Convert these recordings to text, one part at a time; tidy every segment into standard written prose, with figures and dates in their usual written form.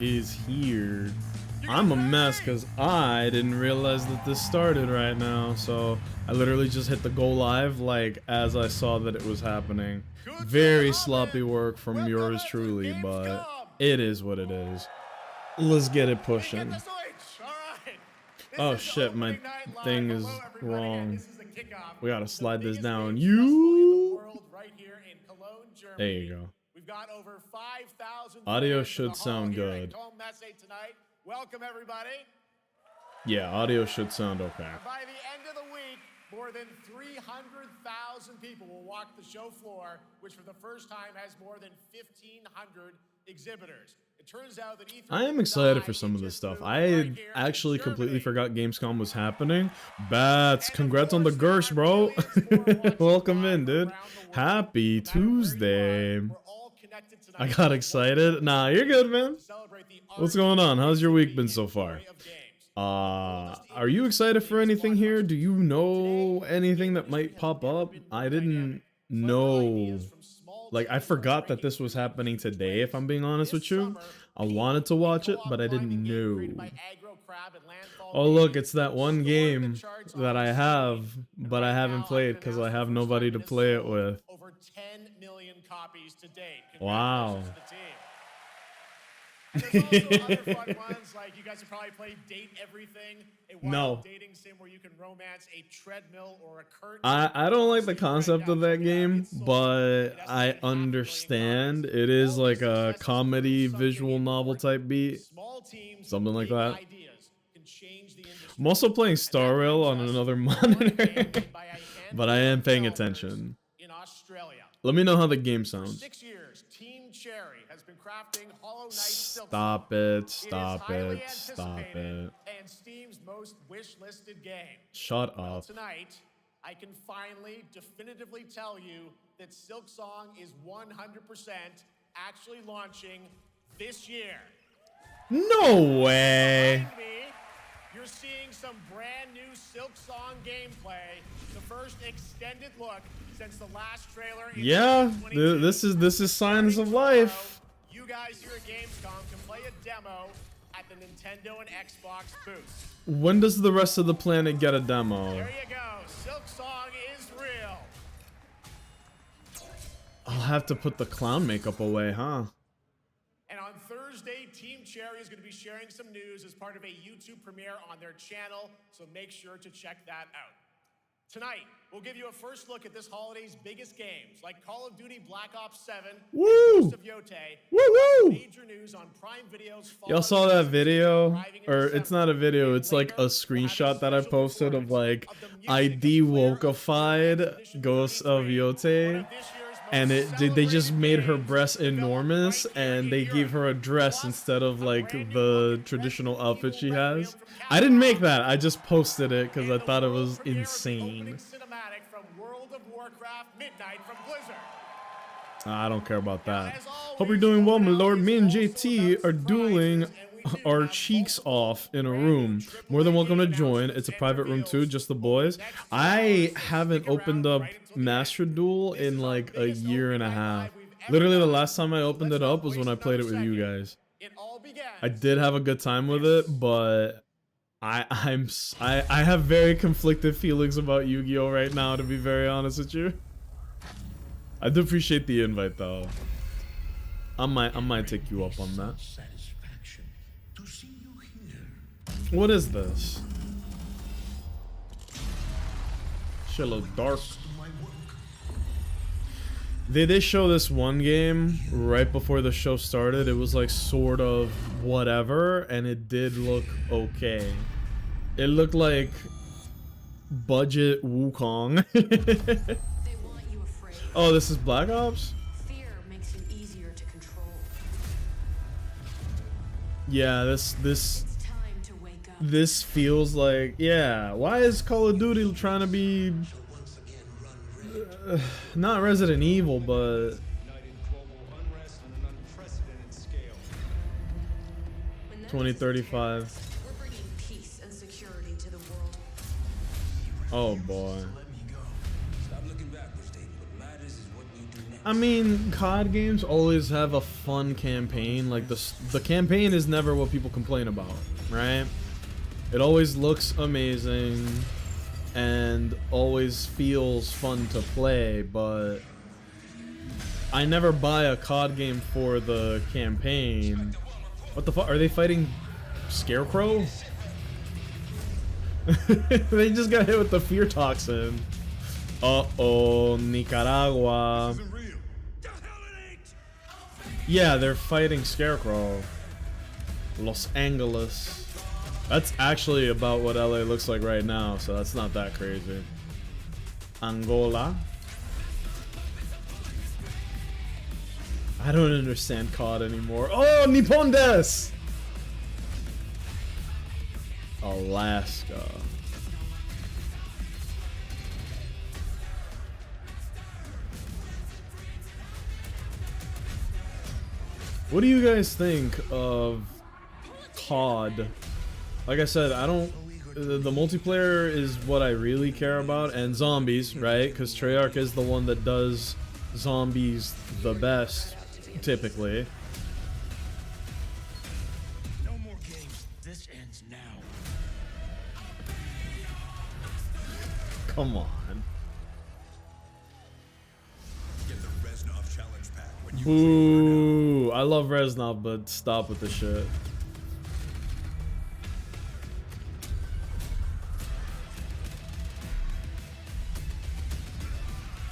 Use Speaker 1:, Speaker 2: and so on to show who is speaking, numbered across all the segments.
Speaker 1: is here. I'm a mess because I didn't realize that this started right now, so I literally just hit the go live like as I saw that it was happening. Very sloppy work from yours truly, but it is what it is. Let's get it pushing. Oh shit, my thing is wrong. We gotta slide this down. There you go.
Speaker 2: We've got over 5,000
Speaker 1: audio should sound good.
Speaker 2: Welcome everybody.
Speaker 1: Yeah, audio should sound okay.
Speaker 2: By the end of the week, more than 300,000 people will walk the show floor, which for the first time has more than 1,500 exhibitors. It turns out that
Speaker 1: I am excited for some of this stuff. I actually completely forgot Gamescom was happening. Bats, congrats on the Gersh, bro. Welcome in, dude. Happy Tuesday. I got excited. Nah, you're good, man. What's going on? How's your week been so far? Are you excited for anything here? Do you know anything that might pop up? I didn't know. Like, I forgot that this was happening today, if I'm being honest with you. I wanted to watch it, but I didn't know. Oh, look, it's that one game that I have, but I haven't played because I have nobody to play it with.
Speaker 2: Over 10 million copies to date.
Speaker 1: Wow.
Speaker 2: And there's also other fun ones, like you guys have probably played Date Everything, a wild dating sim where you can romance a treadmill or a curtain.
Speaker 1: I don't like the concept of that game, but I understand it is like a comedy visual novel type beat, something like that. I'm also playing Star Rail on another monitor, but I am paying attention. Let me know how the game sounds.
Speaker 2: 6 years, Team Cherry has been crafting Hollow Knight
Speaker 1: Stop it, stop it, stop it.
Speaker 2: And Steam's most wish-listed game.
Speaker 1: Shut up.
Speaker 2: Tonight, I can finally definitively tell you that Silksong is 100% actually launching this year.
Speaker 1: No way.
Speaker 2: You're seeing some brand new Silksong gameplay, the first extended look since the last trailer.
Speaker 1: Yeah, this is signs of life.
Speaker 2: You guys here at Gamescom can play a demo at the Nintendo and Xbox booths.
Speaker 1: When does the rest of the planet get a demo?
Speaker 2: There you go. Silksong is real.
Speaker 1: I'll have to put the clown makeup away, huh?
Speaker 2: And on Thursday, Team Cherry is going to be sharing some news as part of a YouTube premiere on their channel, so make sure to check that out. Tonight, we'll give you a first look at this holiday's biggest games, like Call of Duty Black Ops 7,
Speaker 1: Woo!
Speaker 2: Ghost of Yote,
Speaker 1: Woo!
Speaker 2: major news on Prime Video's.
Speaker 1: Y'all saw that video? Or it's not a video, it's like a screenshot that I posted of like ID Wokified Ghost of Yote. And they just made her breast enormous, and they gave her a dress instead of like the traditional outfit she has. I didn't make that. I just posted it because I thought it was insane. I don't care about that. Hope you're doing well, my lord. Me and JT are dueling our cheeks off in a room. More than welcome to join. It's a private room too, just the boys. I haven't opened up Master Duel in like a year and a half. Literally the last time I opened it up was when I played it with you guys. I did have a good time with it, but I have very conflicted feelings about Yu-Gi-Oh right now, to be very honest with you. I do appreciate the invite though. I might take you up on that. What is this? Shit look dark. They did show this one game right before the show started. It was like sort of whatever, and it did look okay. It looked like budget Wukong. Oh, this is Black Ops?
Speaker 3: Fear makes you easier to control.
Speaker 1: Yeah, this feels like, yeah, why is Call of Duty trying to be not Resident Evil, but 2035.
Speaker 3: We're bringing peace and security to the world.
Speaker 1: Oh boy.
Speaker 4: Stop looking backwards, Dave. What matters is what we do now.
Speaker 1: I mean, COD games always have a fun campaign. Like the campaign is never what people complain about, right? It always looks amazing and always feels fun to play, but I never buy a COD game for the campaign. What the fuck? Are they fighting Scarecrow? They just got hit with the fear toxin. Uh-oh, Nicaragua. Yeah, they're fighting Scarecrow. Los Angeles. That's actually about what LA looks like right now, so that's not that crazy. Angola. I don't understand COD anymore. Oh, Nippon des! Alaska. What do you guys think of COD? Like I said, I don't. The multiplayer is what I really care about, and zombies, right? Because Treyarch is the one that does zombies the best, typically.
Speaker 4: No more games. This ends now.
Speaker 1: Come on.
Speaker 4: Get the Reznov challenge pack when you
Speaker 1: Boo! I love Reznov, but stop with the shit.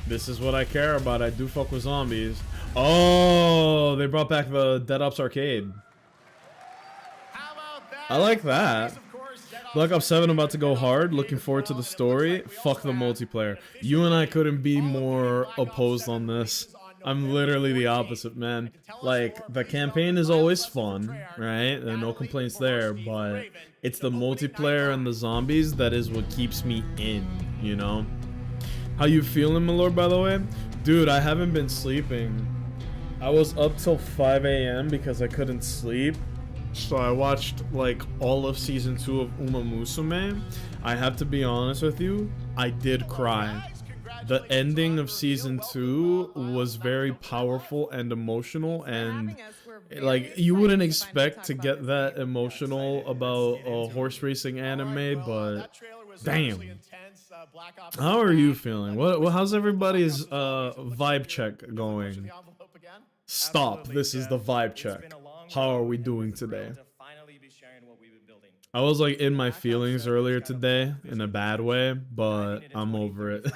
Speaker 1: This is what I care about. I do fuck with zombies. Oh, they brought back the Dead Ops arcade.
Speaker 2: How about that?
Speaker 1: I like that.
Speaker 2: Of course, Dead Ops
Speaker 1: Black Ops 7 about to go hard. Looking forward to the story. Fuck the multiplayer. You and I couldn't be more opposed on this. I'm literally the opposite, man. Like, the campaign is always fun, right? And no complaints there, but it's the multiplayer and the zombies that is what keeps me in, you know? How you feeling, my lord, by the way? Dude, I haven't been sleeping. I was up till 5 a.m. because I couldn't sleep. So I watched, like, all of Season 2 of Uma Musume. I have to be honest with you, I did cry. The ending of Season 2 was very powerful and emotional, and like, you wouldn't expect to get that emotional about a horse racing anime, but damn. How are you feeling? How's everybody's vibe check going? Stop. This is the vibe check. How are we doing today? I was like in my feelings earlier today in a bad way, but I'm over it.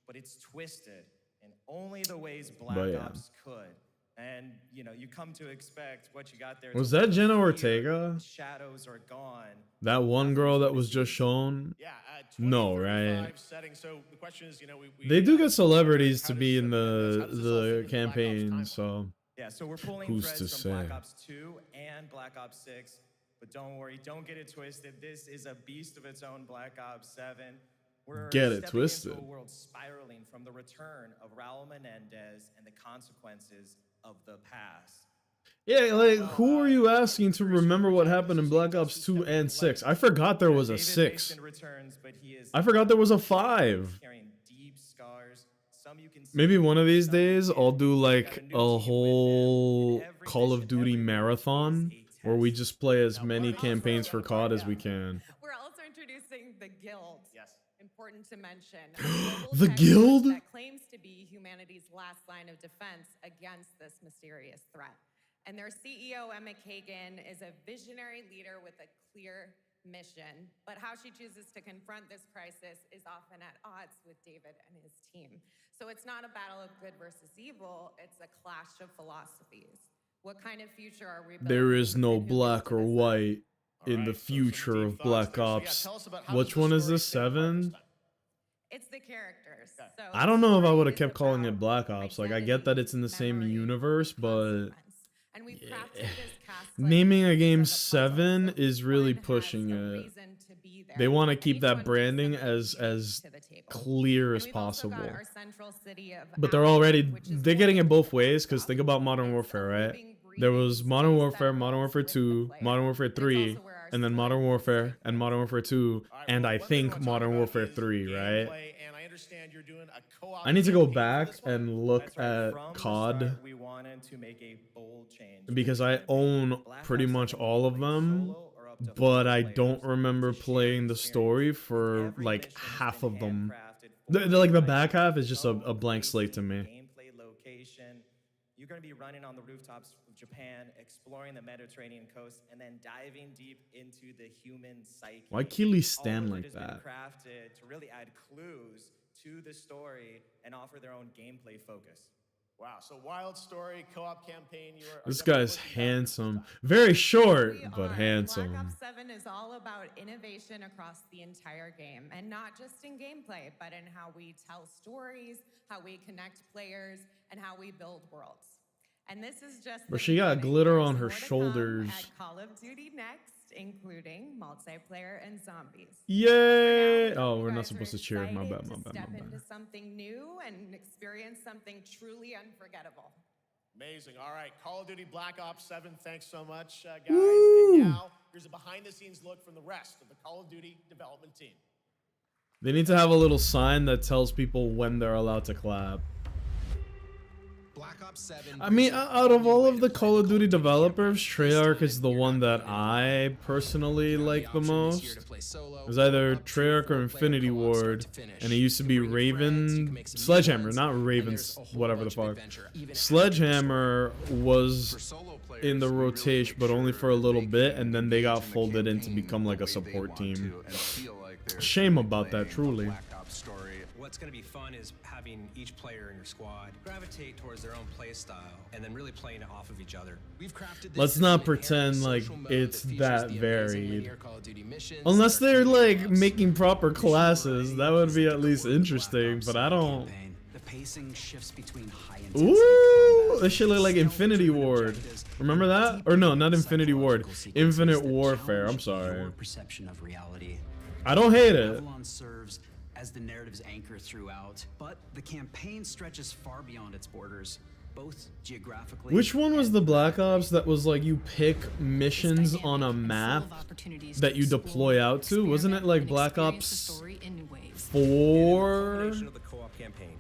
Speaker 5: But it's twisted in only the ways Black
Speaker 1: But yeah.
Speaker 5: Ops could. And you know, you come to expect what you got there.
Speaker 1: Was
Speaker 5: to
Speaker 1: that
Speaker 5: be
Speaker 1: Jenna
Speaker 5: fear.
Speaker 1: Ortega?
Speaker 5: The shadows are gone.
Speaker 1: That one girl that was just shown?
Speaker 2: Yeah,
Speaker 1: No, right?
Speaker 2: setting. So the question is, you know, we
Speaker 1: They do get celebrities to be in
Speaker 2: how does this all
Speaker 1: the
Speaker 2: fit in Black Ops
Speaker 1: campaign,
Speaker 2: timeline?
Speaker 1: so
Speaker 5: Yeah, so we're pulling
Speaker 1: Who's
Speaker 5: threads
Speaker 1: to
Speaker 5: from Black
Speaker 1: say?
Speaker 5: Ops 2 and Black Ops 6. But don't worry, don't get it twisted. This is a beast of its own, Black Ops 7. We're
Speaker 1: Get it
Speaker 5: stepping
Speaker 1: twisted.
Speaker 5: into a world spiraling from the return of Raul Menendez and the consequences of the past.
Speaker 1: yeah, like, who are you asking to remember what happened in Black Ops 2 and 6? I forgot there was a
Speaker 5: David
Speaker 1: 6.
Speaker 5: Mason returns, but he is
Speaker 1: I forgot there was a 5.
Speaker 5: carrying deep scars. Some you can see,
Speaker 1: Maybe one of these
Speaker 5: some you
Speaker 1: days
Speaker 5: can't.
Speaker 1: I'll do
Speaker 5: He's
Speaker 1: like
Speaker 5: got new
Speaker 1: a
Speaker 5: team with him,
Speaker 1: whole
Speaker 5: and every
Speaker 1: Call of
Speaker 5: mission,
Speaker 1: Duty
Speaker 5: every match
Speaker 1: marathon
Speaker 5: is a
Speaker 1: where we
Speaker 5: test.
Speaker 1: just play as
Speaker 5: Now,
Speaker 1: many
Speaker 5: what else are we
Speaker 1: campaigns for
Speaker 5: gonna
Speaker 1: COD
Speaker 5: find
Speaker 1: as we
Speaker 5: out?
Speaker 1: can.
Speaker 6: We're also introducing the Guild.
Speaker 2: Yes.
Speaker 6: Important to mention. a global
Speaker 1: The
Speaker 6: tech
Speaker 1: Guild?
Speaker 6: force that claims to be humanity's last line of defense against this mysterious threat. And their CEO, Emma Kagan, is a visionary leader with a clear mission. But how she chooses to confront this crisis is often at odds with David and his team. So it's not a battle of good versus evil, it's a clash of philosophies. What kind of future are we building?
Speaker 1: There is no
Speaker 6: and who
Speaker 1: black
Speaker 6: gets to
Speaker 1: or
Speaker 6: decide?
Speaker 1: white
Speaker 2: All
Speaker 1: in
Speaker 2: right,
Speaker 1: the
Speaker 2: so some
Speaker 1: future
Speaker 2: deep
Speaker 1: of
Speaker 2: thoughts
Speaker 1: Black
Speaker 2: there. So, yeah,
Speaker 1: Ops.
Speaker 2: tell us about how
Speaker 1: Which
Speaker 2: does the
Speaker 1: one is
Speaker 2: story
Speaker 1: this,
Speaker 2: stay apart this
Speaker 1: 7?
Speaker 2: time?
Speaker 6: It's the characters. So
Speaker 1: I don't know if I would have
Speaker 6: story
Speaker 1: kept
Speaker 6: is
Speaker 1: calling it
Speaker 6: about
Speaker 1: Black Ops. Like, I get that it's in the same
Speaker 6: memory,
Speaker 1: universe, but
Speaker 6: consequence. And we've
Speaker 1: yeah.
Speaker 6: crafted this cast like
Speaker 1: naming a
Speaker 6: pieces
Speaker 1: game
Speaker 6: of a puzzle,
Speaker 1: 7
Speaker 6: so
Speaker 1: is
Speaker 6: each
Speaker 1: really
Speaker 6: one has
Speaker 1: pushing
Speaker 6: a
Speaker 1: it.
Speaker 6: reason to be there,
Speaker 1: They want to
Speaker 6: and
Speaker 1: keep
Speaker 6: each
Speaker 1: that
Speaker 6: one brings
Speaker 1: branding
Speaker 6: something
Speaker 1: as
Speaker 6: unique to the table.
Speaker 1: clear as
Speaker 6: And we've also got
Speaker 1: possible.
Speaker 6: our central city of
Speaker 1: But they're
Speaker 6: Athens,
Speaker 1: already
Speaker 6: which is
Speaker 1: they're getting it
Speaker 6: one
Speaker 1: both
Speaker 6: of
Speaker 1: ways,
Speaker 6: the
Speaker 1: because think about Modern
Speaker 6: It's a
Speaker 1: Warfare, right?
Speaker 6: living,
Speaker 1: There was
Speaker 6: breathing
Speaker 1: Modern
Speaker 6: space
Speaker 1: Warfare,
Speaker 6: that
Speaker 1: Modern
Speaker 6: evolves
Speaker 1: Warfare
Speaker 6: with the
Speaker 1: 2,
Speaker 6: player.
Speaker 1: Modern Warfare
Speaker 6: And it's
Speaker 1: 3,
Speaker 6: also where our
Speaker 1: and then
Speaker 6: story
Speaker 1: Modern
Speaker 6: moves
Speaker 1: Warfare
Speaker 6: with
Speaker 1: and
Speaker 6: the
Speaker 1: Modern Warfare 2,
Speaker 2: All right,
Speaker 1: and
Speaker 2: well,
Speaker 1: I
Speaker 2: one thing
Speaker 1: think
Speaker 2: wanna talk
Speaker 1: Modern
Speaker 2: about
Speaker 1: Warfare
Speaker 2: is
Speaker 1: 3, right?
Speaker 2: gameplay, and I understand you're doing a co-op.
Speaker 1: I need to go
Speaker 2: campaign for
Speaker 1: back
Speaker 2: this one?
Speaker 1: and look
Speaker 5: That's right.
Speaker 1: at
Speaker 5: From the
Speaker 1: COD
Speaker 5: start, we wanted to make a bold change for
Speaker 1: because
Speaker 5: the
Speaker 1: I
Speaker 5: campaign.
Speaker 1: own
Speaker 5: Black
Speaker 1: pretty
Speaker 5: Ops
Speaker 1: much
Speaker 5: 7
Speaker 1: all of
Speaker 5: plays
Speaker 1: them,
Speaker 5: solo or up to
Speaker 1: but
Speaker 5: 4
Speaker 1: I
Speaker 5: players.
Speaker 1: don't remember
Speaker 5: It's a shared
Speaker 1: playing the story
Speaker 5: experience.
Speaker 1: for
Speaker 5: Every
Speaker 1: like
Speaker 5: mission has
Speaker 1: half
Speaker 5: been
Speaker 1: of them.
Speaker 5: handcrafted for
Speaker 1: Like the
Speaker 5: you.
Speaker 1: back half is just a
Speaker 5: Tone,
Speaker 1: blank slate to
Speaker 5: pacing,
Speaker 1: me.
Speaker 5: Gameplay location. You're going to be running on the rooftops of Japan, exploring the Mediterranean coast, and then diving deep into the human psyche.
Speaker 1: Why Keely
Speaker 5: All
Speaker 1: stand
Speaker 5: of it
Speaker 1: like
Speaker 5: has been
Speaker 1: that?
Speaker 5: crafted to really add clues to the story and offer their own gameplay focus.
Speaker 2: Wow, so wild story, co-op campaign. You are
Speaker 1: This
Speaker 2: definitely
Speaker 1: guy's
Speaker 2: pushing
Speaker 1: handsome. Very short,
Speaker 6: We
Speaker 1: but
Speaker 6: are.
Speaker 1: handsome.
Speaker 6: Black Ops 7 is all about innovation across the entire game, and not just in gameplay, but in how we tell stories, how we connect players, and how we build worlds. And this is just
Speaker 1: But
Speaker 6: the
Speaker 1: she got
Speaker 6: beginning.
Speaker 1: glitter
Speaker 6: There's
Speaker 1: on her
Speaker 6: more to come
Speaker 1: shoulders.
Speaker 6: at Call of Duty next, including multiplayer and zombies.
Speaker 1: Yay!
Speaker 6: For now,
Speaker 1: Oh,
Speaker 6: you
Speaker 1: we're not
Speaker 6: guys are
Speaker 1: supposed to cheer. My
Speaker 6: excited
Speaker 1: bad, my
Speaker 6: to
Speaker 1: bad,
Speaker 6: Step
Speaker 1: my
Speaker 6: into
Speaker 1: bad.
Speaker 6: something new and experience something truly unforgettable.
Speaker 2: Amazing. All right, Call of Duty Black Ops 7. Thanks so much, guys.
Speaker 1: Woo!
Speaker 2: And now here's a behind-the-scenes look from the rest of the Call of Duty development team.
Speaker 1: They need to have a little sign that tells people when they're allowed to clap.
Speaker 4: Black Ops 7
Speaker 1: I mean,
Speaker 4: brings a
Speaker 1: out of
Speaker 4: new
Speaker 1: all
Speaker 4: way
Speaker 1: of
Speaker 4: to
Speaker 1: the
Speaker 4: play
Speaker 1: Call of Duty
Speaker 4: campaign.
Speaker 1: developers,
Speaker 4: This
Speaker 1: Treyarch
Speaker 4: time,
Speaker 1: is the
Speaker 4: you're
Speaker 1: one
Speaker 4: not
Speaker 1: that
Speaker 4: playing alone.
Speaker 1: I personally
Speaker 4: You have the
Speaker 1: like the
Speaker 4: option this year
Speaker 1: most.
Speaker 4: to play solo
Speaker 1: It's either
Speaker 4: or up to
Speaker 1: Treyarch or
Speaker 4: 4-player
Speaker 1: Infinity
Speaker 4: co-op start
Speaker 1: Ward,
Speaker 4: to finish.
Speaker 1: and it used to
Speaker 4: You
Speaker 1: be
Speaker 4: can bring your friends, you can
Speaker 1: Raven
Speaker 4: make some new
Speaker 1: Sledgehammer,
Speaker 4: ones,
Speaker 1: not
Speaker 4: and
Speaker 1: Ravens,
Speaker 4: there's a whole
Speaker 1: whatever the
Speaker 4: bunch of
Speaker 1: fuck.
Speaker 4: adventure, even after the
Speaker 1: Sledgehammer was
Speaker 7: For solo players,
Speaker 1: in the
Speaker 7: we really
Speaker 1: rotation,
Speaker 7: make
Speaker 1: but only
Speaker 7: sure
Speaker 1: for a
Speaker 7: that
Speaker 1: little
Speaker 7: they
Speaker 1: bit,
Speaker 7: can
Speaker 1: and then they got
Speaker 7: engage in the
Speaker 1: folded in to
Speaker 7: campaign
Speaker 1: become like
Speaker 7: the
Speaker 1: a
Speaker 7: way they
Speaker 1: support
Speaker 7: want
Speaker 1: team.
Speaker 7: to and feel like they're
Speaker 1: Shame
Speaker 7: truly
Speaker 1: about that,
Speaker 7: playing a
Speaker 1: truly.
Speaker 7: Black Ops story.
Speaker 8: What's going to be fun is having each player in your squad gravitate towards their own play style and then really playing it off of each other.
Speaker 4: We've crafted this
Speaker 1: Let's
Speaker 4: as
Speaker 1: not
Speaker 4: an
Speaker 1: pretend
Speaker 4: inherently
Speaker 1: like
Speaker 4: social mode
Speaker 1: it's
Speaker 4: features
Speaker 1: that
Speaker 4: the amazing
Speaker 1: varied.
Speaker 4: linear Call of Duty missions
Speaker 1: Unless
Speaker 4: that our
Speaker 1: they're
Speaker 4: community
Speaker 1: like
Speaker 4: loves.
Speaker 1: making proper
Speaker 4: Mission
Speaker 1: classes,
Speaker 4: variety
Speaker 1: that would
Speaker 4: is
Speaker 1: be
Speaker 4: the
Speaker 1: at least
Speaker 4: core of Black
Speaker 1: interesting,
Speaker 4: Ops
Speaker 1: but I
Speaker 4: 7
Speaker 1: don't.
Speaker 9: campaign. The pacing shifts between high intensity
Speaker 1: Ooh,
Speaker 9: combat,
Speaker 1: this shit look like Infinity
Speaker 9: stealth-driven
Speaker 1: Ward.
Speaker 9: objectives,
Speaker 1: Remember
Speaker 9: and
Speaker 1: that?
Speaker 9: deeply
Speaker 1: Or no, not Infinity Ward.
Speaker 9: psychological sequences
Speaker 1: Infinite
Speaker 9: that
Speaker 1: Warfare. I'm
Speaker 9: challenge
Speaker 1: sorry.
Speaker 9: your perception of reality.
Speaker 1: I don't hate it.
Speaker 9: Avalon serves as the narrative's anchor throughout, but the campaign stretches far beyond its borders, both geographically.
Speaker 1: Which one was
Speaker 9: and
Speaker 1: the Black
Speaker 9: thematically.
Speaker 1: Ops that was like you pick missions
Speaker 10: dynamic
Speaker 1: on a
Speaker 10: and full
Speaker 1: map
Speaker 10: of opportunities
Speaker 1: that
Speaker 10: to
Speaker 1: you
Speaker 10: explore,
Speaker 1: deploy out to? Wasn't it
Speaker 10: experiment,
Speaker 1: like
Speaker 10: and
Speaker 1: Black
Speaker 10: experience the
Speaker 1: Ops
Speaker 10: story in new ways.
Speaker 1: 4?
Speaker 8: Culmination of the co-op campaign.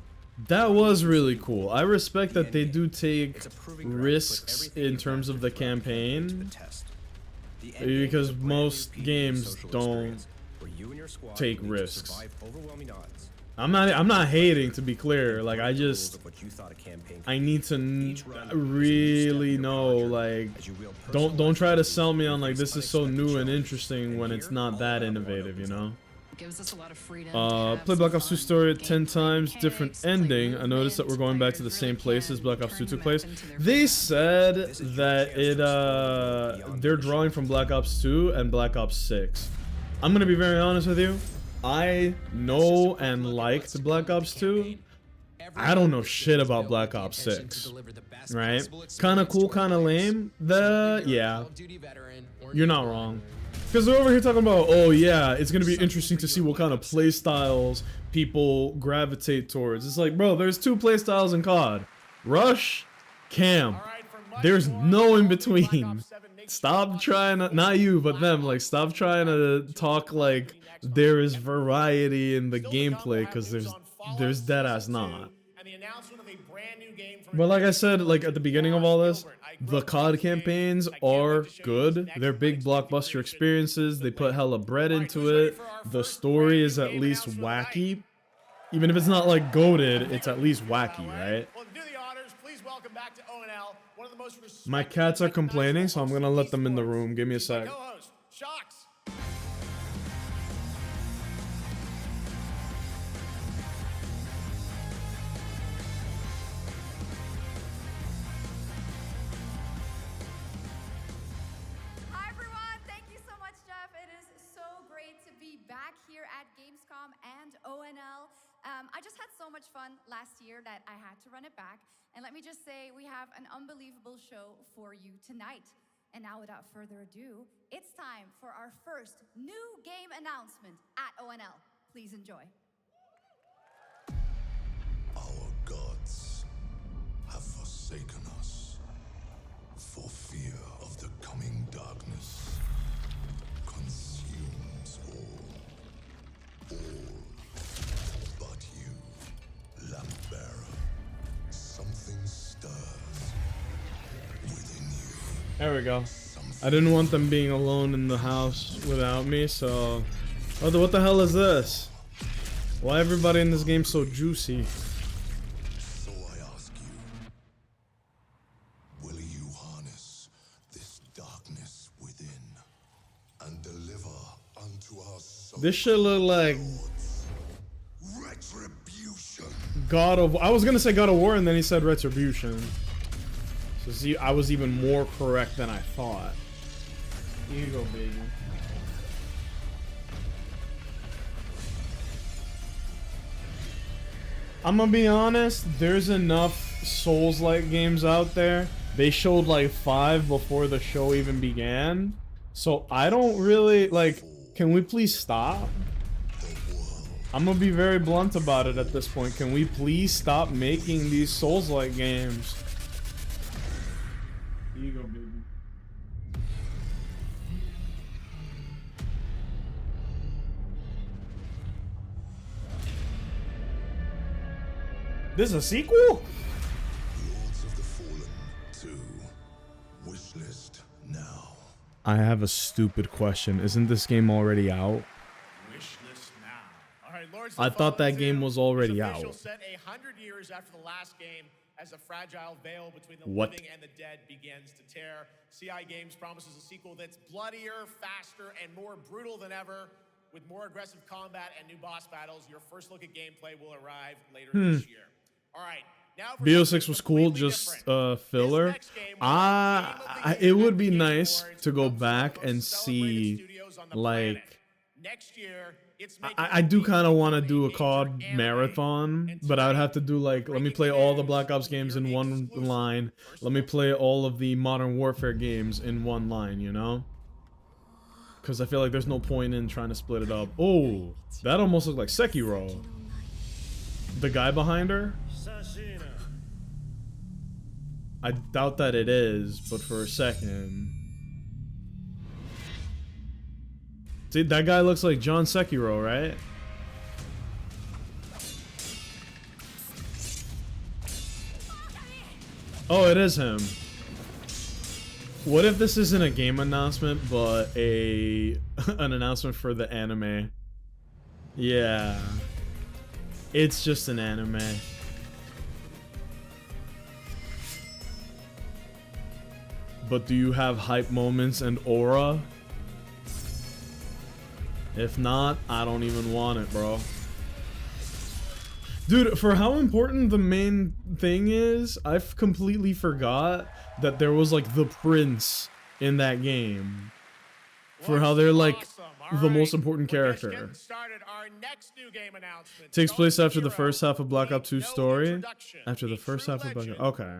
Speaker 1: That was really cool. I respect that they do take
Speaker 8: It's a proving ground to put
Speaker 1: risks
Speaker 8: everything
Speaker 1: in
Speaker 8: you've
Speaker 1: terms of the
Speaker 8: learned throughout campaign to the
Speaker 1: campaign.
Speaker 8: test. The end game is
Speaker 1: Because
Speaker 8: a brand new
Speaker 1: most
Speaker 8: PvE
Speaker 1: games
Speaker 8: social
Speaker 1: don't
Speaker 8: experience where you and your squad
Speaker 1: take
Speaker 8: will need to
Speaker 1: risks.
Speaker 8: survive overwhelming odds.
Speaker 1: I'm not hating, to be clear. Like I
Speaker 8: Break the rules
Speaker 1: just
Speaker 8: of what you thought a campaign could
Speaker 1: I
Speaker 8: be.
Speaker 1: need to
Speaker 8: Each run is a new step
Speaker 1: really
Speaker 8: in your
Speaker 1: know
Speaker 8: project
Speaker 1: like
Speaker 8: as you wield personal
Speaker 1: don't try to
Speaker 8: lessons
Speaker 1: sell me
Speaker 8: and
Speaker 1: on like
Speaker 8: face
Speaker 1: this is so
Speaker 8: unexpected
Speaker 1: new and
Speaker 8: challenges.
Speaker 1: interesting
Speaker 8: And
Speaker 1: when it's
Speaker 8: here,
Speaker 1: not
Speaker 8: all
Speaker 1: that
Speaker 8: of one
Speaker 1: innovative, you
Speaker 8: opens up.
Speaker 1: know?
Speaker 10: Gives us a lot of freedom. to have
Speaker 1: Play
Speaker 10: some
Speaker 1: Black Ops 2
Speaker 10: fun,
Speaker 1: story 10
Speaker 10: gameplay
Speaker 1: times, different
Speaker 10: mechanics, play
Speaker 1: ending. I noticed that we're going back to the
Speaker 10: players
Speaker 1: same
Speaker 10: really
Speaker 1: places
Speaker 10: can
Speaker 1: Black Ops 2
Speaker 10: turn
Speaker 1: took
Speaker 10: the
Speaker 1: place.
Speaker 10: map into their
Speaker 1: They
Speaker 10: favorite.
Speaker 1: said
Speaker 8: This is your
Speaker 1: that
Speaker 8: chance to explore beyond
Speaker 1: they're
Speaker 8: the
Speaker 1: drawing from Black Ops 2 and Black Ops 6. I'm gonna be very honest with you. I know and liked Black Ops 2. I don't know shit about Black Ops 6. Right? Kind of cool, kind of lame. Yeah, you're not wrong. Because they're over here talking about, oh yeah, it's gonna be interesting to see what kind of play styles people gravitate towards. It's like, bro, there's 2 play styles in COD: Rush, Cam.
Speaker 2: All right, for much
Speaker 1: There's
Speaker 2: more
Speaker 1: no
Speaker 2: Call
Speaker 1: in
Speaker 2: of Duty Black
Speaker 1: between.
Speaker 2: Ops 7, make sure to
Speaker 1: Stop
Speaker 2: watch
Speaker 1: trying to,
Speaker 2: the
Speaker 1: not you, but
Speaker 2: Black
Speaker 1: them,
Speaker 2: Ops
Speaker 1: like stop
Speaker 2: 7
Speaker 1: trying to
Speaker 2: Call
Speaker 1: talk
Speaker 2: of Duty
Speaker 1: like
Speaker 2: next
Speaker 1: there
Speaker 2: month.
Speaker 1: is variety in the
Speaker 2: Still to come, we'll
Speaker 1: gameplay,
Speaker 2: have
Speaker 1: because
Speaker 2: news
Speaker 1: there's
Speaker 2: on Fallout
Speaker 1: dead ass
Speaker 2: Season 2
Speaker 1: not.
Speaker 2: and the announcement of a brand new game from
Speaker 1: But like I said,
Speaker 2: Gamescom.
Speaker 1: like at the beginning of all this,
Speaker 2: Gilbert, I grew
Speaker 1: the
Speaker 2: up
Speaker 1: COD
Speaker 2: playing this game.
Speaker 1: campaigns
Speaker 2: I can't wait
Speaker 1: are
Speaker 2: to show you
Speaker 1: good.
Speaker 2: this next
Speaker 1: They're big
Speaker 2: unexpected
Speaker 1: blockbuster
Speaker 2: creation
Speaker 1: experiences.
Speaker 2: of
Speaker 1: They
Speaker 2: the
Speaker 1: put
Speaker 2: brand.
Speaker 1: hella bread
Speaker 2: All right,
Speaker 1: into
Speaker 2: who's ready
Speaker 1: it.
Speaker 2: for our
Speaker 1: The
Speaker 2: first
Speaker 1: story
Speaker 2: brand
Speaker 1: is
Speaker 2: new
Speaker 1: at
Speaker 2: game
Speaker 1: least
Speaker 2: announcement of the
Speaker 1: wacky.
Speaker 2: night?
Speaker 1: Even if it's not like goated, it's at least wacky,
Speaker 2: Well,
Speaker 1: right?
Speaker 2: Well, to do the honors, please welcome back to ONL, one of the most
Speaker 1: My
Speaker 2: respected
Speaker 1: cats are
Speaker 2: and
Speaker 1: complaining, so I'm
Speaker 2: recognizable
Speaker 1: gonna let them in the
Speaker 2: esports.
Speaker 1: room. Give me a
Speaker 2: He's my
Speaker 1: sec.
Speaker 2: co-host, Shocks.
Speaker 11: Hi everyone, thank you so much, Jeff. It is so great to be back here at Gamescom and ONL. I just had so much fun last year that I had to run it back. And let me just say, we have an unbelievable show for you tonight. And now without further ado, it's time for our first new game announcement at ONL. Please enjoy.
Speaker 4: Our gods have forsaken us for fear of the coming darkness consumes all but you.
Speaker 1: There we go. I didn't want them being alone in the house without me, so... What the hell is this? Why everybody in this game so juicy?
Speaker 4: So I ask you, will you harness this darkness within and deliver unto us?
Speaker 1: This shit look like
Speaker 4: Retribution.
Speaker 1: God of... I was gonna say God of War, and then he said Retribution. So see, I was even more correct than I thought. Here you go, baby. I'm gonna be honest, there's enough Souls-like games out there. They showed like 5 before the show even began. So I don't really, like, can we please stop? I'm gonna be very blunt about it at this point. Can we please stop making these Souls-like games? Here you go, baby. This is a sequel?
Speaker 4: Lords of the Fallen 2. Wishlist now.
Speaker 1: I have a stupid question. Isn't this game already out?
Speaker 2: Wishlist now. All right, Lords of
Speaker 1: I
Speaker 2: the
Speaker 1: thought
Speaker 2: Fallen
Speaker 1: that game
Speaker 2: 2
Speaker 1: was already
Speaker 2: is
Speaker 1: out.
Speaker 2: official, set 100 years after the last game, as a fragile veil between the
Speaker 1: What?
Speaker 2: living and the dead begins to tear. CI Games promises a sequel that's bloodier, faster, and more brutal than ever. With more aggressive combat and new boss battles, your first look at gameplay will arrive later this year. All right. Now for
Speaker 1: BO6
Speaker 2: something
Speaker 1: was cool,
Speaker 2: completely
Speaker 1: just
Speaker 2: different.
Speaker 1: filler.
Speaker 2: This next game was Game of the
Speaker 1: It
Speaker 2: Year
Speaker 1: would
Speaker 2: at
Speaker 1: be
Speaker 2: the Game
Speaker 1: nice
Speaker 2: Awards
Speaker 1: to go
Speaker 2: from some of
Speaker 1: back
Speaker 2: the most
Speaker 1: and
Speaker 2: celebrated
Speaker 1: see,
Speaker 2: studios on the
Speaker 1: like,
Speaker 2: planet. Next year, it's
Speaker 1: I do kind of want to do a
Speaker 2: major
Speaker 1: COD
Speaker 2: anime.
Speaker 1: marathon, but I'd have to do like, let me play all the Black Ops games in one line. Let me play all of the Modern Warfare games in one line, you know? Because I feel like there's no point in trying to split it up. Oh, that almost looked like Sekiro. The guy behind her? I doubt that it is, but for a second. See, that guy looks like John Sekiro, right? Oh, it is him. What if this isn't a game announcement, but an announcement for the anime? Yeah. It's just an anime. But do you have hype moments and aura? If not, I don't even want it, bro. Dude, for how important the main thing is, I've completely forgot that there was like the prince in that game. For how they're like the most important character. Takes place after the first half of Black Ops 2 story. After the first half of Black Ops. Okay.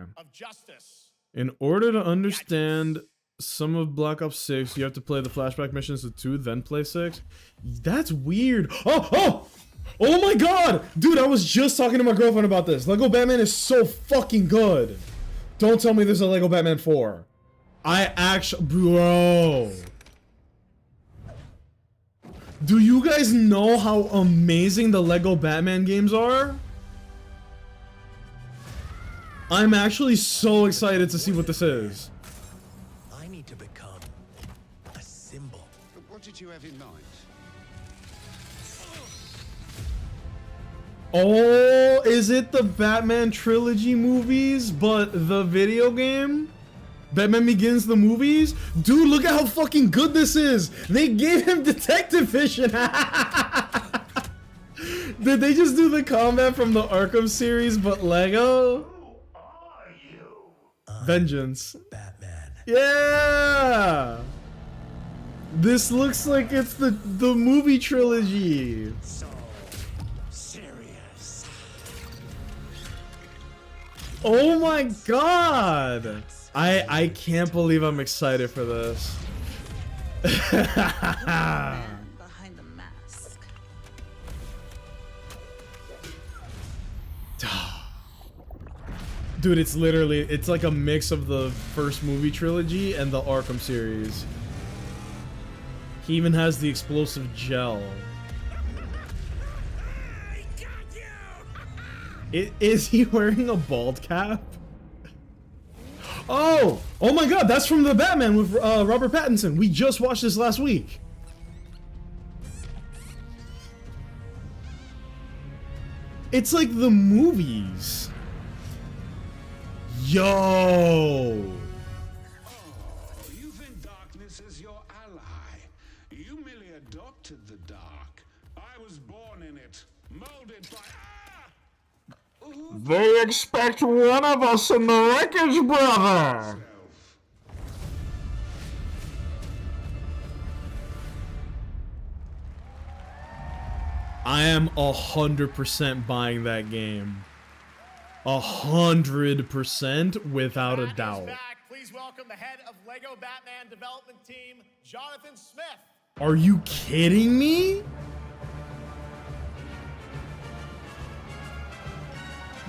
Speaker 1: In order to understand some of Black Ops 6, you have to play the flashback missions to 2, then play 6. That's weird. Oh my god! Dude, I was just talking to my girlfriend about this. Lego Batman is so fucking good. Don't tell me there's a Lego Batman 4. I actually... Bro. Do you guys know how amazing the Lego Batman games are? I'm actually so excited to see what this is.
Speaker 4: I need to become a symbol.
Speaker 12: But what did you have in mind?
Speaker 1: Oh, is it the Batman trilogy movies, but the video game? Batman Begins the movies? Dude, look at how fucking good this is! They gave him detective vision! Did they just do the combat from the Arkham series, but Lego? Vengeance.
Speaker 4: Batman.
Speaker 1: Yeah! This looks like it's the movie trilogy.
Speaker 4: So serious.
Speaker 1: Oh my god! I can't believe I'm excited for this.
Speaker 10: Behind the mask.
Speaker 1: Dude, it's literally, it's like a mix of the first movie trilogy and the Arkham series. He even has the explosive gel. Is he wearing a bald cap? Oh my God, that's from the Batman with Robert Pattinson. We just watched this last week. It's like the movies. Yo.
Speaker 12: Oh, you think darkness is your ally? You merely adopted the dark. I was born in it, molded by.
Speaker 1: They expect one of us in the wreckage, brother. I am 100% buying that game. 100% without a doubt.
Speaker 2: Please welcome the head of Lego Batman development team, Jonathan Smith.
Speaker 1: Are you kidding me?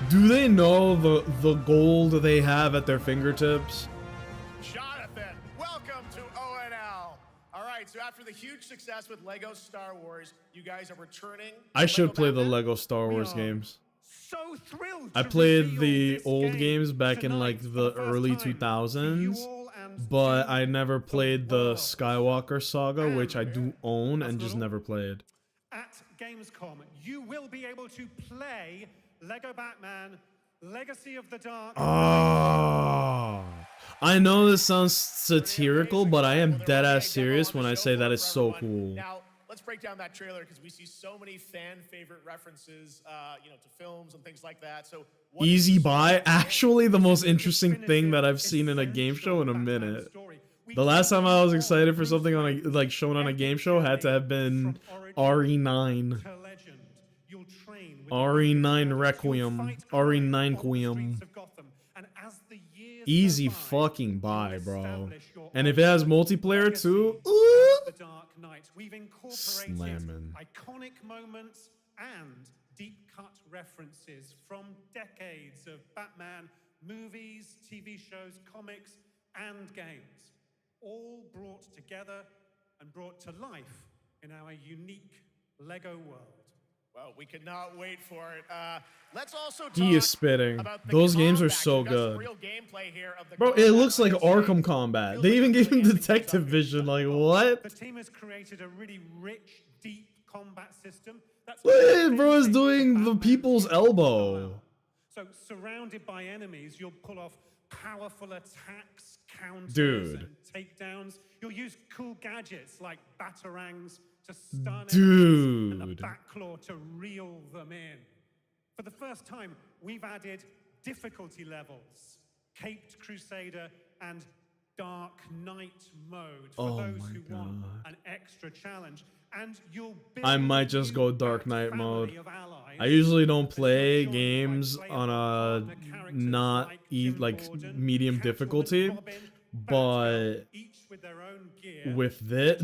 Speaker 1: Do they know the gold they have at their fingertips?
Speaker 2: Jonathan, welcome to ONL. All right, so after the huge success with Lego Star Wars, you guys are returning.
Speaker 1: I should play the Lego Star Wars games.
Speaker 13: So thrilled
Speaker 1: I played the old games back in like the early 2000s, but I never played the Skywalker saga, which I do own and just never played.
Speaker 13: At Gamescom, you will be able to play Lego Batman, Legacy of the Dark.
Speaker 1: Oh, I know this sounds satirical, but I am dead ass serious when I say that is so cool.
Speaker 2: Now, let's break down that trailer because we see so many fan favorite references, you know, to films and things like that. So
Speaker 1: Easy buy, actually the most interesting thing that I've seen in a game show in a minute. The last time I was excited for something on a, like shown on a game show had to have been RE9. RE9 Requiem. RE9 Quiem. Easy fucking buy, bro. And if it has multiplayer too, slamming.
Speaker 13: Iconic moments and deep cut references from decades of Batman movies, TV shows, comics, and games, all brought together and brought to life in our unique Lego world.
Speaker 2: Well, we cannot wait for it. Let's also talk
Speaker 1: He is spitting. Those games are so good. Bro, it looks like Arkham Combat. They even gave him detective vision. Like, what?
Speaker 13: The team has created a really rich, deep combat system.
Speaker 1: Look, bro is doing the people's elbow.
Speaker 13: So, surrounded by enemies, you'll pull off powerful attacks, counters,
Speaker 1: Dude.
Speaker 13: and takedowns. You'll use cool gadgets like batarangs to stun
Speaker 1: Dude.
Speaker 13: enemies and the backclaw to reel them in. For the first time, we've added difficulty levels, Caped Crusader and Dark Knight mode for those who want an extra challenge. And you'll
Speaker 1: I might just go Dark Knight mode. I usually don't play games on a not like medium difficulty, but with this,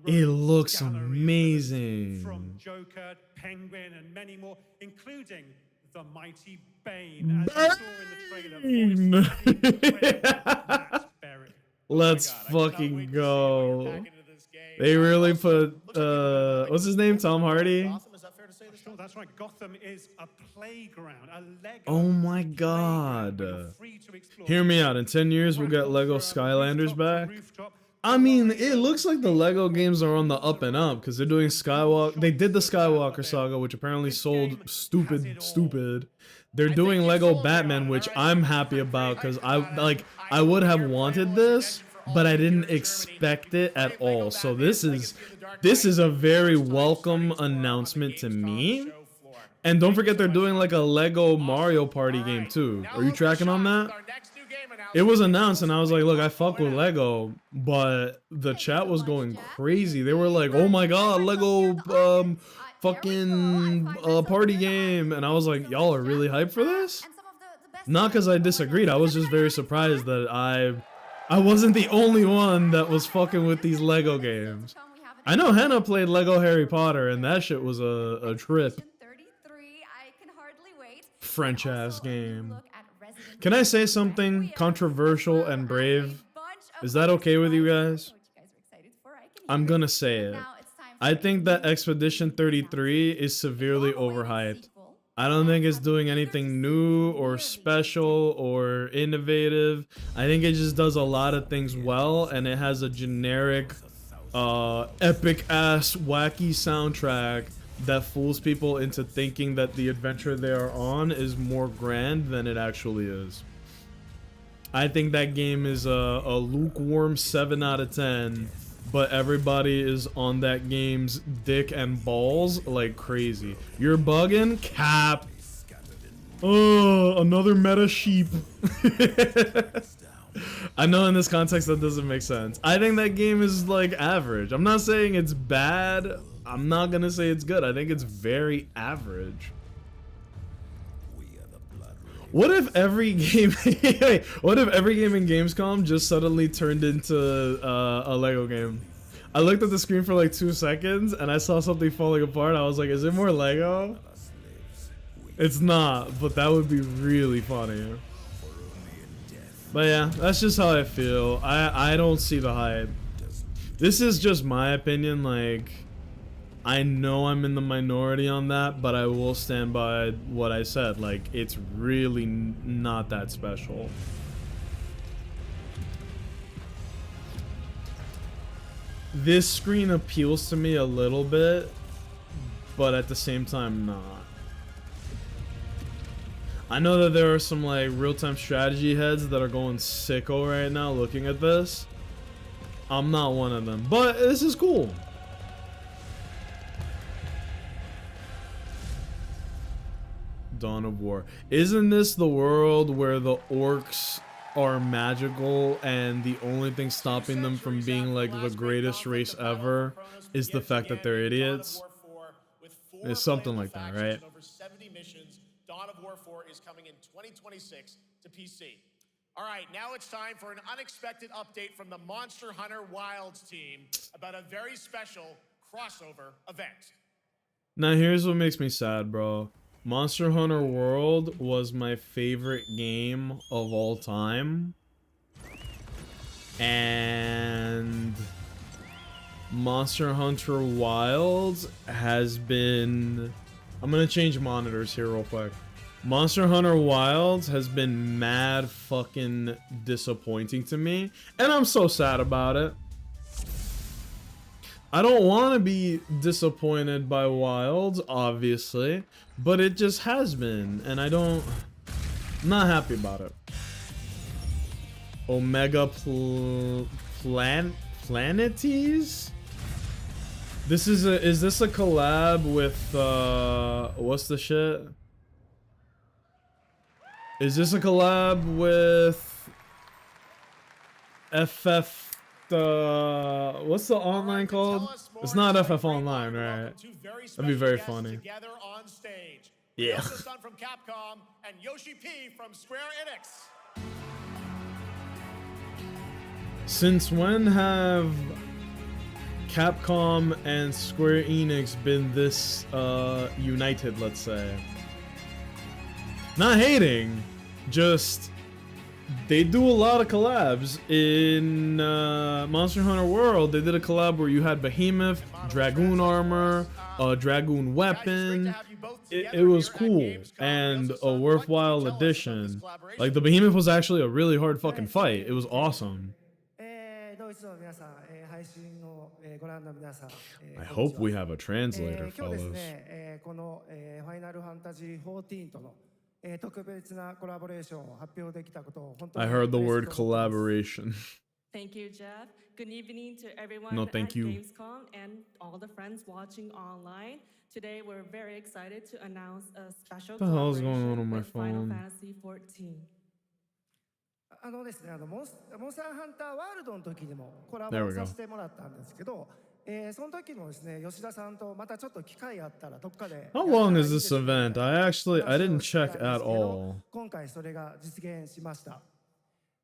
Speaker 1: it looks amazing.
Speaker 13: From Joker, Penguin, and many more, including the mighty Bane, as you saw in the trailer.
Speaker 1: Let's fucking go. They really put what's his name? Tom Hardy?
Speaker 13: That's right. Gotham is a playground, a Lego.
Speaker 1: Oh my god. Hear me out. In 10 years we'll get Lego Skylanders back. I mean, it looks like the Lego games are on the up and up because they're doing Skywalker. They did the Skywalker saga, which apparently sold stupid. They're doing Lego Batman, which I'm happy about because I would have wanted this, but I didn't expect it at all. So this is a very welcome announcement to me. And don't forget they're doing like a Lego Mario Party game too. Are you tracking on that? It was announced and I was like, look, I fuck with Lego, but the chat was going crazy. They were like, oh my god, Lego fucking party game. And I was like, y'all are really hyped for this? Not because I disagreed. I was just very surprised that I wasn't the only one that was fucking with these Lego games. I know Hannah played Lego Harry Potter and that shit was a trip. French ass game. Can I say something controversial and brave? Is that okay with you guys? I'm gonna say it. I think that Expedition 33 is severely overhyped. I don't think it's doing anything new or special or innovative. I think it just does a lot of things well, and it has a generic, epic ass wacky soundtrack that fools people into thinking that the adventure they are on is more grand than it actually is. I think that game is a lukewarm 7 out of 10, but everybody is on that game's dick and balls like crazy. You're bugging? Cap. Oh, another meta sheep. I know in this context that doesn't make sense. I think that game is like average. I'm not saying it's bad. I'm not gonna say it's good. I think it's very average. What if every game what if every game in Gamescom just suddenly turned into a Lego game? I looked at the screen for like 2 seconds and I saw something falling apart. I was like, is it more Lego? It's not, but that would be really funny. But yeah, that's just how I feel. I don't see the hype. This is just my opinion. Like, I know I'm in the minority on that, but I will stand by what I said. Like, it's really not that special. This screen appeals to me a little bit, but at the same time, not. I know that there are some like real-time strategy heads that are going sicko right now looking at this. I'm not one of them, but this is cool. Dawn of War. Isn't this the world where the orcs are magical and the only thing stopping them from being like the greatest race ever is the fact that they're idiots? It's something like that, right?
Speaker 2: Over 70 missions. Dawn of War 4 is coming in 2026 to PC. All right, now it's time for an unexpected update from the Monster Hunter Wilds team about a very special crossover event.
Speaker 1: Now here's what makes me sad, bro. Monster Hunter World was my favorite game of all time. And Monster Hunter Wilds has been... I'm gonna change monitors here real quick. Monster Hunter Wilds has been mad fucking disappointing to me. And I'm so sad about it. I don't want to be disappointed by Wilds, obviously, but it just has been, and I'm not happy about it. Omega Planetes? Is this a collab with what's the shit? Is this a collab with FF? What's the online called? It's not FF Online, right? That'd be very funny. Yeah.
Speaker 2: From Capcom and Yoshi P from Square Enix.
Speaker 1: Since when have Capcom and Square Enix been this united, let's say? Not hating, just they do a lot of collabs. In Monster Hunter World, they did a collab where you had Behemoth, Dragoon armor, a Dragoon weapon. It was cool and a worthwhile addition. Like, the Behemoth was actually a really hard fucking fight. It was awesome. I hope we have a translator, fellas. I heard the word collaboration.
Speaker 14: Thank you, Jeff. Good evening to everyone
Speaker 1: No, thank
Speaker 14: at
Speaker 1: you.
Speaker 14: Gamescom and all the friends watching online. Today, we're very excited to announce a special
Speaker 1: What the hell is going on
Speaker 14: collaboration
Speaker 1: my
Speaker 14: with Final
Speaker 1: phone?
Speaker 14: Fantasy XIV.
Speaker 15: モンスターハンターワールドの時にもコラボ
Speaker 1: There we
Speaker 15: を
Speaker 1: go.
Speaker 15: させてもらったんですけど、その時もですね、吉田さんとまたちょっと機会あったらどっかで
Speaker 1: How long is this event? I didn't check at all.
Speaker 15: 今回それが実現しました。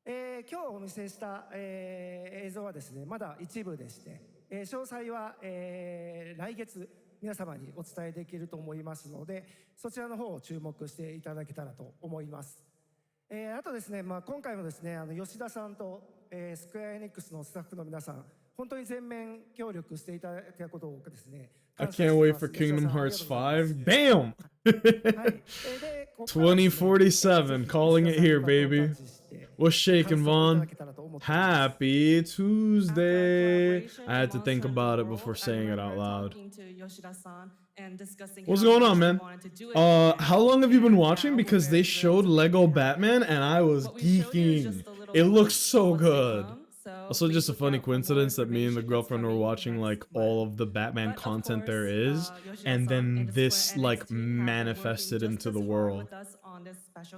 Speaker 15: 今日お見せした、映像はですね、まだ一部でして、詳細は、来月皆様にお伝えできると思いますので、そちらの方を注目していただけたらと思います。あとですね、今回もですね、吉田さんと、スクエアエニックスのスタッフの皆さん、本当に全面協力していただいたことをですね、
Speaker 1: I can't wait for Kingdom Hearts 5. Damn! 2047, calling it here, baby. What's shaking, Vaughn? Happy Tuesday. I had to think about it before saying it out loud. What's going on, man? How long have you been watching? Because they showed Lego Batman and I was geeking. It looks so good. Also, just a funny coincidence that me and the girlfriend were watching like all of the Batman content there is, and then this like manifested into the world.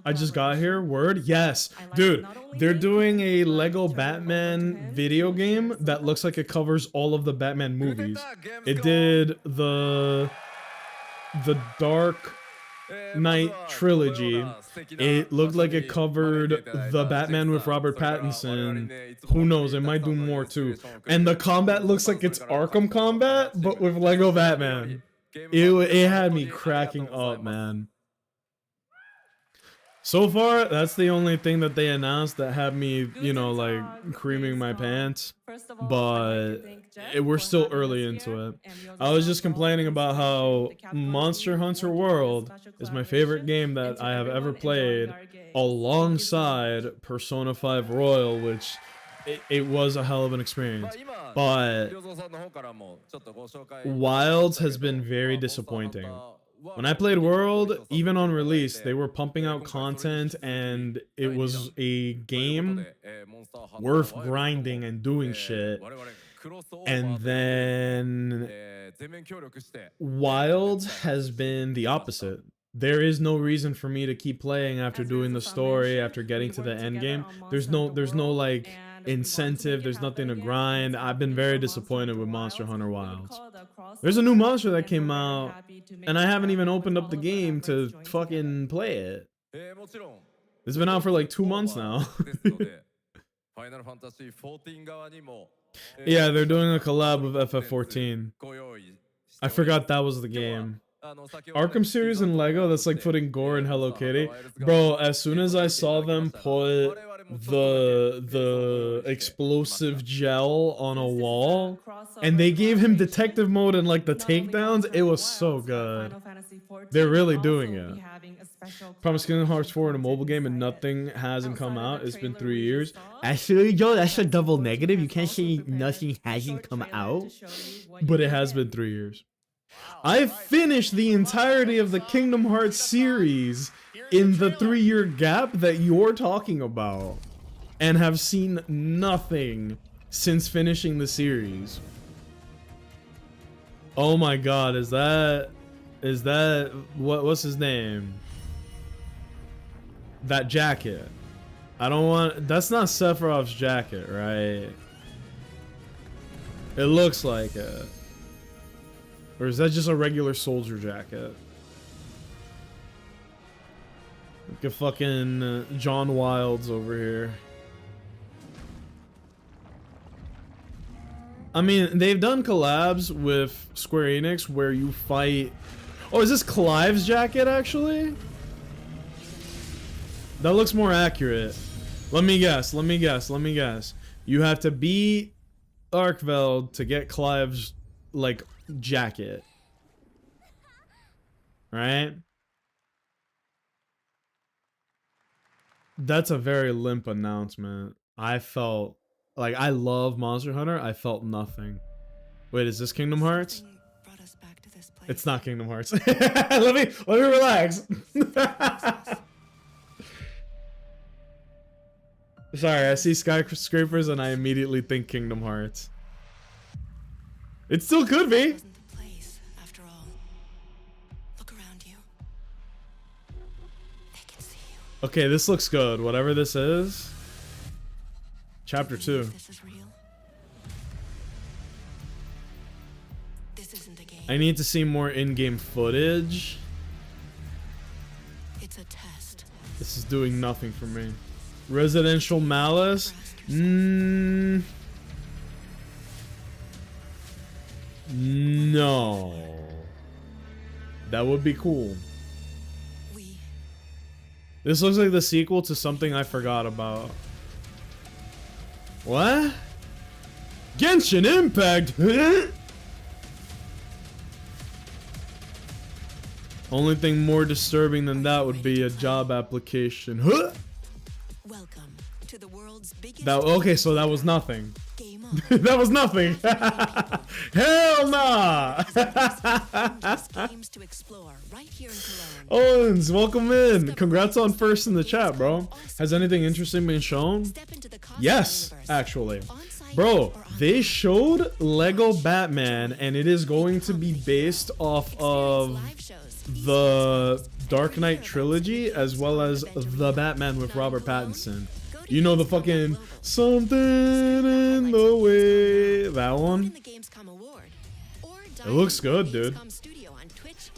Speaker 1: I just got here. Word? Yes. Dude, they're doing a Lego Batman video game that looks like it covers all of the Batman movies. It did the Dark Knight trilogy. It looked like it covered the Batman with Robert Pattinson. Who knows? It might do more too. And the combat looks like it's Arkham combat, but with Lego Batman. It had me cracking up, man. So far, that's the only thing that they announced that had me, you know, like creaming my pants. But we're still early into it. I was just complaining about how Monster Hunter World is my favorite game that I have ever played, alongside Persona 5 Royal, which it was a hell of an experience. But Wilds has been very disappointing. When I played World, even on release, they were pumping out content and it was a game worth grinding and doing shit. And then Wild has been the opposite. There is no reason for me to keep playing after doing the story, after getting to the end game. There's no like incentive, there's nothing to grind. I've been very disappointed with Monster Hunter Wilds. There's a new monster that came out and I haven't even opened up the game to fucking play it. It's been out for like 2 months now. Yeah, they're doing a collab with FF14. I forgot that was the game. Arkham series and Lego, that's like putting gore in Hello Kitty. Bro, as soon as I saw them put the explosive gel on a wall and they gave him detective mode and like the takedowns, it was so good. They're really doing it. Promise Kingdom Hearts 4 in a mobile game and nothing hasn't come out. It's been 3 years. Actually, yo, that's a double negative. You can't say nothing hasn't come out, but it has been 3 years. I finished the entirety of the Kingdom Hearts series in the 3-year gap that you're talking about, and have seen nothing since finishing the series. Oh my god, is that what's his name? That jacket. I don't want, that's not Sephiroth's jacket, right? It looks like it. Or is that just a regular soldier jacket? Like a fucking John Wilds over here. I mean, they've done collabs with Square Enix where you fight... Oh, is this Clive's jacket, actually? That looks more accurate. Let me guess. You have to beat Arkveld to get Clive's, like, jacket. Right? That's a very limp announcement. I felt... Like, I love Monster Hunter. I felt nothing. Wait, is this Kingdom Hearts? It's not Kingdom Hearts. let me relax. Sorry, I see skyscrapers and I immediately think Kingdom Hearts. It still could be. Okay, this looks good. Whatever this is. Chapter 2. I need to see more in-game footage.
Speaker 16: It's a test.
Speaker 1: This is doing nothing for me. Residential Malice? No. That would be cool. This looks like the sequel to something I forgot about. What? Genshin Impact? Only thing more disturbing than that would be a job application. Huh?
Speaker 16: Welcome to the world's biggest.
Speaker 1: Okay, so that was nothing. That was nothing. Hell nah.
Speaker 16: Games to explore right here in Cologne.
Speaker 1: Owens, welcome in. Congrats on first in the chat, bro. Has anything interesting been shown? Yes, actually. Bro, they showed Lego Batman, and it is going to be based off of the Dark Knight trilogy, as well as the Batman with Robert Pattinson. You know the fucking something in the way, that one? It looks good, dude.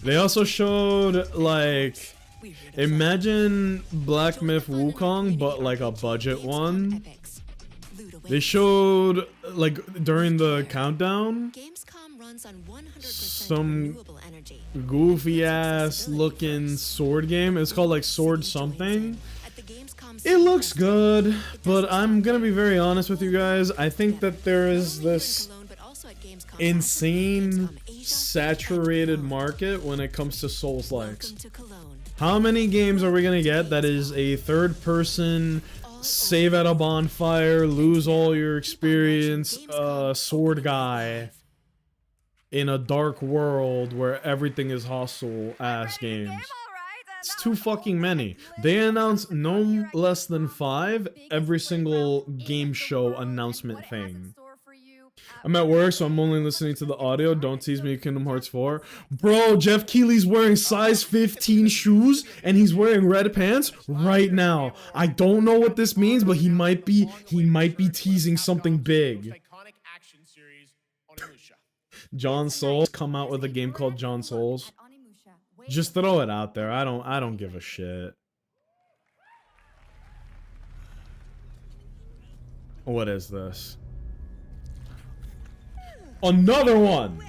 Speaker 1: They also showed, like, imagine Black Myth Wukong, but like a budget one. They showed, like, during the countdown, some goofy ass looking sword game. It's called like Sword something. It looks good, but I'm gonna be very honest with you guys. I think that there is this insane saturated market when it comes to Souls-likes. How many games are we gonna get that is a third person save at a bonfire, lose all your experience, sword guy in a dark world where everything is hostile ass games? It's too fucking many. They announced no less than 5 every single game show announcement thing. I'm at work, so I'm only listening to the audio. Don't tease me, Kingdom Hearts 4. Bro, Jeff Keighley's wearing size 15 shoes, and he's wearing red pants right now. I don't know what this means, but he might be teasing something big. John Souls come out with a game called John Souls. Just throw it out there. I don't give a shit. What is this? Another one!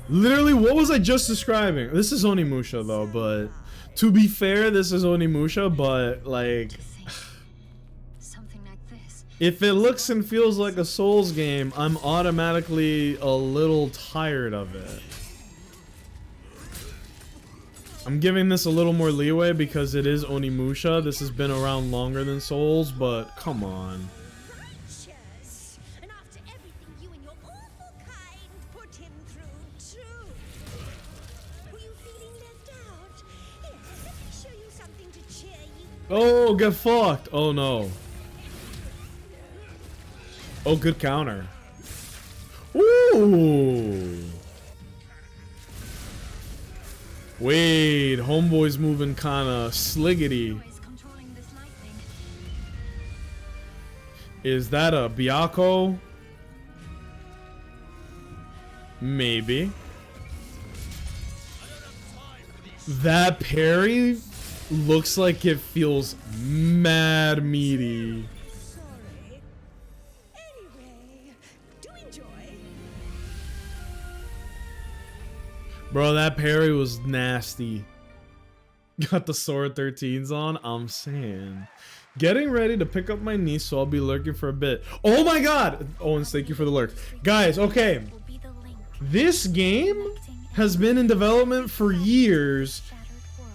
Speaker 1: Literally, what was I just describing? This is Onimusha though, but to be fair, this is Onimusha, but like, if it looks and feels like a Souls game, I'm automatically a little tired of it. I'm giving this a little more leeway because it is Onimusha. This has been around longer than Souls, but come on. Oh, get fucked. Oh no. Oh, good counter. Ooh. Wait, homeboy's moving kinda sliggity. Is that a Byakko? Maybe. That parry looks like it feels mad meaty. Bro, that parry was nasty. Got the Sword 13s on. I'm saying. Getting ready to pick up my niece, so I'll be lurking for a bit. Oh my god! Owens, thank you for the lurk. Guys, okay. This game has been in development for years.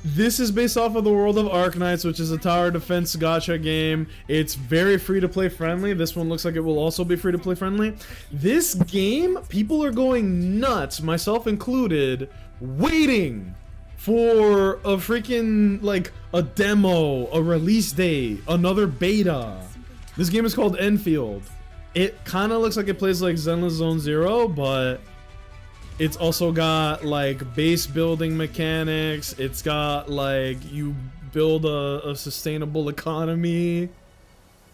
Speaker 1: This is based off of the world of Arknights, which is a tower defense gacha game. It's very free-to-play friendly. This one looks like it will also be free-to-play friendly. This game, people are going nuts, myself included, waiting for a freaking, like, a demo, a release date, another beta. This game is called Enfield. It kind of looks like it plays like Zenless Zone Zero, but it's also got like base building mechanics. It's got like you build a sustainable economy.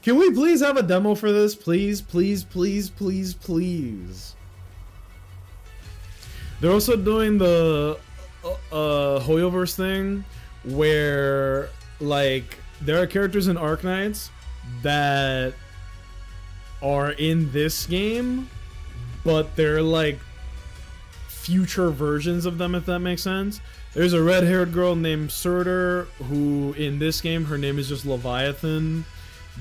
Speaker 1: Can we please have a demo for this? Please, please, please, please, please. They're also doing the Hoyoverse thing where like there are characters in Arknights that are in this game, but they're like future versions of them, if that makes sense. There's a red-haired girl named Surtur, who in this game her name is just Leviathan.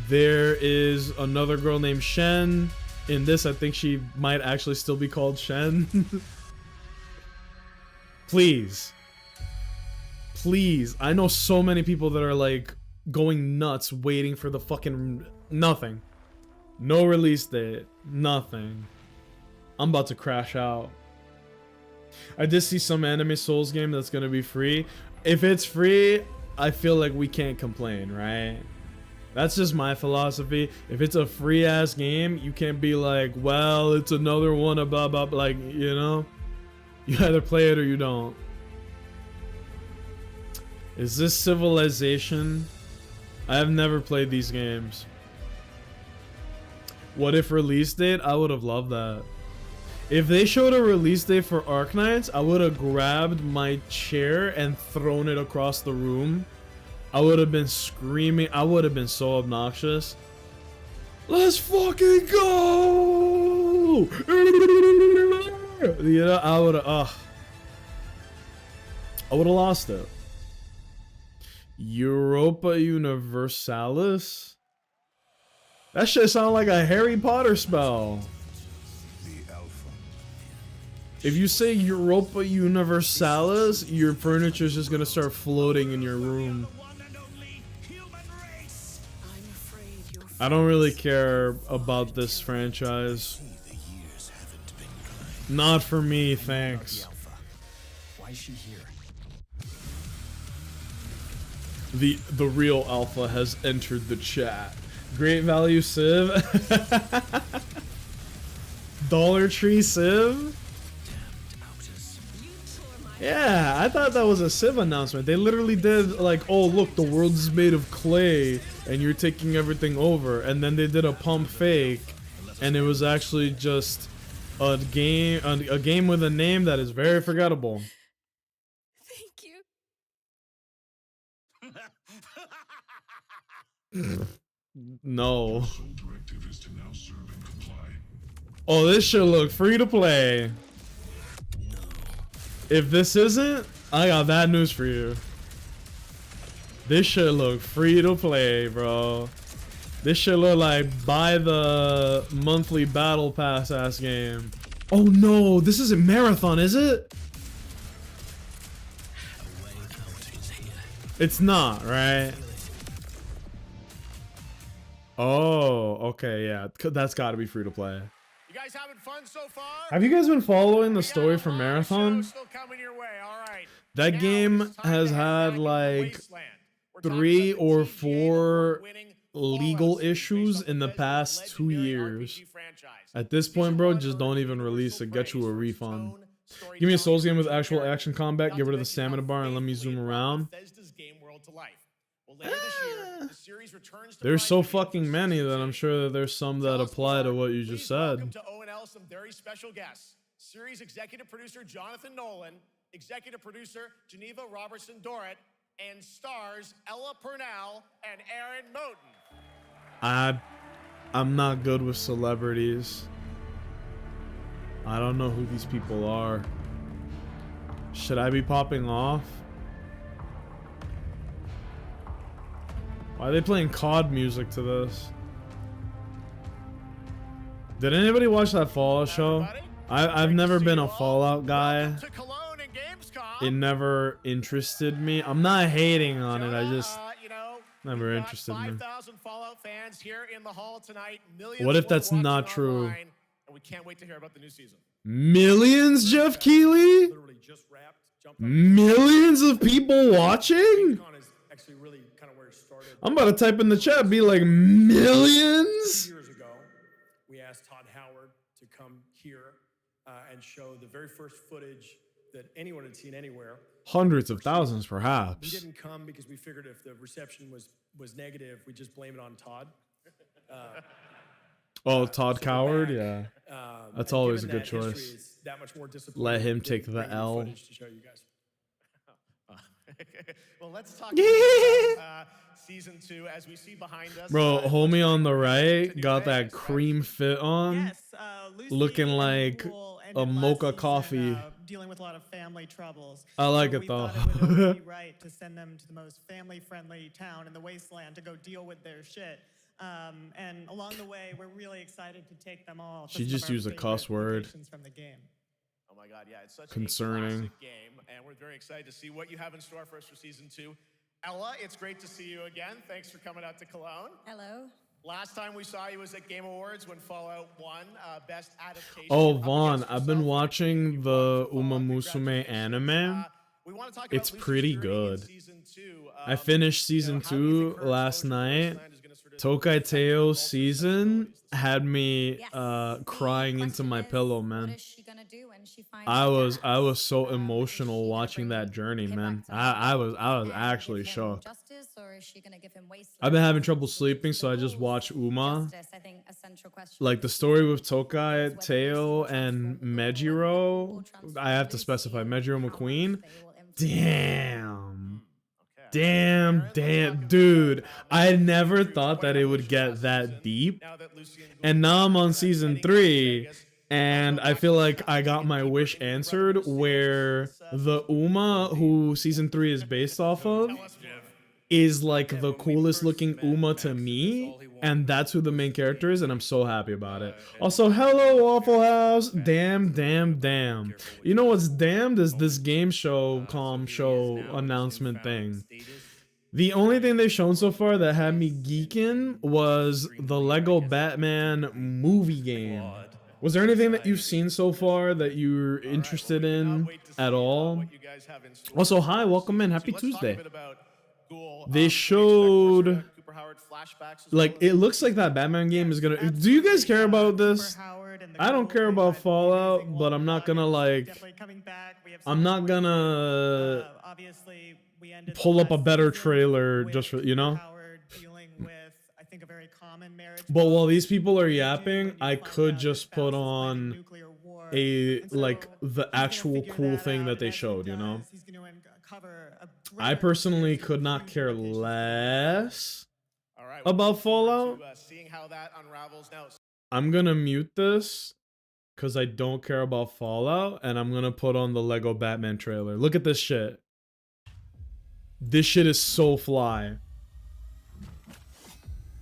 Speaker 1: There is another girl named Shen. In this, I think she might actually still be called Shen. Please. Please. I know so many people that are like going nuts waiting for the fucking nothing. No release date. Nothing. I'm about to crash out. I did see some anime Souls game that's gonna be free. If it's free, I feel like we can't complain, right? That's just my philosophy. If it's a free ass game, you can't be like, well, it's another one of blah blah, like, you know? You either play it or you don't. Is this Civilization? I have never played these games. What if release date? I would have loved that. If they showed a release date for Arknights, I would have grabbed my chair and thrown it across the room. I would have been screaming. I would have been so obnoxious. Let's fucking go! You know, I would have lost it. Europa Universalis? That shit sound like a Harry Potter spell. If you say Europa Universalis, your furniture's just gonna start floating in your room. I don't really care about this franchise. Not for me, thanks.
Speaker 9: Why is she here?
Speaker 1: The real alpha has entered the chat. Great value Civ. Dollar Tree Civ. Yeah, I thought that was a Civ announcement. They literally did like, oh look, the world is made of clay and you're taking everything over. And then they did a pump fake and it was actually just a game with a name that is very forgettable. No. Oh, this should look free to play. If this isn't, I got bad news for you. This should look free to play, bro. This should look like buy the monthly battle pass ass game. Oh no, this isn't Marathon, is it? It's not, right? Oh, okay, yeah. That's gotta be free to play.
Speaker 2: You guys having fun so far?
Speaker 1: Have you guys been following the story from Marathon?
Speaker 2: Still coming your way. All right.
Speaker 1: That game has had like 3 or 4 legal issues in the past 2 years. At this point, bro, just don't even release it. Get you a refund. Give me a Souls game with actual action combat. Get rid of the stamina bar and let me zoom around. There's so fucking many that I'm sure that there's some that apply to what you just said.
Speaker 2: Welcome to ONL some very special guests. Series executive producer Jonathan Nolan, executive producer Geneva Robertson Dorrit, and stars Ella Purnell and Aaron Moten.
Speaker 1: I'm not good with celebrities. I don't know who these people are. Should I be popping off? Why are they playing COD music to this? Did anybody watch that Fallout show? I've never been a Fallout guy. It never interested me. I'm not hating on it. I just never interested me. What if that's not true?
Speaker 2: And we can't wait to hear about the new season.
Speaker 1: Millions, Jeff Keighley? Millions of people watching? I'm about to type in the chat, be like, millions?
Speaker 17: Years ago, we asked Todd Howard to come here and show the very first footage that anyone had seen anywhere.
Speaker 1: Hundreds of thousands, perhaps.
Speaker 17: He didn't come because we figured if the reception was negative, we'd just blame it on Todd.
Speaker 1: Oh, Todd Coward? Yeah. That's always a good
Speaker 17: history
Speaker 1: choice.
Speaker 17: is that much more
Speaker 1: Let him
Speaker 17: we
Speaker 1: take
Speaker 17: didn't
Speaker 1: the
Speaker 17: bring
Speaker 1: L.
Speaker 17: footage to show you guys.
Speaker 2: Well, let's talk about season 2 as we see behind us.
Speaker 1: Bro, homie on the right got that cream fit on. Looking like a mocha coffee.
Speaker 18: Dealing with a lot of family troubles.
Speaker 1: I like
Speaker 18: So
Speaker 1: it
Speaker 18: we
Speaker 1: though.
Speaker 18: thought it would only be right to send them to the most family-friendly town in the wasteland to go deal with their shit. And along the way, we're really excited to take them all. to
Speaker 1: She
Speaker 18: some
Speaker 1: just
Speaker 18: of our
Speaker 1: used a
Speaker 18: favorite
Speaker 1: cuss word.
Speaker 18: locations from the game.
Speaker 2: Oh my God, yeah, it's such
Speaker 1: Concerning.
Speaker 2: a classic game, and we're very excited to see what you have in store for us for season 2. Ella, it's great to see you again. Thanks for coming out to Cologne.
Speaker 19: Hello.
Speaker 2: Last time we saw you was at Game Awards when Fallout won Best Adaptation.
Speaker 1: Oh, Vaughn, I've been watching the Uma Musume anime. It's pretty good. I finished season 2 last night. Tokai Teo season had me crying into my pillow, man. I was so emotional watching that journey, man. I was actually shocked. I've been having trouble sleeping, so I just watch Uma. Like the story with Tokai Teo and Mejiro. I have to specify Mejiro McQueen. Damn, dude. I never thought that it would get that deep. And now I'm on season 3, and I feel like I got my wish answered, where the Uma who season 3 is based off of is like the coolest looking Uma to me, and that's who the main character is, and I'm so happy about it. Also, hello Waffle House. Damn. You know what's damned is this game show announcement thing. The only thing they've shown so far that had me geeking was the Lego Batman movie game. Was there anything that you've seen so far that you're interested in at all? Also, hi, welcome in. Happy Tuesday. They showed, like, it looks like that Batman game is gonna. Do you guys care about this? I don't care about Fallout, but I'm not gonna pull up a better trailer just for, you know. But while these people are yapping, I could just put on the actual cool thing that they showed, you know. I personally could not care less about Fallout. I'm gonna mute this because I don't care about Fallout, and I'm gonna put on the Lego Batman trailer. Look at this shit. This shit is so fly.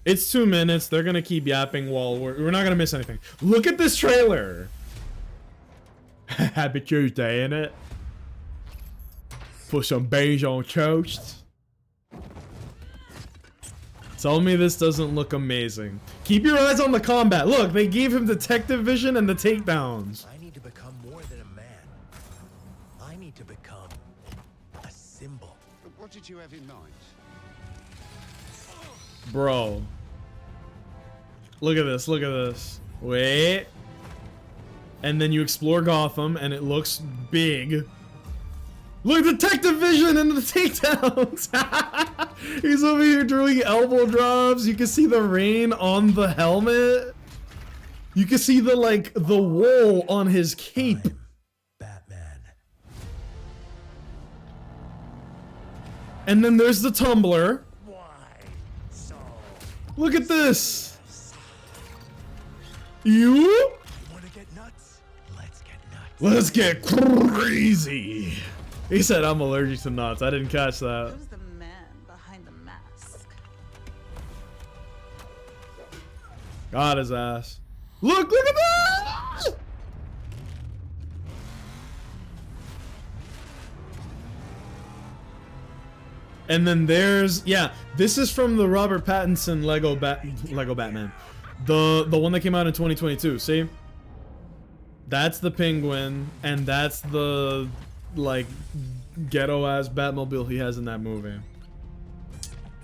Speaker 1: It's 2 minutes. They're gonna keep yapping while we're not gonna miss anything. Look at this trailer. Happy Tuesday, innit? Put some beige on toast. Tell me this doesn't look amazing. Keep your eyes on the combat. Look, they gave him detective vision and the takedowns.
Speaker 20: I need to become more than a man. I need to become a symbol. What did you have in mind?
Speaker 1: Bro. Look at this, look at this. Wait. And then you explore Gotham and it looks big. Look, detective vision and the takedowns. He's over here doing elbow drops. You can see the rain on the helmet. You can see the wool on his cape.
Speaker 20: Batman.
Speaker 1: And then there's the tumbler.
Speaker 20: Why so?
Speaker 1: Look at this. You
Speaker 20: Want to get nuts? Let's get nuts.
Speaker 1: Let's get crazy. He said I'm allergic to nuts. I didn't catch that.
Speaker 10: Who's the man behind the mask?
Speaker 1: Got his ass. Look at that! And then there's, yeah, this is from the Robert Pattinson Lego Batman. The one that came out in 2022, see? That's the Penguin, and that's the ghetto ass Batmobile he has in that movie.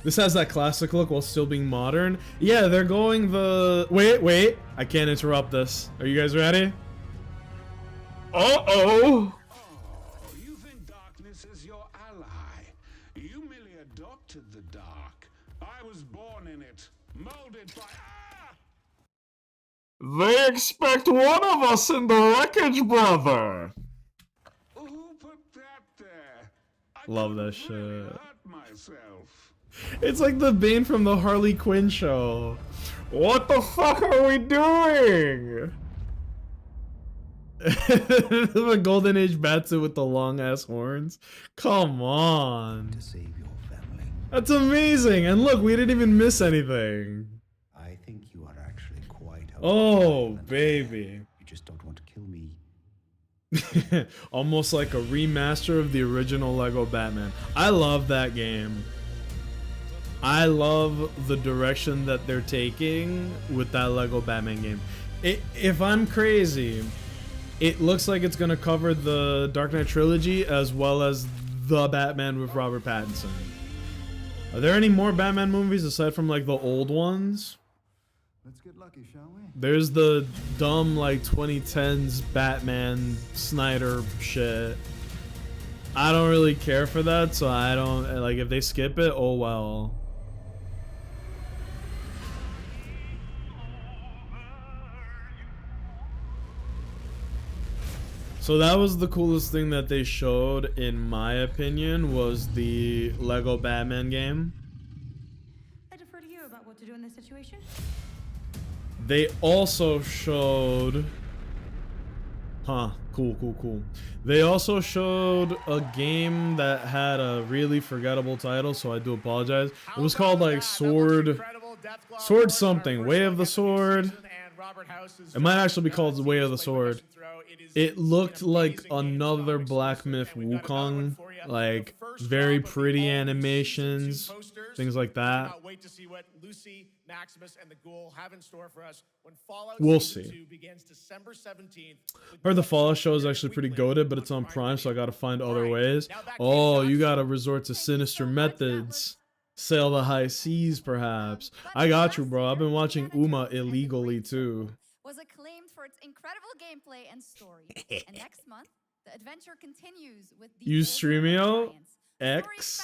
Speaker 1: This has that classic look while still being modern. Yeah, they're going the wait, I can't interrupt this. Are you guys ready? Uh-oh.
Speaker 12: You think darkness is your ally. You merely adopted the dark. I was born in it, molded by
Speaker 1: They expect one of us in the wreckage, brother. Love that shit. It's like the Bane from the Harley Quinn show. What the fuck are we doing? The Golden Age Batsuit with the long ass horns. Come on.
Speaker 20: to save your family.
Speaker 1: That's amazing. And look, we didn't even miss anything.
Speaker 20: I think you are actually quite
Speaker 1: Oh, baby.
Speaker 20: You just don't want to kill me
Speaker 1: Almost like a remaster of the original Lego Batman. I love that game. I love the direction that they're taking with that Lego Batman game. If I'm crazy, it looks like it's going to cover the Dark Knight trilogy as well as the Batman with Robert Pattinson. Are there any more Batman movies aside from like the old ones?
Speaker 19: Let's get lucky, shall we?
Speaker 1: There's the dumb like 2010s Batman Snyder shit. I don't really care for that, so I don't like if they skip it, oh well. So that was the coolest thing that they showed, in my opinion, was the Lego Batman game.
Speaker 21: I defer to you about what to do in this situation.
Speaker 1: They also showed... Huh, cool. They also showed a game that had a really forgettable title, so I do apologize. It was called like Sword something, Way of the Sword. It might actually be called Way of the Sword. It looked like another Black Myth Wukong, like very pretty animations, things like that.
Speaker 2: Wait to see what Lucy, Maximus, and the Ghoul have in store for us when Fallout
Speaker 1: We'll
Speaker 2: Season
Speaker 1: see.
Speaker 2: 2 begins December 17th.
Speaker 1: Heard the Fallout show is actually pretty goated, but it's on Prime, so I gotta find other ways. Oh, you gotta resort to sinister methods. Sail the high seas, perhaps. I got you, bro. I've been watching Uma illegally, too.
Speaker 11: Was acclaimed for its incredible gameplay and story. And next month, the adventure continues with the
Speaker 1: Use Streamio X.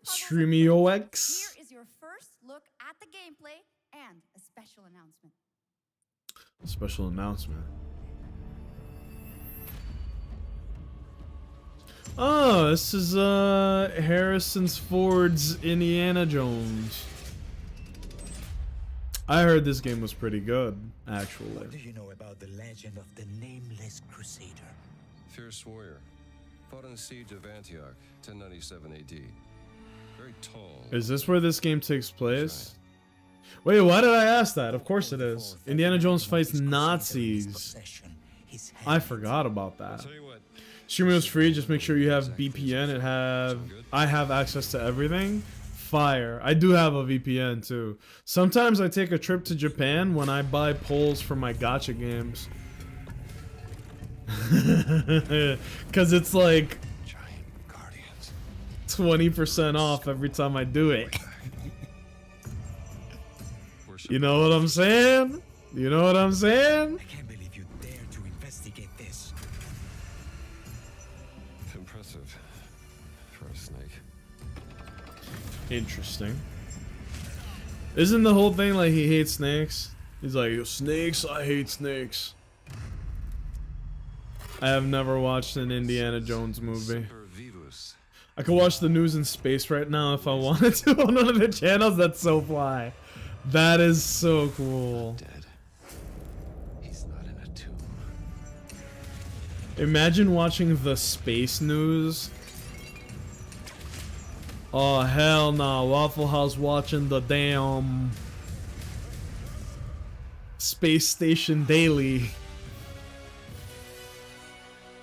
Speaker 1: Streamio X.
Speaker 11: Here is your first look at the gameplay and a special announcement.
Speaker 1: Special announcement. Oh, this is Harrison Ford's Indiana Jones. I heard this game was pretty good, actually.
Speaker 20: What do you know about the legend of the Nameless Crusader?
Speaker 7: Fierce warrior. Fought in the siege of Antioch, 1097 AD. Very tall.
Speaker 1: Is this where this game takes place? Wait, why did I ask that? Of course it is. Indiana Jones fights Nazis. I forgot about that. Streaming was free, just make sure you have VPN. I have access to everything. Fire. I do have a VPN too. Sometimes I take a trip to Japan when I buy polls for my gacha games. Cause it's like 20% off every time I do it. You know what I'm saying? You know what I'm saying?
Speaker 20: I can't believe you dare to investigate this.
Speaker 7: Impressive for a snake.
Speaker 1: Interesting. Isn't the whole thing like he hates snakes? He's like, snakes, I hate snakes. I have never watched an Indiana Jones movie. I could watch the news in space right now if I wanted to on one of the channels. That's so fly. That is so cool.
Speaker 7: Dead. He's not in a tomb.
Speaker 1: Imagine watching the space news. Oh hell no, Waffle House watching the damn Space Station Daily.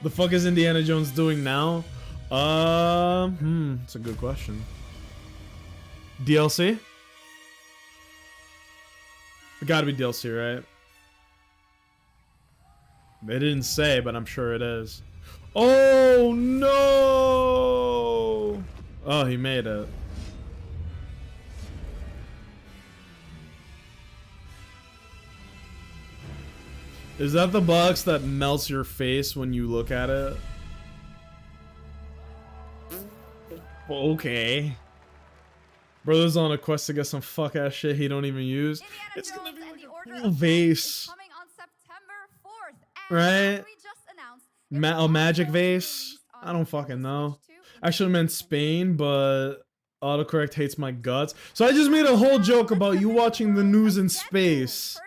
Speaker 1: The fuck is Indiana Jones doing now? It's a good question. DLC? It gotta be DLC, right? They didn't say, but I'm sure it is. Oh no! Oh, he made it. Is that the box that melts your face when you look at it? Okay. Brother's on a quest to get some fuck ass shit he don't even use. It's gonna be like a cool vase. Right? A magic vase? I don't fucking know. Actually, I meant Spain, but autocorrect hates my guts. So I just made a whole joke about you watching the news in space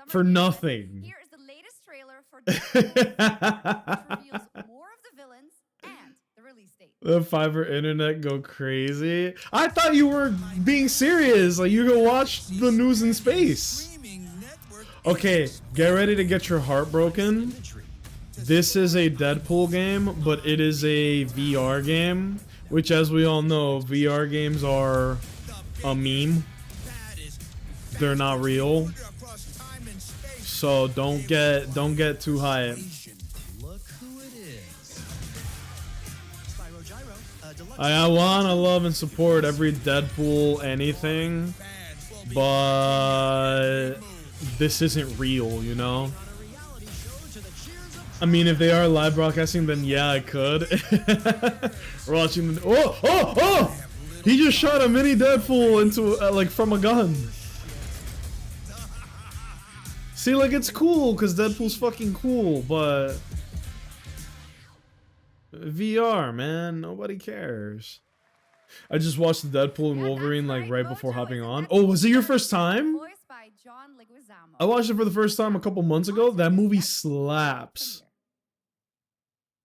Speaker 1: for nothing.
Speaker 11: Here is the latest trailer for which reveals more of the villains and the release date.
Speaker 1: The Fiverr internet go crazy. I thought you were being serious. Like you can watch the news in space. Okay, get ready to get your heart broken. this is a Deadpool game, but it is a VR game, which, as we all know, VR games are a meme. They're not real. So don't get too hyped. I wanna love and support every Deadpool anything, but this isn't real, you know? I mean, if they are live broadcasting, then yeah, I could. We're watching the— oh! He just shot a mini Deadpool into, like, from a gun. See, like, it's cool, because Deadpool's fucking cool, but... VR, man. Nobody cares. I just watched the Deadpool and Wolverine, like, right before hopping on. Oh, was it your first time? I watched it for the first time a couple months ago. That movie slaps.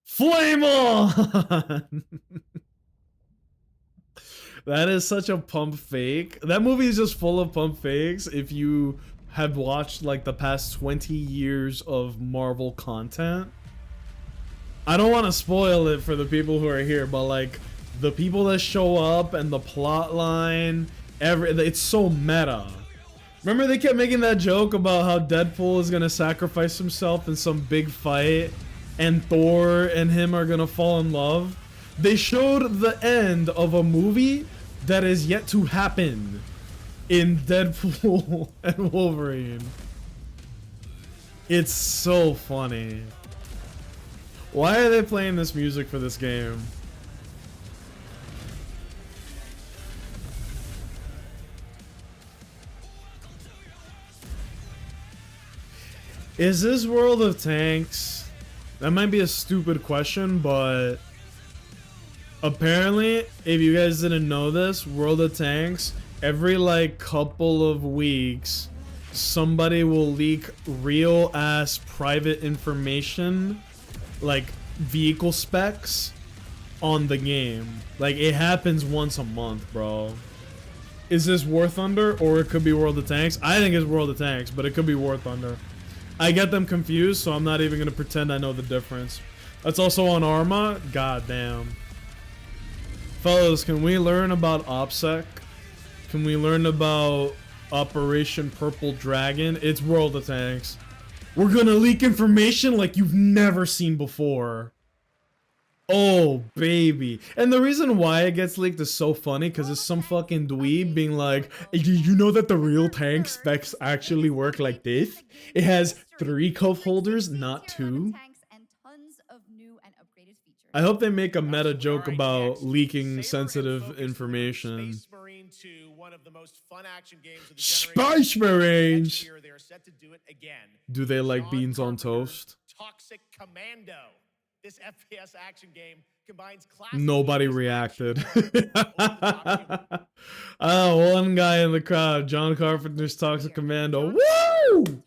Speaker 1: Flame on! That is such a pump fake. That movie is just full of pump fakes. If you have watched like the past 20 years of Marvel content, I don't want to spoil it for the people who are here, but like the people that show up and the plot line, it's so meta. Remember they kept making that joke about how Deadpool is gonna sacrifice himself in some big fight and Thor and him are gonna fall in love? They showed the end of a movie that is yet to happen in Deadpool and Wolverine. It's so funny. Why are they playing this music for this game? Is this World of Tanks? That might be a stupid question, but apparently, if you guys didn't know this, World of Tanks, every like couple of weeks, somebody will leak real ass private information, like vehicle specs on the game. Like it happens once a month, bro. Is this War Thunder or it could be World of Tanks? I think it's World of Tanks, but it could be War Thunder. I get them confused, so I'm not even gonna pretend I know the difference. That's also on Arma. God damn. Fellas, can we learn about OPSEC? Can we learn about Operation Purple Dragon? It's World of Tanks. We're gonna leak information like you've never seen before. Oh, baby. And the reason why it gets leaked is so funny because it's some fucking dweeb being like, did you know that the real tank specs actually work like this? It has 3 cup holders, not 2. I hope they make a meta joke about leaking sensitive information. Space Marines! Do they like beans on toast?
Speaker 2: Toxic Commando. This FPS action game combines
Speaker 1: Nobody reacted. One guy in the crowd. John Carpenter's Toxic Commando. Woo!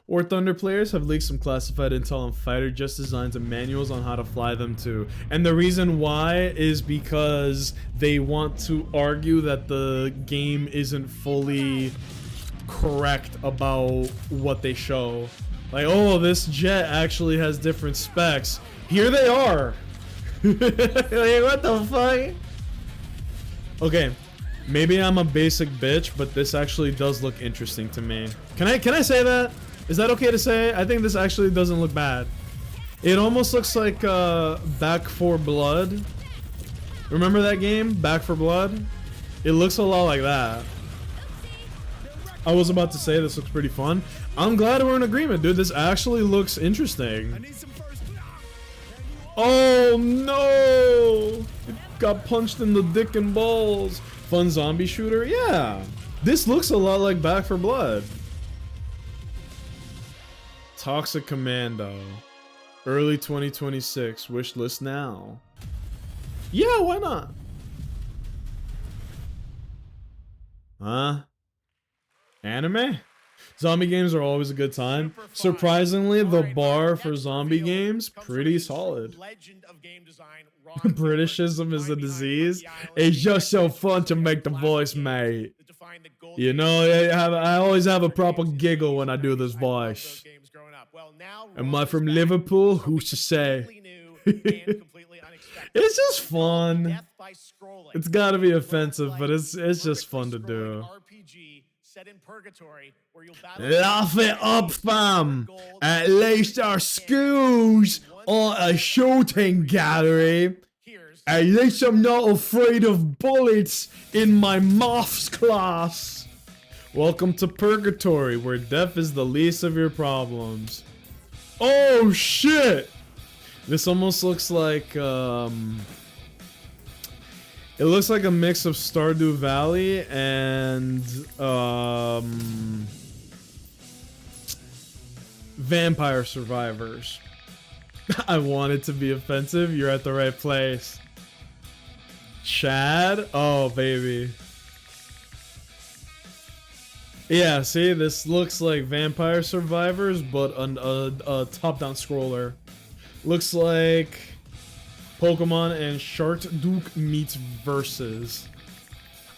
Speaker 1: War Thunder players have leaked some classified intel on fighter jet designs and manuals on how to fly them too. And the reason why is because they want to argue that the game isn't fully correct about what they show. Like, oh, this jet actually has different specs. Here they are. Like, what the fuck? Okay, maybe I'm a basic bitch, but this actually does look interesting to me. Can I say that? Is that okay to say? I think this actually doesn't look bad. It almost looks like Back 4 Blood. Remember that game, Back 4 Blood? It looks a lot like that. I was about to say this looks pretty fun. I'm glad we're in agreement, dude. This actually looks interesting. Oh no! It got punched in the dick and balls. Fun zombie shooter? Yeah. This looks a lot like Back 4 Blood. Toxic Commando. Early 2026. Wish list now. Yeah, why not? Huh? Anime? Zombie games are always a good time. Surprisingly, the bar for zombie games, pretty solid. Britishism is a disease. It's just so fun to make the voice, mate. You know, I always have a proper giggle when I do this voice.
Speaker 2: Well, now
Speaker 1: Am I from Liverpool? Who's to say? It's just fun. It's gotta be offensive, but it's just fun to do.
Speaker 2: RPG set in purgatory where you'll
Speaker 1: Laugh it up, fam. At least our schools aren't a shooting gallery. At least I'm not afraid of bullets in my maths class. Welcome to purgatory, where death is the least of your problems. Oh shit! This almost looks like it looks like a mix of Stardew Valley and Vampire Survivors. I want it to be offensive. You're at the right place. Chad? Oh, baby. Yeah, see, this looks like Vampire Survivors, but a top-down scroller. Looks like Pokemon and Shark Duke meets Versus.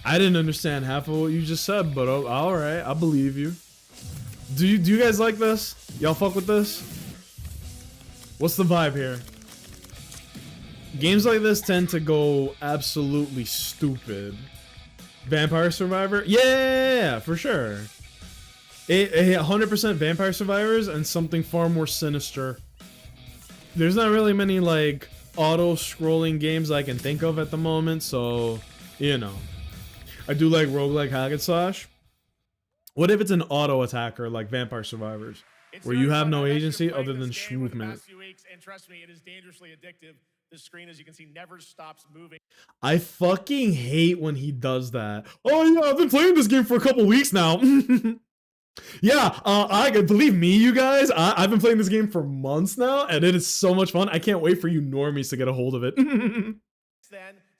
Speaker 1: I didn't understand half of what you just said, but alright, I believe you. Do you guys like this? Y'all fuck with this? What's the vibe here? Games like this tend to go absolutely stupid. Vampire Survivor? Yeah, for sure. 100% Vampire Survivors and something far more sinister. There's not really many like auto-scrolling games I can think of at the moment, so you know. I do like roguelike hack and slash. What if it's an auto attacker like Vampire Survivors, where you have no agency other than movement?
Speaker 2: And trust me, it is dangerously addictive. The screen, as you can see, never stops moving.
Speaker 1: I fucking hate when he does that. Oh yeah, I've been playing this game for a couple weeks now. Yeah, believe me, you guys, I've been playing this game for months now, and it is so much fun. I can't wait for you normies to get a hold of it.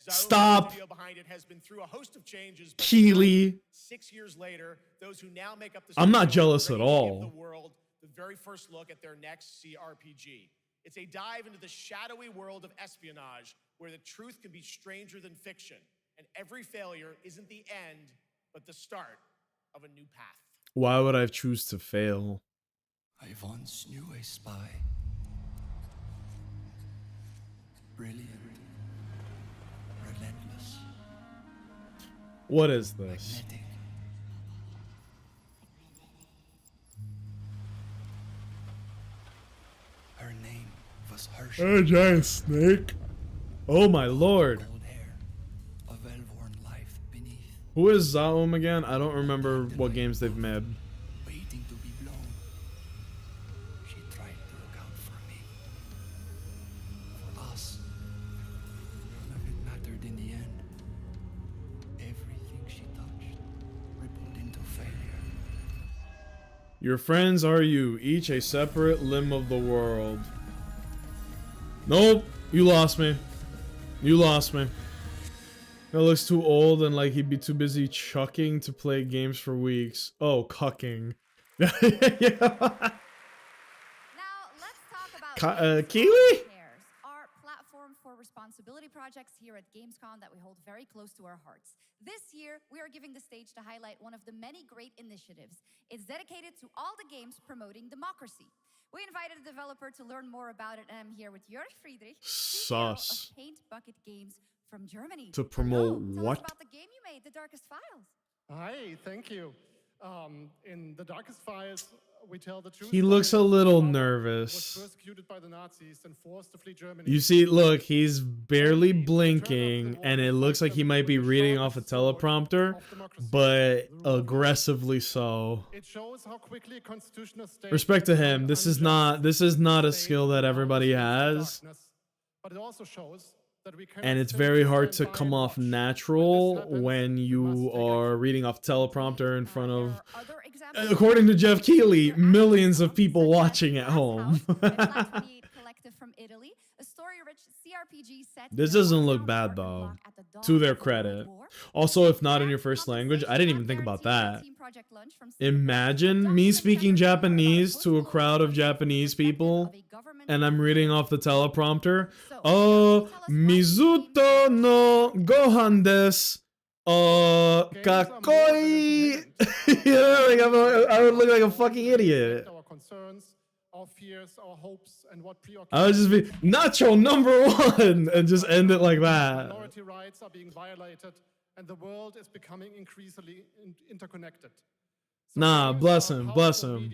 Speaker 1: Stop.
Speaker 2: Behind it has been through a host of changes,
Speaker 1: Keely.
Speaker 2: 6 years later, those who now make up the
Speaker 1: I'm not
Speaker 2: studio
Speaker 1: jealous
Speaker 2: are
Speaker 1: at
Speaker 2: ready to give
Speaker 1: all.
Speaker 2: the world the very first look at their next CRPG. It's a dive into the shadowy world of espionage, where the truth can be stranger than fiction, and every failure isn't the end, but the start of a new path.
Speaker 1: Why would I choose to fail?
Speaker 20: I once knew a spy. Brilliant. Relentless.
Speaker 1: What is this?
Speaker 20: Magnetic. Her name was Hershey.
Speaker 1: A giant snake. Oh my lord.
Speaker 20: A well-worn life beneath.
Speaker 1: Who is Zaum again? I don't remember what games they've made.
Speaker 20: Waiting to be blown. She tried to look out for me. For us. None of it mattered in the end. Everything she touched rippled into failure.
Speaker 1: Your friends are you, each a separate limb of the world. Nope, you lost me. You lost me. That looks too old and like he'd be too busy chucking to play games for weeks. Oh, cucking. Yeah.
Speaker 11: Now, let's talk about
Speaker 1: Keely?
Speaker 11: our platform for responsibility projects here at Gamescom that we hold very close to our hearts. This year, we are giving the stage to highlight one of the many great initiatives. It's dedicated to all the games promoting democracy. We invited a developer to learn more about it, and I'm here with Jörg Friedrich, CEO
Speaker 1: Sus.
Speaker 11: of Paint Bucket Games from Germany.
Speaker 1: To promote
Speaker 11: Hello. Tell
Speaker 1: what?
Speaker 11: us about the game you made, The Darkest Files.
Speaker 3: Hi, thank you. In The Darkest Files, we tell the truth.
Speaker 1: He looks a little nervous.
Speaker 3: Persecuted by the Nazis and forced to flee Germany.
Speaker 1: You see, look, he's barely blinking, and it looks like he might be reading off a teleprompter, but aggressively so.
Speaker 3: It shows how quickly a constitutional state.
Speaker 1: Respect to him. This is not a skill that everybody has,
Speaker 3: But it also shows that we can.
Speaker 1: and it's very hard to come off natural when you are reading off teleprompter in front of, according to Jeff Keighley, millions of people watching at home.
Speaker 11: Collective from Italy, a story-rich CRPG set.
Speaker 1: This doesn't look bad though, to their credit. Also, if not in your first language, I didn't even think about that. Imagine me speaking Japanese to a crowd of Japanese people, and I'm reading off the teleprompter. Oh, Mizuto no gohan desu. Kakoi. Yeah, like I would look like a fucking idiot.
Speaker 3: Our concerns our fears, our hopes, and what
Speaker 1: I would just be Nacho #1 and just end it like that.
Speaker 3: minority rights are being violated, and the world is becoming increasingly interconnected.
Speaker 1: Nah, bless him, bless him.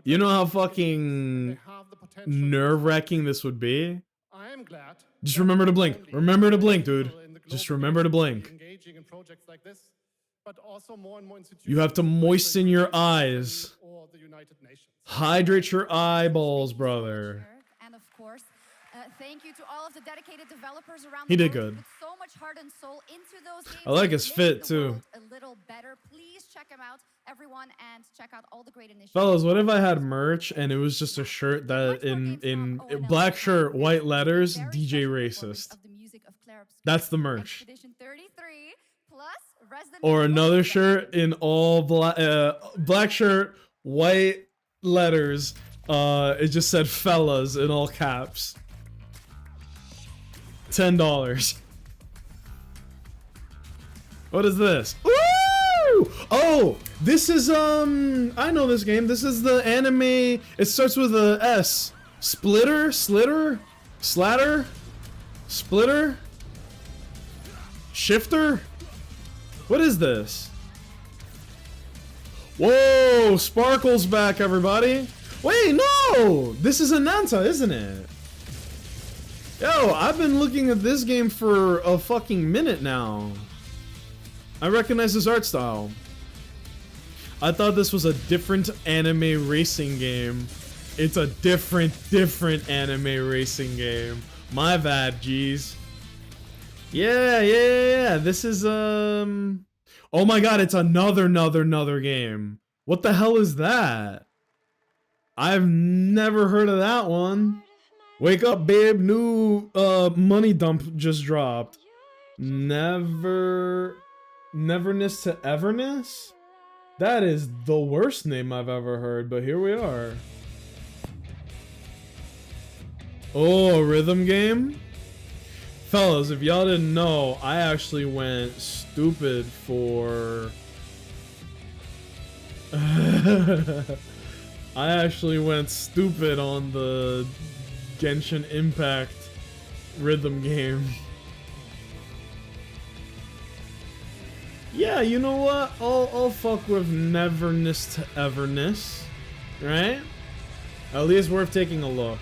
Speaker 1: You know how fucking nerve-wracking this would be?
Speaker 3: I am glad.
Speaker 1: Just remember to blink. Remember to blink, dude. Just remember to blink.
Speaker 3: Engaging in projects like this, but also more and more institutions
Speaker 1: You have to moisten your eyes.
Speaker 3: or the United Nations.
Speaker 1: Hydrate your eyeballs, brother.
Speaker 11: And of course, thank you to all of the dedicated developers around
Speaker 1: He
Speaker 11: the
Speaker 1: did
Speaker 11: world who
Speaker 1: good.
Speaker 11: put so much heart and soul into those games.
Speaker 1: I like his
Speaker 11: to
Speaker 1: fit,
Speaker 11: make the
Speaker 1: too.
Speaker 11: world a little better. Please check him out, everyone, and check out all the great initiatives.
Speaker 1: Fellas, what if I had merch and it was just a shirt that in black shirt, white letters, DJ racist? That's the merch.
Speaker 11: Expedition 33 plus Resident
Speaker 1: Or
Speaker 11: Evil
Speaker 1: another shirt in all black shirt, white letters. It just said fellas in all caps. $10. What is this? Woo! Oh, this is I know this game. This is the anime. It starts with a S. Splitter, Slitter, Slatter, Splitter, Shifter. What is this? Whoa, Sparkle's back, everybody. Wait, no! This is Ananta, isn't it? Yo, I've been looking at this game for a fucking minute now. I recognize his art style. I thought this was a different anime racing game. It's a different anime racing game. My bad, G's. Yeah. This is, oh my god, it's another game. What the hell is that? I've never heard of that one. Wake up, babe. New money dump just dropped. Neverness to Everness? That is the worst name I've ever heard, but here we are. Oh, a rhythm game? Fellas, if y'all didn't know, I actually went stupid for... I actually went stupid on the Genshin Impact rhythm game. Yeah, you know what? I'll fuck with Neverness to Everness, right? At least worth taking a look.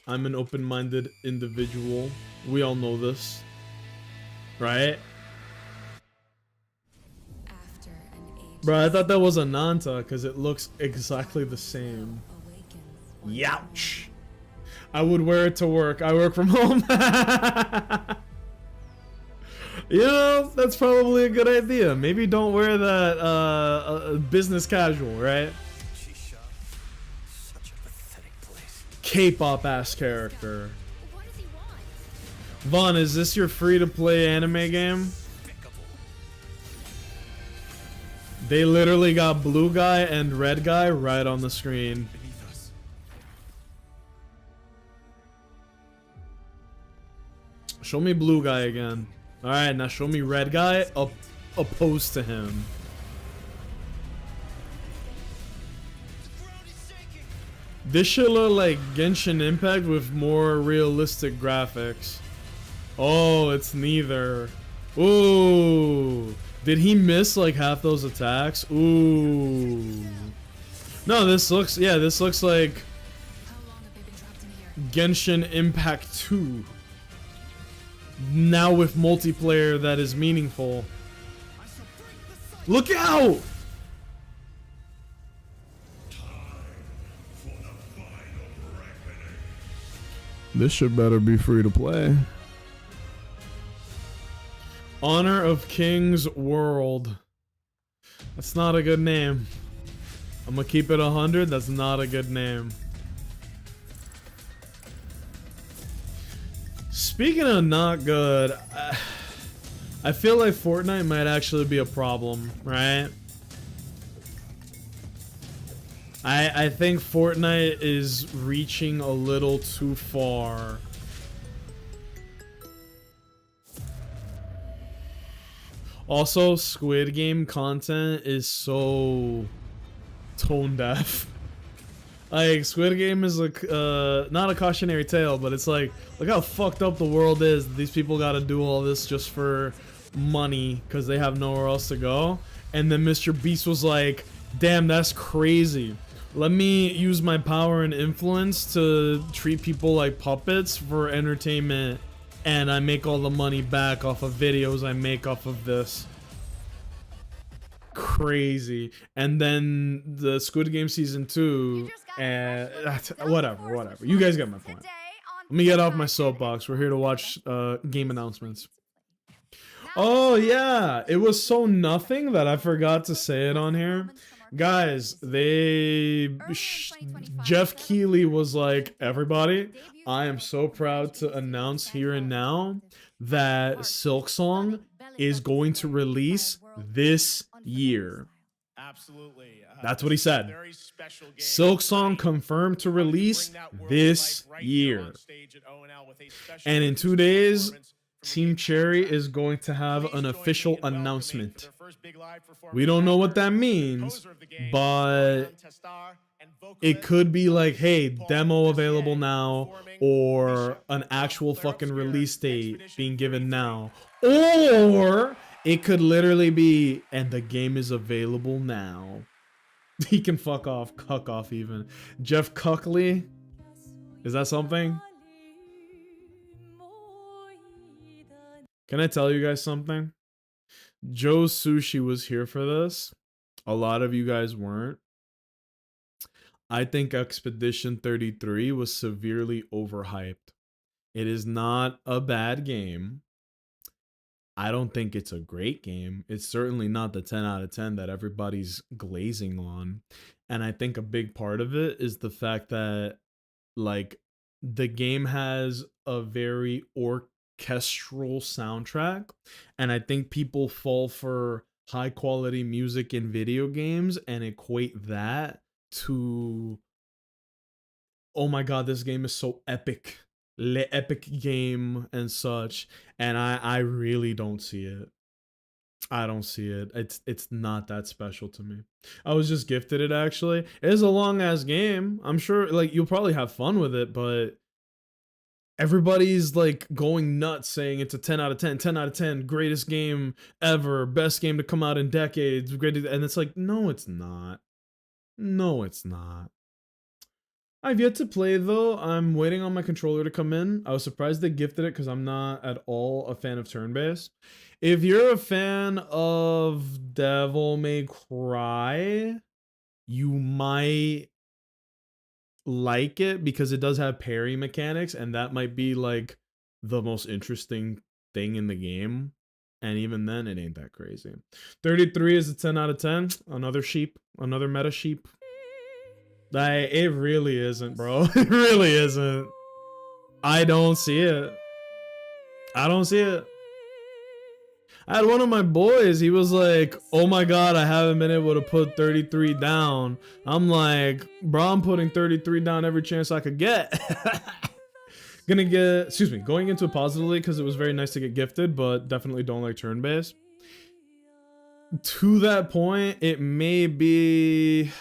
Speaker 1: I'm an open-minded individual. We all know this, right? Bro, I thought that was Ananta because it looks exactly the same. Youch. I would wear it to work. I work from home. You know, that's probably a good idea. Maybe don't wear that business casual, right? K-pop ass character. Vaughn, is this your free-to-play anime game? They literally got blue guy and red guy right on the screen. Show me blue guy again. Alright, now show me red guy opposed to him. This should look like Genshin Impact with more realistic graphics. Oh, it's neither. Ooh. Did he miss like half those attacks? Ooh. No, this looks like Genshin Impact 2. Now with multiplayer that is meaningful. Look out! This should better be free to play. Honor of King's World. That's not a good name. I'm gonna keep it 100. That's not a good name. Speaking of not good, I feel like Fortnite might actually be a problem, right? I think Fortnite is reaching a little too far. Also, Squid Game content is so tone deaf. Like, Squid Game is like, not a cautionary tale, but it's like, look how fucked up the world is. These people gotta do all this just for money because they have nowhere else to go. And then Mr. Beast was like, damn, that's crazy. Let me use my power and influence to treat people like puppets for entertainment, and I make all the money back off of videos I make off of this. Crazy. And then the Squid Game season 2, and whatever. You guys get my point. Let me get off my soapbox. We're here to watch game announcements. Oh yeah, it was so nothing that I forgot to say it on here. Guys, Jeff Keighley was like, everybody, I am so proud to announce here and now that Silksong is going to release this year.
Speaker 2: Absolutely.
Speaker 1: That's what he said. Silksong confirmed to release this year. And in 2 days, Team Cherry is going to have an official announcement. We don't know what that means, but it could be like, hey, demo available now, or an actual fucking release date being given now. Or it could literally be, and the game is available now. He can fuck off, cuck off even. Jeff Cuckley? Is that something? Can I tell you guys something? Joe Sushi was here for this. A lot of you guys weren't. I think Expedition 33 was severely overhyped. It is not a bad game. I don't think it's a great game. It's certainly not the 10 out of 10 that everybody's glazing on. And I think a big part of it is the fact that, like, the game has a very orchestral soundtrack, and I think people fall for high quality music in video games and equate that to, oh my god, this game is so epic, le epic game and such, and I really don't see it. I don't see it. It's not that special to me. I was just gifted it, actually. It is a long ass game. I'm sure like you'll probably have fun with it, but everybody's like going nuts saying it's a 10 out of 10, 10 out of 10, greatest game ever, best game to come out in decades, greatest, and it's like, no, it's not. No, it's not. I've yet to play though. I'm waiting on my controller to come in. I was surprised they gifted it because I'm not at all a fan of turn-based. If you're a fan of Devil May Cry, you might like it because it does have parry mechanics, and that might be like the most interesting thing in the game, and even then it ain't that crazy. 33 is a 10 out of 10. Another sheep, another meta sheep. It really isn't, bro. It really isn't. I don't see it. I don't see it. I had one of my boys, he was like, oh my god, I haven't been able to put 33 down. I'm like, bro, I'm putting 33 down every chance I could get. Going into it positively because it was very nice to get gifted, but definitely don't like turn-based. To that point, it may be...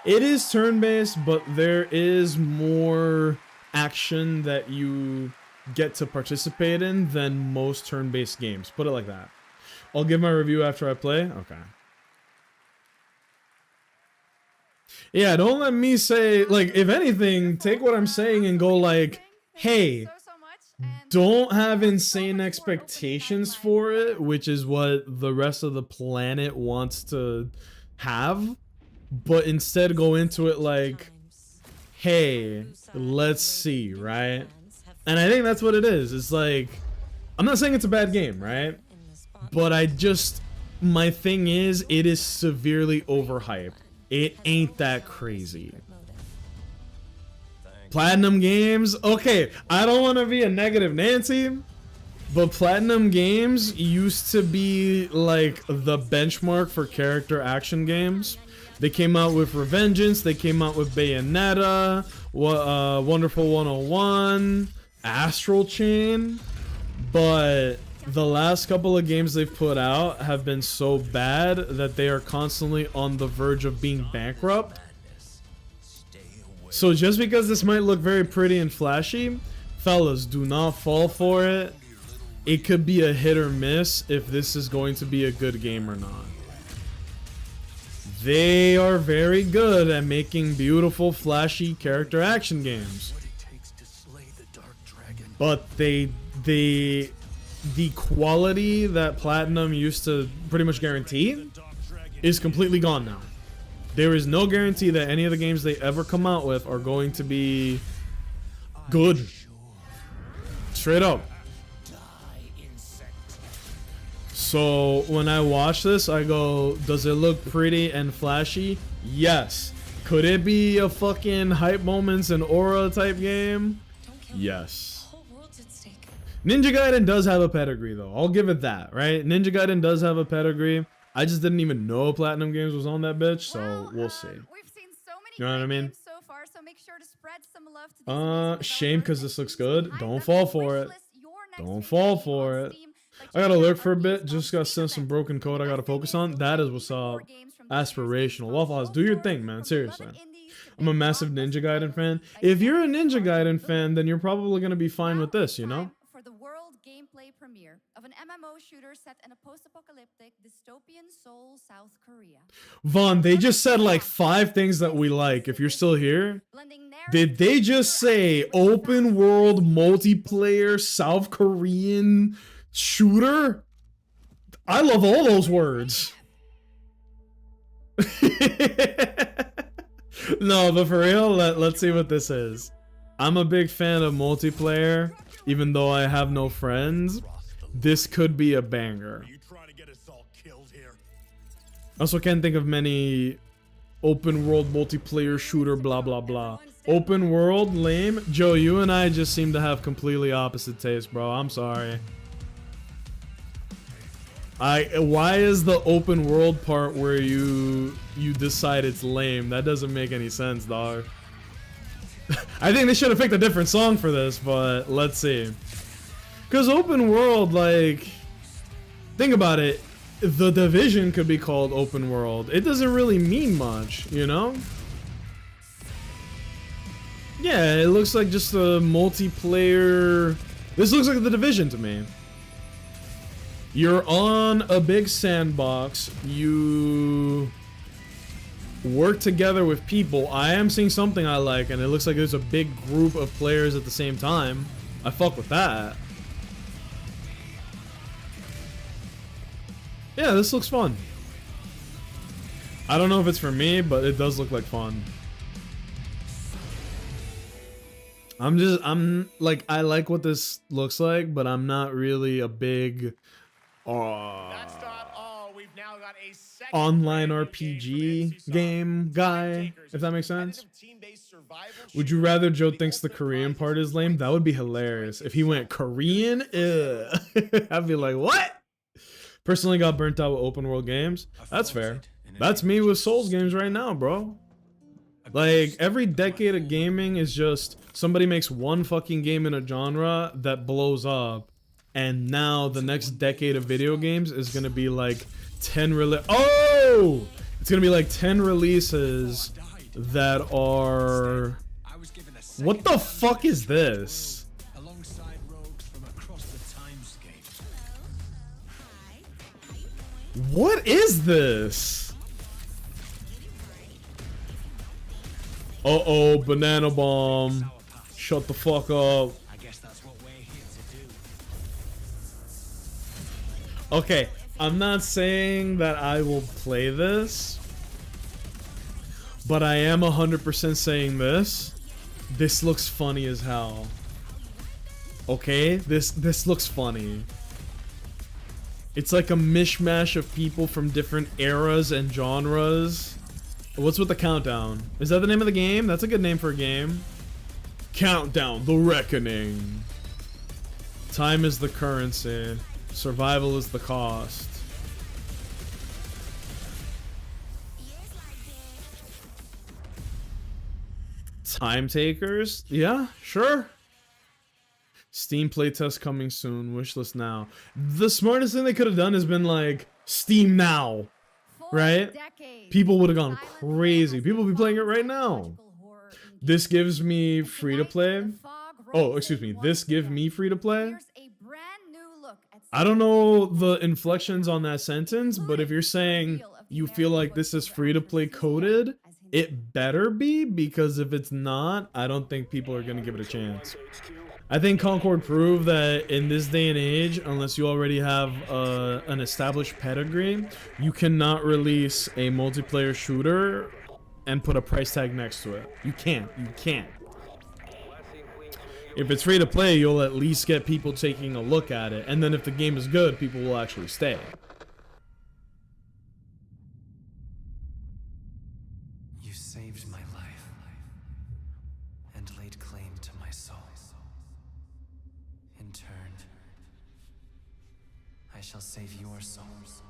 Speaker 1: It is turn-based, but there is more action that you get to participate in than most turn-based games. Put it like that. I'll give my review after I play. Okay. Yeah, don't let me say, like, if anything, take what I'm saying and go like, hey, don't have insane expectations for it, which is what the rest of the planet wants to have, but instead go into it like, hey, let's see, right? And I think that's what it is. It's like, I'm not saying it's a bad game, right? But my thing is, it is severely overhyped. It ain't that crazy. Platinum Games, okay, I don't want to be a negative Nancy, but Platinum Games used to be like the benchmark for character action games. They came out with Revengeance, they came out with Bayonetta, Wonderful 101, Astral Chain, but the last couple of games they've put out have been so bad that they are constantly on the verge of being bankrupt. So just because this might look very pretty and flashy, fellas, do not fall for it. It could be a hit or miss if this is going to be a good game or not. They are very good at making beautiful, flashy character action games. But the quality that Platinum used to pretty much guarantee is completely gone now. There is no guarantee that any of the games they ever come out with are going to be good. Straight up. So when I watch this, I go, does it look pretty and flashy? Yes. Could it be a fucking hype moments and aura type game? Yes. Ninja Gaiden does have a pedigree though. I'll give it that, right? Ninja Gaiden does have a pedigree. I just didn't even know Platinum Games was on that bitch, so we'll see. You know what I mean?
Speaker 11: So far, so make sure to spread some love to these
Speaker 1: Shame because this looks good. Don't fall for it. Don't fall for it. I gotta lurk for a bit. Just gotta send some broken code I gotta focus on. That is what's up. Aspirational. Waffle House, do your thing, man. Seriously. I'm a massive Ninja Gaiden fan. If you're a Ninja Gaiden fan, then you're probably gonna be fine with this, you know?
Speaker 11: for the world gameplay premiere of an MMO shooter set in a post-apocalyptic dystopian Seoul, South Korea.
Speaker 1: Vaughn, they just said like 5 things that we like. If you're still here, did they just say open world multiplayer South Korean shooter? I love all those words. No, but for real, let's see what this is. I'm a big fan of multiplayer, even though I have no friends. This could be a banger. I also can't think of many open world multiplayer shooter blah blah blah. Open world, lame. Joe, you and I just seem to have completely opposite tastes, bro. I'm sorry. Why is the open world part where you decide it's lame? That doesn't make any sense, dog. I think they should have picked a different song for this, but let's see. Because open world, like, think about it. The Division could be called open world. It doesn't really mean much, you know? Yeah, it looks like just a multiplayer. This looks like the Division to me. You're on a big sandbox. You work together with people. I am seeing something I like, and it looks like there's a big group of players at the same time. I fuck with that. Yeah, this looks fun. I don't know if it's for me, but it does look like fun. I'm like, I like what this looks like, but I'm not really a big online RPG game guy, if that makes sense. Would you rather Joe thinks the Korean part is lame? That would be hilarious. If he went Korean, I'd be like, what? Personally got burnt out with open world games. That's fair. That's me with Souls games right now, bro. Like, every decade of gaming is just somebody makes one fucking game in a genre that blows up. And now the next decade of video games is gonna be like 10 Oh! It's gonna be like 10 releases that are... What the fuck is this? What is this? Uh-oh, banana bomb. Shut the fuck up. Okay, I'm not saying that I will play this, but I am 100% saying this. This looks funny as hell. Okay, this looks funny. It's like a mishmash of people from different eras and genres. What's with the countdown? Is that the name of the game? That's a good name for a game. Countdown, the reckoning. Time is the currency. Survival is the cost. Time takers? Yeah, sure. Steam playtest coming soon. Wishlist now. The smartest thing they could have done has been like Steam now, right? People would have gone crazy. People will be playing it right now. This gives me free to play. Oh, excuse me. This give me free to play. I don't know the inflections on that sentence, but if you're saying you feel like this is free to play coded, it better be, because if it's not, I don't think people are going to give it a chance. I think Concord proved that in this day and age, unless you already have an established pedigree, you cannot release a multiplayer shooter and put a price tag next to it. You can't. You can't. If it's free to play, you'll at least get people taking a look at it. And then if the game is good, people will actually stay.
Speaker 20: You saved my life and laid claim to my soul. In turn, I shall save your souls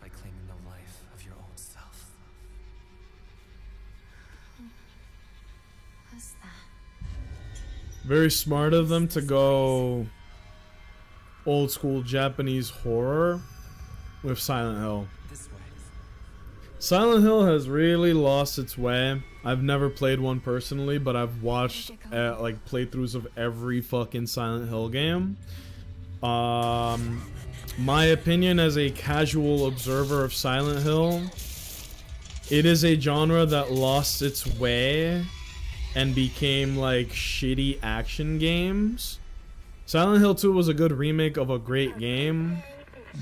Speaker 20: by claiming the life of your own self.
Speaker 21: What's that?
Speaker 1: Very smart of them to go old school Japanese horror with Silent Hill. Silent Hill has really lost its way. I've never played one personally, but I've watched like playthroughs of every fucking Silent Hill game. My opinion as a casual observer of Silent Hill, it is a genre that lost its way and became like shitty action games. Silent Hill 2 was a good remake of a great game,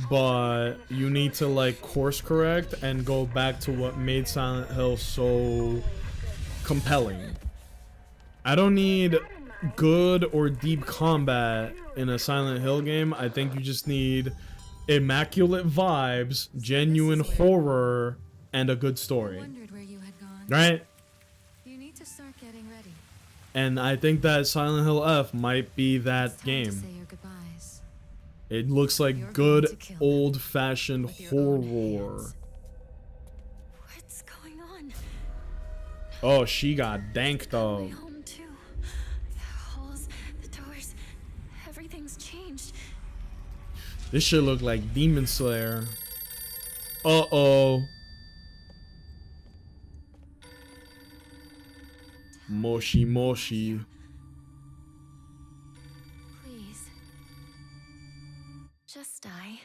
Speaker 1: but you need to like course correct and go back to what made Silent Hill so compelling. I don't need good or deep combat in a Silent Hill game. I think you just need immaculate vibes, genuine horror, and a good story. Right? And I think that Silent Hill F might be that game. It looks like good old-fashioned horror.
Speaker 21: What's going on?
Speaker 1: Oh, she got danked up.
Speaker 21: My home too. The halls, the doors, everything's changed.
Speaker 1: This shit look like Demon Slayer. Uh-oh. Moshi Moshi.
Speaker 21: Please. Just die.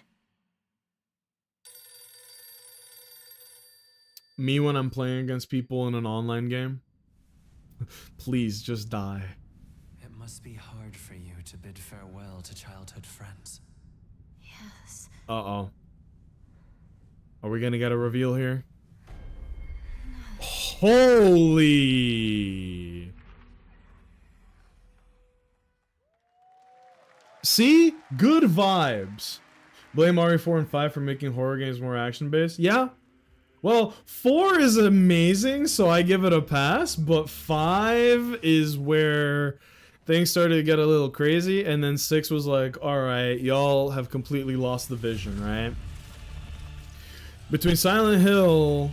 Speaker 1: Me when I'm playing against people in an online game. Please just die.
Speaker 20: It must be hard for you to bid farewell to childhood friends.
Speaker 21: Yes.
Speaker 1: Uh-oh. Are we gonna get a reveal here? Holy! See? Good vibes. Blame RE4 and 5 for making horror games more action-based? Yeah. Well, 4 is amazing, so I give it a pass, but 5 is where things started to get a little crazy, and then 6 was like, alright, y'all have completely lost the vision, right? Between Silent Hill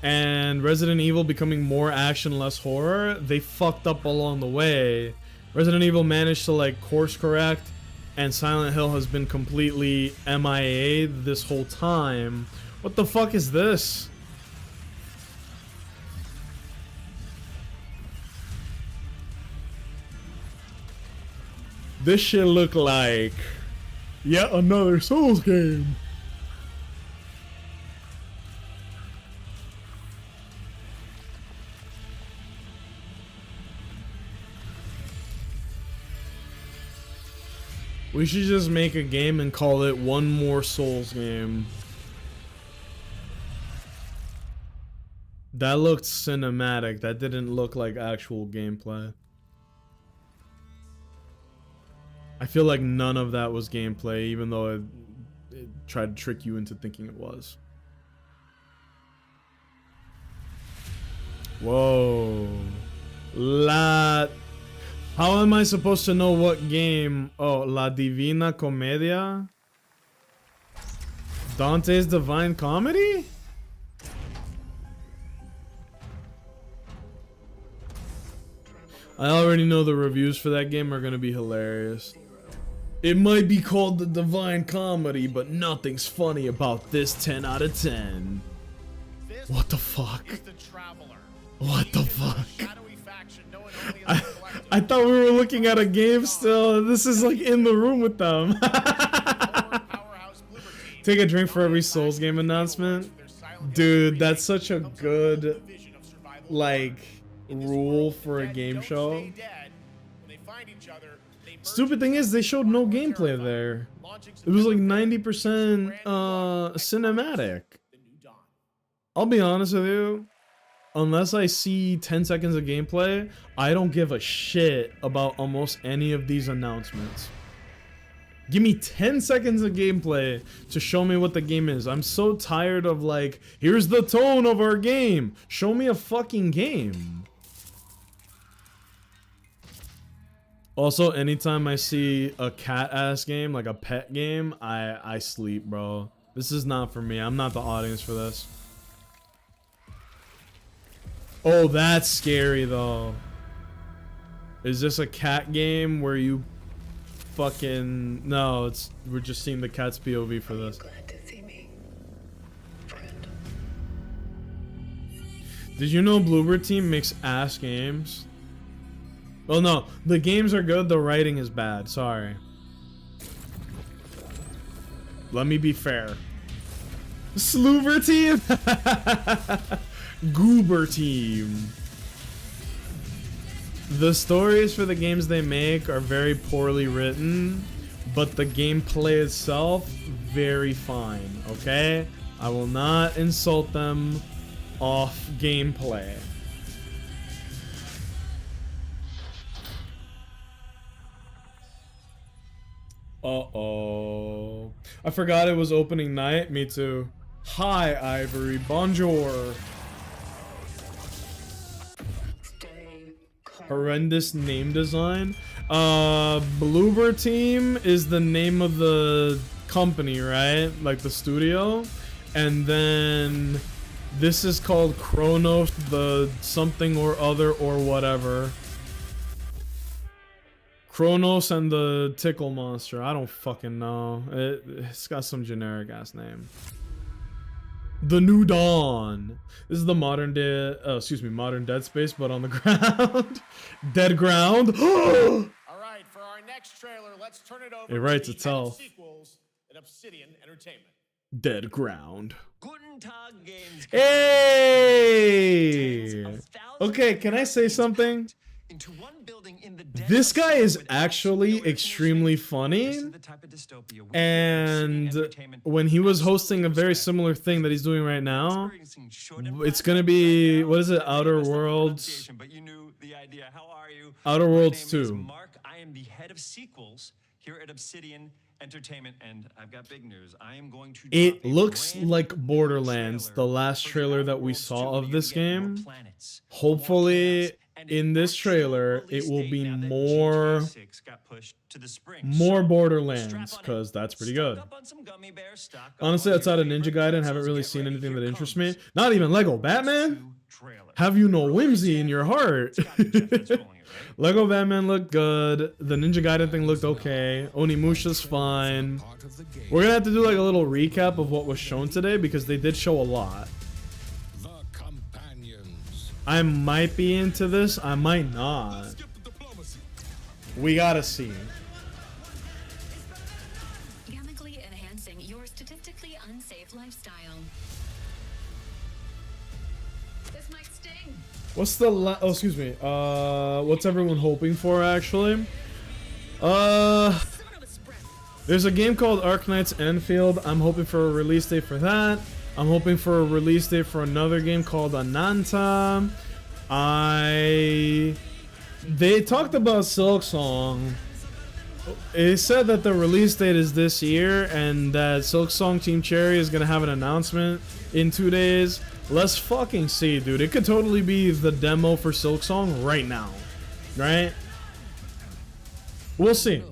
Speaker 1: and Resident Evil becoming more action, less horror, they fucked up along the way. Resident Evil managed to like course correct, and Silent Hill has been completely MIA this whole time. What the fuck is this? This shit look like yet another Souls game. We should just make a game and call it One More Souls Game. That looked cinematic. That didn't look like actual gameplay. I feel like none of that was gameplay, even though it tried to trick you into thinking it was. Whoa. How am I supposed to know what game? Oh, La Divina Comedia? Dante's Divine Comedy? I already know the reviews for that game are gonna be hilarious. It might be called the Divine Comedy, but nothing's funny about this 10 out of 10. What the fuck? What the fuck? I thought we were looking at a game still. This is like in the room with them. Take a drink for every Souls game announcement. Dude, that's such a good, like, rule for a game show. Stupid thing is, they showed no gameplay there. It was like 90% cinematic. I'll be honest with you. Unless I see 10 seconds of gameplay, I don't give a shit about almost any of these announcements. Give me 10 seconds of gameplay to show me what the game is. I'm so tired of like, here's the tone of our game. Show me a fucking game. Also, anytime I see a cat-ass game, like a pet game, I sleep, bro. This is not for me. I'm not the audience for this. Oh, that's scary, though. Is this a cat game where you fucking... No, it's... We're just seeing the cat's POV for this. Did you know Bloober Team makes ass games? Well, no. The games are good, the writing is bad. Sorry. Let me be fair. Sloover Team? Goober Team. The stories for the games they make are very poorly written, but the gameplay itself, very fine, okay? I will not insult them off gameplay. Uh-oh. I forgot it was opening night. Me too. Hi, Ivory. Bonjour. Horrendous name design. Bloober Team is the name of the company, right? Like the studio. And then this is called Chronos, the something or other or whatever. Chronos and the Tickle Monster. I don't fucking know. It's got some generic ass name. The New Dawn. This is the modern day, modern Dead Space, but on the ground. Dead ground.
Speaker 2: All right, for our next trailer, let's turn it over
Speaker 1: It writes
Speaker 2: to the
Speaker 1: itself.
Speaker 2: sequels at Obsidian Entertainment.
Speaker 1: Dead ground. Hey! Okay, can I say something? This guy is actually extremely funny, and when he was hosting a very similar thing that he's doing right now, it's gonna be, what is it, Outer Worlds? Outer Worlds 2.
Speaker 5: Mark, I am the head of sequels here at Obsidian Entertainment, and I've got big news. I am going to
Speaker 1: It looks like Borderlands, the last trailer that we saw of this game. Hopefully, in this trailer, it will be more Borderlands, because that's pretty good. Honestly, outside of Ninja Gaiden, haven't really seen anything that interests me. Not even Lego Batman? Have you no whimsy in your heart? Lego Batman looked good. The Ninja Gaiden thing looked okay. Onimusha's fine. We're gonna have to do like a little recap of what was shown today, because they did show a lot. I might be into this, I might not. We gotta see.
Speaker 21: Chemically enhancing your statistically unsafe lifestyle. This might sting.
Speaker 1: What's the oh, excuse me. What's everyone hoping for, actually? There's a game called Arknight's Enfield. I'm hoping for a release date for that. I'm hoping for a release date for another game called Ananta. They talked about Silksong. It said that the release date is this year, and that Silksong Team Cherry is gonna have an announcement in 2 days. Let's fucking see, dude. It could totally be the demo for Silksong right now, right? We'll see.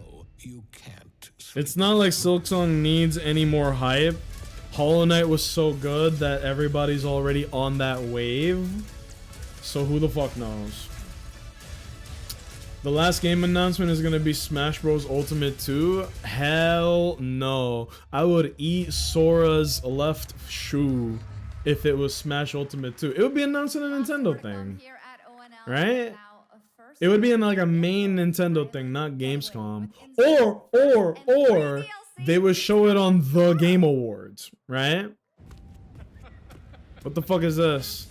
Speaker 1: It's not like Silksong needs any more hype. Hollow Knight was so good that everybody's already on that wave. So who the fuck knows? The last game announcement is gonna be Smash Bros. Ultimate 2. Hell no. I would eat Sora's left shoe if it was Smash Ultimate 2. It would be announcing a Nintendo thing. Right? It would be in like a main Nintendo thing, not Gamescom. Or they would show it on the Game Awards, right? What the fuck is this?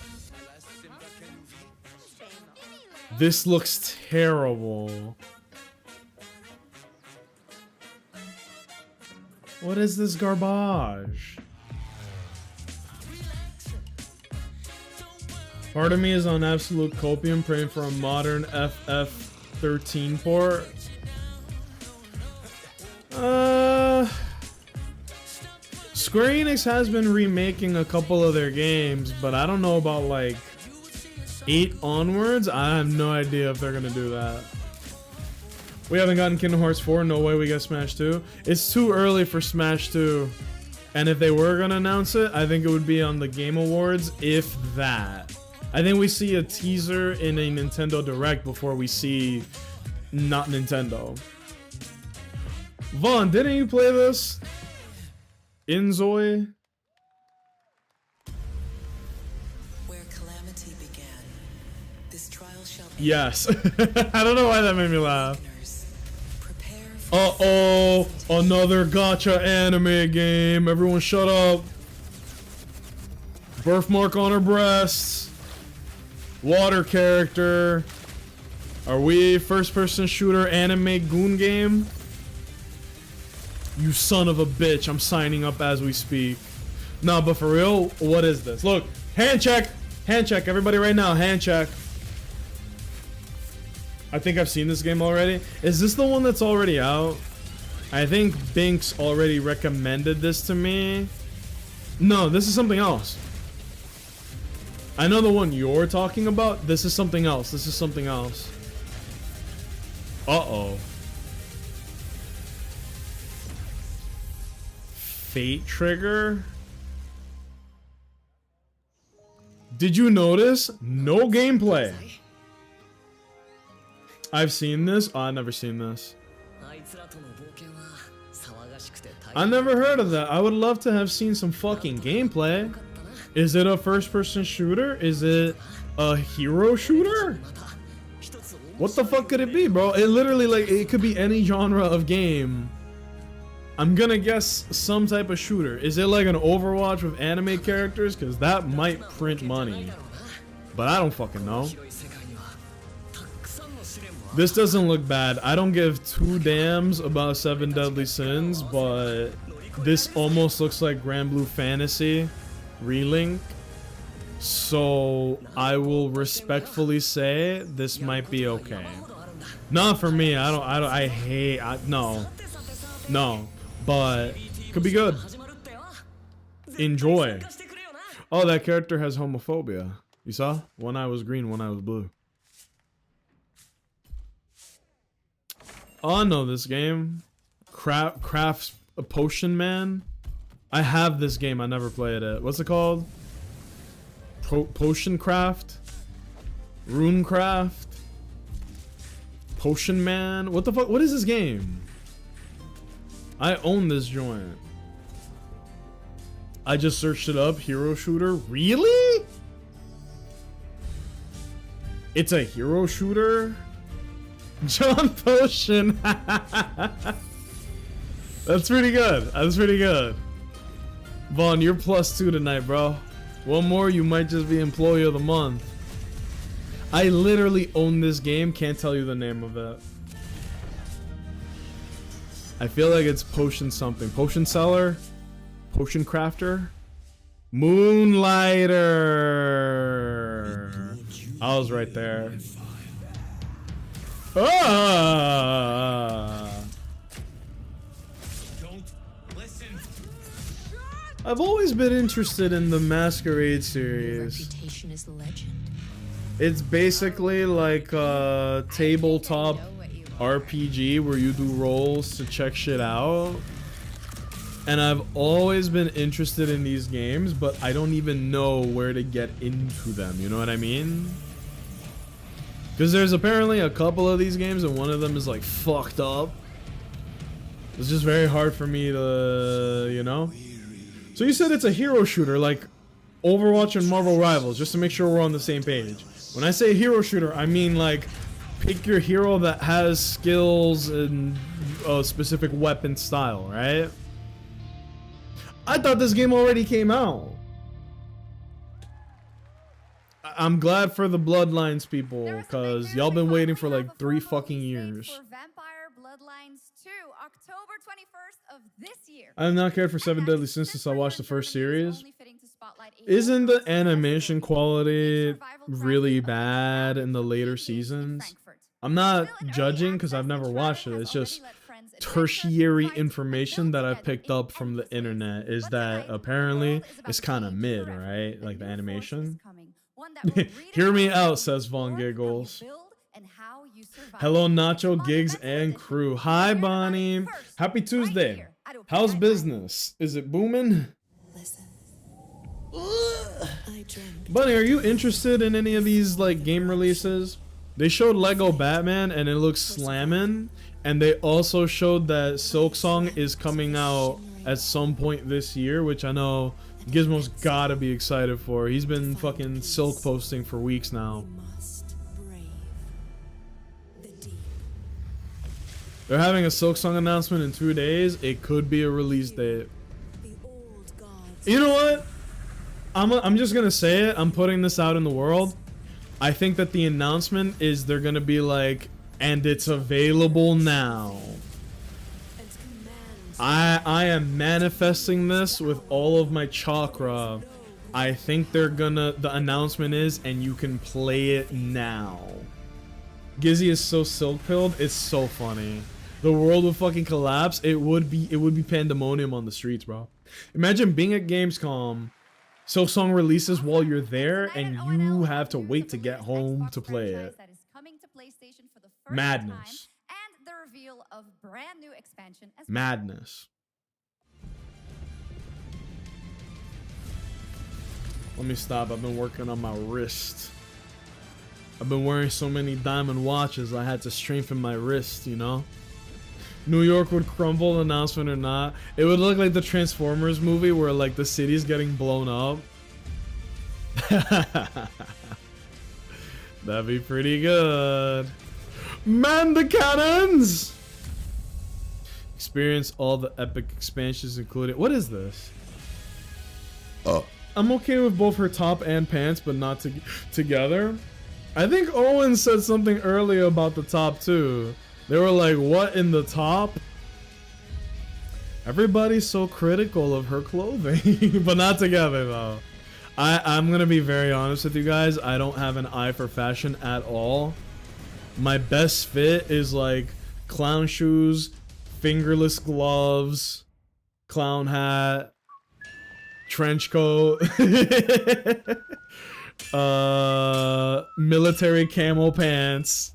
Speaker 1: This looks terrible. What is this garbage? Part of me is on absolute copium praying for a modern FF13 port. Square Enix has been remaking a couple of their games, but I don't know about like 8 onwards. I have no idea if they're gonna do that. We haven't gotten Kingdom Hearts 4. No way we get Smash 2. It's too early for Smash 2. And if they were gonna announce it, I think it would be on the Game Awards, if that. I think we see a teaser in a Nintendo Direct before we see not Nintendo. Vaughn, didn't you play this? Inzoi?
Speaker 16: Where calamity began, this trial shall end.
Speaker 1: Yes. I don't know why that made me laugh. Uh-oh, another gacha anime game. Everyone shut up. Birthmark on her breasts. Water character. Are we first-person shooter anime goon game? You son of a bitch, I'm signing up as we speak. No, but for real, what is this? Look, hand check! Hand check, everybody right now, hand check. I think I've seen this game already. Is this the one that's already out? I think Binks already recommended this to me. No, this is something else. I know the one you're talking about. This is something else. This is something else. Uh-oh. Fate Trigger? Did you notice? No gameplay. I've seen this. Oh, I've never seen this. I never heard of that. I would love to have seen some fucking gameplay. Is it a first-person shooter? Is it a hero shooter? What the fuck could it be, bro? It literally, like, it could be any genre of game. I'm gonna guess some type of shooter. Is it like an Overwatch with anime characters? Because that might print money. But I don't fucking know. This doesn't look bad. I don't give 2 damns about 7 Deadly Sins, but this almost looks like Grand Blue Fantasy Relink. So I will respectfully say this might be okay. Not for me. No. But could be good. Enjoy. Oh, that character has homophobia. You saw? One eye was green, one eye was blue. Oh, I know this game. Crafts a Potion Man. I have this game. I never played it. What's it called? Potion Craft? Rune Craft? Potion Man? What the fuck? What is this game? I own this joint. I just searched it up. Hero shooter. Really? It's a hero shooter? John Potion. That's pretty good. That's pretty good. Vaughn, you're +2 tonight, bro. One more, you might just be employee of the month. I literally own this game. Can't tell you the name of it. I feel like it's potion something. Potion seller? Potion crafter? Moonlighter! I was right there. Ah! I've always been interested in the Masquerade series. It's basically like a tabletop RPG where you do rolls to check shit out. And I've always been interested in these games, but I don't even know where to get into them. You know what I mean? Because there's apparently a couple of these games and one of them is like fucked up. It's just very hard for me to, you know? So you said it's a hero shooter like Overwatch and Marvel Rivals, just to make sure we're on the same page. When I say hero shooter, I mean like pick your hero that has skills and a specific weapon style, right? I thought this game already came out. I'm glad for the Bloodlines people, because y'all been waiting for like 3 fucking years.
Speaker 11: For Vampire Bloodlines 2, October 21st of this year.
Speaker 1: I have not cared for 7 Deadly Sins since I watched the first series. Isn't the animation quality really bad in the later seasons? I'm not judging because I've never watched it. It's just tertiary information that I picked up from the internet is that apparently it's kind of mid, right? Like the animation. Hear me out, says Von Giggles. Hello, Nacho, Gigs, and crew. Hi, Bonnie. Happy Tuesday. How's business? Is it booming? Bunny, are you interested in any of these like game releases? They showed Lego Batman and it looks slammin', and they also showed that Silksong is coming out at some point this year, which I know Gizmo's gotta be excited for. He's been fucking Silk posting for weeks now. They're having a Silksong announcement in 2 days. It could be a release date. You know what? I'm just gonna say it. I'm putting this out in the world. I think that the announcement is they're gonna be like, and it's available now. I am manifesting this with all of my chakra. I think they're gonna, the announcement is, and you can play it now. Gizzy is so silk-pilled, it's so funny. The world would fucking collapse. It would be pandemonium on the streets, bro. Imagine being at Gamescom, Silksong releases while you're there, and you have to wait to get home to play it. Madness.
Speaker 11: And the reveal of brand new expansion as
Speaker 1: Madness. Let me stop. I've been working on my wrist. I've been wearing so many diamond watches, I had to strengthen my wrist, you know? New York would crumble, announcement or not. It would look like the Transformers movie where like the city's getting blown up. That'd be pretty good. Man the cannons! Experience all the epic expansions included. What is this? Oh. I'm okay with both her top and pants, but not together. I think Owen said something earlier about the top too. They were like, what in the top? Everybody's so critical of her clothing, but not together though. I'm gonna be very honest with you guys. I don't have an eye for fashion at all. My best fit is like clown shoes, fingerless gloves, clown hat, trench coat, military camo pants,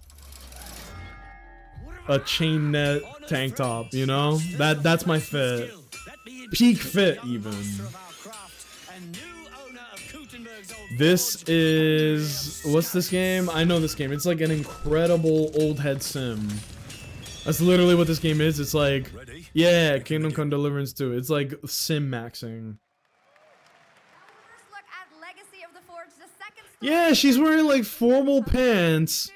Speaker 1: a chain net tank top, you know? That's my fit. Peak fit even. This is, what's this game? I know this game. It's like an incredible old head sim. That's literally what this game is. It's like, yeah, Kingdom Come Deliverance 2. It's like sim maxing. Yeah, she's wearing like formal pants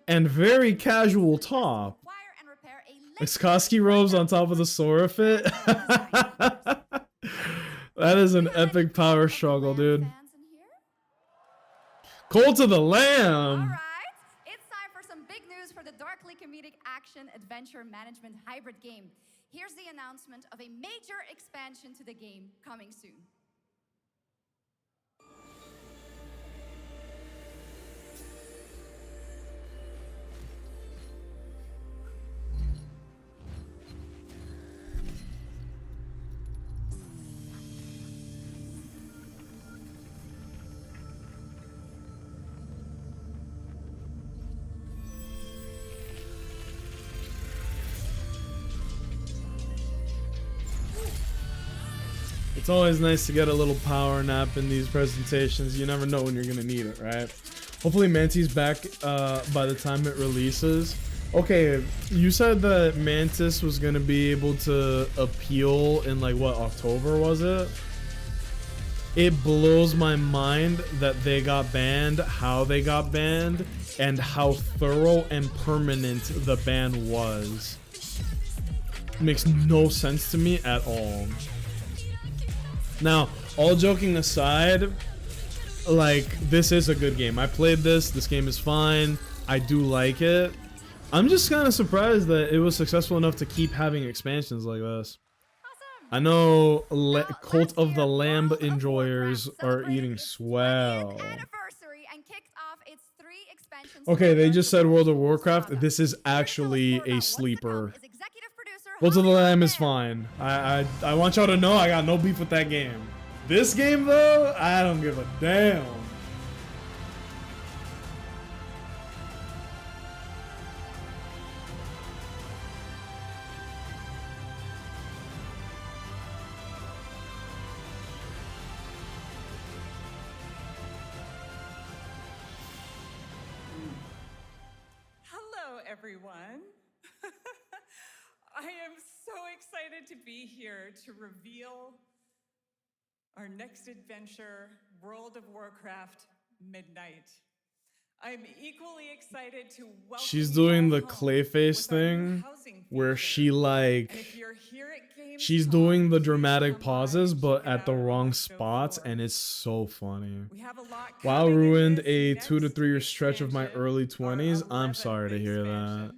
Speaker 1: and very casual top. Like Skorsky robes on top of the Sora fit. That is an epic power struggle, dude. Cult of the Lamb.
Speaker 11: Alright, it's time for some big news for the darkly comedic action adventure management hybrid game. Here's the announcement of a major expansion to the game coming soon.
Speaker 1: It's always nice to get a little power nap in these presentations. You never know when you're gonna need it, right? Hopefully Mantis back by the time it releases. Okay, you said that Mantis was gonna be able to appeal in like what, October was it? It blows my mind that they got banned, how they got banned, and how thorough and permanent the ban was. Makes no sense to me at all. Now, all joking aside, like, this is a good game. I played this game is fine. I do like it. I'm just kind of surprised that it was successful enough to keep having expansions like this. I know Cult of the Lamb enjoyers are eating swell. Okay, they just said World of Warcraft. This is actually a sleeper. Cult of the Lamb is fine. I want y'all to know I got no beef with that game. This game though, I don't give a damn.
Speaker 6: Hello, everyone. I am so excited to be here to reveal our next adventure, World of Warcraft Midnight. I'm equally excited to welcome
Speaker 1: She's
Speaker 6: you
Speaker 1: doing
Speaker 6: all
Speaker 1: the
Speaker 6: home
Speaker 1: Clayface
Speaker 6: with our new
Speaker 1: thing
Speaker 6: housing
Speaker 1: where
Speaker 6: feature.
Speaker 1: she like
Speaker 6: And if you're here at
Speaker 1: she's
Speaker 6: Gamescom,
Speaker 1: doing the
Speaker 6: please
Speaker 1: dramatic
Speaker 6: come by
Speaker 1: pauses
Speaker 6: and
Speaker 1: but
Speaker 6: check it
Speaker 1: at the
Speaker 6: out on
Speaker 1: wrong
Speaker 6: the show
Speaker 1: spots
Speaker 6: floor.
Speaker 1: and it's so funny.
Speaker 6: We have a lot
Speaker 1: WoW
Speaker 6: coming in
Speaker 1: ruined
Speaker 6: this
Speaker 1: a
Speaker 6: next
Speaker 1: 2 to 3 year stretch of my
Speaker 6: expansion,
Speaker 1: early
Speaker 6: our
Speaker 1: 20s. I'm
Speaker 6: 11th
Speaker 1: sorry to hear that.
Speaker 6: expansion.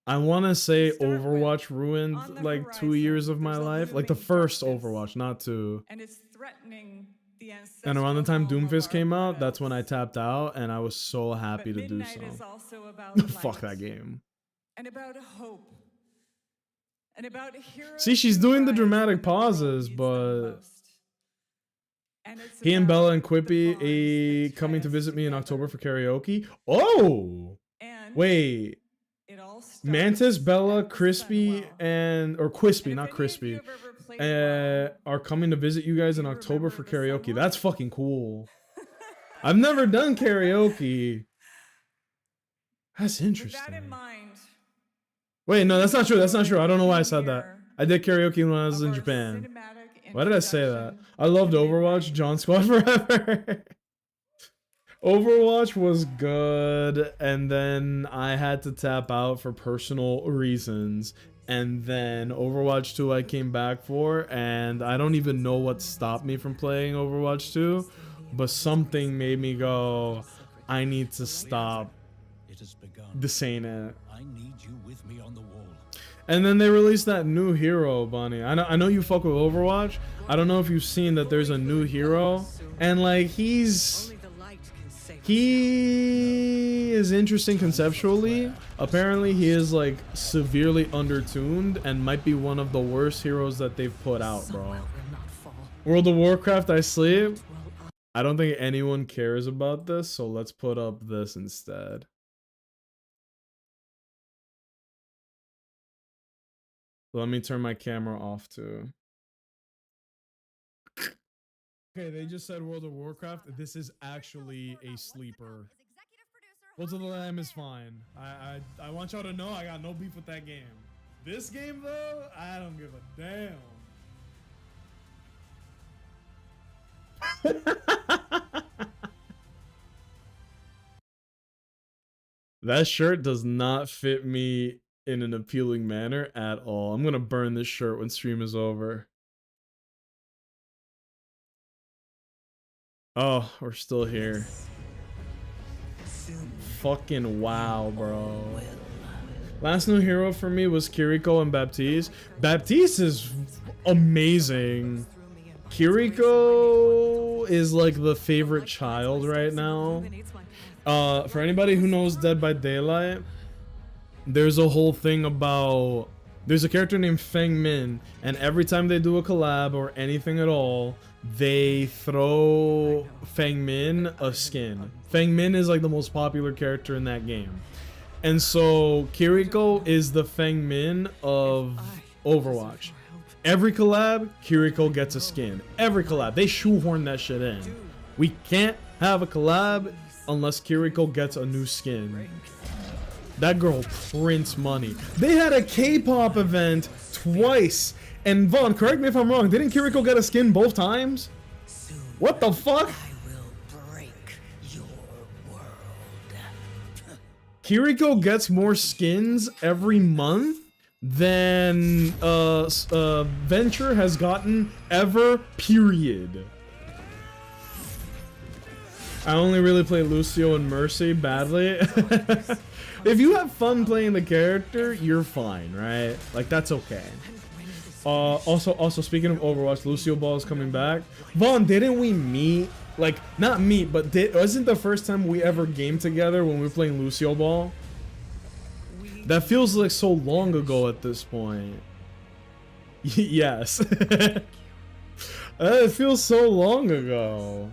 Speaker 1: I want to say
Speaker 6: start with,
Speaker 1: Overwatch
Speaker 6: on
Speaker 1: ruined
Speaker 6: the
Speaker 1: like 2 years of my
Speaker 6: there's a
Speaker 1: life. Like the
Speaker 6: looming
Speaker 1: first
Speaker 6: darkness,
Speaker 1: Overwatch, not 2.
Speaker 6: and it's threatening the
Speaker 1: And around the time
Speaker 6: ancestral home of
Speaker 1: Doomfist
Speaker 6: our
Speaker 1: came out,
Speaker 6: Blood
Speaker 1: that's when I
Speaker 6: Elves.
Speaker 1: tapped out and I was so happy
Speaker 6: But
Speaker 1: to do
Speaker 6: Midnight is
Speaker 1: so.
Speaker 6: also about
Speaker 1: Fuck
Speaker 6: light
Speaker 1: that game.
Speaker 6: and about hope and about heroes
Speaker 1: See, she's
Speaker 6: who
Speaker 1: doing the
Speaker 6: rise
Speaker 1: dramatic
Speaker 6: when the world
Speaker 1: pauses,
Speaker 6: needs them
Speaker 1: but
Speaker 6: most. And it's
Speaker 1: he and
Speaker 6: about
Speaker 1: Bella and
Speaker 6: the
Speaker 1: Quippy
Speaker 6: bonds that
Speaker 1: coming
Speaker 6: tie
Speaker 1: to
Speaker 6: us
Speaker 1: visit me in
Speaker 6: together.
Speaker 1: October for karaoke. Oh,
Speaker 6: And
Speaker 1: wait.
Speaker 6: it all starts
Speaker 1: Mantis, Bella,
Speaker 6: at the
Speaker 1: Crispy,
Speaker 6: Sunwell.
Speaker 1: or Quispy,
Speaker 6: And
Speaker 1: not
Speaker 6: if any of
Speaker 1: Crispy,
Speaker 6: you have ever played WoW,
Speaker 1: are coming to visit you guys in
Speaker 6: you
Speaker 1: October for
Speaker 6: remember the
Speaker 1: karaoke. That's
Speaker 6: Sunwell?
Speaker 1: fucking cool. I've never done karaoke. That's
Speaker 6: With
Speaker 1: interesting.
Speaker 6: that in mind,
Speaker 1: Wait, no, that's not true. That's not true. I don't know why I said that.
Speaker 6: premiere
Speaker 1: I did karaoke when I was
Speaker 6: of
Speaker 1: in
Speaker 6: our
Speaker 1: Japan.
Speaker 6: cinematic
Speaker 1: Why did I say that?
Speaker 6: introduction
Speaker 1: I loved
Speaker 6: to
Speaker 1: Overwatch,
Speaker 6: Midnight.
Speaker 1: John Squad Forever. Overwatch was good, and then I had to tap out for personal reasons. And then Overwatch 2 I came back for, and I don't even know what stopped me from playing Overwatch 2, but something made me go, I need to stop this ain't it.
Speaker 22: I need you with me on the wall.
Speaker 1: And then they released that new hero, Bunny. I know you fuck with Overwatch. I don't know if you've seen that there's a new hero, and like he is interesting conceptually. Apparently he is like severely undertuned and might be one of the worst heroes that they've put out, bro. World of Warcraft, I sleep. I don't think anyone cares about this, so let's put up this instead. Let me turn my camera off too. Okay, they just said World of Warcraft. This is actually a sleeper. Cult of the Lamb is fine. I want y'all to know I got no beef with that game. This game though, I don't give a damn. That shirt does not fit me in an appealing manner at all. I'm gonna burn this shirt when stream is over. Oh, we're still here. Fucking wow, bro. Last new hero for me was Kiriko and Baptiste. Baptiste is amazing. Kiriko is like the favorite child right now. For anybody who knows Dead by Daylight, there's a whole thing about, there's a character named Feng Min, and every time they do a collab or anything at all, they throw Feng Min a skin. Feng Min is like the most popular character in that game. And so Kiriko is the Feng Min of Overwatch. Every collab, Kiriko gets a skin. Every collab. They shoehorn that shit in. We can't have a collab unless Kiriko gets a new skin. That girl prints money. They had a K-pop event twice. And Vaughn, correct me if I'm wrong, didn't Kiriko get a skin both times? What the fuck? Kiriko gets more skins every month than Venture has gotten ever, period. I only really play Lucio and Mercy badly. If you have fun playing the character, you're fine, right? Like, that's okay. Also speaking of Overwatch, Lucio Ball is coming back. Vaughn, didn't we meet? Like, not meet, but wasn't the first time we ever gamed together when we were playing Lucio Ball? That feels like so long ago at this point. Yes. It feels so long ago.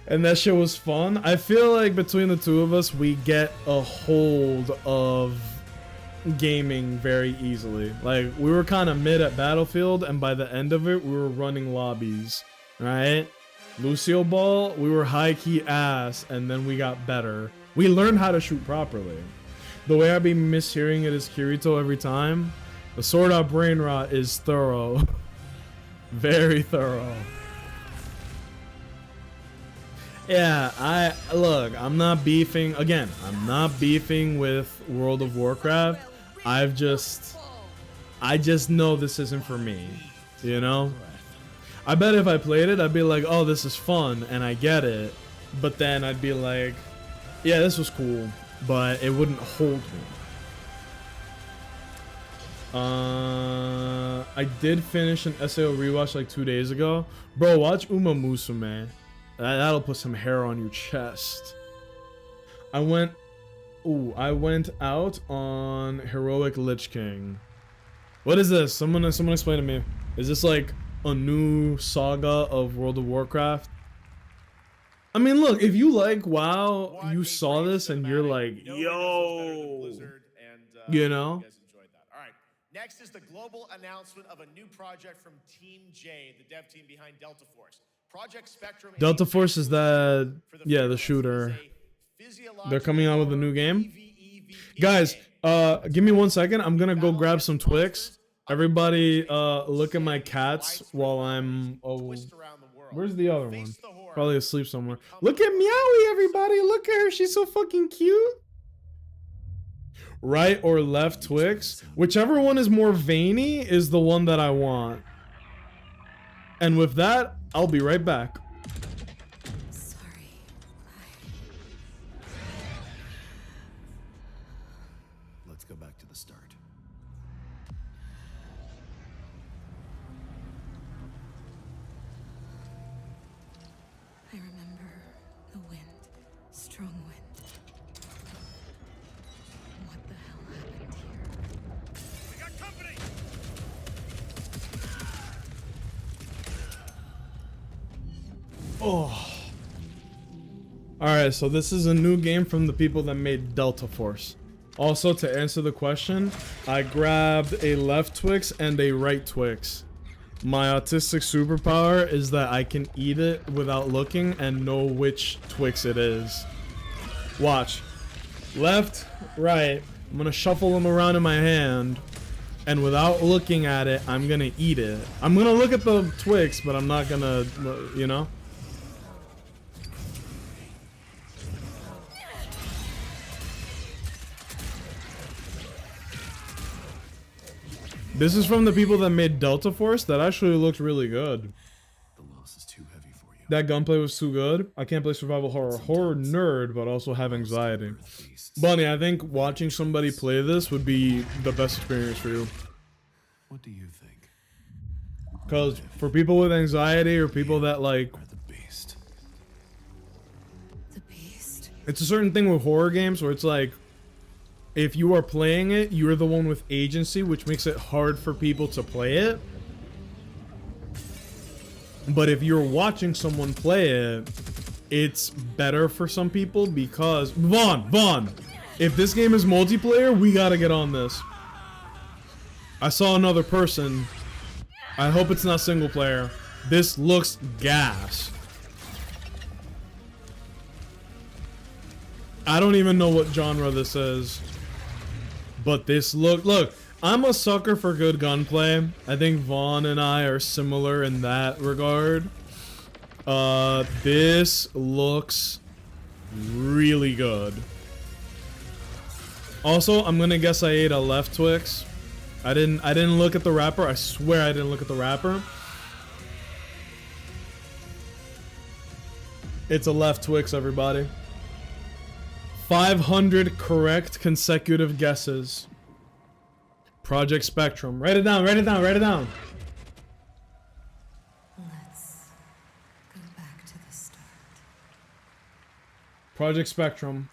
Speaker 1: And that shit was fun. I feel like between the two of us, we get a hold of gaming very easily. Like, we were kind of mid at Battlefield, and by the end of it, we were running lobbies, right? Lucio Ball, we were high-key ass, and then we got better. We learned how to shoot properly. The way I be mishearing it is Kirito every time. The Sword Art Brain Rot is thorough. Very thorough. Yeah, look, I'm not beefing, again, I'm not beefing with World of Warcraft. I just know this isn't for me, you know? I bet if I played it, I'd be like, oh, this is fun, and I get it. But then I'd be like, yeah, this was cool, but it wouldn't hold me. I did finish an SAO rewatch like 2 days ago. Bro, watch Uma Musume. That'll put some hair on your chest. I went out on Heroic Lich King. What is this? Someone explain to me. Is this like a new saga of World of Warcraft? I mean, look, if you like WoW, you saw this and you're like, yo, you know?
Speaker 2: Next is the global announcement of a new project from Team J, the dev team behind Delta Force. Project Spectrum.
Speaker 1: Delta Force is that, yeah, the shooter. They're coming out with a new game. Guys, give me 1 second. I'm gonna go grab some Twix. Everybody, look at my cats while I'm. Oh, where's the other one? Probably asleep somewhere. Look at Meowie, everybody. Look at her. She's so fucking cute. Right or left Twix, whichever one is more veiny is the one that I want. And with that, I'll be right back.
Speaker 21: Sorry.
Speaker 20: Let's go back to the start.
Speaker 21: I remember the wind, strong wind. What the hell happened here?
Speaker 2: We got company!
Speaker 1: Oh. Alright, so this is a new game from the people that made Delta Force. Also, to answer the question, I grabbed a left Twix and a right Twix. My autistic superpower is that I can eat it without looking and know which Twix it is. Watch. Left, right. I'm gonna shuffle them around in my hand, and without looking at it, I'm gonna eat it. I'm gonna look at the Twix, but I'm not gonna, you know? This is from the people that made Delta Force. That actually looked really good.
Speaker 20: The loss is too heavy for you.
Speaker 1: That gunplay was too good. I can't play survival horror. Horror nerd, but also have anxiety. Bunny, I think watching somebody play this would be the best experience for you.
Speaker 20: What do you think?
Speaker 1: Because for people with anxiety or people that like...
Speaker 21: The beast.
Speaker 1: It's a certain thing with horror games where it's like, if you are playing it, you're the one with agency, which makes it hard for people to play it. But if you're watching someone play it, it's better for some people because... Vaughn! If this game is multiplayer, we gotta get on this. I saw another person. I hope it's not single player. This looks gas. I don't even know what genre this is. But this look, I'm a sucker for good gunplay. I think Vaughn and I are similar in that regard. This looks really good. Also, I'm gonna guess I ate a left Twix. I didn't look at the wrapper. I swear I didn't look at the wrapper. It's a left Twix, everybody. 500 correct consecutive guesses. Project Spectrum. Write it down, write it down, write it down.
Speaker 21: Let's go back to the start.
Speaker 1: Project Spectrum.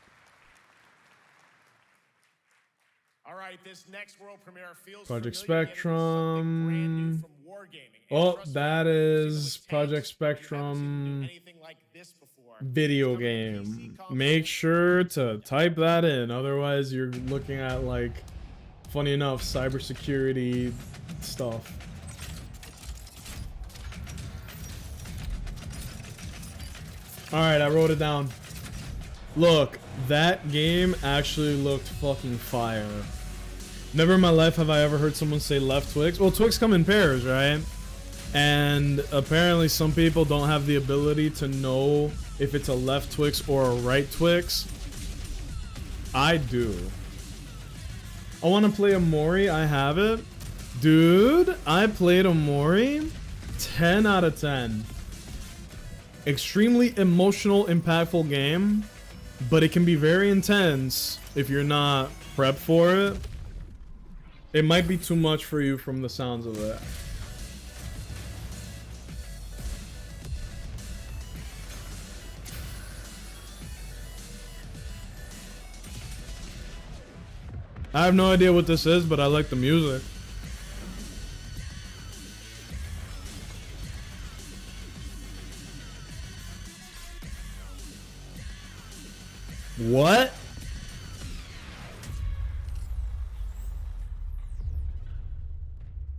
Speaker 2: All right, this next world premiere feels
Speaker 1: Project
Speaker 2: familiar, yet it is something brand new
Speaker 1: Spectrum.
Speaker 2: from Wargaming.
Speaker 1: Oh, that is Project Spectrum video game. Make sure to type that in, otherwise you're looking at, like, funny enough, cybersecurity stuff. Alright, I wrote it down. Look, that game actually looked fucking fire. Never in my life have I ever heard someone say left Twix. Well, Twix come in pairs, right? And apparently some people don't have the ability to know if it's a left Twix or a right Twix. I do. I want to play Amori. I have it. Dude, I played Amori. 10 out of 10. Extremely emotional, impactful game. But it can be very intense if you're not prepped for it. It might be too much for you from the sounds of it. I have no idea what this is, but I like the music. What?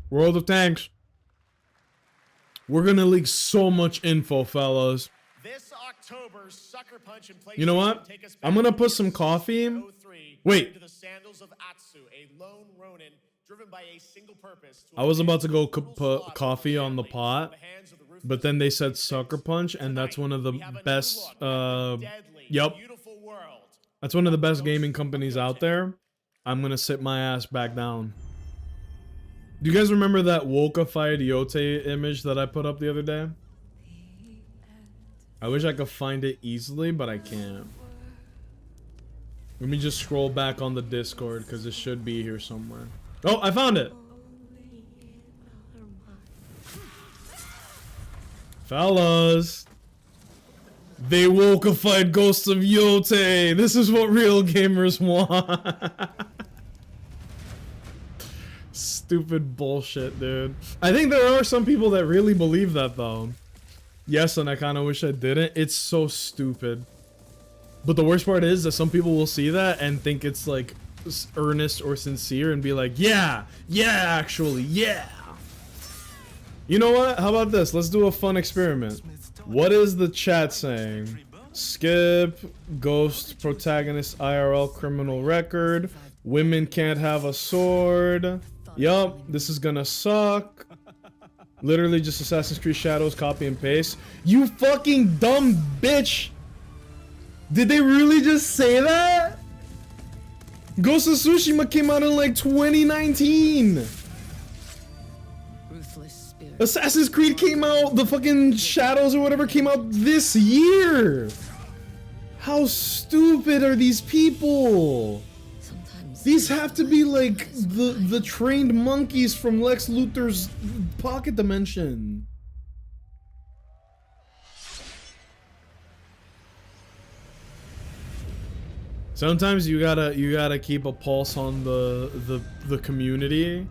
Speaker 1: World of Tanks. We're gonna leak so much info, fellas.
Speaker 2: This October, Sucker Punch and
Speaker 1: You know what? I'm gonna put some coffee. Wait.
Speaker 2: into the sandals of Atsu, a lone ronin driven by a single purpose.
Speaker 1: I was about to go put coffee on the pot, but then they said Sucker Punch, and that's one of the best. Yup. That's one of the best gaming companies out there. I'm gonna sit my ass back down. Do you guys remember that Wokified Yote image that I put up the other day? I wish I could find it easily, but I can't. Let me just scroll back on the Discord, because it should be here somewhere. Oh, I found it! Fellas! They Wokified Ghosts of Yote! This is what real gamers want! Stupid bullshit, dude. I think there are some people that really believe that, though. Yes, and I kind of wish I didn't. It's so stupid. But the worst part is that some people will see that and think it's, like, earnest or sincere and be like, yeah, actually, yeah. You know what? How about this? Let's do a fun experiment. What is the chat saying? Skip, ghost, protagonist, IRL, criminal record, women can't have a sword. Yup, this is gonna suck. Literally just Assassin's Creed Shadows, copy and paste. You fucking dumb bitch! Did they really just say that? Ghost of Tsushima came out in like 2019. Assassin's Creed came out, the fucking Shadows or whatever came out this year. How stupid are these people? These have to be like the trained monkeys from Lex Luthor's Pocket Dimension. Sometimes you gotta keep a pulse on the community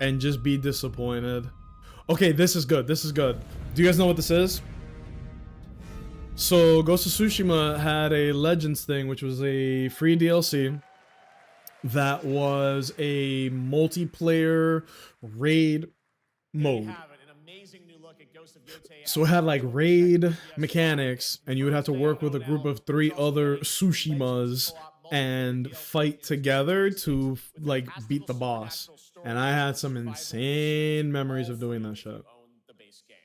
Speaker 1: and just be disappointed. Okay, this is good. This is good. Do you guys know what this is? So Ghost of Tsushima had a Legends thing, which was a free DLC that was a multiplayer raid mode.
Speaker 2: at Ghost of Yotei.
Speaker 1: So it had like raid mechanics, and you would have to work with a group of 3 other Tsushimas and fight together to like beat the boss. And I had some insane memories of doing that shit.
Speaker 2: Own the base game.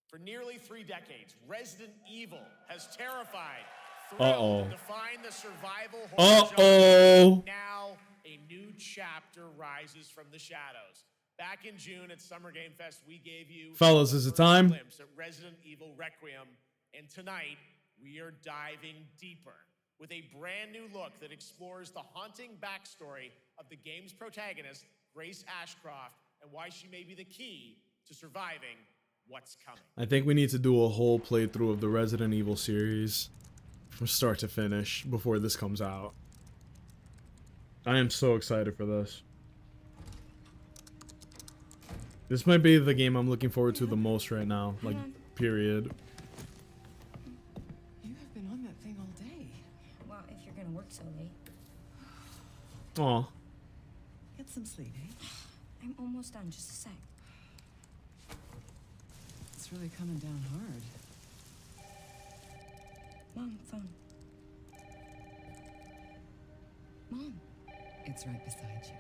Speaker 2: For nearly 3 decades, Resident Evil has terrified, thrilled, defined the survival horror genre. Now, a new chapter rises from the shadows. Back in June at Summer Game Fest, we gave you
Speaker 1: Fellas, is it time?
Speaker 2: glimpse at Resident Evil Requiem, and tonight we are diving deeper with a brand new look that explores the haunting backstory of the game's protagonist, Grace Ashcroft, and why she may be the key to surviving what's coming.
Speaker 1: I think we need to do a whole playthrough of the Resident Evil series from start to finish before this comes out. I am so excited for this. This might be the game I'm looking forward to the most right now, like, period.
Speaker 4: You have been on that thing all day.
Speaker 10: Well, if you're gonna work so late.
Speaker 1: Aw.
Speaker 4: Get some sleep, eh?
Speaker 10: I'm almost done, just a sec.
Speaker 4: It's really coming down hard.
Speaker 10: Mom, phone. Mom.
Speaker 4: It's right beside you.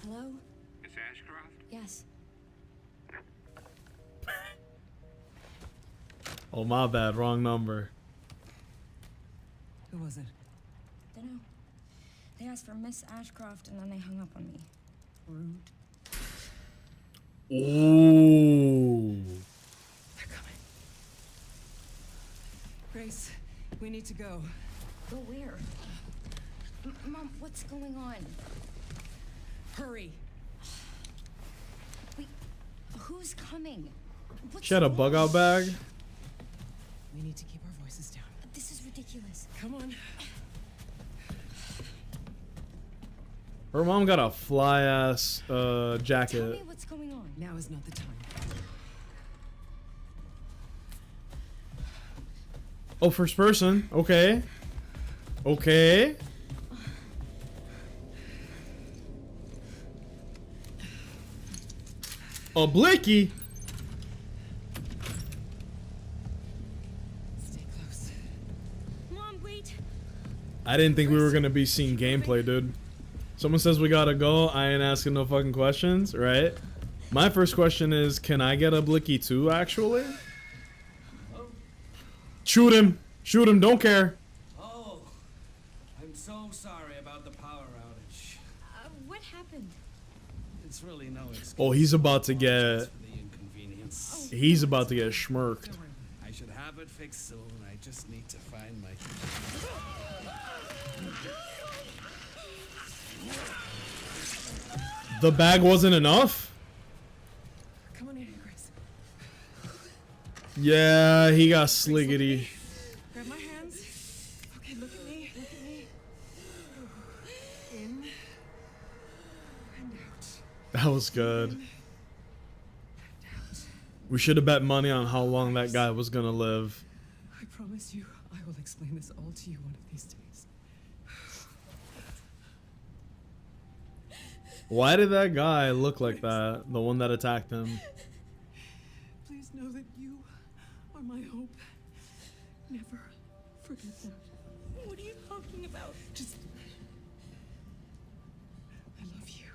Speaker 10: Hello?
Speaker 12: Miss Ashcroft?
Speaker 10: Yes.
Speaker 1: Oh, my bad. Wrong number.
Speaker 4: Who was it?
Speaker 10: Dunno. They asked for Miss Ashcroft and then they hung up on me. Rude.
Speaker 1: Ooh.
Speaker 4: They're coming. Grace, we need to go.
Speaker 10: Go where? Mom, what's going on?
Speaker 4: Hurry.
Speaker 10: Wait, who's coming? What's
Speaker 1: She had a
Speaker 10: wrong?
Speaker 1: bug out bag.
Speaker 4: We need to keep our voices down.
Speaker 10: This is ridiculous.
Speaker 4: Come on.
Speaker 1: Her mom got a fly ass
Speaker 10: Tell
Speaker 1: jacket.
Speaker 10: me what's going on.
Speaker 4: Now is not the time.
Speaker 1: Oh, first person. Okay. Okay. A blicky.
Speaker 4: Stay close.
Speaker 10: Mom, wait.
Speaker 1: I didn't think we were gonna be seeing gameplay, dude. Someone says we gotta go. I ain't asking no fucking questions, right? My first question is, can I get a blicky too, actually? Shoot him. Shoot him. Don't care.
Speaker 8: Oh, I'm so sorry about the power outage.
Speaker 10: What happened?
Speaker 8: It's really no excuse.
Speaker 1: Oh, he's about to get...
Speaker 8: for the inconvenience.
Speaker 1: He's about to get schmirked.
Speaker 8: I should have it fixed soon. I just need to find my...
Speaker 1: The bag wasn't enough?
Speaker 4: Come on in, Grace.
Speaker 1: Yeah, he got sliggity.
Speaker 4: Grab my hands. Okay, look at me. Look at me. In and out.
Speaker 1: That was good. We should have bet money on how long that guy was gonna live.
Speaker 4: I promise you, I will explain this all to you one of these days.
Speaker 1: Why did that guy look like that? The one that attacked him.
Speaker 4: Please know that you are my hope. Never forget that.
Speaker 10: What are you talking about?
Speaker 4: Just... I love you.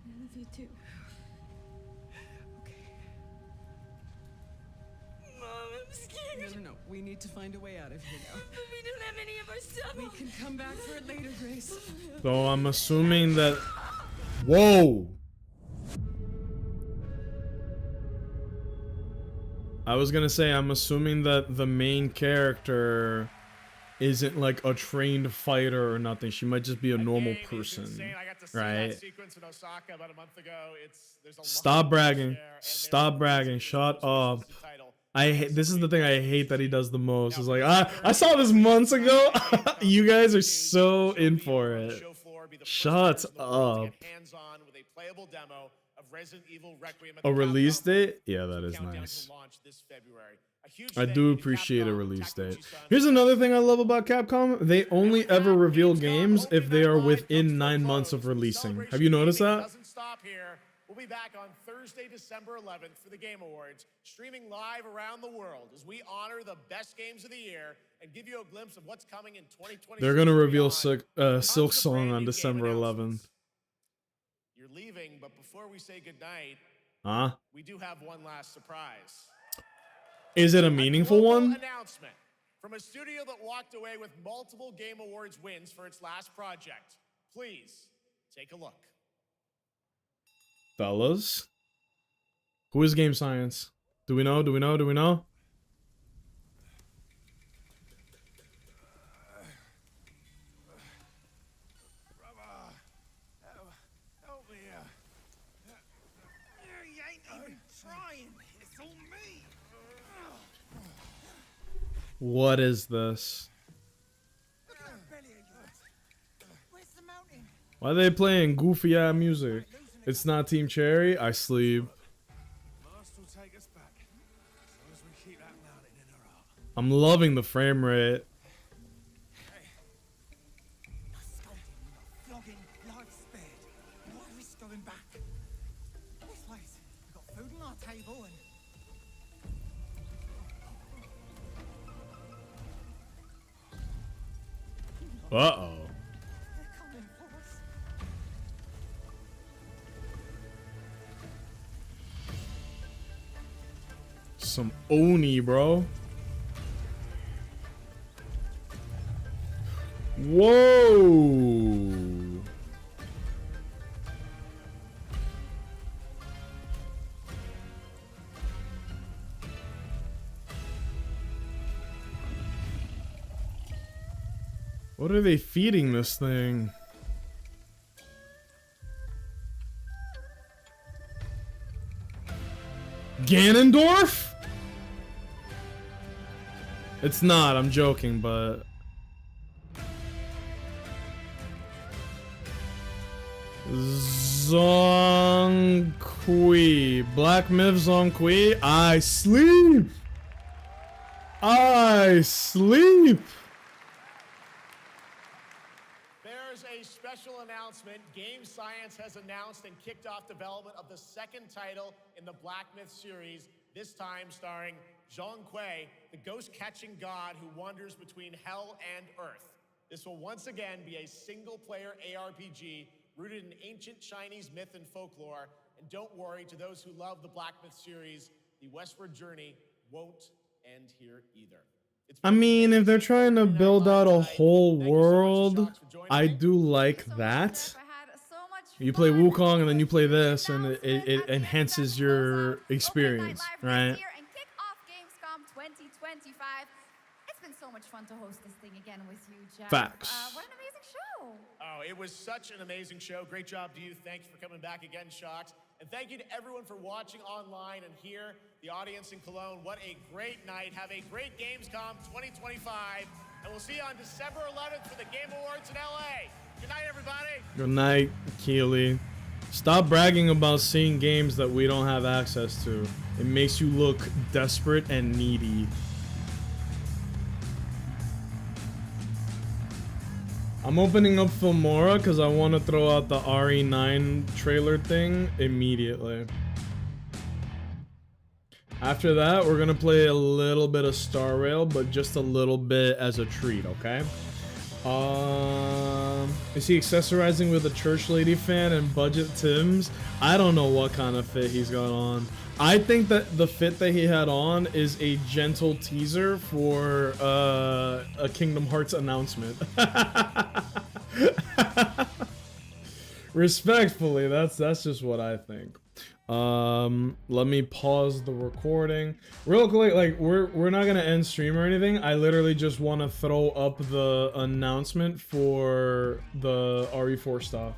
Speaker 10: I love you too. Mom, I'm scared.
Speaker 4: No. We need to find a way out of here now.
Speaker 10: But we don't have any of our stuff.
Speaker 4: We can come back for it later, Grace.
Speaker 1: So I'm assuming that... Whoa! I was gonna say, I'm assuming that the main character isn't like a trained fighter or nothing. She might just be a normal person, right? Stop bragging. Stop bragging. Shut up. This is the thing I hate that he does the most. Is like, I saw this months ago. You guys are so in for it. Shut up. A release date? Yeah, that is nice.
Speaker 2: Launch this February.
Speaker 1: I do appreciate a release date. Here's another thing I love about Capcom. They only ever reveal games if they are within 9 months of releasing. Have you noticed that?
Speaker 2: Doesn't stop here. We'll be back on Thursday, December 11th for the Game Awards, streaming live around the world as we honor the best games of the year and give you a glimpse of what's coming in 2020.
Speaker 1: They're gonna reveal Silk Song on December 11th.
Speaker 2: You're leaving, but before we say goodnight,
Speaker 1: Huh?
Speaker 2: we do have one last surprise.
Speaker 1: Is it a meaningful one?
Speaker 2: Announcement from a studio that walked away with multiple Game Awards wins for its last project. Please take a look.
Speaker 1: Fellas? Who is Game Science? Do we know? Do we know? Do we know?
Speaker 8: Help me out. You ain't even trying. It's all me.
Speaker 1: What is this?
Speaker 8: Look at that belly of yours. Where's the mountain?
Speaker 1: Why are they playing goofy ass music? It's not Team Cherry. I sleep.
Speaker 8: Must will take us back. As long as we keep that mountain in our heart.
Speaker 1: I'm loving the frame rate.
Speaker 8: Flogging, life spared. Why are we going back? This place. We've got food on our table and.
Speaker 1: Uh-oh.
Speaker 8: They're coming for us.
Speaker 1: Some Oni, bro. Whoa. What are they feeding this thing? Ganondorf? It's not, I'm joking, but... Zongqui. Black Myth Zongqui. I sleep! I sleep!
Speaker 2: There's a special announcement. Game Science has announced and kicked off development of the second title in the Black Myth series, this time starring Zhong Kui, the ghost-catching god who wanders between hell and earth. This will once again be a single-player ARPG rooted in ancient Chinese myth and folklore. And don't worry, to those who love the Black Myth series, the westward journey won't end here either.
Speaker 1: I mean, if they're trying to build out a whole world, I do like that. You play Wukong and then you play this, and it enhances your experience, right?
Speaker 11: And kick off Gamescom 2025. It's been so much fun to host this thing again with you, Jeff.
Speaker 1: Facts.
Speaker 11: What an amazing show.
Speaker 2: Oh, it was such an amazing show. Great job to you. Thanks for coming back again, Shocks. And thank you to everyone for watching online and here, the audience in Cologne. What a great night. Have a great Gamescom 2025. And we'll see you on December 11th for the Game Awards in LA. Good night, everybody.
Speaker 1: Good night, Keely. Stop bragging about seeing games that we don't have access to. It makes you look desperate and needy. I'm opening up Filmora because I want to throw out the RE9 trailer thing immediately. After that, we're going to play a little bit of Star Rail, but just a little bit as a treat, okay? Is he accessorizing with a church lady fan and budget Tims? I don't know what kind of fit he's got on. I think that the fit that he had on is a gentle teaser for a Kingdom Hearts announcement. Respectfully, that's just what I think. Let me pause the recording real quick. Like, we're not gonna end stream or anything. I literally just want to throw up the announcement for the RE4 stuff.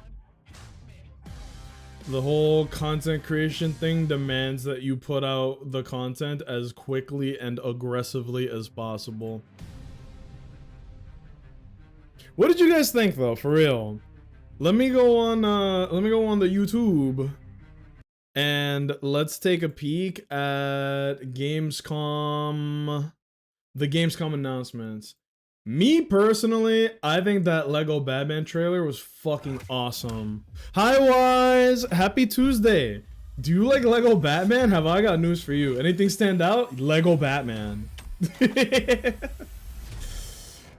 Speaker 1: The whole content creation thing demands that you put out the content as quickly and aggressively as possible. What did you guys think, though, for real? Let me go on the YouTube. And let's take a peek at Gamescom, the Gamescom announcements. Me personally, I think that Lego Batman trailer was fucking awesome. Hi Wise, happy Tuesday. Do you like Lego Batman? Have I got news for you? Anything stand out? Lego Batman.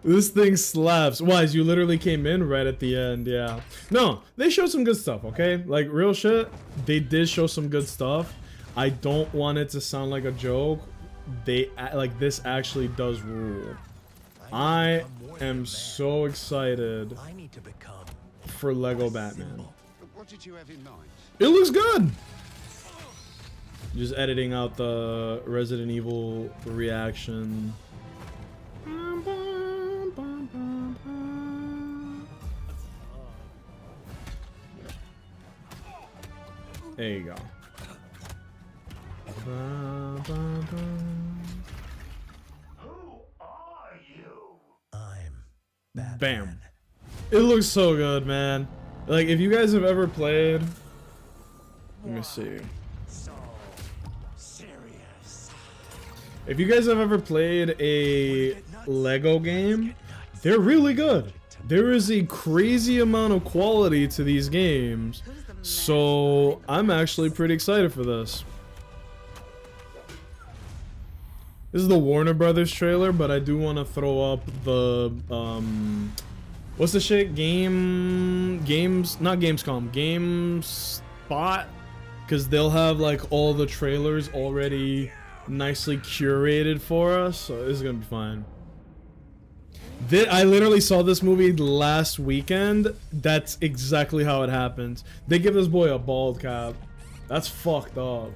Speaker 1: This thing slaps. Wise, you literally came in right at the end, yeah. No, they showed some good stuff, okay? Like, real shit, they did show some good stuff. I don't want it to sound like a joke. Like, this actually does rule. I am so excited for Lego Batman.
Speaker 13: What did you have in mind?
Speaker 1: It looks good! Just editing out the Resident Evil reaction. There you go. Bam. It looks so good, man. Like, if you guys have ever played... Let me see. If you guys have ever played a Lego game, they're really good. There is a crazy amount of quality to these games. So, I'm actually pretty excited for this. This is the Warner Brothers trailer, but I do want to throw up the, what's the shit? Not Gamescom, GameSpot? Because they'll have, like, all the trailers already nicely curated for us, so this is gonna be fine. I literally saw this movie last weekend. That's exactly how it happens. They give this boy a bald cap. That's fucked up.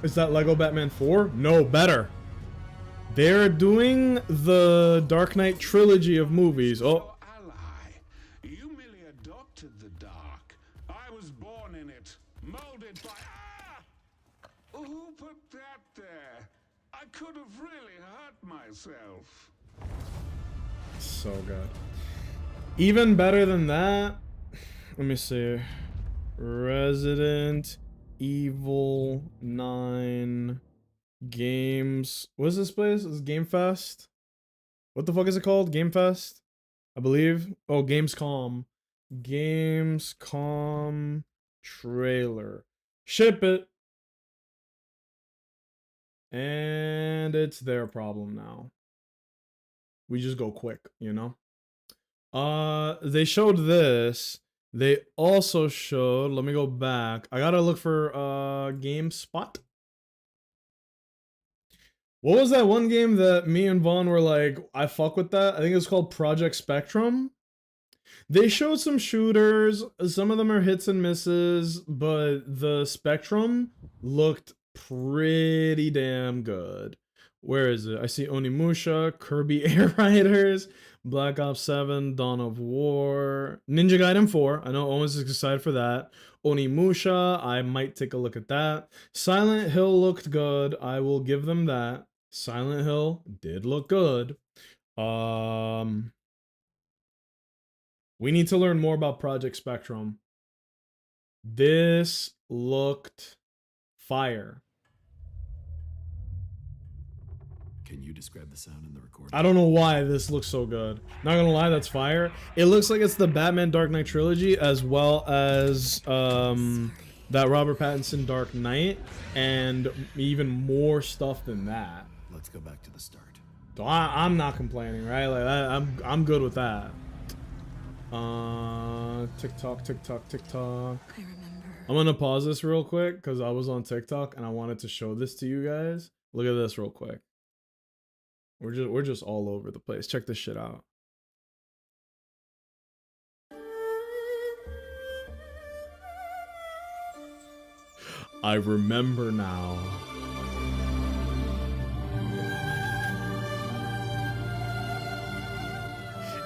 Speaker 1: Is that Lego Batman 4? No, better. They're doing the Dark Knight trilogy of movies. Oh.
Speaker 12: You merely adopted the dark. I was born in it, molded by... Who put that there? I could have really hurt myself.
Speaker 1: So good. Even better than that, let me see. Resident Evil 9 Games. What's this place? Is Game Fest? What the fuck is it called? Game Fest? I believe. Oh, Gamescom. Gamescom trailer. Ship it. And it's their problem now. We just go quick, you know? They showed this. They also showed, let me go back. I gotta look for GameSpot. What was that one game that me and Vaughn were like, I fuck with that? I think it's called Project Spectrum. They showed some shooters. Some of them are hits and misses, but the Spectrum looked pretty damn good. Where is it? I see Onimusha, Kirby Air Riders, Black Ops 7, Dawn of War, Ninja Gaiden 4. I know Owens is excited for that. Onimusha, I might take a look at that. Silent Hill looked good. I will give them that. Silent Hill did look good. We need to learn more about Project Spectrum. This looked fire.
Speaker 14: Can you describe the sound in the recording?
Speaker 1: I don't know why this looks so good. Not gonna lie, that's fire. It looks like it's the Batman Dark Knight trilogy as well as that Robert Pattinson Dark Knight and even more stuff than that.
Speaker 14: Let's go back to the start.
Speaker 1: So I'm not complaining, right? Like I'm good with that. TikTok.
Speaker 21: I remember.
Speaker 1: I'm gonna pause this real quick because I was on TikTok and I wanted to show this to you guys. Look at this real quick. We're just all over the place. Check this shit out. I remember now.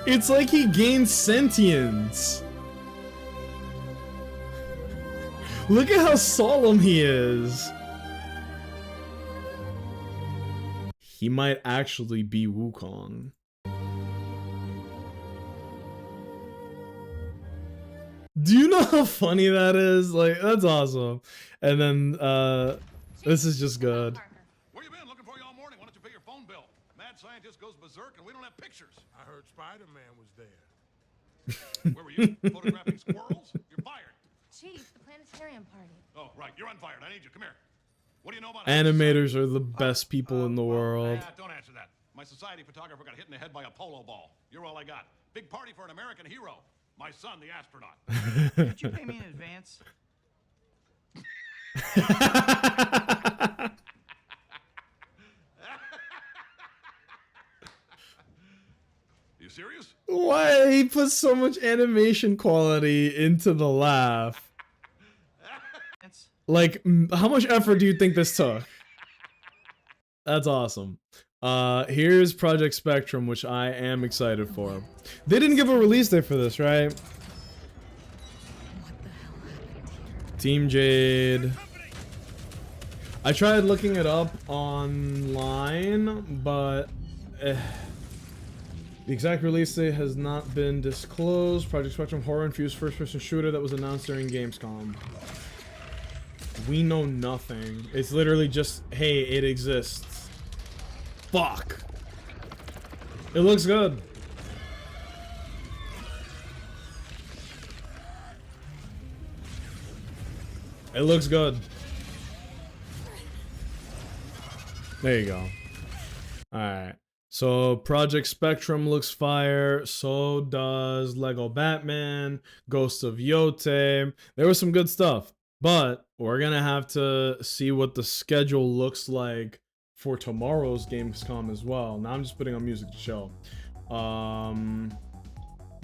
Speaker 1: It's like he gained sentience. Look at how solemn he is. He might actually be Wukong. Do you know how funny that is? Like, that's awesome. And then, this is just good.
Speaker 9: Where you been? Looking for you all morning. Why don't you pay your phone bill? Mad scientist goes berserk and we don't have pictures.
Speaker 15: I heard Spider-Man was there.
Speaker 9: Where were you? Photographing squirrels? You're fired.
Speaker 23: Chief, the planetarium party.
Speaker 9: Oh, right. You're unfired. I need you. Come here. What do you know about
Speaker 1: Animators are the best people in the world.
Speaker 9: Don't answer that. My society photographer got hit in the head by a polo ball. You're all I got. Big party for an American hero. My son, the astronaut.
Speaker 24: Did you pay me in advance?
Speaker 9: You serious?
Speaker 1: Why he put so much animation quality into the laugh? Like, how much effort do you think this took? That's awesome. Here's Project Spectrum, which I am excited for. They didn't give a release date for this, right? Team Jade. I tried looking it up online, but the exact release date has not been disclosed. Project Spectrum horror-infused first-person shooter that was announced during Gamescom. We know nothing. It's literally just, hey, it exists. Fuck. It looks good. It looks good. There you go. Alright. So Project Spectrum looks fire. So does Lego Batman, Ghost of Yote. There was some good stuff. But we're gonna have to see what the schedule looks like for tomorrow's Gamescom as well. Now I'm just putting on music to show.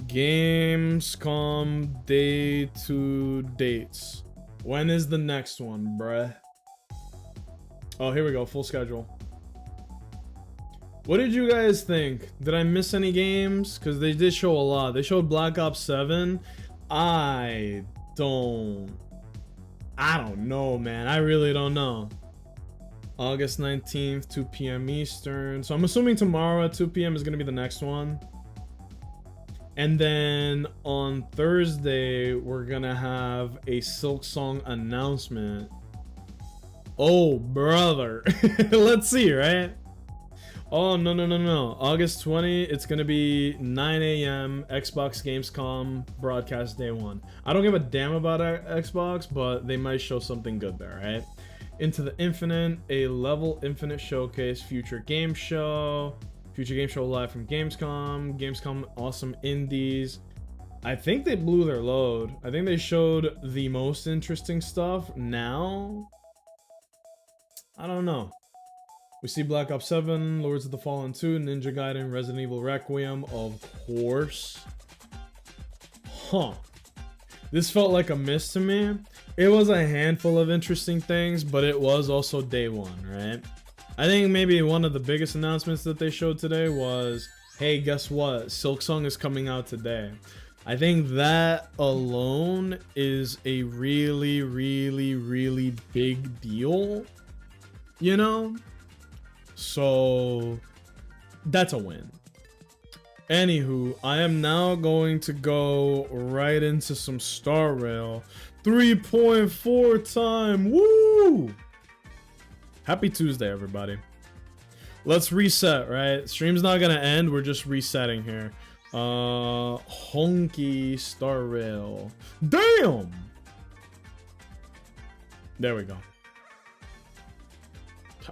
Speaker 1: Gamescom day 2 dates. When is the next one, bruh? Oh, here we go. Full schedule. What did you guys think? Did I miss any games? Because they did show a lot. They showed Black Ops 7. I don't know, man. I really don't know. August 19th, 2 p.m. Eastern. So I'm assuming tomorrow at 2 p.m. is going to be the next one. And then on Thursday, we're going to have a Silk Song announcement. Oh, brother. Let's see, right? Oh, no. August 20, it's going to be 9 a.m. Xbox Gamescom broadcast day 1. I don't give a damn about Xbox, but they might show something good there, right? Into the Infinite, a Level Infinite showcase, Future Game Show live from Gamescom. Gamescom awesome indies. I think they blew their load. I think they showed the most interesting stuff now. I don't know. We see Black Ops 7, Lords of the Fallen 2, Ninja Gaiden, Resident Evil Requiem, of course. Huh. This felt like a miss to me. It was a handful of interesting things, but it was also day 1, right? I think maybe one of the biggest announcements that they showed today was, hey, guess what? Silk Song is coming out today. I think that alone is a really, really, really big deal, you know? So that's a win. Anywho, I am now going to go right into some Star Rail. 3.4 time. Woo! Happy Tuesday, everybody. Let's reset, right? Stream's not gonna end. We're just resetting here. Honky Star Rail. Damn! There we go.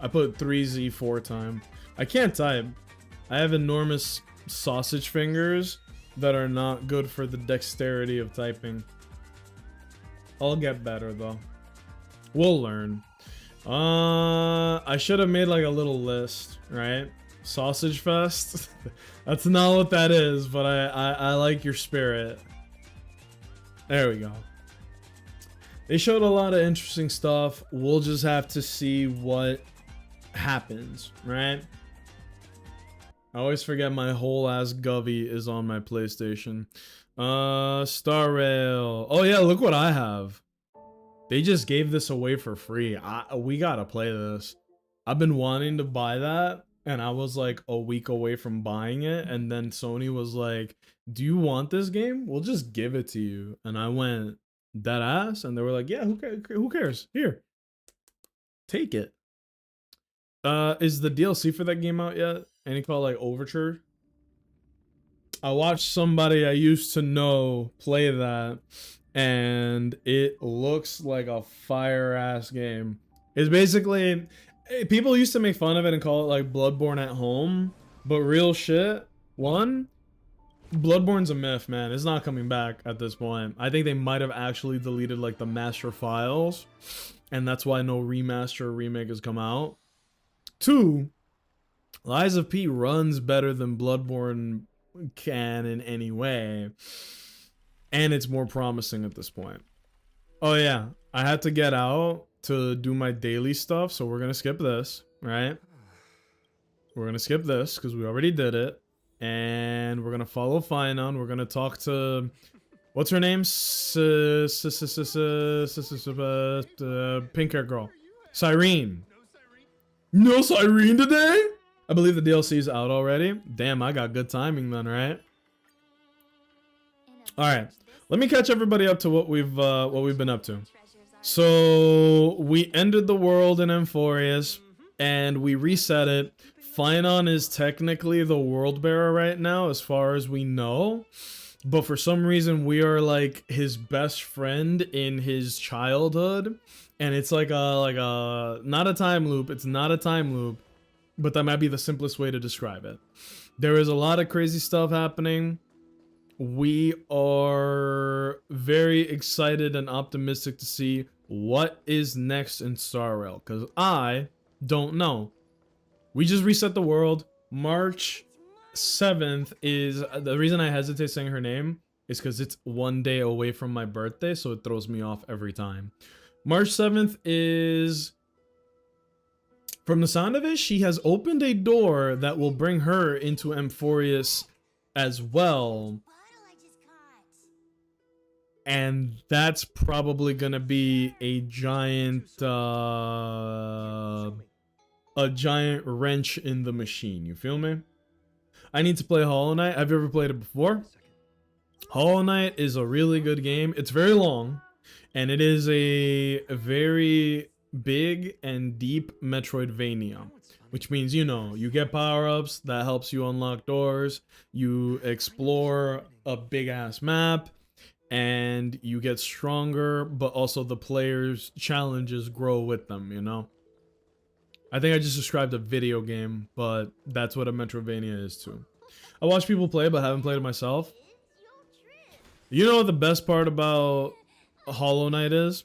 Speaker 1: I put 3Z4 time. I can't type. I have enormous sausage fingers that are not good for the dexterity of typing. I'll get better though. We'll learn. I should have made like a little list, right? Sausage Fest. That's not what that is, but I like your spirit. There we go. They showed a lot of interesting stuff. We'll just have to see what happens, right? I always forget my whole ass Govy is on my PlayStation. Star Rail. Oh yeah, look what I have. They just gave this away for free. We gotta play this. I've been wanting to buy that and I was like a week away from buying it, and then Sony was like, "Do you want this game? We'll just give it to you." And I went dead ass, and they were like, "Yeah, who cares? Here, take it." Is the DLC for that game out yet? Any called like Overture? I watched somebody I used to know play that, and it looks like a fire ass game. It's basically, people used to make fun of it and call it like Bloodborne at home, but real shit. One, Bloodborne's a myth, man. It's not coming back at this point. I think they might have actually deleted like the master files, and that's why no remaster or remake has come out. Two, Lies of P runs better than Bloodborne can in any way, and it's more promising at this point. Oh yeah, I had to get out to do my daily stuff, so we're gonna skip this, right? We're gonna skip this because we already did it, and we're gonna follow Finon. We're gonna talk to what's her name, pink hair girl, Cyrene. No Cyrene today? I believe the DLC is out already. Damn, I got good timing then, right? All right, let me catch everybody up to what we've been up to. So we ended the world in Amphorius, and we reset it. Finon is technically the world bearer right now, as far as we know. But for some reason, we are like his best friend in his childhood, and it's like a not a time loop. It's not a time loop. But that might be the simplest way to describe it. There is a lot of crazy stuff happening. We are very excited and optimistic to see what is next in Star Rail, because I don't know. We just reset the world. March 7th is the reason I hesitate saying her name is because it's one day away from my birthday, so it throws me off every time. March 7th is, from the sound of it, she has opened a door that will bring her into Amphorius as well. And that's probably gonna be a giant wrench in the machine. You feel me? I need to play Hollow Knight. Have you ever played it before? Hollow Knight is a really good game. It's very long, and it is a very big and deep Metroidvania, which means, you know, you get power-ups that helps you unlock doors, you explore a big ass map, and you get stronger, but also the players' challenges grow with them, you know? I think I just described a video game, but that's what a Metroidvania is too. I watch people play, but haven't played it myself. You know what the best part about Hollow Knight is?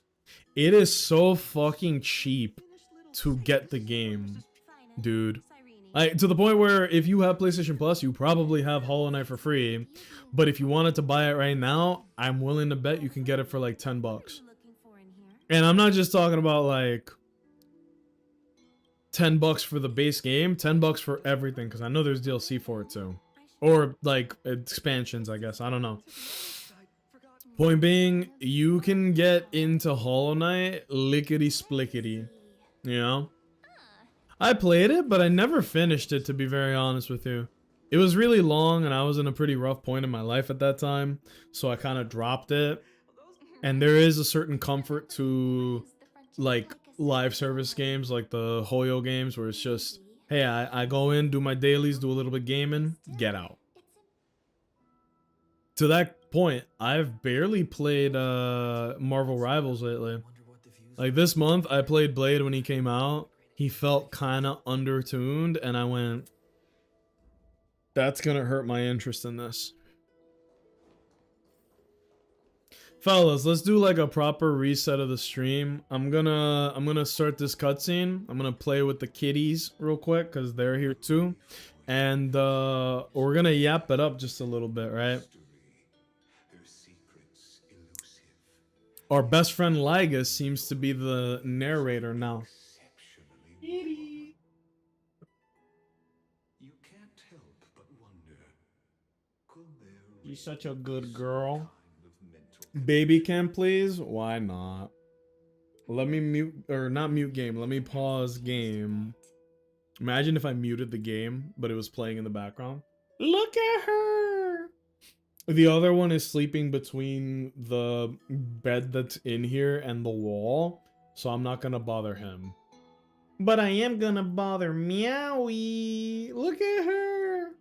Speaker 1: It is so fucking cheap to get the game, dude. Like, to the point where if you have PlayStation Plus, you probably have Hollow Knight for free. But if you wanted to buy it right now, I'm willing to bet you can get it for like 10 bucks. And I'm not just talking about like 10 bucks for the base game, 10 bucks for everything, because I know there's DLC for it too. Or like expansions, I guess. I don't know. Point being, you can get into Hollow Knight lickety-splickety, you know? I played it, but I never finished it, to be very honest with you. It was really long, and I was in a pretty rough point in my life at that time, so I kind of dropped it. And there is a certain comfort to, like, live service games, like the Hoyo games, where it's just, hey, I go in, do my dailies, do a little bit gaming, get out. To that point, I've barely played Marvel Rivals lately. Like this month, I played Blade when he came out. He felt kind of undertuned, and I went, that's gonna hurt my interest in this. Fellas, let's do like a proper reset of the stream. I'm gonna start this cutscene. I'm gonna play with the kitties real quick because they're here too, and we're gonna yap it up just a little bit, right? Our best friend Ligas seems to be the narrator now. You're such a good girl. Baby cam, please? Why not? Let me mute, or not mute game. Let me pause game. Imagine if I muted the game, but it was playing in the background. Look at her! The other one is sleeping between the bed that's in here and the wall, so I'm not gonna bother him. But I am gonna bother Meowie! Look at her!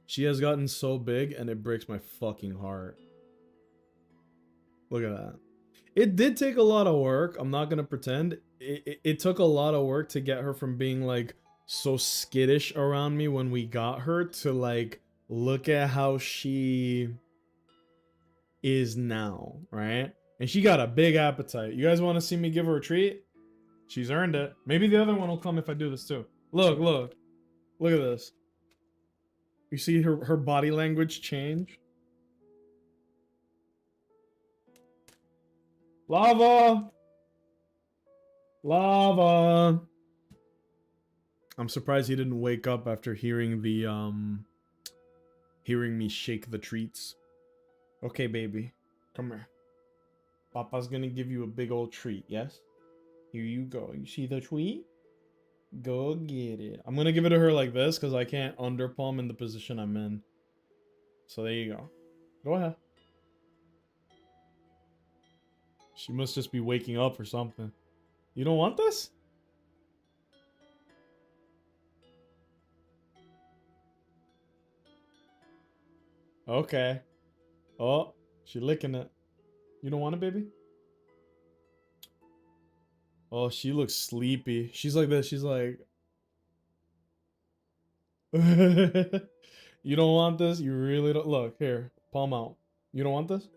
Speaker 1: She has gotten so big, and it breaks my fucking heart. Look at that. It did take a lot of work, I'm not gonna pretend. It took a lot of work to get her from being, like, so skittish around me when we got her to, like, look at how she is now, right? And she got a big appetite. You guys want to see me give her a treat? She's earned it. Maybe the other one will come if I do this too. Look, look. Look at this. You see her body language change? Lava! Lava! I'm surprised he didn't wake up after hearing the, hearing me shake the treats. Okay, baby. Come here. Papa's gonna give you a big old treat, yes? Here you go. You see the treat? Go get it. I'm gonna give it to her like this because I can't under palm in the position I'm in. So there you go. Go ahead. She must just be waking up or something. You don't want this? Okay. Oh, she licking it. You don't want it, baby? Oh, she looks sleepy. She's like this. She's like... You don't want this? You really don't? Look, here. Palm out. You don't want this?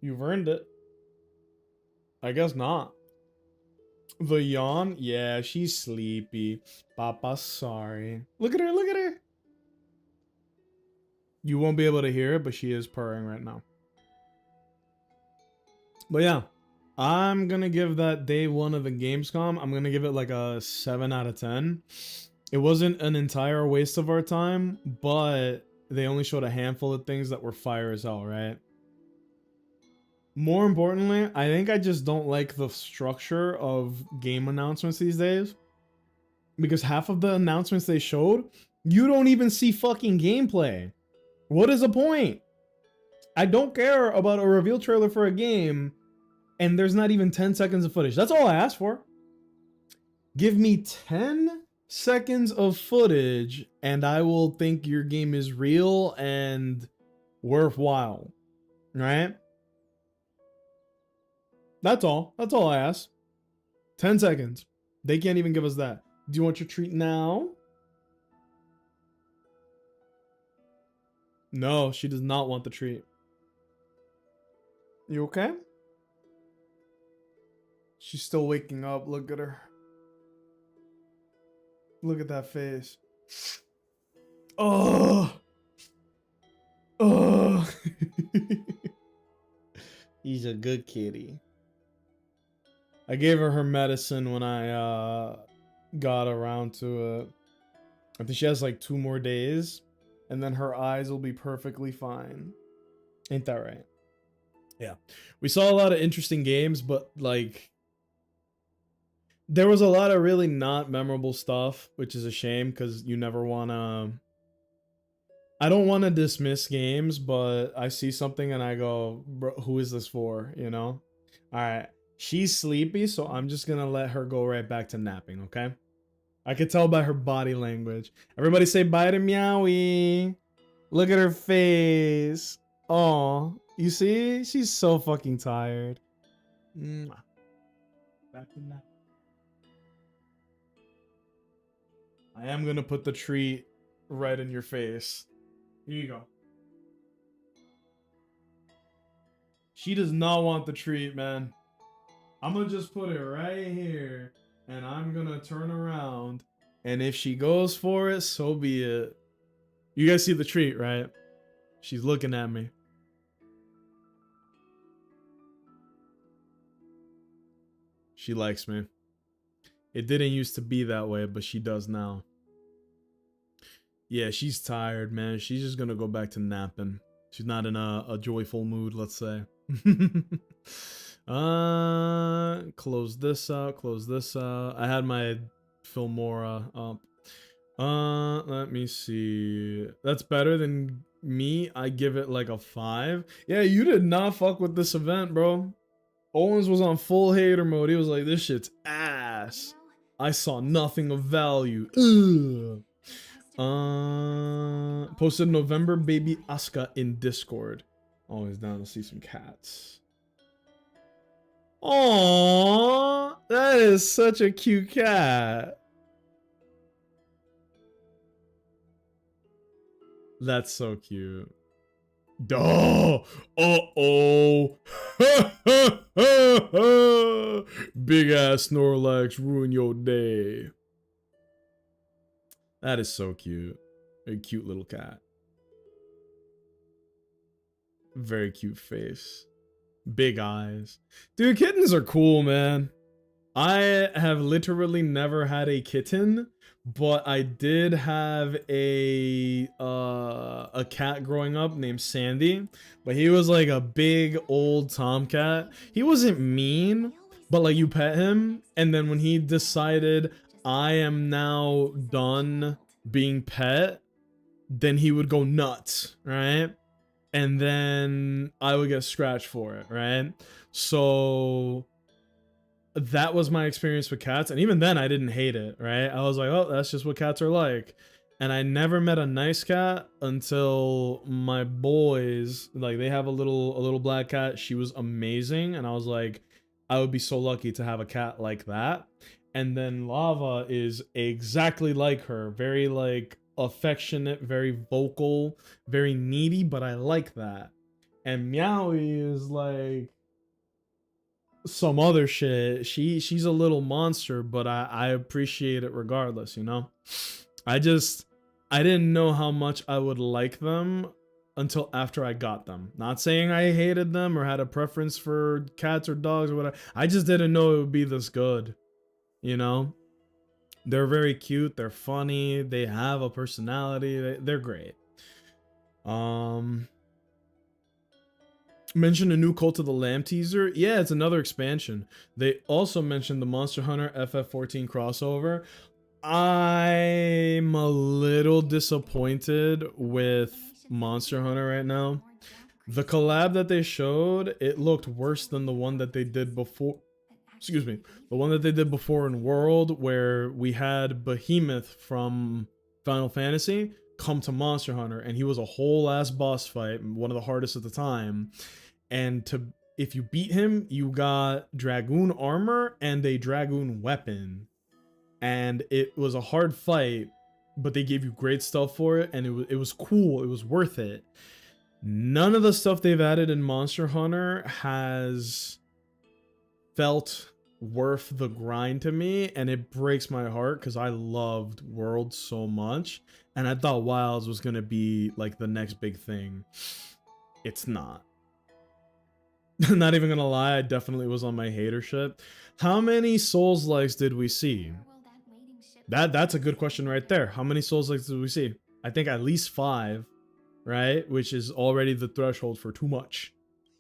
Speaker 1: You've earned it. I guess not. The yawn? Yeah, she's sleepy. Papa's sorry. Look at her, look at her. You won't be able to hear it, but she is purring right now. But yeah, I'm gonna give that day one of the Gamescom, I'm gonna give it like a 7 out of 10. It wasn't an entire waste of our time, but they only showed a handful of things that were fire as hell, right? More importantly, I think I just don't like the structure of game announcements these days. Because half of the announcements they showed, you don't even see fucking gameplay. What is the point? I don't care about a reveal trailer for a game and there's not even 10 seconds of footage. That's all I asked for. Give me 10 seconds of footage and I will think your game is real and worthwhile. Right? That's all. That's all I ask. 10 seconds. They can't even give us that. Do you want your treat now? No, she does not want the treat. You okay? She's still waking up. Look at her. Look at that face. Oh. Oh. He's a good kitty. I gave her medicine when I got around to it. I think she has like 2 more days. And then her eyes will be perfectly fine. Ain't that right? Yeah. We saw a lot of interesting games, but like... there was a lot of really not memorable stuff, which is a shame because you never want to... I don't want to dismiss games, but I see something and I go, bro, who is this for, you know? Alright. She's sleepy, so I'm just going to let her go right back to napping, okay? I could tell by her body language. Everybody say bye to Meowie. Look at her face. Oh, you see? She's so fucking tired. Mwah. Back to nap. I am going to put the treat right in your face. Here you go. She does not want the treat, man. I'm going to just put it right here. And I'm going to turn around. And if she goes for it, so be it. You guys see the treat, right? She's looking at me. She likes me. It didn't used to be that way, but she does now. Yeah, she's tired, man. She's just going to go back to napping. She's not in a joyful mood, let's say. Close this out, close this out. I had my Filmora up. Let me see. That's better than me. I give it like a 5. Yeah, you did not fuck with this event, bro. Owens was on full hater mode. He was like, this shit's ass. I saw nothing of value. Ugh. Posted November baby Asuka in Discord. Always down to see some cats. Aww, that is such a cute cat. That's so cute. Duh! Uh-oh! Big ass Snorlax ruin your day. That is so cute. A cute little cat. Very cute face. Big eyes. Dude, kittens are cool, man. I have literally never had a kitten, but I did have a cat growing up named Sandy, but he was like a big old tomcat. He wasn't mean, but like you pet him, and then when he decided I am now done being pet, then he would go nuts, right? And then I would get scratched for it, right? So that was my experience with cats, and even then I didn't hate it, right? I was like, oh, that's just what cats are like. And I never met a nice cat until my boys, like, they have a little black cat. She was amazing, and I was like, I would be so lucky to have a cat like that. And then Lava is exactly like her, very like affectionate, very vocal, very needy, but I like that. And Meowie is like some other shit. She's a little monster, but I appreciate it regardless, you know? I didn't know how much I would like them until after I got them. Not saying I hated them or had a preference for cats or dogs or whatever. I just didn't know it would be this good, you know? They're very cute, they're funny, they have a personality, they're great. Mentioned a new Cult of the Lamb teaser. Yeah, it's another expansion. They also mentioned the Monster Hunter FF14 crossover. I'm a little disappointed with Monster Hunter right now. The collab that they showed, it looked worse than the one that they did before. Excuse me. The one that they did before in World, where we had Behemoth from Final Fantasy come to Monster Hunter, and he was a whole ass boss fight, one of the hardest at the time. And if you beat him, you got Dragoon armor and a Dragoon weapon. And it was a hard fight, but they gave you great stuff for it, and it was cool. It was worth it. None of the stuff they've added in Monster Hunter has felt worth the grind to me, and it breaks my heart because I loved World so much, and I thought Wilds was gonna be like the next big thing. It's not. Not even gonna lie, I definitely was on my hater shit. How many Souls likes did we see? That's a good question right there. How many Souls likes did we see? I think at least 5, right? Which is already the threshold for too much.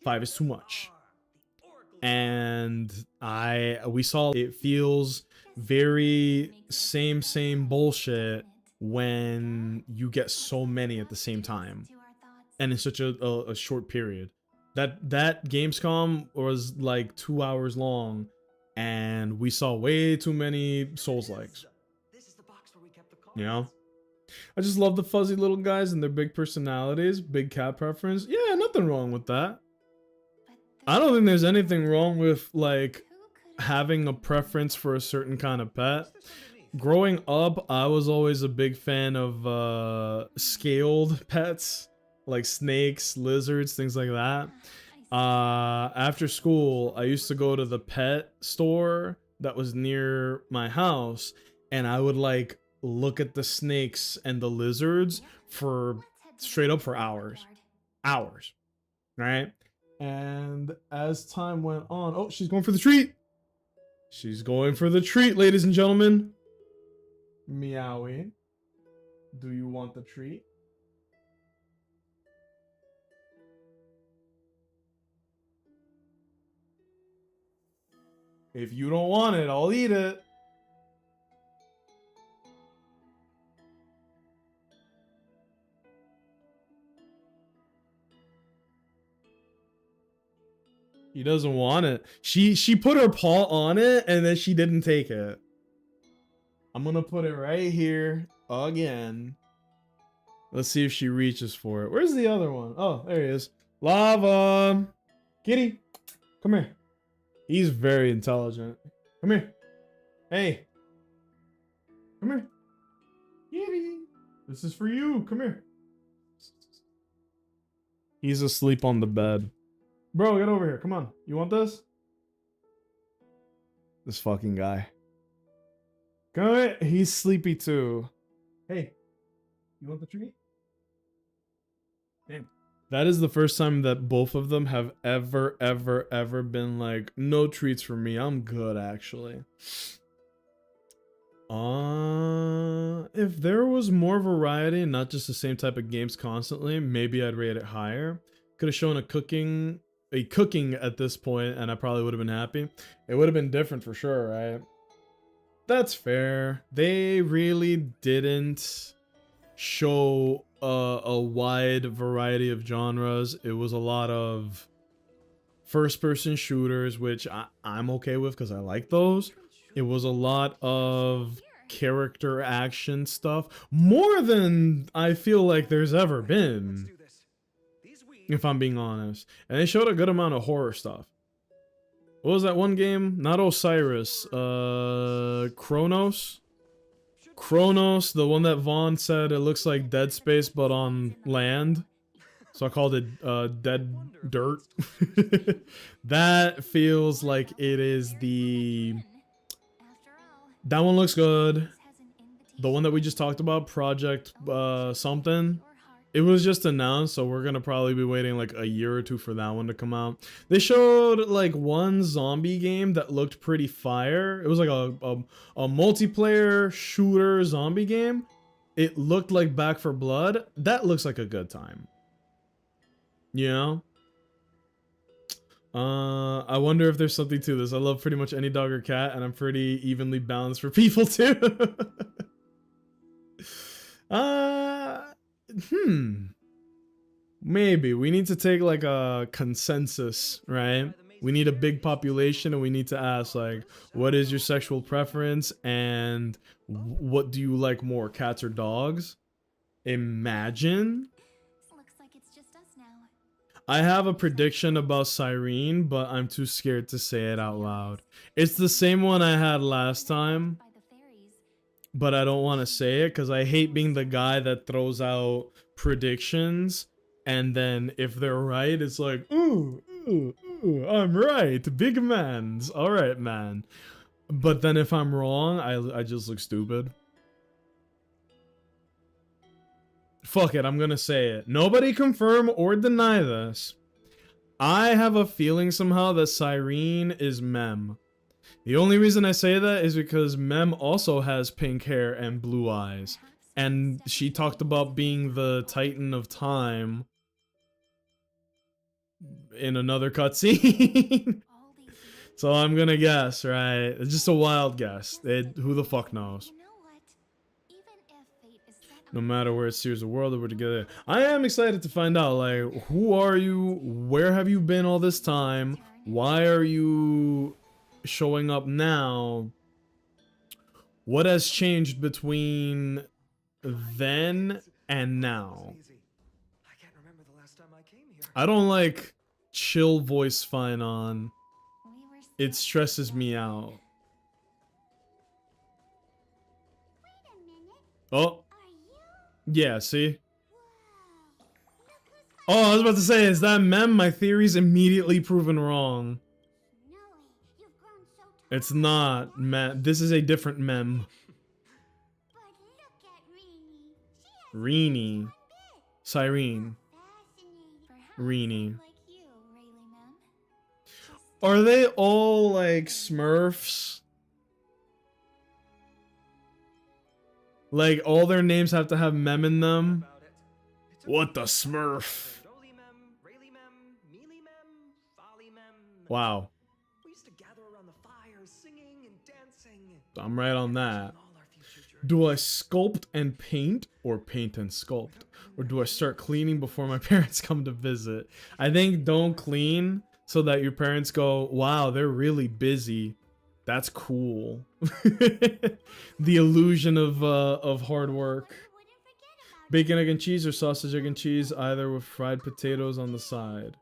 Speaker 1: 5 is too much. And we saw it feels very same bullshit when you get so many at the same time and in such a short period. That Gamescom was like 2 hours long, and we saw way too many Souls likes. You know? I just love the fuzzy little guys and their big personalities, big cat preference. Yeah, nothing wrong with that. I don't think there's anything wrong with like having a preference for a certain kind of pet. Growing up, I was always a big fan of scaled pets, like snakes, lizards, things like that. After school, I used to go to the pet store that was near my house, and I would like look at the snakes and the lizards for straight up for hours. Right? And as time went on, oh, she's going for the treat. She's going for the treat, ladies and gentlemen. Meowie. Do you want the treat? If you don't want it, I'll eat it. He doesn't want it. She put her paw on it and then she didn't take it. I'm gonna put it right here again. Let's see if she reaches for it. Where's the other one? Oh, there he is. Lava. Kitty, come here. He's very intelligent. Come here. Hey. Come here. Kitty. This is for you. Come here. He's asleep on the bed. Bro, get over here. Come on. You want this? This fucking guy. Come here. He's sleepy too. Hey. You want the treat? Damn. That is the first time that both of them have ever been like, no treats for me. I'm good, actually. If there was more variety and not just the same type of games constantly, maybe I'd rate it higher. Could have shown a cooking at this point, and I probably would have been happy. It would have been different for sure, right? That's fair. They really didn't show a wide variety of genres. It was a lot of first-person shooters, which I'm okay with because I like those. It was a lot of character action stuff, more than I feel like there's ever been, if I'm being honest. And they showed a good amount of horror stuff. What was that one game? Not Osiris. Chronos? Chronos, the one that Vaughn said it looks like Dead Space but on land. So I called it Dead Dirt. That feels like it is the... That one looks good. The one that we just talked about, Project something. It was just announced, so we're gonna probably be waiting like a year or two for that one to come out. They showed like one zombie game that looked pretty fire. It was like a multiplayer shooter zombie game. It looked like Back 4 Blood. That looks like a good time. You know? I wonder if there's something to this. I love pretty much any dog or cat, and I'm pretty evenly balanced for people too. Maybe. We need to take like a consensus, right? We need a big population and we need to ask like, what is your sexual preference and what do you like more, cats or dogs? Imagine. I have a prediction about Cyrene, but I'm too scared to say it out loud. It's the same one I had last time, but I don't want to say it because I hate being the guy that throws out predictions, and then if they're right, it's like, ooh, I'm right. Big mans. All right, man. But then if I'm wrong, I just look stupid. Fuck it, I'm gonna say it. Nobody confirm or deny this. I have a feeling somehow that Cyrene is Mem. The only reason I say that is because Mem also has pink hair and blue eyes. And she talked about being the Titan of Time in another cutscene. So I'm gonna guess, right? It's just a wild guess. Who the fuck knows? No matter where it steers the world, we're together. I am excited to find out, like, who are you? Where have you been all this time? Why are you showing up now? What has changed between then and now? I don't like chill voice fine on. It stresses me out. Oh. Yeah, see? Oh, I was about to say, is that Mem? My theory's immediately proven wrong. It's not Mem. This is a different Mem. Reenie. Cyrene. Reenie. Are they all like Smurfs? Like, all their names have to have Mem in them? What the Smurf? Wow. I'm right on that. Do I sculpt and paint, or paint and sculpt? Or do I start cleaning before my parents come to visit? I think don't clean, so that your parents go, wow, they're really busy. That's cool. The illusion of hard work. Bacon, egg, and cheese or sausage, egg, and cheese, either with fried potatoes on the side.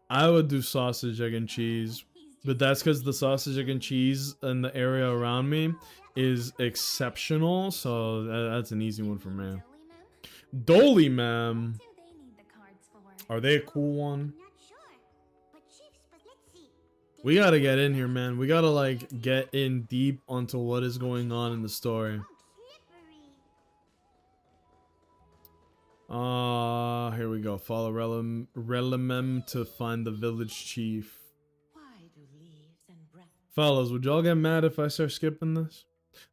Speaker 1: I would do sausage, egg, and cheese. But that's because the sausage, egg, and cheese in the area around me is exceptional. So that's an easy one for me. Dolly, ma'am. Are they a cool one? We gotta get in here, man. We gotta, like, get in deep onto what is going on in the story. Here we go. Follow Relimem to find the village chief. Fellas, would y'all get mad if I start skipping this?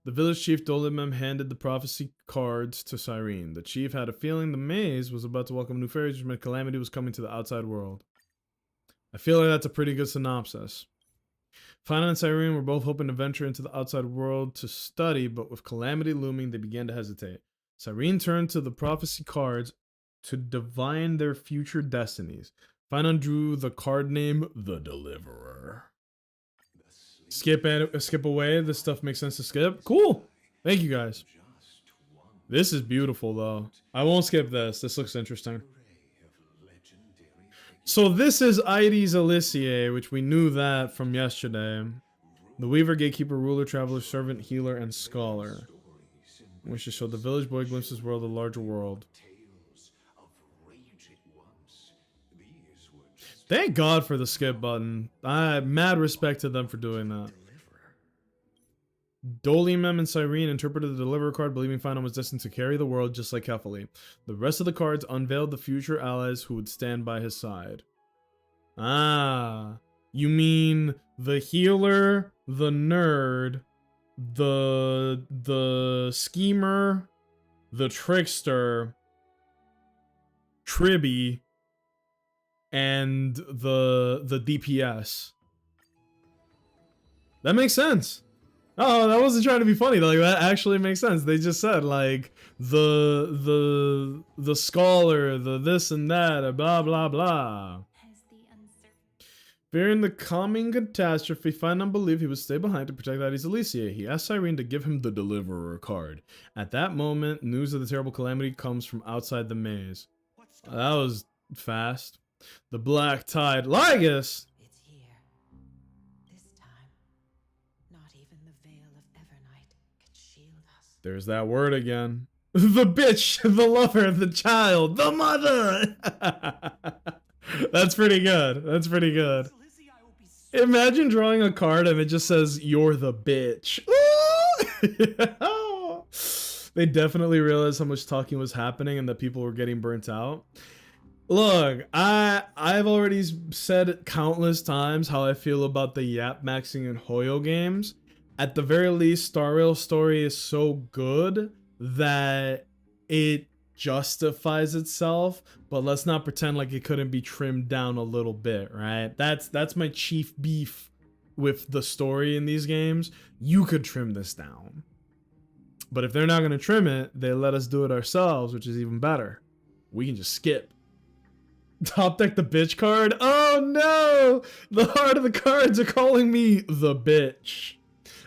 Speaker 1: The village chief Dolimem handed the prophecy cards to Cyrene. The chief had a feeling the maze was about to welcome new fairies, which meant calamity was coming to the outside world. I feel like that's a pretty good synopsis. Final and Cyrene were both hoping to venture into the outside world to study, but with calamity looming, they began to hesitate. Cyrene turned to the prophecy cards to divine their future destinies. Finon drew the card name, the Deliverer. Skip away. This stuff makes sense to skip. Cool. Thank you, guys. This is beautiful, though. I won't skip this. This looks interesting. So this is Ides Elysiae, which we knew that from yesterday. The Weaver, Gatekeeper, Ruler, Traveler, Servant, Healer, and Scholar. Which to show the village boy glimpses world, a larger world. Thank God for the skip button. I have mad respect to them for doing that. Dolimem and Cyrene interpreted the Deliverer card, believing Finon was destined to carry the world just like Kefali. The rest of the cards unveiled the future allies who would stand by his side. Ah, you mean the healer, the nerd, the schemer, the trickster, Tribby, and the DPS. That makes sense. Oh, that wasn't trying to be funny. Like, that actually makes sense. They just said, like, the scholar, the this and that, blah blah blah. Fearing the coming catastrophe, Finon believed he would stay behind to protect Ides Elysiae. He asked Cyrene to give him the Deliverer card. At that moment, news of the terrible calamity comes from outside the maze. That was fast. The Black Tide. Lygus!
Speaker 16: It's here. This time, not even the veil of Evernight can shield us.
Speaker 1: There's that word again. The bitch, the lover, the child, the mother! That's pretty good. That's pretty good. Imagine drawing a card and it just says, "You're the bitch." They definitely realized how much talking was happening and that people were getting burnt out. Look, I've already said countless times how I feel about the Yap Maxing and Hoyo games. At the very least, Star Rail's story is so good that it justifies itself, but let's not pretend like it couldn't be trimmed down a little bit, right? That's my chief beef with the story in these games. You could trim this down. But if they're not going to trim it, they let us do it ourselves, which is even better. We can just skip. Top deck the bitch card? Oh no! The heart of the cards are calling me the bitch.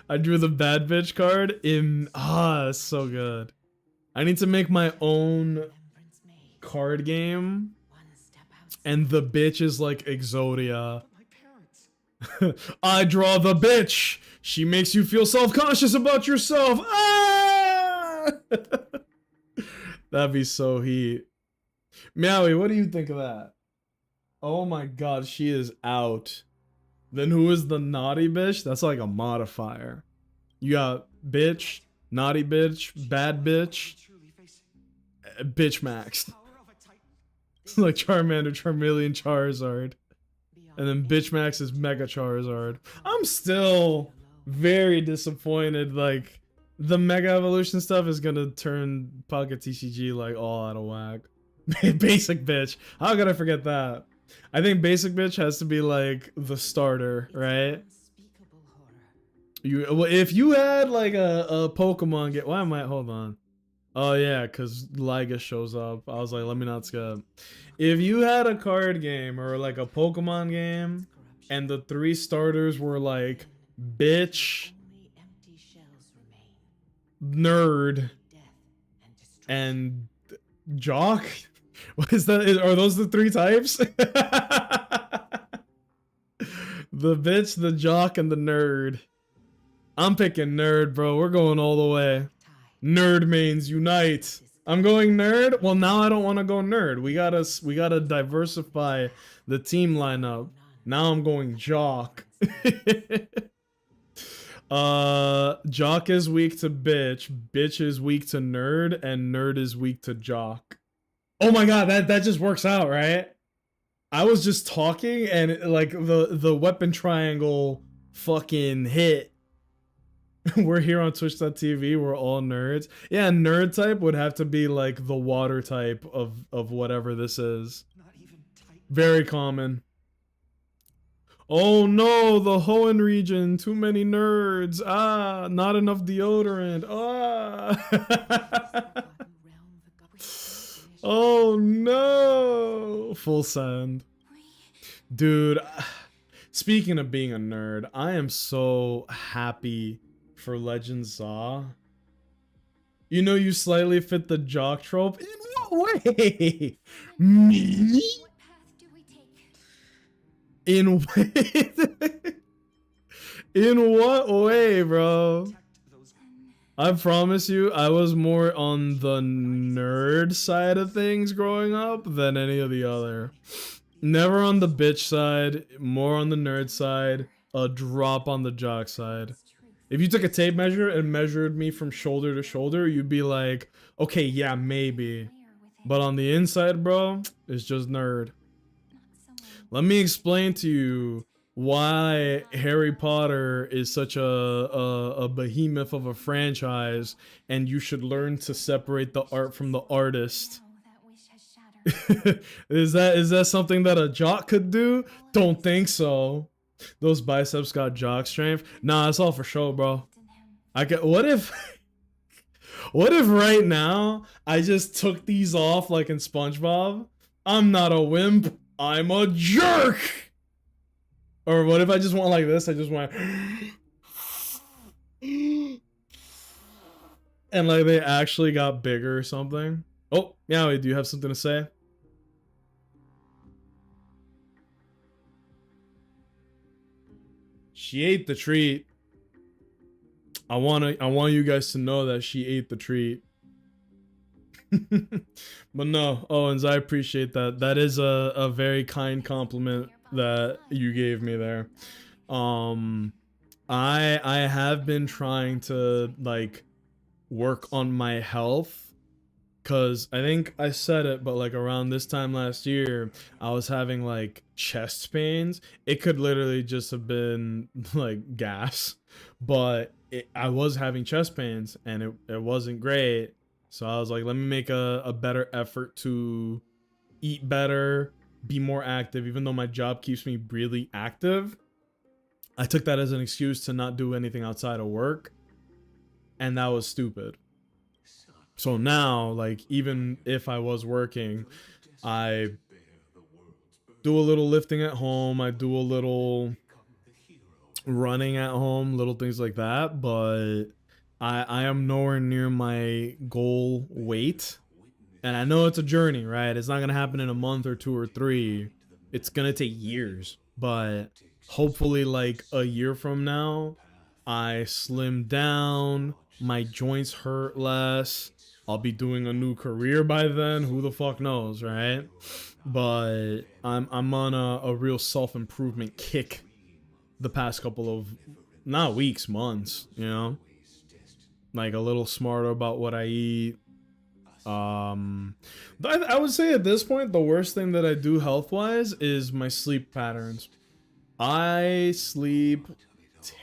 Speaker 1: I drew the bad bitch card in... that's so good. I need to make my own card game. And the bitch is like Exodia. I draw the bitch! She makes you feel self-conscious about yourself! Ah! That'd be so heat. Meowie, what do you think of that? Oh my god, she is out. Then who is the naughty bitch? That's like a modifier. You got bitch, naughty bitch, bad bitch, bitch max. Like Charmander, Charmeleon, Charizard. And then bitch max is Mega Charizard. I'm still very disappointed. Like, the Mega Evolution stuff is gonna turn Pocket TCG like all out of whack. Basic bitch. How could I forget that? I think basic bitch has to be like the starter, right? If you had like a Pokemon game, why am I? Hold on. Oh yeah, because Liga shows up. I was like, let me not skip. If you had a card game or like a Pokemon game, and the 3 starters were like bitch, nerd, and jock, what is that? Are those the 3 types? The bitch, the jock, and the nerd. I'm picking nerd, bro. We're going all the way. Nerd mains unite. I'm going nerd. Well, now I don't want to go nerd. We gotta diversify the team lineup. Now I'm going jock. Jock is weak to bitch. Bitch is weak to nerd, and nerd is weak to jock. Oh my god, that just works out, right? I was just talking and like the weapon triangle fucking hit. We're here on twitch.tv, we're all nerds. Yeah, nerd type would have to be like the water type of whatever this is. Very common. Oh no, the Hoenn region, too many nerds. Ah, not enough deodorant. Ah. Oh no. Full send. Dude, speaking of being a nerd, I am so happy for Legend Saw. You know, you slightly fit the jock trope. In what way? Me? In in what way, bro? I promise you, I was more on the nerd side of things growing up than any of the other. Never on the bitch side, more on the nerd side, a drop on the jock side. If you took a tape measure and measured me from shoulder to shoulder, you'd be like, okay, yeah, maybe. But on the inside, bro, it's just nerd. Let me explain to you why Harry Potter is such a behemoth of a franchise, and you should learn to separate the art from the artist. Is that something that a jock could do? Don't think so. Those biceps got jock strength. Nah, it's all for show, bro. What if right now I just took these off like in SpongeBob? I'm not a wimp, I'm a jerk. Or what if I just went like this? I just went and like they actually got bigger or something. Oh, Yowie, do you have something to say? She ate the treat. I want you guys to know that she ate the treat. But no, Owens, I appreciate that. That is a very kind compliment that you gave me there. I have been trying to like work on my health. Cause I think I said it, but like around this time last year, I was having like chest pains. It could literally just have been like gas, but I was having chest pains and it wasn't great. So I was like, let me make a better effort to eat better, be more active, even though my job keeps me really active. I took that as an excuse to not do anything outside of work. And that was stupid. So now, like, even if I was working, I do a little lifting at home. I do a little running at home, little things like that. But I am nowhere near my goal weight. And I know it's a journey, right? It's not going to happen in a month or 2 or 3. It's going to take years. But hopefully, like, a year from now, I slim down. My joints hurt less. I'll be doing a new career by then. Who the fuck knows, right? But I'm on a real self-improvement kick the past couple of, not weeks, months, you know? Like a little smarter about what I eat. I would say at this point, the worst thing that I do health-wise is my sleep patterns. I sleep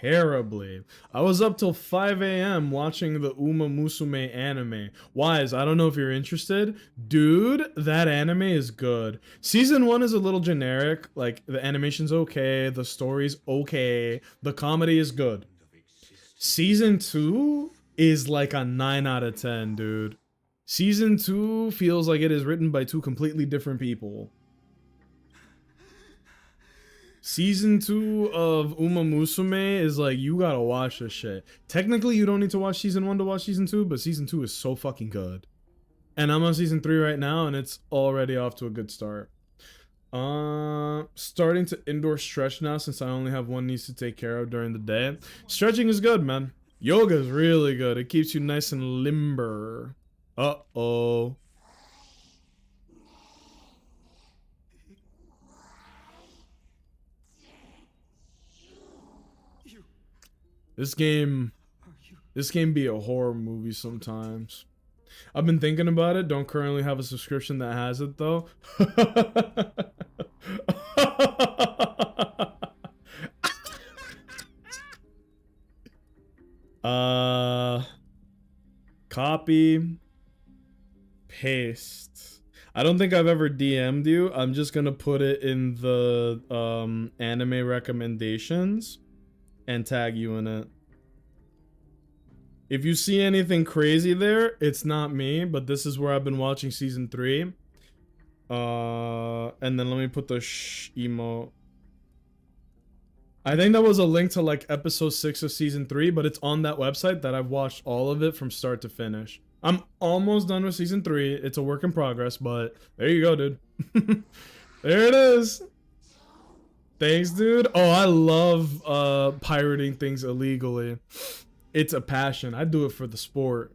Speaker 1: terribly. I was up till 5 a.m. watching the Uma Musume anime. Wise, I don't know if you're interested. Dude, that anime is good. Season 1 is a little generic. Like, the animation's okay. The story's okay. The comedy is good. Season 2 is like a 9 out of 10, dude. Season 2 feels like it is written by two completely different people. Season 2 of Uma Musume is like, you gotta watch this shit. Technically, you don't need to watch Season 1 to watch Season 2, but Season 2 is so fucking good. And I'm on Season 3 right now, and it's already off to a good start. Starting to indoor stretch now since I only have one niece to take care of during the day. Stretching is good, man. Yoga is really good. It keeps you nice and limber. Uh-oh. This game be a horror movie sometimes. I've been thinking about it. Don't currently have a subscription that has it though. Copy, paste. I don't think I've ever DM'd you. I'm just gonna put it in the anime recommendations and tag you in it. If you see anything crazy there, it's not me, but this is where I've been watching season 3. And then let me put the emo. I think that was a link to like episode 6 of season 3, but it's on that website that I've watched all of it from start to finish. I'm almost done with season 3. It's a work in progress, but there you go, dude. There it is. Thanks, dude. Oh, I love pirating things illegally. It's a passion. I do it for the sport.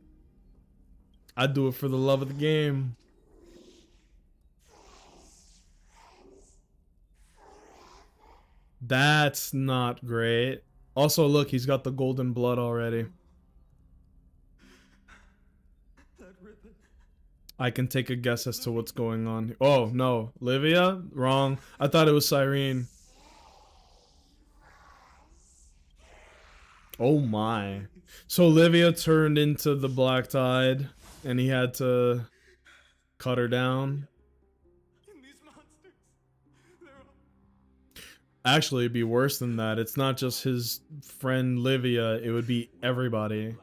Speaker 1: I do it for the love of the game. That's not great. Also, look, he's got the golden blood already. I can take a guess as to what's going on. Oh, no. Livia? Wrong. I thought it was Cyrene. Oh my. So Livia turned into the Black Tide and he had to cut her down. Actually, it'd be worse than that. It's not just his friend Livia, it would be everybody.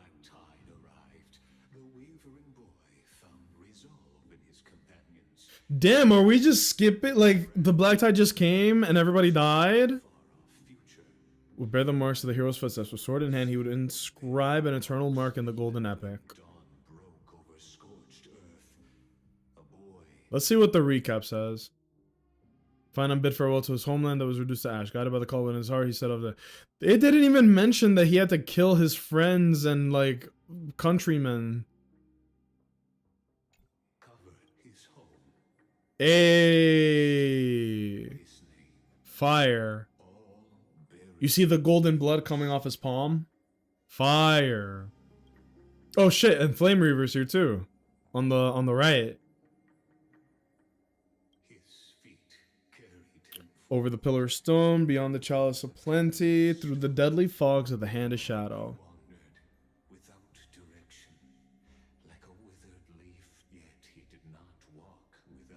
Speaker 1: Damn, are we just skipping? Like, the Black Tide just came and everybody died? Would bear the marks of the hero's footsteps. With sword in hand, he would inscribe an eternal mark in the golden epic. Let's see what the recap says. Find bid farewell to his homeland that was reduced to ash. Guided by the call in his heart, he set up the... It didn't even mention that he had to kill his friends and, like, countrymen. Hey, fire. You see the golden blood coming off his palm? Fire. Oh shit, and Flame Reaver's here too. On the right. Over the pillar of stone, beyond the chalice of plenty, through the deadly fogs of the hand of shadow.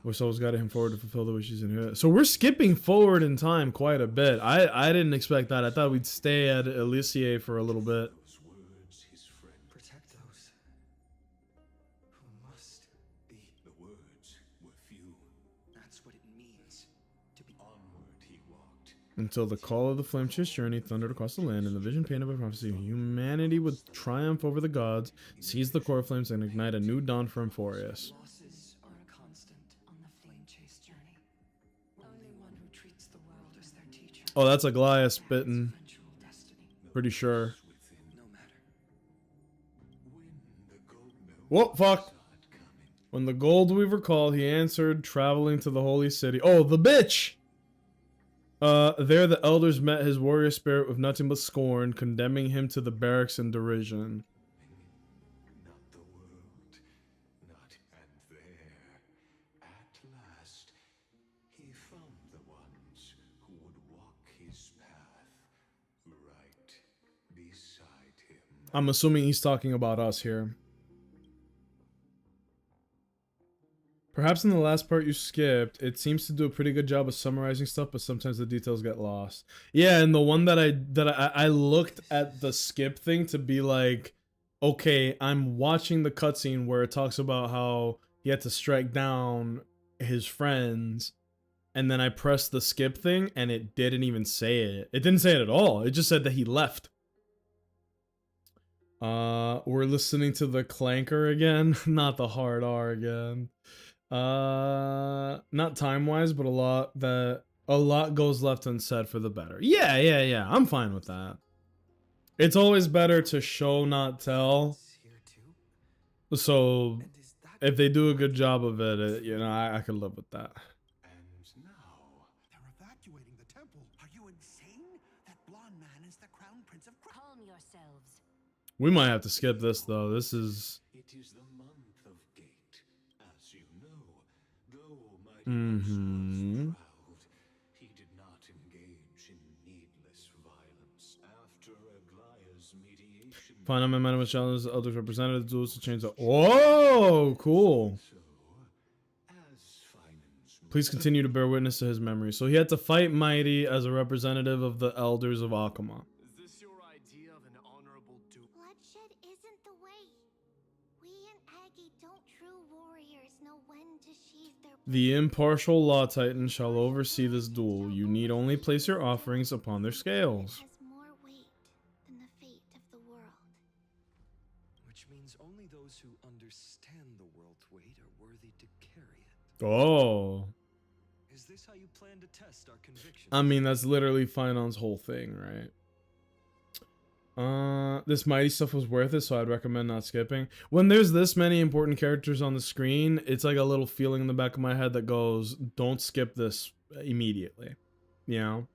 Speaker 1: Which souls guided him forward to fulfill the wishes in here. So we're skipping forward in time quite a bit. I didn't expect that. I thought we'd stay at Elysiae for a little bit.
Speaker 20: Protect those who must be.
Speaker 14: The words were few.
Speaker 20: That's what it means to be
Speaker 14: onward. He walked
Speaker 1: Until the call of the flame-chased journey thundered across the land, and the vision painted by prophecy, humanity would triumph over the gods, seize the core flames, and ignite a new dawn for Emphorius. Oh, that's a Goliath spitting. Pretty sure. Whoa, fuck. When the Gold Weaver called, he answered, traveling to the holy city. Oh, the bitch! There the elders met his warrior spirit with nothing but scorn, condemning him to the barracks in derision. I'm assuming he's talking about us here. Perhaps in the last part you skipped, it seems to do a pretty good job of summarizing stuff, but sometimes the details get lost. Yeah, and the one that I looked at the skip thing to be like, okay, I'm watching the cutscene where it talks about how he had to strike down his friends, and then I pressed the skip thing and it didn't even say it. It didn't say it at all. It just said that he left. We're listening to the clanker again, not the hard R again. Not time-wise, but a lot goes left unsaid for the better. Yeah. I'm fine with that. It's always better to show, not tell. So if they do a good job of it, you know, I could live with that.
Speaker 13: And now they're evacuating the temple. Are you insane? That blonde man is the crown prince of
Speaker 21: Calm yourselves.
Speaker 1: We might have to skip this though. This is.
Speaker 14: It is the month of Gate. As you know, though mighty proud, he did not engage in needless violence. After Aglia's mediation,
Speaker 1: Final momentum with challenges the elders represented the duels to change the. Whoa, cool. Please continue to bear witness to his memory. So he had to fight Mighty as a representative of the elders of Akuma.
Speaker 2: Is this your idea of an honorable duel?
Speaker 21: Bloodshed isn't the way. We and Aggie don't true warriors know when to sheathe their.
Speaker 1: The impartial Law Titan shall oversee this duel. You need only place your offerings upon their scales.
Speaker 21: Has more weight than the fate of the world.
Speaker 20: Which means only those who understand the world's weight are worthy to carry it.
Speaker 1: Oh.
Speaker 20: Is this how you plan to test our conviction?
Speaker 1: I mean, that's literally Finon's whole thing, right? This Mighty stuff was worth it, so I'd recommend not skipping. When there's this many important characters on the screen, it's like a little feeling in the back of my head that goes, don't skip this immediately. You know?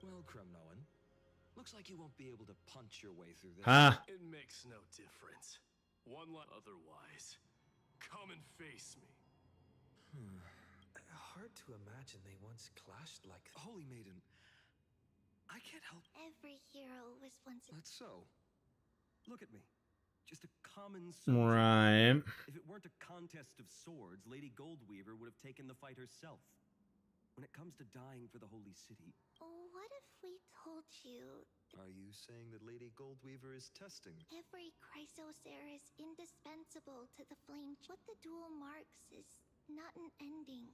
Speaker 20: Well, Kremnoan, looks like you won't be able to punch your way through this.
Speaker 1: Ha!
Speaker 2: It makes no difference. One line otherwise. Come and face me.
Speaker 20: Hard to imagine they once clashed like that. Holy Maiden, I can't help.
Speaker 21: Every hero was once.
Speaker 20: That's so. Look at me. Just a common soldier.
Speaker 1: Right.
Speaker 20: If it weren't a contest of swords, Lady Goldweaver would have taken the fight herself. When it comes to dying for the Holy City.
Speaker 21: What if we told you
Speaker 20: Are you saying that Lady Goldweaver is testing?
Speaker 21: every Chrysosaur is indispensable to the flame? What the duel marks is not an ending,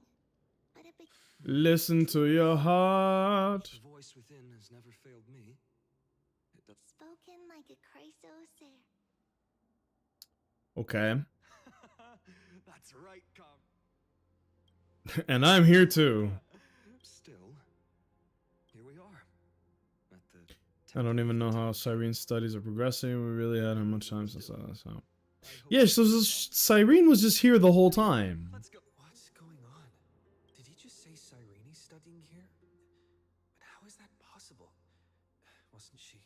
Speaker 21: but a big.
Speaker 1: Listen to your heart.
Speaker 20: The voice within has never failed me.
Speaker 21: Spoken like a Chrysosaur.
Speaker 1: Okay.
Speaker 20: That's right, Com.
Speaker 1: And I'm here too.
Speaker 20: Still, here we are. At the
Speaker 1: I don't even know how Cyrene's studies are progressing. We really hadn't much time since that. So. Yeah, so Cyrene was just here the whole time.
Speaker 20: Let's go. What's going on? Did he just say Cyrene's studying here? But how is that possible? Wasn't she?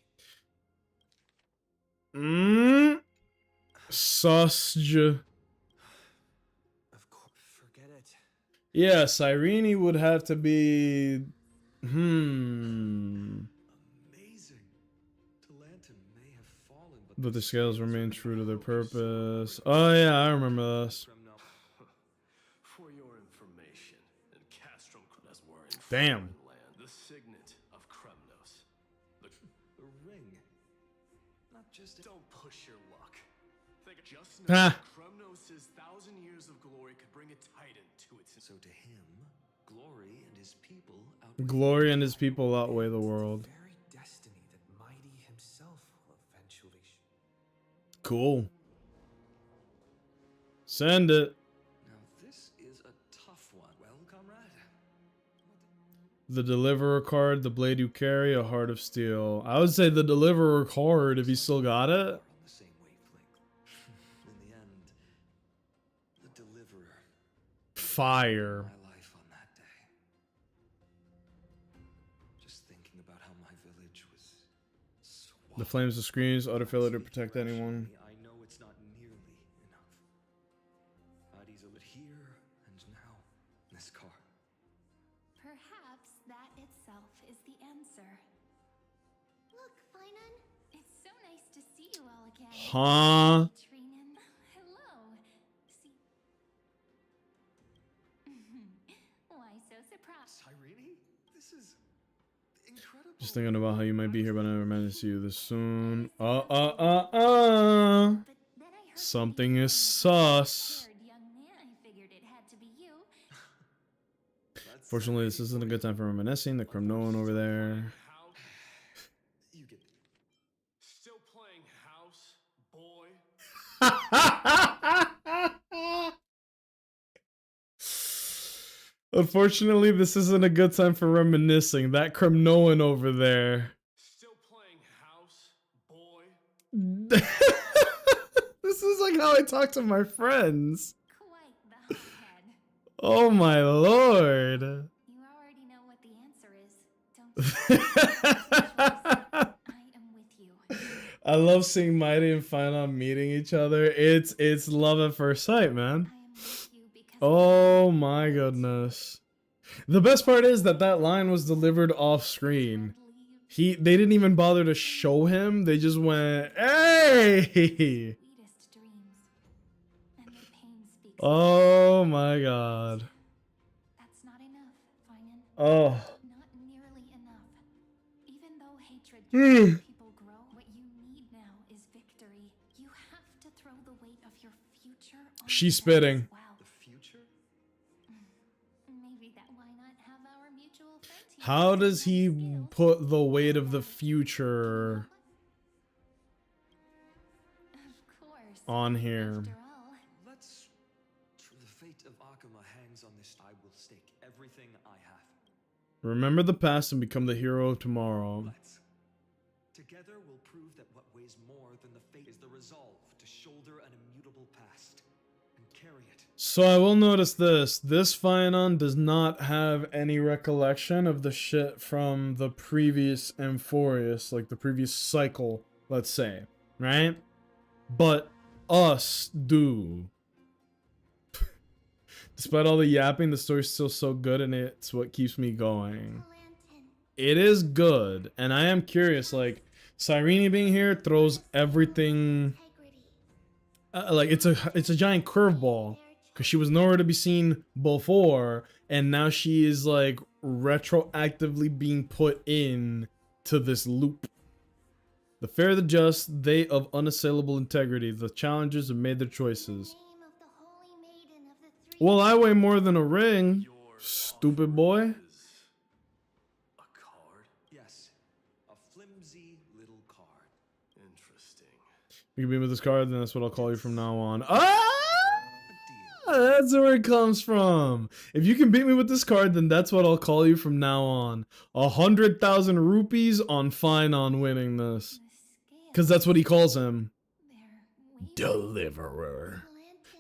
Speaker 1: Susj.
Speaker 20: Of course, forget it.
Speaker 1: Yeah, Cyrene would have to be.
Speaker 20: Amazing. Talantin may have fallen,
Speaker 1: But the scales remain true to their purpose. Oh yeah, I remember this.
Speaker 2: For your information, in Castrum as we're in
Speaker 1: Damn.
Speaker 2: foreign land, the signet of Kremnos.
Speaker 20: The ring. Not just.
Speaker 2: Don't push your luck. Think just know
Speaker 1: Ah.
Speaker 2: Kremnos' 1,000 years of glory could bring a titan to its.
Speaker 20: So to him, glory and his people
Speaker 1: Glory and his people outweigh the world.
Speaker 20: very destiny that Mighty himself will eventually.
Speaker 1: Cool. Send it.
Speaker 20: Now this is a tough one. Well, comrade.
Speaker 1: The Deliverer card, the blade you carry, a heart of steel. I would say the Deliverer card if you still got it.
Speaker 20: On the same wavelength. In the end, the deliverer.
Speaker 1: Fire.
Speaker 20: My life on that day. Just thinking about how my village was.
Speaker 1: The flames of screens, utter failure to protect anyone.
Speaker 20: I know it's not nearly enough. Mighty's over here and now this car.
Speaker 11: Perhaps that itself is the answer. Look, Finan, it's so nice to see you all again.
Speaker 1: Huh?
Speaker 11: Trinan, hello. See. Why so surprised?
Speaker 20: Cyrene?
Speaker 1: Just thinking about how you might be here, but I never managed to see you this soon. Something is sus. Fortunately, this isn't a good time for reminiscing. The Kremnoan over there.
Speaker 15: You get still playing house, boy.
Speaker 1: Unfortunately, this isn't a good time for reminiscing. That Kremnoan over there.
Speaker 15: Still playing house, boy.
Speaker 1: This is like how I talk to my friends. Oh my lord.
Speaker 10: You already know what the answer is, don't you? I am with you.
Speaker 1: I love seeing Mighty and Finon meeting each other. It's love at first sight, man. Oh my goodness. The best part is that that line was delivered off screen. They didn't even bother to show him. They just went, "Hey!" Oh my god.
Speaker 10: That's not enough, Finan.
Speaker 1: Oh.
Speaker 10: Not nearly enough. Even though hatred can make people grow, what you need now is victory. You have to throw the weight of your future on
Speaker 1: She's spitting.
Speaker 15: The future?
Speaker 10: Maybe that why not have our mutual friend here?
Speaker 1: How does he put the weight of the future on here?
Speaker 20: Let's. The fate of Akuma hangs on this. I will stake everything I have.
Speaker 1: Remember the past and become the hero of tomorrow.
Speaker 20: Let's. Together we'll prove that what weighs more than the fate is the resolve to shoulder an immutable past and carry it.
Speaker 1: So I will notice this. This Finon does not have any recollection of the shit from the previous Amphorius, like the previous cycle, let's say, right? But us do. Despite all the yapping, the story's still so good and it's what keeps me going. It is good, and I am curious, like, Cyrene being here throws everything... like, it's a giant curveball, because she was nowhere to be seen before, and now she is, like, retroactively being put in to this loop. The fair, the just, they of unassailable integrity. The challengers have made their choices. Well, I weigh more than a ring, stupid boy.
Speaker 20: A card? Yes. A flimsy little card.
Speaker 15: Interesting.
Speaker 1: You can be with this card, then that's what I'll call you from now on. Ah! That's where it comes from. If you can beat me with this card, then that's what I'll call you from now on. 100,000 rupees on fine on winning this. Because that's what he calls him. Deliverer.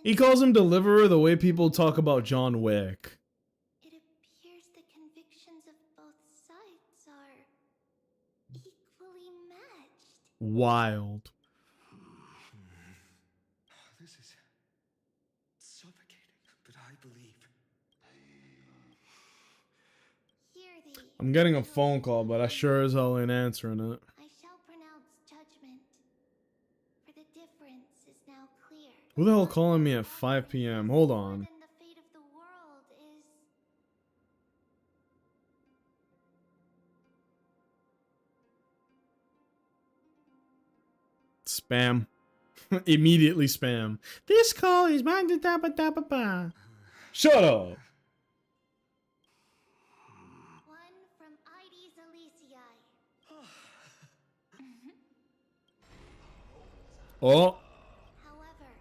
Speaker 1: He calls him Deliverer the way people talk about John Wick.
Speaker 21: It appears the convictions of both sides are equally matched.
Speaker 1: Wild.
Speaker 20: This is suffocating, but I believe.
Speaker 1: I'm getting a phone call, but I sure as hell ain't answering it.
Speaker 21: I shall pronounce judgment, for the difference is now clear.
Speaker 1: Who the hell calling me at 5 p.m.? Hold on.
Speaker 21: The fate of the world is...
Speaker 1: Spam. Immediately spam. This call is mine. Shut up.
Speaker 21: One from Ides Elysiae.
Speaker 1: Oh.
Speaker 21: However,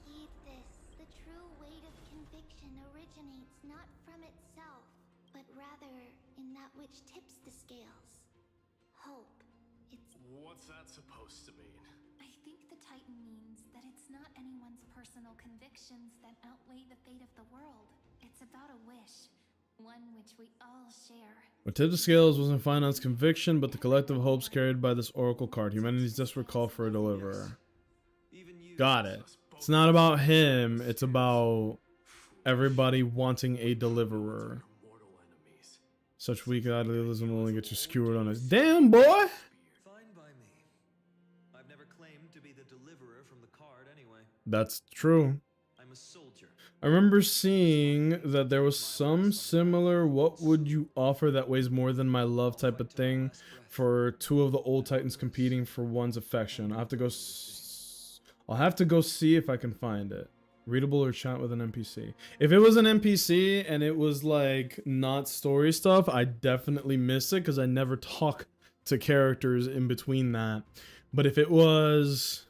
Speaker 21: heed this. The true weight of conviction originates not from itself, but rather in that which tips the scales. Hope. It's...
Speaker 15: What's that supposed to mean?
Speaker 10: I think the Titan means that it's not anyone's personal convictions that outweigh the fate of the world. It's about a wish, one which we all share.
Speaker 1: What tipped the scales wasn't Finon's conviction, but the collective hopes carried by this oracle card. Humanity's desperate call for a deliverer. Got it. It's not about him, it's about everybody wanting a deliverer. Such weak idealism will only get you skewered on his damn boy!
Speaker 20: Fine by me. I've never claimed to be the deliverer from the card anyway.
Speaker 1: That's true.
Speaker 20: I'm a soldier.
Speaker 1: I remember seeing that there was some similar "what would you offer that weighs more than my love" type of thing for two of the old titans competing for one's affection. I'll have to go I'll have to go see if I can find it. Readable or chat with an NPC. If it was an NPC and it was like not story stuff, I definitely miss it because I never talk to characters in between that. But if it was,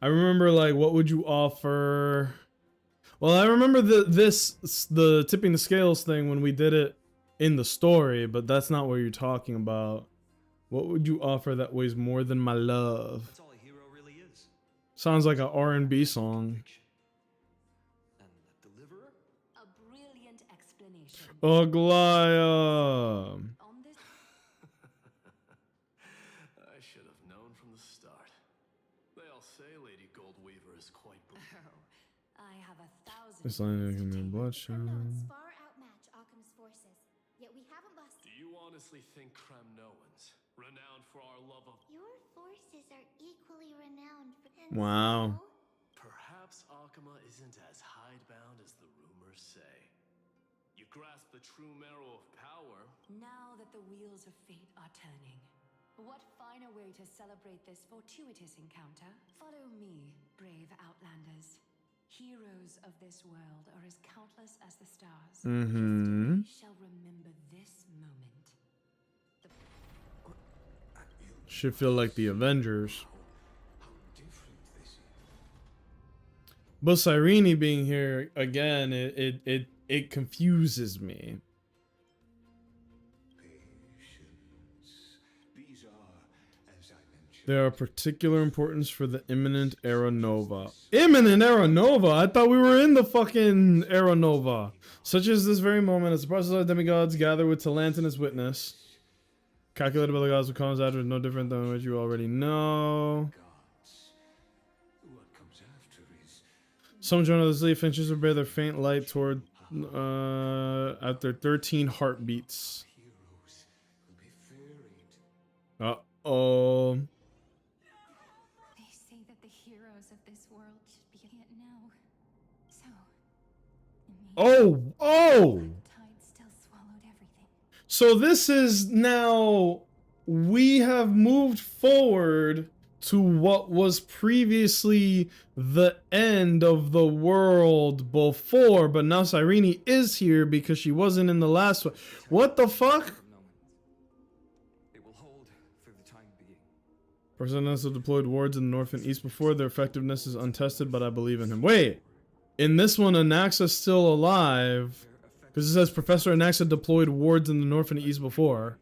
Speaker 1: I remember like, what would you offer? Well, I remember the tipping the scales thing when we did it in the story, but that's not what you're talking about. What would you offer that weighs more than my love?
Speaker 5: That's all a hero really is.
Speaker 1: Sounds like an R&B song.
Speaker 7: A brilliant explanation.
Speaker 1: Aglaya.
Speaker 15: I should have known from the start. They all say Lady Goldweaver is quite
Speaker 7: I have 1,000.
Speaker 1: This line can be bloodshot.
Speaker 21: Far outmatch Occam's forces, yet we haven't lost.
Speaker 15: Do you honestly think Kramnoans, renowned for our love of...
Speaker 21: Your forces are equally renowned for.
Speaker 1: Wow.
Speaker 15: Perhaps Akama isn't as hidebound as the rumors say. You grasp the true marrow of power.
Speaker 7: Now that the wheels of fate are turning, what finer way to celebrate this fortuitous encounter? Follow me, brave outlanders. Heroes of this world are as countless as the stars.
Speaker 1: Mm-hmm.
Speaker 7: History shall remember this moment.
Speaker 1: Should feel like the Avengers. But Cyrene being here again, it confuses me. There are particular importance for the imminent Era Nova. Imminent Era Nova? I thought we were in the fucking Era Nova. Such as this very moment, as the process of demigods gather with Talantin as witness. Calculated by the gods of comes out is no different than what you already know. Some join others leave, finches will bear their faint light toward after 13 heartbeats. Uh-oh.
Speaker 10: They say that the heroes of this world should be it now. So,
Speaker 1: Oh!
Speaker 10: tide still swallowed everything.
Speaker 1: So this is now, we have moved forward to what was previously the end of the world before, but now Cyrene is here because she wasn't in the last one. What the fuck? Personnels have deployed wards in the north and east before. Their effectiveness is untested, but I believe in him. Wait, in this one, Anaxa's still alive because it says Professor Anaxa deployed wards in the north and east before.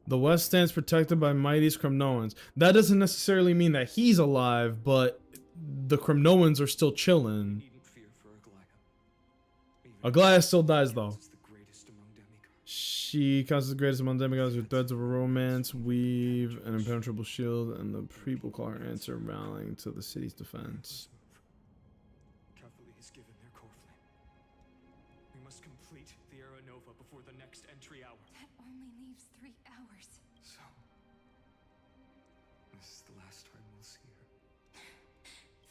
Speaker 1: The west stands protected by mighty Kramnoans. That doesn't necessarily mean that he's alive, but the Kramnoans are still chilling. Aglaya still dies though. She counts as the greatest among demigods with threads of a romance, weave an impenetrable shield, and the people call her answer, rallying to the city's defense.
Speaker 17: Cavalry has given their core flame. We must complete the Era Nova before the next entry hour.
Speaker 10: That only leaves 3 hours.
Speaker 17: So, this is the last time we'll see her.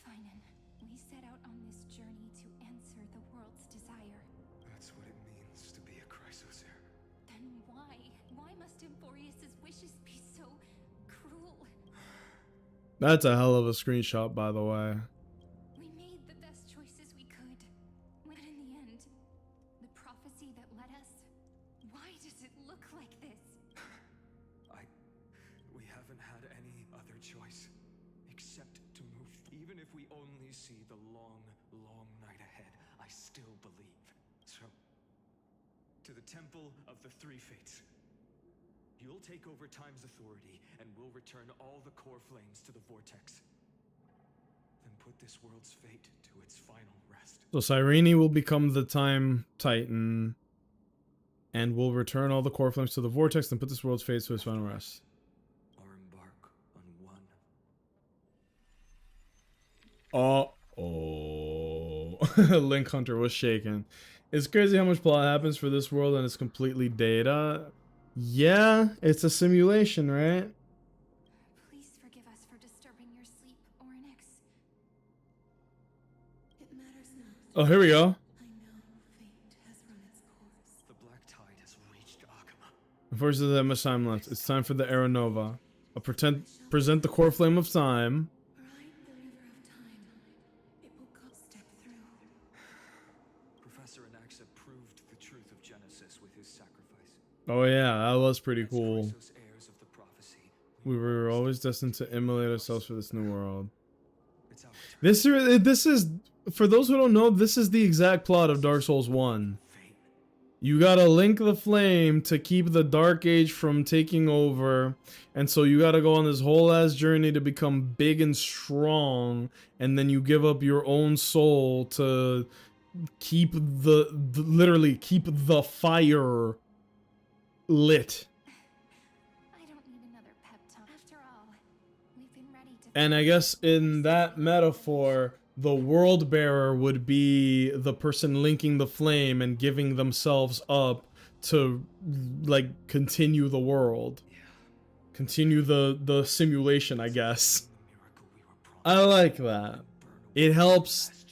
Speaker 10: Finan, we set out on this journey to answer the world's desire.
Speaker 17: That's what it means to be a Chrysosaur.
Speaker 10: Then why? Why must Emborius's wishes be so cruel?
Speaker 1: That's a hell of a screenshot, by the way.
Speaker 10: We made the best choices we could. But in the end, the prophecy that led us, why does it look like this?
Speaker 17: We haven't had any other choice except to move. Even if we only see the long, long night ahead, I still believe. So, to the Temple of the Three Fates. You'll take over Time's authority, and we'll return all the core flames to the Vortex. Then put this world's fate to its final rest.
Speaker 1: So Cyrene will become the Time Titan, and will return all the core flames to the Vortex, and put this world's fate to its final rest.
Speaker 17: Or embark on one.
Speaker 1: Uh-oh. Link Hunter was shaken. It's crazy how much plot happens for this world and it's completely data. Yeah, it's a simulation, right?
Speaker 10: Please forgive us for disturbing your sleep, Orynyx.
Speaker 4: It matters
Speaker 1: Oh, here we go.
Speaker 17: The black tide has reached Akama.
Speaker 1: Unfortunately, that much time left. It's time for the Aeronova. I'll present the core flame of time.
Speaker 17: Professor Anaxa proved the truth of Genesis with his sacrifice.
Speaker 1: Oh yeah, that was pretty cool.
Speaker 17: Those heirs of the prophecy.
Speaker 1: We were always destined to immolate ourselves for this new world. This is, for those who don't know, this is the exact plot of Dark Souls 1. You gotta link the flame to keep the Dark Age from taking over, and so you gotta go on this whole ass journey to become big and strong, and then you give up your own soul to keep literally keep the fire lit. And I guess in that metaphor, the world bearer would be the person linking the flame and giving themselves up to, like, continue the world. Continue the simulation, I guess. I like that. It helps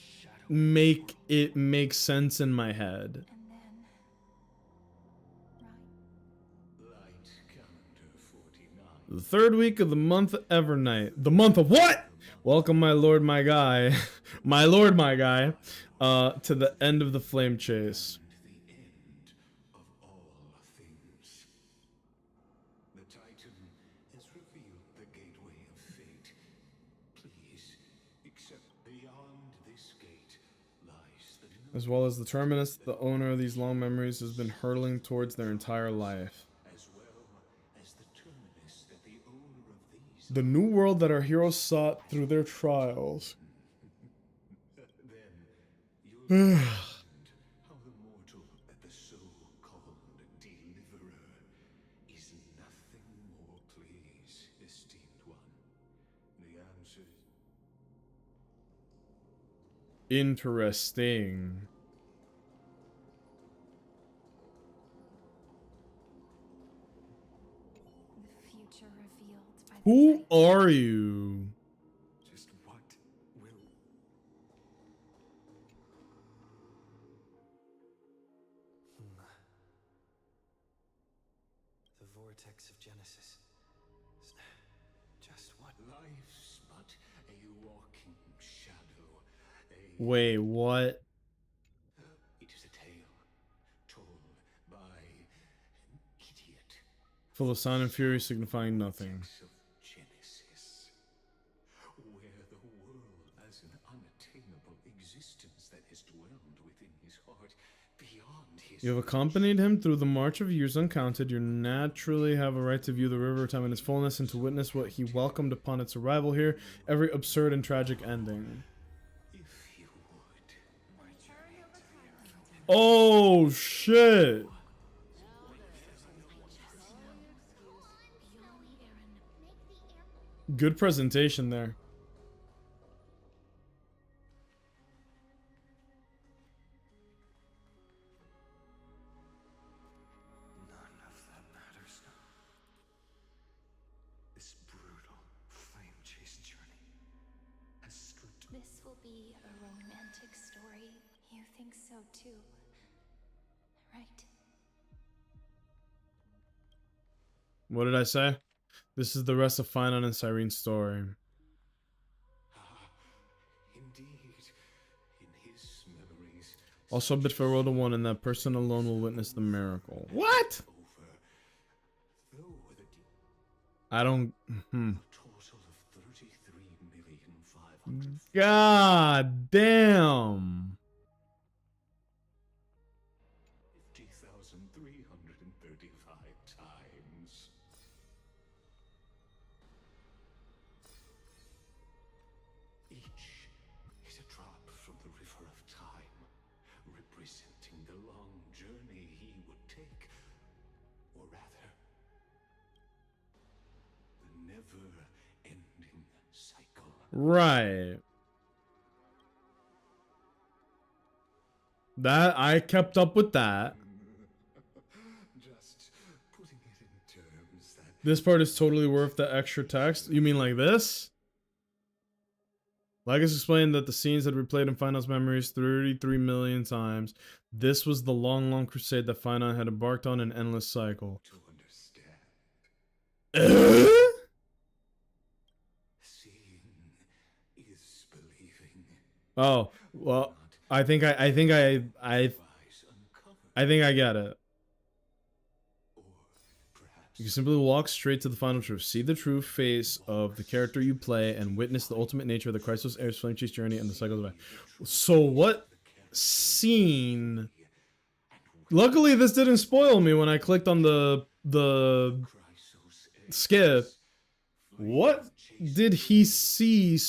Speaker 1: make it make sense in my head. The third week of the month Evernight. The month of what? Welcome, my lord, my guy. My lord, my guy. To the end of the flame chase.
Speaker 14: The Titan has revealed the gateway of fate. Please accept beyond this gate lies the
Speaker 1: As well as the terminus, the owner of these long memories has been hurtling towards their entire life.
Speaker 14: as well as the terminus that the owner of these
Speaker 1: The new world that our heroes sought through their trials.
Speaker 14: then how the mortal at the so-called deliverer is nothing more, please, esteemed one. The answer
Speaker 1: Interesting.
Speaker 10: The future revealed by
Speaker 1: Who are you?
Speaker 17: Just what will? The vortex of Genesis. Just what?
Speaker 14: life's but a walking shadow.
Speaker 1: Wait, what?
Speaker 14: It is a tale told by an idiot.
Speaker 1: Full of sound and fury signifying nothing.
Speaker 14: Of Genesis, where the world as an unattainable existence that has dwelled within his heart beyond his.
Speaker 1: You have accompanied him through the march of years uncounted. You naturally have a right to view the river of time in its fullness and to witness what he welcomed upon its arrival here, every absurd and tragic ending. Oh, shit! Good presentation there.
Speaker 17: None of that matters now. This brutal flame chase journey has stripped.
Speaker 10: This will be a romantic story. You think so too, right?
Speaker 1: What did I say? This is the rest of Finon and Cyrene's story.
Speaker 14: Indeed, in his memories.
Speaker 1: Also, bid farewell to one, and that person alone will witness the miracle. What? I don't. God damn.
Speaker 14: 50,335 times. Each is a drop from the river of time, representing the long journey he would take, or rather, the never-ending cycle.
Speaker 1: Right. That, I kept up with that.
Speaker 14: Just putting it in terms that
Speaker 1: This part is totally worth the extra text. You mean like this? Legacy explained that the scenes had replayed in Finite's memories 33 million times. This was the long, long crusade that Finite had embarked on, an endless cycle.
Speaker 14: To understand. Seeing is believing.
Speaker 1: Oh, well, I think I get it. You can simply walk straight to the final truth. See the true face of the character you play and witness the ultimate nature of the Christless Heirs Flame Chase journey and the cycle of life. So what scene? Luckily, this didn't spoil me when I clicked on the skip. What did he see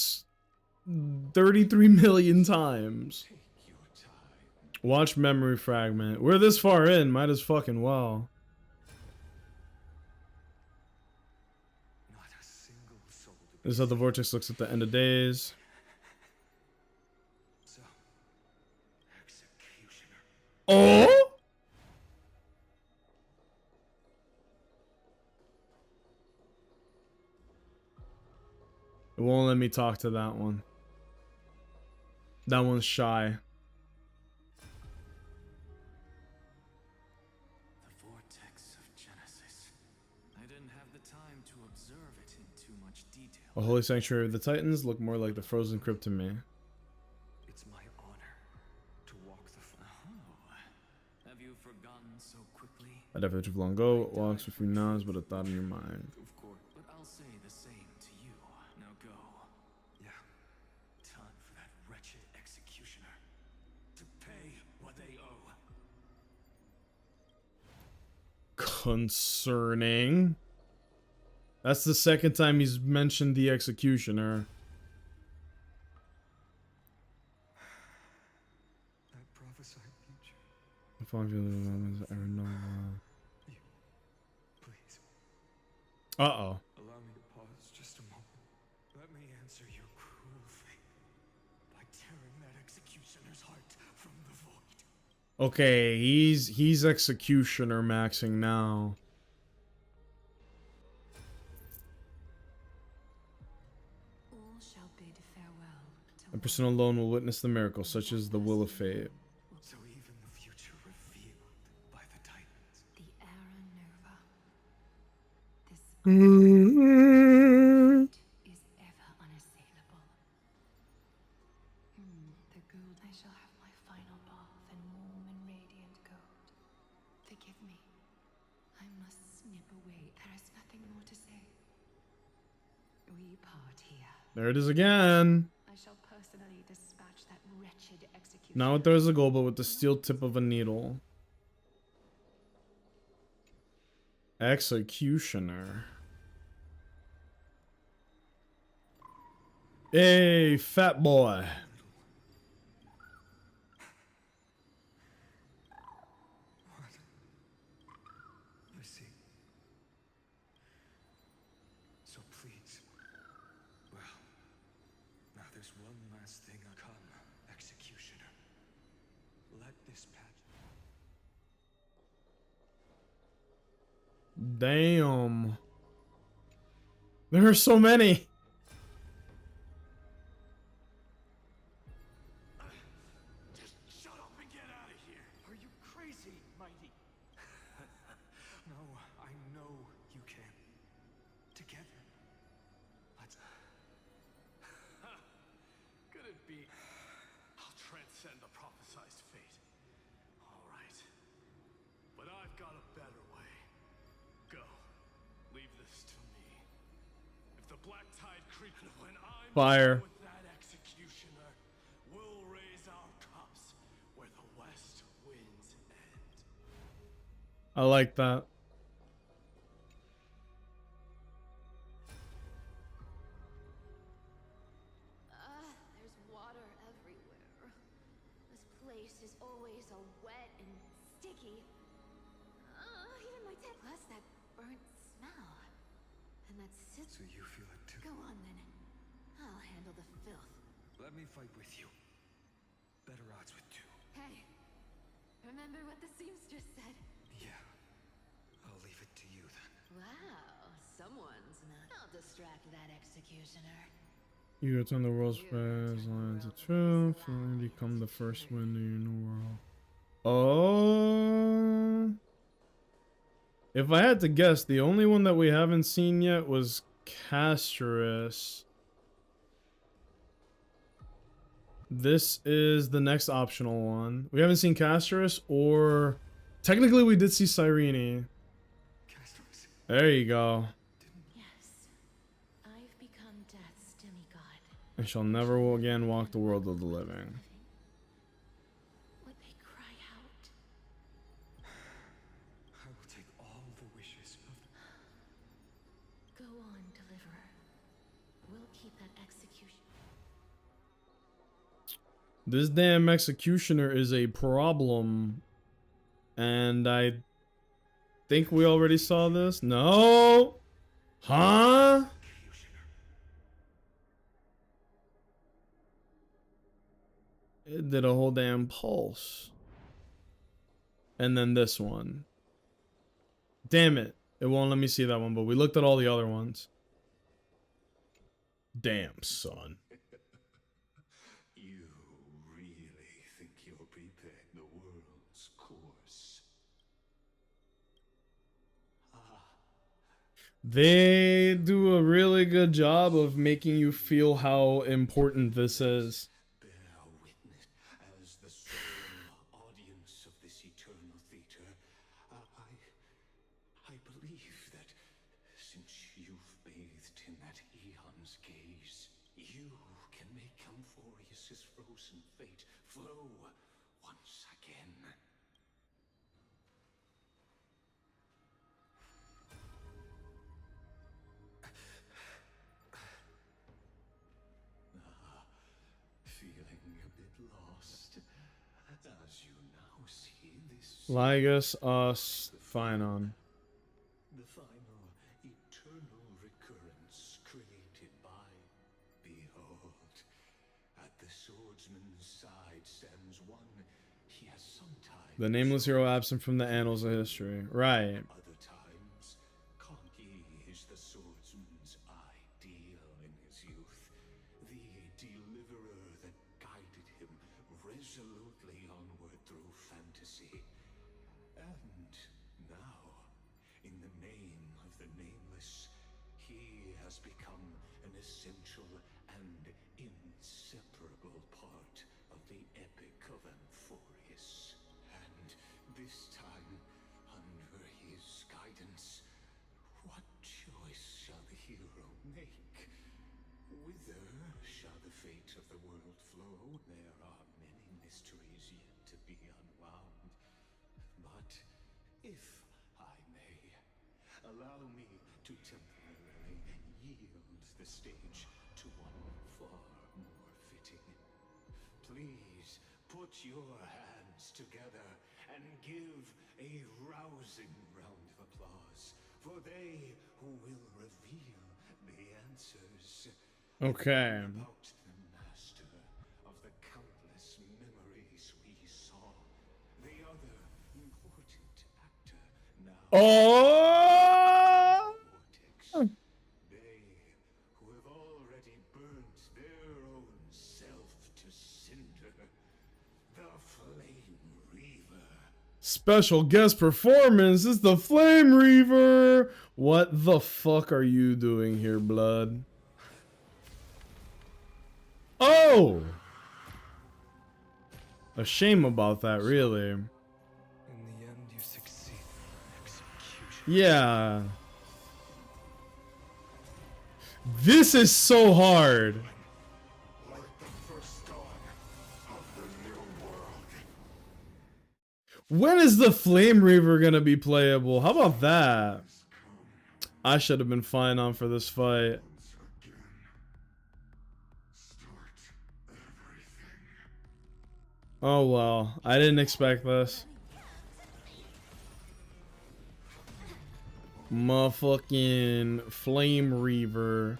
Speaker 1: 33 million times? Watch memory fragment. We're this far in, might as fucking well. This is how the vortex looks at the end of days. Oh! It won't let me talk to that one. That one's shy.
Speaker 15: The vortex of Genesis. I didn't have the time to observe it in too much detail.
Speaker 1: A holy sanctuary of the Titans look more like the frozen crypt to me.
Speaker 17: It's my honor to walk the
Speaker 15: Have you forgotten so quickly?
Speaker 1: I'd have it long ago. It walks with you now, but a thought in your mind.
Speaker 15: Of course, but I'll say the same to you. Now go.
Speaker 17: Yeah.
Speaker 15: Time for that wretched executioner to pay what they owe.
Speaker 1: Concerning. That's the second time he's mentioned the executioner.
Speaker 17: That prophesied future.
Speaker 1: If I feel the moments I ever know.
Speaker 17: Please.
Speaker 1: Uh-oh.
Speaker 17: Allow me to pause just a moment. Let me answer your cruel fate by tearing that executioner's heart from the void.
Speaker 1: Okay, he's executioner maxing now.
Speaker 7: All shall bid farewell to
Speaker 1: A person alone will witness the miracle, such as the will of fate.
Speaker 17: So even the future revealed by the Titans.
Speaker 7: the era nova. This
Speaker 1: Mm-hmm.
Speaker 7: is ever unassailable. The gold. I shall have my final bath in warm and radiant gold. Forgive me. I must snip away. There is nothing more to say. We part here.
Speaker 1: There it is again.
Speaker 7: I shall personally dispatch that wretched executioner.
Speaker 1: Not with there's a goal, but with the steel tip of a needle. Executioner. Hey, fat boy.
Speaker 17: I see. So please. Well, now there's one last thing. Come, executioner. Let this patch.
Speaker 1: Damn. There are so many.
Speaker 17: Just shut up and get out of here. Are you crazy, Mighty? No, I know you can. Together. Let's.
Speaker 15: Could it be? I'll transcend the prophesized fate. All right. But I've got a better way. Go. Leave this to me. If the black tide creeps when I'm
Speaker 1: Fire.
Speaker 15: with that executioner, we'll raise our cups where the west winds end.
Speaker 1: I like that.
Speaker 10: There's water everywhere. This place is always so wet and sticky. Even my tent. Plus that burnt smell. And that
Speaker 17: So you feel it too?
Speaker 10: Go on then. I'll handle the filth.
Speaker 17: Let me fight with you. Better odds with two.
Speaker 10: Hey, remember what the seamstress said?
Speaker 17: Yeah. I'll leave it to you then.
Speaker 10: Wow, someone's not. I'll distract that executioner.
Speaker 1: You attend the world's best lines of truth and become the first winner in the world. Oh. If I had to guess, the only one that we haven't seen yet was Casterus. This is the next optional one. We haven't seen Casterus, or technically we did see Cyrene. There you go.
Speaker 16: Yes, I've become death's demigod.
Speaker 1: I shall never again walk the world of the living.
Speaker 16: What they cry out.
Speaker 17: I will take all the wishes of
Speaker 16: Go on, deliverer. We'll keep that execution.
Speaker 1: This damn executioner is a problem. And I think we already saw this. No! Huh? It did a whole damn pulse. And then this one. Damn it. It won't let me see that one, but we looked at all the other ones. Damn, son.
Speaker 14: You really think you're prepared the world's course?
Speaker 1: They do a really good job of making you feel how important this is.
Speaker 14: Bear witness as the sole audience of this eternal theater. I believe that since you've bathed in that eon's gaze, you can make Amphorius's frozen fate flow once again. Feeling a bit lost, as you now see this.
Speaker 1: Ligus, us, Phynon.
Speaker 14: The final eternal recurrence created by. Behold, at the swordsman's side stands one he has sometimes.
Speaker 1: The nameless hero absent from the annals of history. Right.
Speaker 14: Other times, Conky is the swordsman's ideal in his youth, the deliverer that guided him resolutely onward through fantasy. And now, in the name of the nameless, he has become an essential and inseparable part of the epic of Amphorius. And this time, under his guidance, what choice shall the hero make? Whither shall the fate of the world flow? There are many mysteries yet to be unwound. But if I may, allow me to temporarily yield the stage to one far more fitting. Please put your hands together and give a rousing round of applause for they who will reveal the answers.
Speaker 1: Okay.
Speaker 14: About the master of the countless memories we saw, the other important actor now.
Speaker 1: Oh!
Speaker 14: They who have already burnt their own self to cinder, the Flame Reaver.
Speaker 1: Special guest performance is the Flame Reaver. What the fuck are you doing here, blood? Oh! A shame about that, really.
Speaker 17: In the end, you succeed. Execution.
Speaker 1: Yeah. This is so hard.
Speaker 12: Like the first dawn of the new world.
Speaker 1: When is the Flame Reaver gonna be playable? How about that? I should have been fine on for this fight. Oh well, I didn't expect this. Motherfucking Flame Reaver.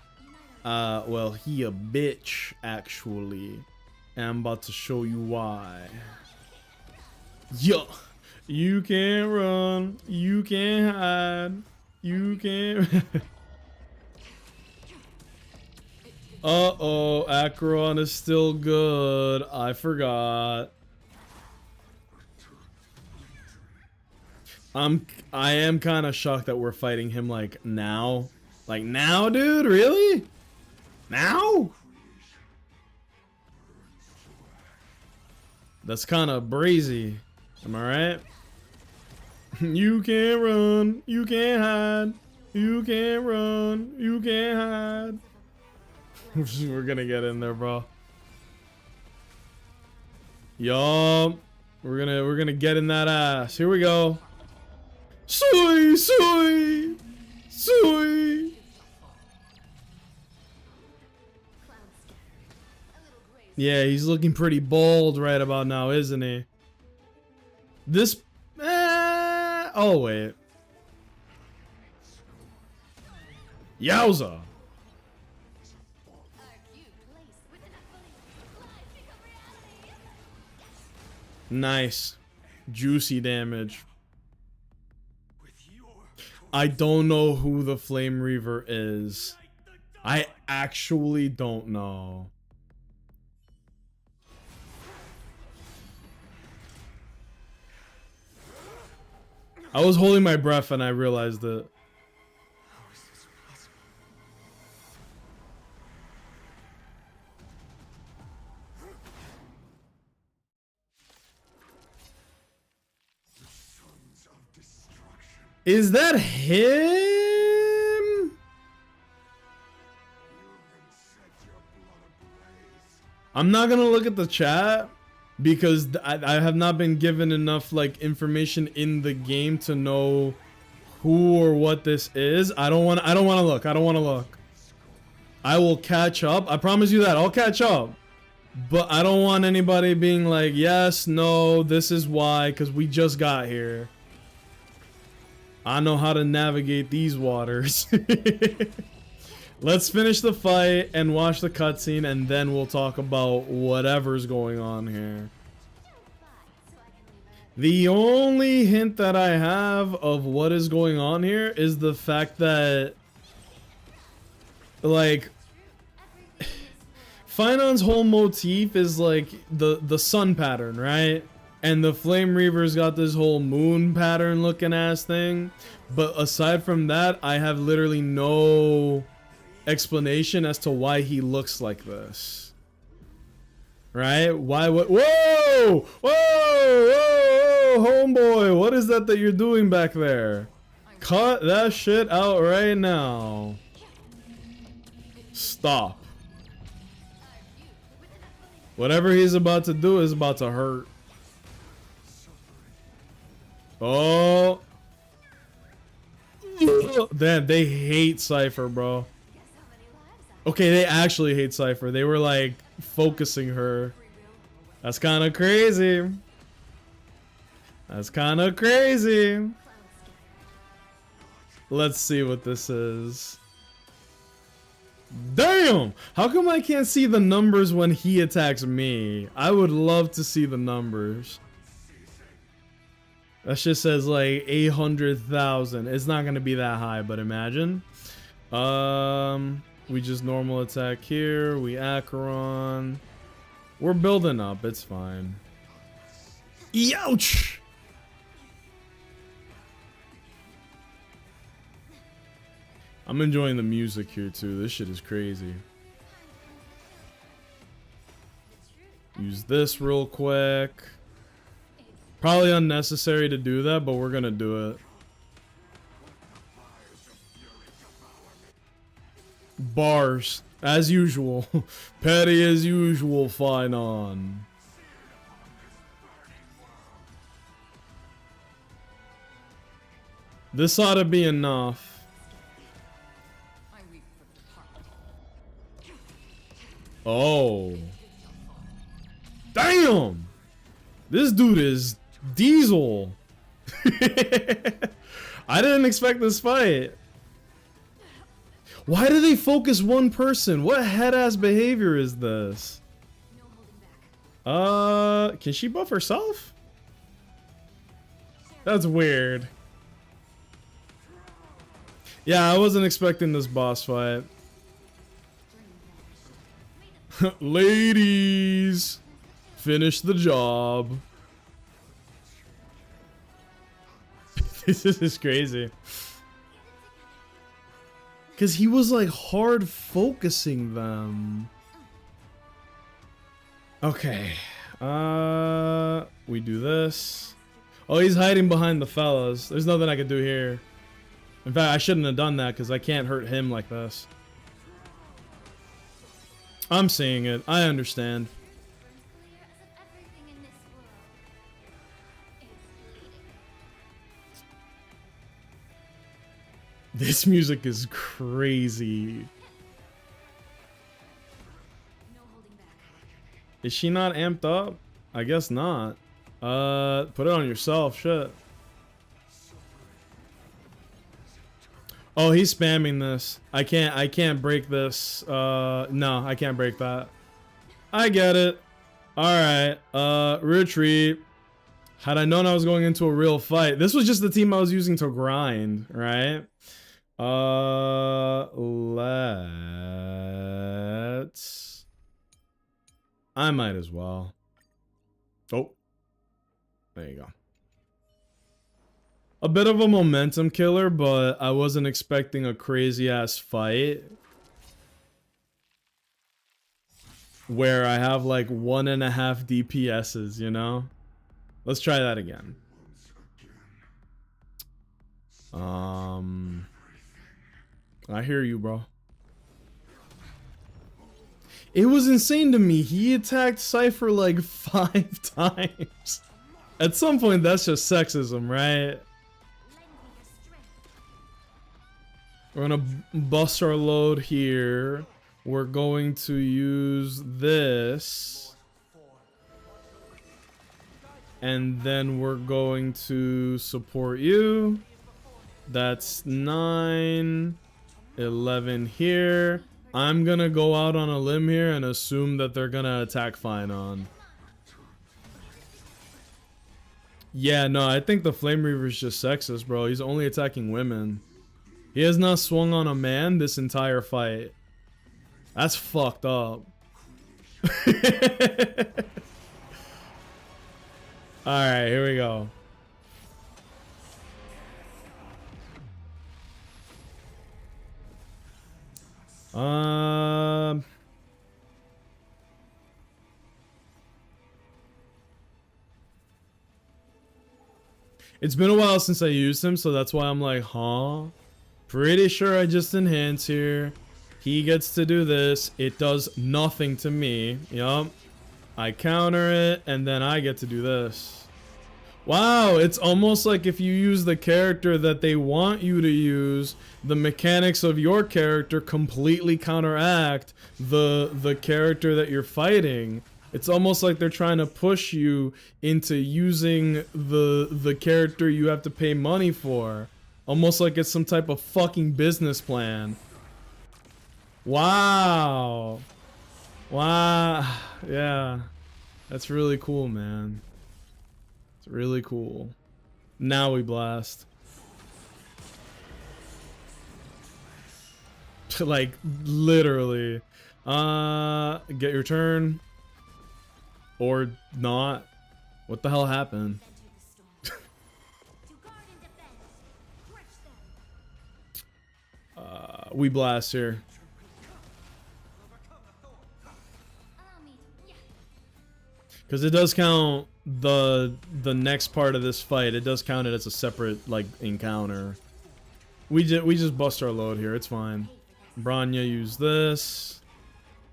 Speaker 1: Well, he a bitch, actually. And I'm about to show you why. Yeah, you can't run, you can't hide, you can't. Uh-oh, Acheron is still good. I forgot. I am kind of shocked that we're fighting him like now. Like now, dude? Really? Now? That's kind of brazy. Am I right? You can't run. You can't hide. You can't run. You can't hide. We're gonna get in there, bro. Yup. We're gonna get in that ass. Here we go. Soy, soy, soy. Yeah, he's looking pretty bold right about now, isn't he? This. Oh wait. Yowza. Nice. Juicy damage. I don't know who the Flame Reaver is. I actually don't know. I was holding my breath and I realized it. Is that him? I'm not gonna look at the chat because I have not been given enough like information in the game to know who or what this is. I don't want to look. I don't want to look. I will catch up. I promise you that. I'll catch up. But I don't want anybody being like, yes, no, this is why, because we just got here. I know how to navigate these waters. Let's finish the fight and watch the cutscene, and then we'll talk about whatever's going on here. The only hint that I have of what is going on here is the fact that, like, Finon's whole motif is like the sun pattern, right? And the Flame Reaver's got this whole moon pattern looking ass thing. But aside from that, I have literally no explanation as to why he looks like this. Right? Why what? Whoa! Whoa! Whoa! Homeboy, what is that you're doing back there? Cut that shit out right now. Stop. Whatever he's about to do is about to hurt. Oh. Damn, they hate Cypher, bro. Okay, they actually hate Cypher. They were like focusing her. That's kind of crazy. That's kind of crazy. Let's see what this is. Damn! How come I can't see the numbers when he attacks me? I would love to see the numbers. That shit says like 800,000. It's not gonna be that high, but imagine. We just normal attack here. We Acheron. We're building up. It's fine. Youch! I'm enjoying the music here too. This shit is crazy. Use this real quick. Probably unnecessary to do that, but we're gonna do it. Bars, as usual. Petty as usual, fine on. This ought to be enough. Oh. Damn! This dude is Diesel. I didn't expect this fight. Why do they focus one person? What head-ass behavior is this? Can she buff herself? That's weird. Yeah, I wasn't expecting this boss fight. Ladies, finish the job. This is crazy. Because he was like hard focusing them. Okay. We do this. Oh, he's hiding behind the fellas. There's nothing I can do here. In fact, I shouldn't have done that because I can't hurt him like this. I'm seeing it. I understand. This music is crazy. Is she not amped up? I guess not. Put it on yourself, shit. Oh, he's spamming this. I can't break this. No, I can't break that. I get it. Alright, retreat. Had I known I was going into a real fight. This was just the team I was using to grind, right? Let's... I might as well. Oh. There you go. A bit of a momentum killer, but I wasn't expecting a crazy ass fight where I have like 1.5 DPSs, you know? Let's try that again. I hear you, bro. It was insane to me. He attacked Cypher like 5 times. At some point, that's just sexism, right? We're gonna bust our load here. We're going to use this. And then we're going to support you. That's 9, 11 here. I'm gonna go out on a limb here and assume that they're gonna attack Finon. Yeah, no, I think the Flame Reaver's just sexist, bro. He's only attacking women. He has not swung on a man this entire fight. That's fucked up. Alright, here we go. It's been a while since I used him, so that's why I'm like, huh? Pretty sure I just enhance here. He gets to do this. It does nothing to me. Yup. I counter it, and then I get to do this. Wow, it's almost like if you use the character that they want you to use, the mechanics of your character completely counteract the character that you're fighting. It's almost like they're trying to push you into using the character you have to pay money for. Almost like it's some type of fucking business plan. Wow. Wow. Yeah. That's really cool, man. It's really cool. Now we blast. Like, literally. Get your turn. Or not. What the hell happened? We blast here. Because it does count the next part of this fight. It does count it as a separate like encounter. We just bust our load here. It's fine. Branya, use this.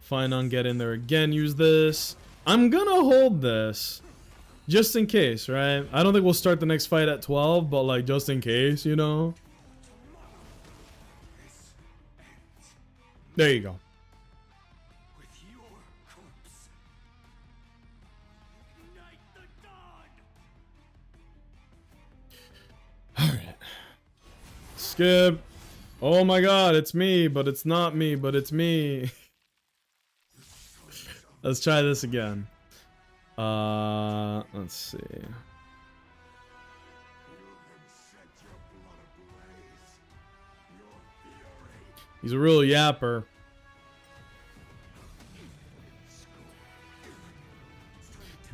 Speaker 1: Finon, get in there again. Use this. I'm gonna hold this just in case, right? I don't think we'll start the next fight at 12, but like just in case, you know. There you go. Alright. Skip. Oh my god, it's me, but it's not me, but it's me. Let's try this again. Let's see. He's a real yapper.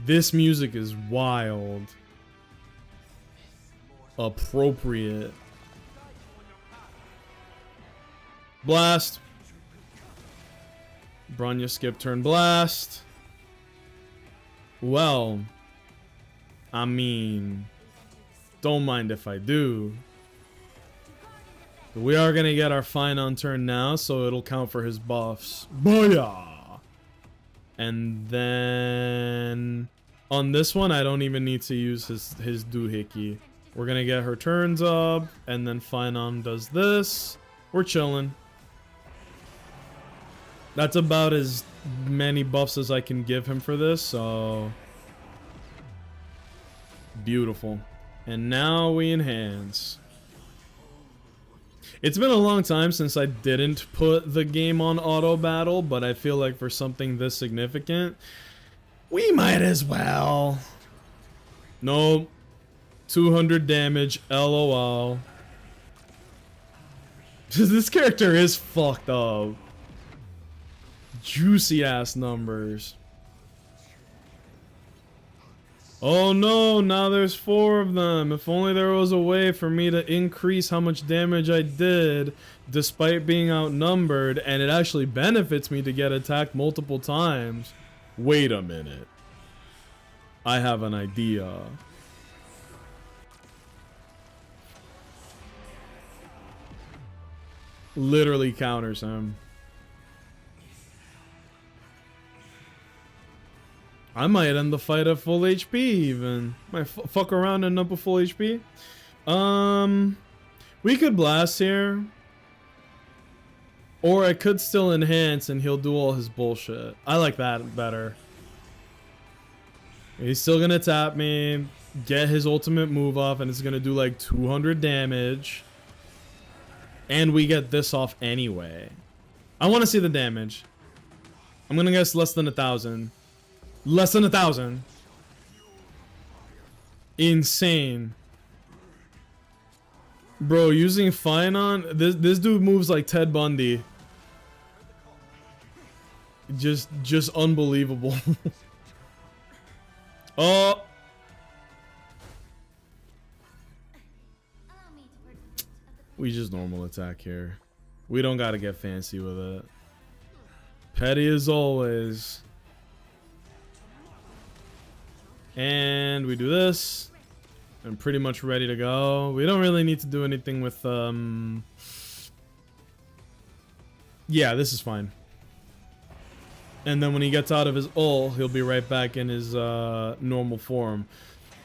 Speaker 1: This music is wild. Appropriate. Blast. Bronya skip turn blast. Well, I mean, don't mind if I do. But we are gonna get our fine on turn now, so it'll count for his buffs. Booyah! And then on this one, I don't even need to use his doohickey. We're gonna get her turns up, and then Finon does this. We're chilling. That's about as many buffs as I can give him for this, so beautiful. And now we enhance. It's been a long time since I didn't put the game on auto battle, but I feel like for something this significant, we might as well. Nope. 200 damage, LOL. This character is fucked up. Juicy ass numbers. Oh no, now there's 4 of them. If only there was a way for me to increase how much damage I did despite being outnumbered, and it actually benefits me to get attacked multiple times. Wait a minute. I have an idea. Literally counters him. I might end the fight at full HP even. Might fuck around and end up with full HP. We could blast here. Or I could still enhance and he'll do all his bullshit. I like that better. He's still gonna tap me, get his ultimate move off, and it's gonna do like 200 damage. And we get this off anyway. I want to see the damage. I'm gonna guess less than 1,000. Less than 1,000. Insane. Bro, using Finon, this dude moves like Ted Bundy. Just unbelievable. Oh. We just normal attack here. We don't gotta get fancy with it. Petty as always. And we do this. I'm pretty much ready to go. We don't really need to do anything with yeah, this is fine. And then when he gets out of his ult, he'll be right back in his normal form.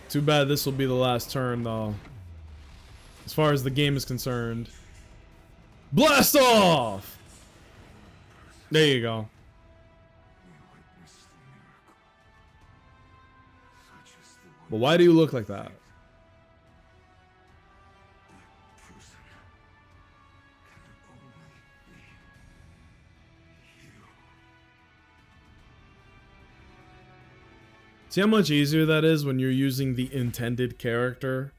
Speaker 1: Too bad this will be the last turn though. As far as the game is concerned. Blast off! There you go. But why do you look like that? See how much easier that is when you're using the intended character?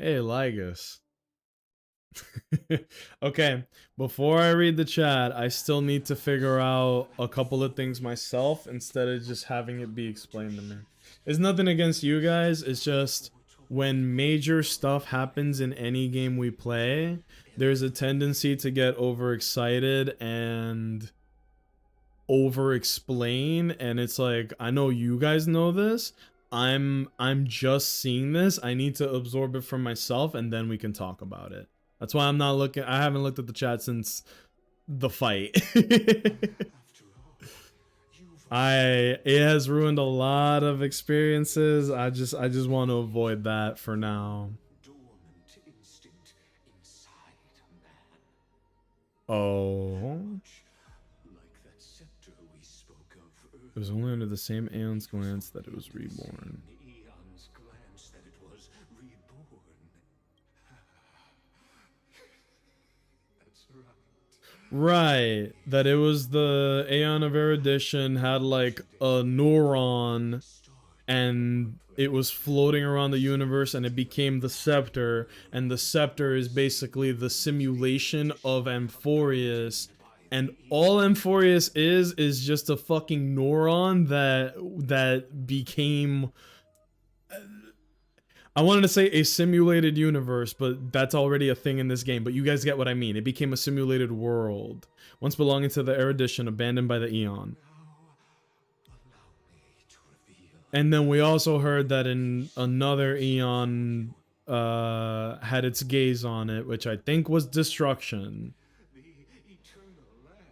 Speaker 1: Hey, Lygus. Okay, before I read the chat, I still need to figure out a couple of things myself instead of just having it be explained to me. It's nothing against you guys, it's just when major stuff happens in any game we play, there's a tendency to get overexcited and over-explain, and it's like, I know you guys know this. I'm just seeing this. I need to absorb it for myself and then we can talk about it. That's why I'm not looking. I haven't looked at the chat since the fight. It has ruined a lot of experiences. I just want to avoid that for now. Oh. It was only under the same Aeon's glance that it was reborn. Right. That it was the Aeon of Erudition had like a neuron and it was floating around the universe and it became the scepter, and the scepter is basically the simulation of Amphorius, and all Amphorius is just a fucking neuron that became, I wanted to say a simulated universe, but that's already a thing in this game, but you guys get what I mean. It became a simulated world, once belonging to the Erudition, abandoned by the Eon. And then we also heard that in another Eon had its gaze on it, which I think was destruction.
Speaker 14: The eternal land,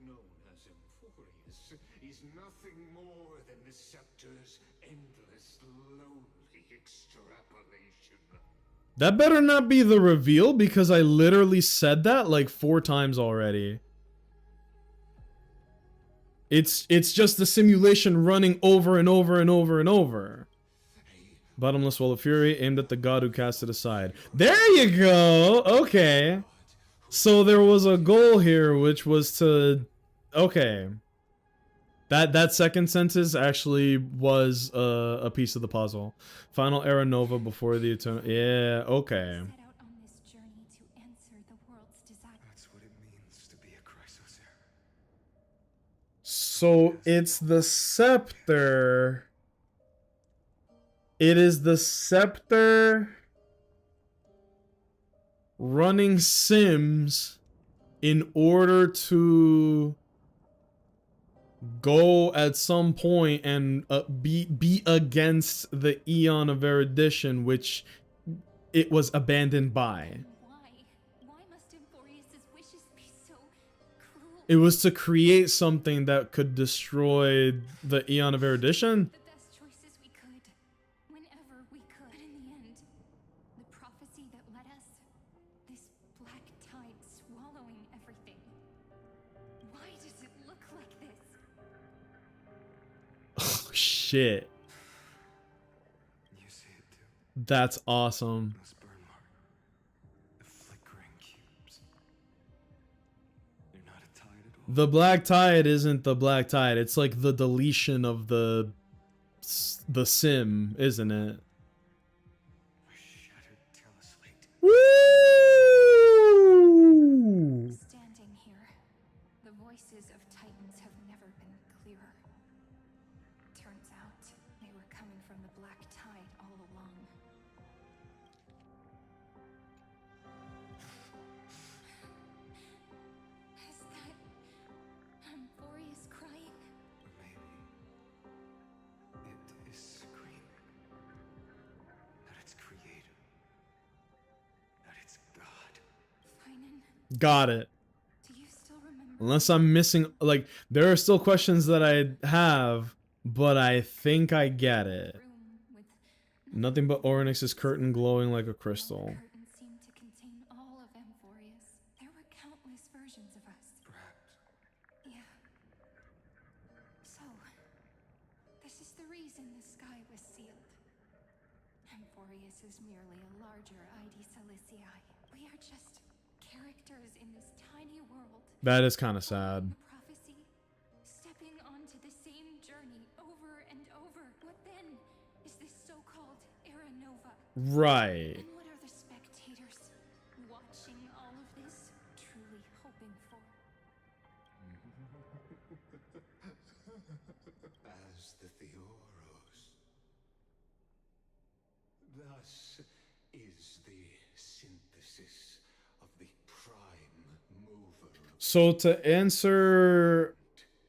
Speaker 14: known as Amphorius, is nothing more than the scepter's endless, lonely extrapolation.
Speaker 1: That better not be the reveal, because I literally said that like 4 times already. It's just the simulation running over and over and over and over. Bottomless well of fury aimed at the god who cast it aside. There you go. Okay. So there was a goal here, which was to, okay. That second sentence actually was a piece of the puzzle. Final era nova before the eternal. Yeah. Okay.
Speaker 17: That's what it means to be a Chrysosaur.
Speaker 1: So it's the scepter. It is the scepter running sims in order to go at some point and be against the Eon of Erudition, which it was abandoned by. It was to create something that could destroy the Eon of Erudition. Oh, shit. That's awesome. The black tide isn't the black tide. It's like the deletion of the sim, isn't it? Woo!
Speaker 7: Standing here, the voices of Titans have never been clearer. Turns out they were coming from the black tide all along. Is that Amphorius crying?
Speaker 17: It is screaming at its creator, at its god.
Speaker 7: Finan,
Speaker 1: Got it.
Speaker 7: do you still remember?
Speaker 1: Unless I'm missing, like, there are still questions that I have, but I think I get it. Nothing but Oryx's curtain glowing like a crystal.
Speaker 7: Curtain seemed to contain all of Amphorius. There were countless versions of us.
Speaker 17: Perhaps.
Speaker 7: Yeah. So, this is the reason the sky was sealed. Amphorius is merely a larger ID Silicii. We are just characters in this tiny world.
Speaker 1: That is kind of sad.
Speaker 7: Prophecy, stepping onto the same journey over and over. What then is this so-called Era Nova?
Speaker 1: Right.
Speaker 7: And what are the spectators watching all of this truly hoping for?
Speaker 14: As the Theoros. Thus is the synthesis of the prime mover.
Speaker 1: So to answer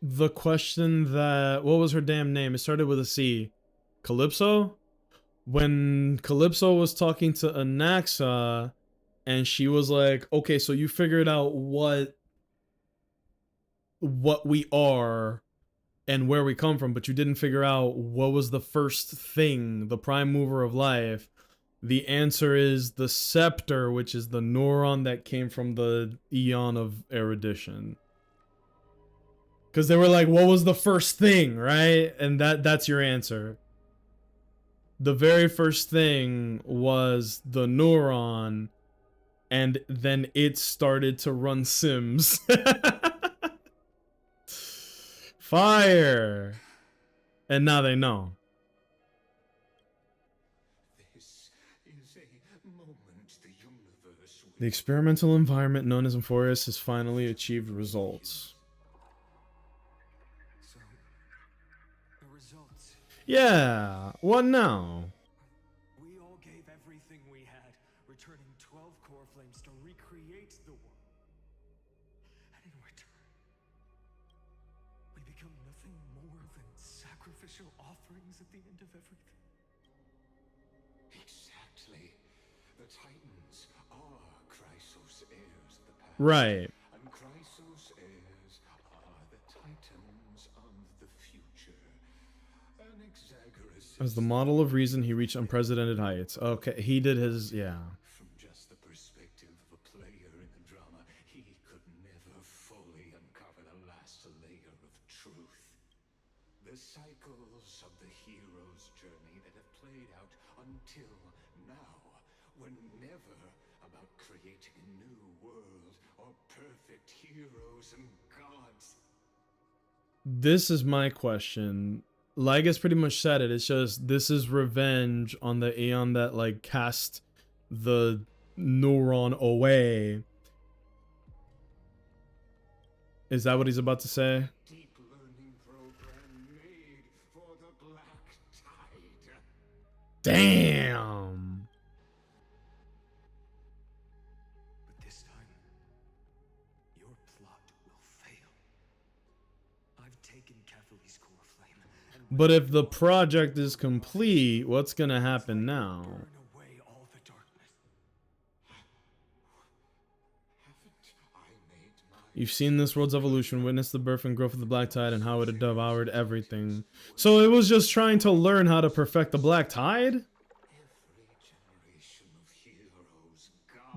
Speaker 1: the question that, what was her damn name? It started with a C. Calypso? When Calypso was talking to Anaxa and she was like, okay, so you figured out what we are and where we come from, but you didn't figure out what was the first thing, the prime mover of life. The answer is the scepter, which is the neuron that came from the Eon of Erudition. Because they were like, what was the first thing, right? And that's your answer. The very first thing was the neuron, and then it started to run Sims. Fire! And now they know.
Speaker 14: This is a moment the universe will
Speaker 1: The experimental environment known as Euphorius has finally achieved results.
Speaker 17: So, the results.
Speaker 1: Yeah, what now?
Speaker 17: We all gave everything we had, returning 12 core flames to recreate the world. And in return, we become nothing more than sacrificial offerings at the end of everything.
Speaker 14: Exactly. The Titans are Chrysos heirs of the past.
Speaker 1: Right.
Speaker 14: And Chrysos heirs are the Titans of the future. An exaggeration.
Speaker 1: As the model of reason, he reached unprecedented heights. Okay, he did his, yeah.
Speaker 14: From just the perspective of a player in the drama, he could never fully uncover the last layer of truth. The cycles of the hero's journey that have played out until now were never about creating a new world or perfect heroes and gods.
Speaker 1: This is my question. Lygus pretty much said it. It's just, this is revenge on the Aeon that, like, cast the neuron away. Is that what he's about to say?
Speaker 14: Deep learning program made for the Black Tide.
Speaker 1: Damn.
Speaker 17: But this time, your plot will fail. I've taken Catholi's core flame and
Speaker 1: But if the project is complete, what's gonna happen now?
Speaker 17: burn away all the darkness.
Speaker 1: You've seen this world's evolution, witnessed the birth and growth of the Black Tide and how it had devoured everything. So it was just trying to learn how to perfect the Black Tide?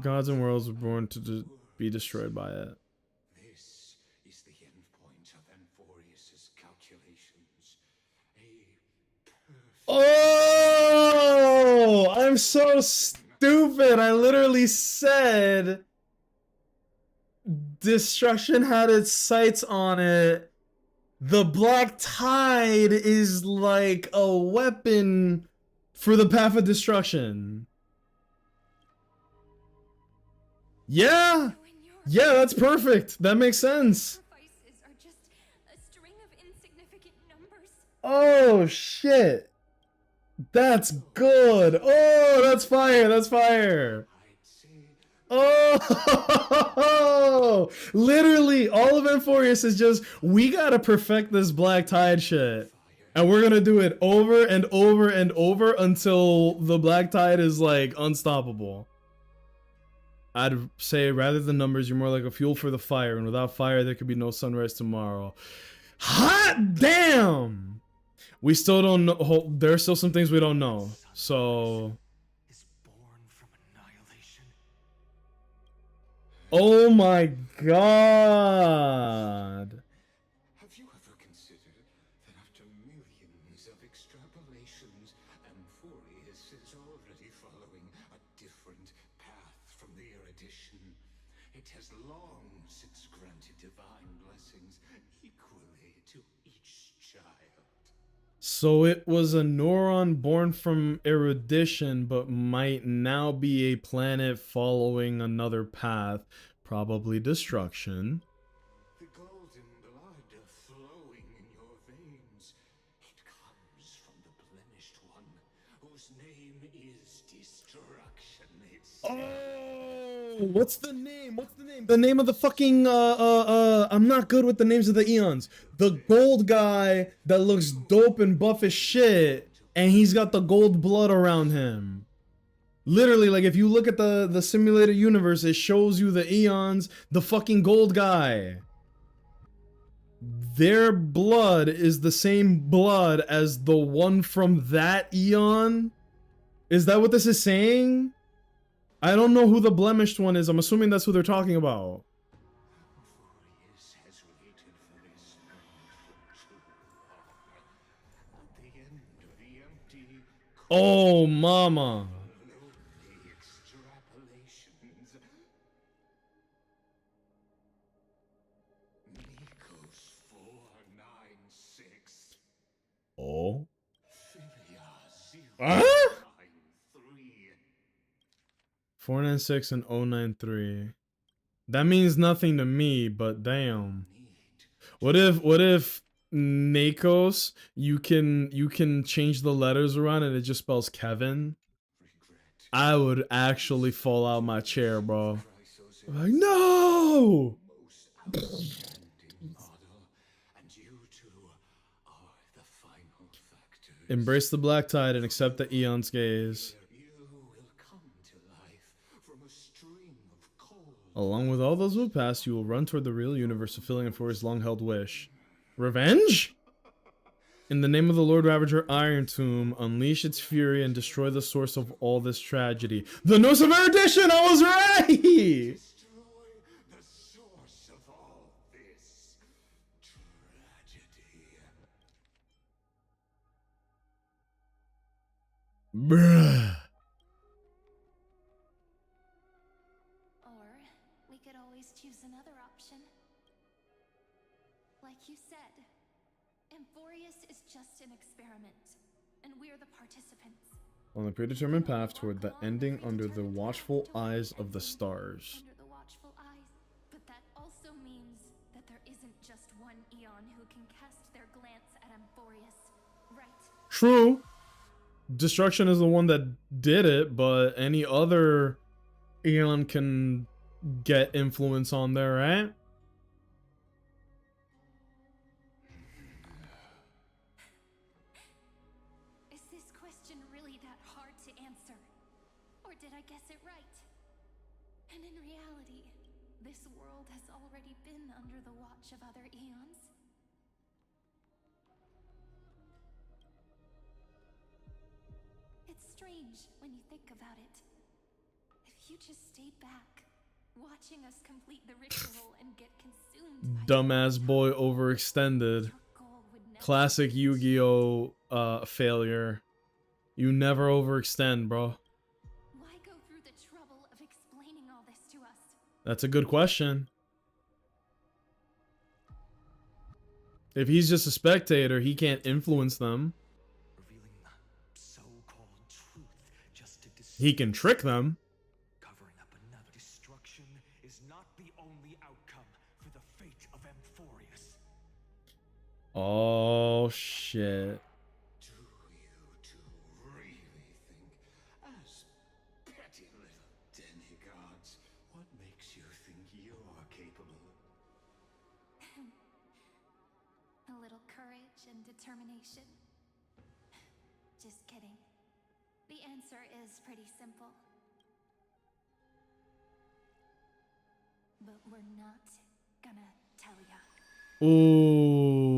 Speaker 1: Gods and worlds were born to be destroyed by it.
Speaker 14: This is the end point of Euphorius's calculations.
Speaker 1: Oh! I'm so stupid! I literally said destruction had its sights on it. The Black Tide is like a weapon for the path of destruction. Yeah! Yeah, that's perfect. That makes sense.
Speaker 11: Sacrifices are just a string of insignificant numbers.
Speaker 1: Oh, shit. That's good. Oh, that's fire. That's fire. Oh, literally, all of Euphorius is just, we gotta perfect this Black Tide shit. And we're gonna do it over and over and over until the Black Tide is, like, unstoppable. I'd say, rather than numbers, you're more like a fuel for the fire, and without fire, there could be no sunrise tomorrow. Hot damn! We still don't know. There are still some things we don't know. So. Oh my god.
Speaker 14: Have you ever considered that after millions of extrapolations, Euphorius is already following a different path from the erudition? It has long since granted divine blessings equally to each child.
Speaker 1: So it was a neuron born from erudition, but might now be a planet following another path, probably destruction.
Speaker 14: The golden blood flowing in your veins, it comes from the blemished one, whose name is Destruction itself.
Speaker 1: Oh, what's the name? What's the name? The name of the fucking, I'm not good with the names of the Eons. The gold guy that looks dope and buff as shit, and he's got the gold blood around him. Literally, like, if you look at the simulated universe, it shows you the Eons, the fucking gold guy. Their blood is the same blood as the one from that Eon? Is that what this is saying? I don't know who the blemished one is. I'm assuming that's who they're talking about.
Speaker 14: Euphorius has waited for this moment for too long. At the end of the empty,
Speaker 1: Oh, mama.
Speaker 14: lonely extrapolations,
Speaker 1: Huh? 496 and 093. That means nothing to me, but damn. What if Nakos, you can change the letters around and it just spells Kevin? I would actually fall out my chair, bro. Like, no! Embrace the black tide and accept the Eon's gaze. Along with all those who have passed, you will run toward the real universe, fulfilling it for his long-held wish. Revenge? In the name of the Lord Ravager Iron Tomb, unleash its fury and destroy the source of all this tragedy. The Nosever Edition! I was right! Bruh.
Speaker 7: Or we could always choose another option. Like you said, Amphorius is just an experiment, and we're the participants.
Speaker 1: On the predetermined path toward the ending under the watchful eyes of the stars.
Speaker 7: Under the watchful eyes. But that also means that there isn't just one Eon who can cast their glance at Amphorius, right?
Speaker 1: True. Destruction is the one that did it, but any other Eon can get influence on there, right?
Speaker 7: Is this question really that hard to answer? Or did I guess it right? And in reality, this world has already been under the watch of other Eons. It's strange when you think about it. If you just stayed back, watching us complete the ritual and get consumed by
Speaker 1: Dumbass boy overextended. Classic Yu-Gi-Oh! Failure. You never overextend, bro.
Speaker 7: Why go through the trouble of explaining all this to us?
Speaker 1: That's a good question. If he's just a spectator, he can't influence them. He can trick them.
Speaker 17: Covering up another destruction is not the only outcome for the fate of Amphorius.
Speaker 1: Oh, shit.
Speaker 14: As petty little demigods, what makes you think you're capable?
Speaker 7: A little courage and determination. Just kidding. The answer is pretty simple. But we're not gonna tell ya.
Speaker 1: Ooh,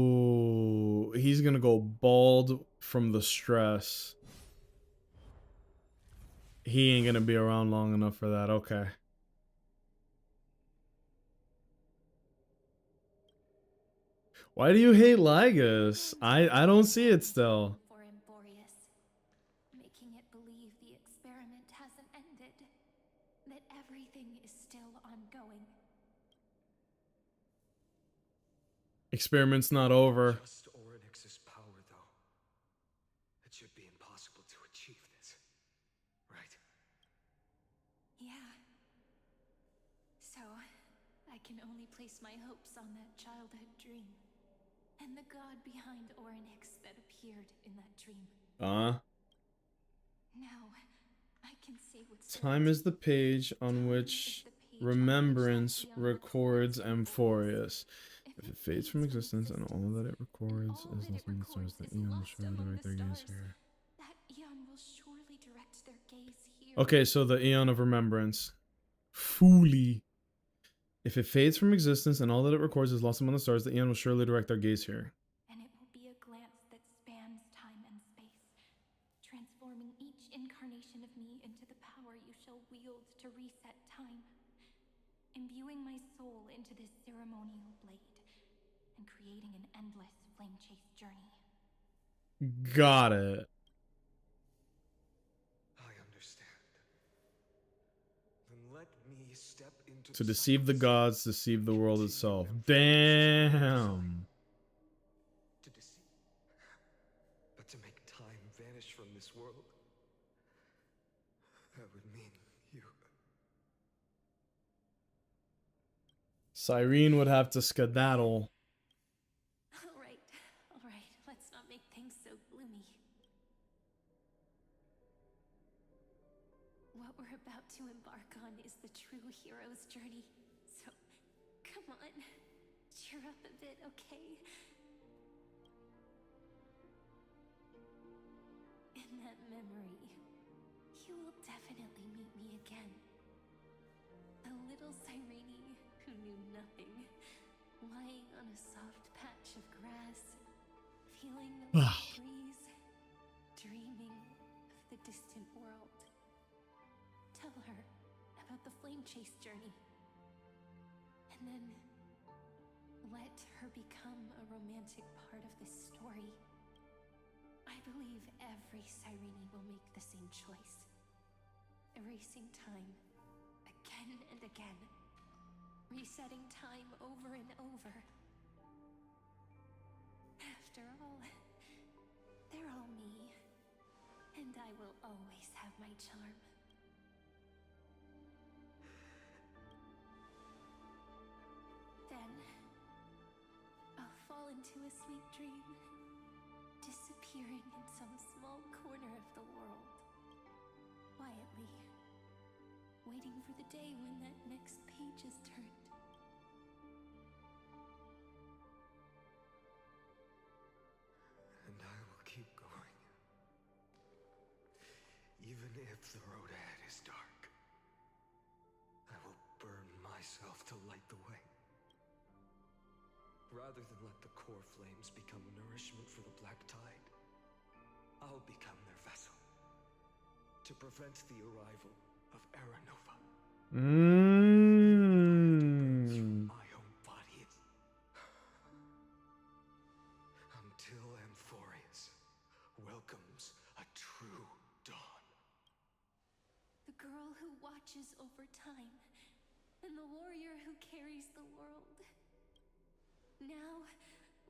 Speaker 1: he's gonna go bald from the stress. He ain't gonna be around long enough for that. Okay. Why do you hate Lygus? I don't see it still.
Speaker 7: For Amphorius, making it believe the experiment hasn't ended, that everything is still ongoing.
Speaker 1: Experiment's not over.
Speaker 17: Just Orynyx's power, though. It should be impossible to achieve this, right?
Speaker 7: Yeah. So, I can only place my hopes on that childhood dream. And the god behind Orynyx that appeared in that dream. Now, I can say what's
Speaker 1: Time is the page on which remembrance records Amphorius. If it fades from existence and all that it records is lost in the stars, the Eon will surely direct their gaze here.
Speaker 7: That Eon will surely direct their gaze here.
Speaker 1: Okay, so the Eon of Remembrance. Fully. If it fades from existence and all that it records is lost among the stars, the Eon will surely direct their gaze here.
Speaker 7: And it will be a glance that spans time and space, transforming each incarnation of me into the power you shall wield to reset time, imbuing my soul into this ceremonial blade, and creating an endless flame chase journey.
Speaker 1: Got it.
Speaker 17: I understand. Then let me step into
Speaker 1: To deceive the gods, deceive the world itself. Damn.
Speaker 17: to deceive, but to make time vanish from this world, that would mean you.
Speaker 1: Cyrene would have to skedaddle.
Speaker 7: All right. Let's not make things so gloomy. What we're about to embark on is the true hero's journey. So, come on. Cheer up a bit, okay? In that memory, you will definitely meet me again. A little Cyrene who knew nothing, lying on a soft patch of grass, feeling the light breeze, dreaming of the distant world. Tell her about the flame chase journey, and then let her become a romantic part of this story. I believe every Cyrene will make the same choice, erasing time again and again, resetting time over and over. After all, they're all me, and I will always have my charm. Then, I'll fall into a sweet dream, disappearing in some small corner of the world, quietly, waiting for the day when that next page is turned.
Speaker 17: And I will keep going. Even if the road ahead is dark, I will burn myself to light the way. Rather than let the core flames become nourishment for the Black Tide, I'll become their vessel to prevent the arrival of Aranova. My own body until Amphorius welcomes a true dawn.
Speaker 7: The girl who watches over time, and the warrior who carries the world. Now,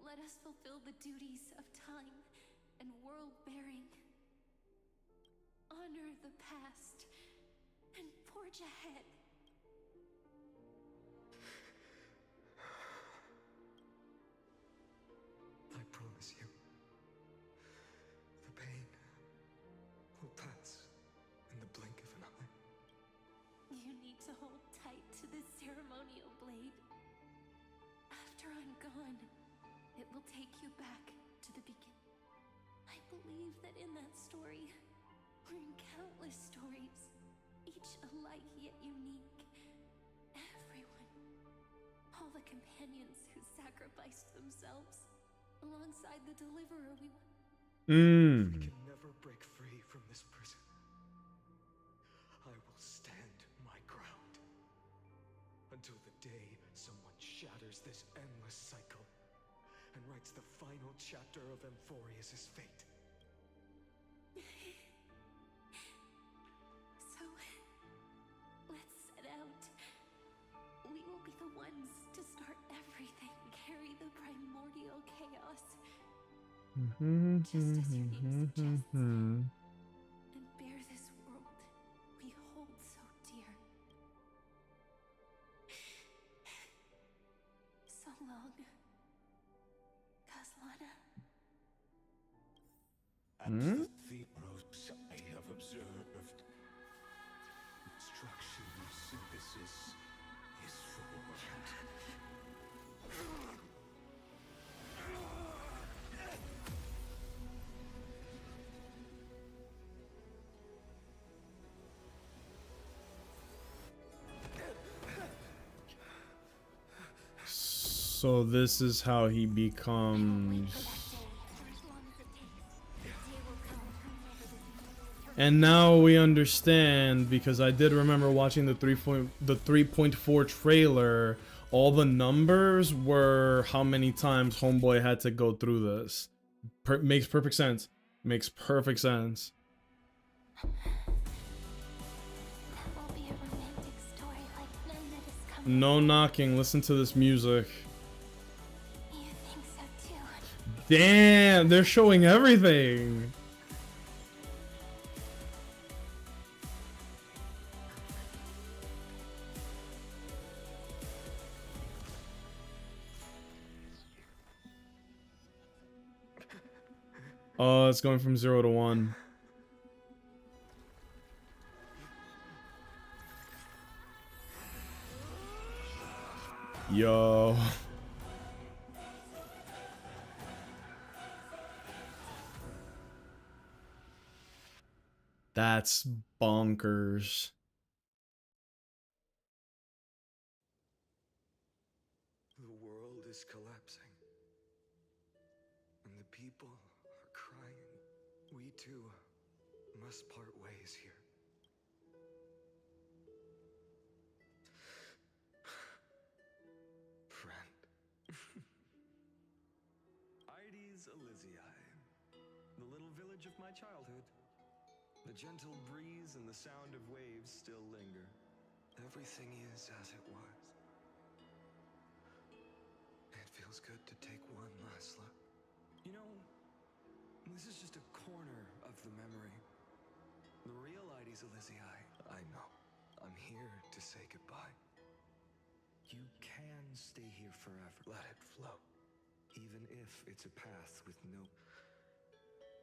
Speaker 7: let us fulfill the duties of time and world-bearing. Honor the past and forge ahead.
Speaker 17: I promise you, the pain will pass in the blink of an eye.
Speaker 7: You need to hold tight to this ceremonial blade. After I'm gone, it will take you back to the beginning. I believe that in that story, or in countless stories, each alike yet unique, everyone, all the companions who sacrificed themselves, alongside the deliverer we
Speaker 17: We can never break free from this prison. I will stand my ground until the day someone shatters this endless cycle and writes the final chapter of Amphorius' fate.
Speaker 7: So, let's set out. We will be the ones to start everything, carry the primordial chaos. Just as your name suggests, and bear this world we hold so dear. So long, Kaslana.
Speaker 14: At the Theros, I have observed instruction synthesis is forward.
Speaker 1: So this is how he becomes. And now we understand, because I did remember watching the 3.4 trailer. All the numbers were how many times Homeboy had to go through this. Makes perfect sense. Makes perfect sense. No knocking. Listen to this music. Damn, they're showing everything. Oh, it's going from 0 to 1. Yo. That's bonkers.
Speaker 17: The world is collapsing. And the people are crying. We too must part ways here. Friend. Ides Elysiae, the little village of my childhood. The gentle breeze and the sound of waves still linger. Everything is as it was. It feels good to take one last look. You know, this is just a corner of the memory. The real Ides Elysiae, I know. I'm here to say goodbye. You can stay here forever. Let it flow. Even if it's a path with no...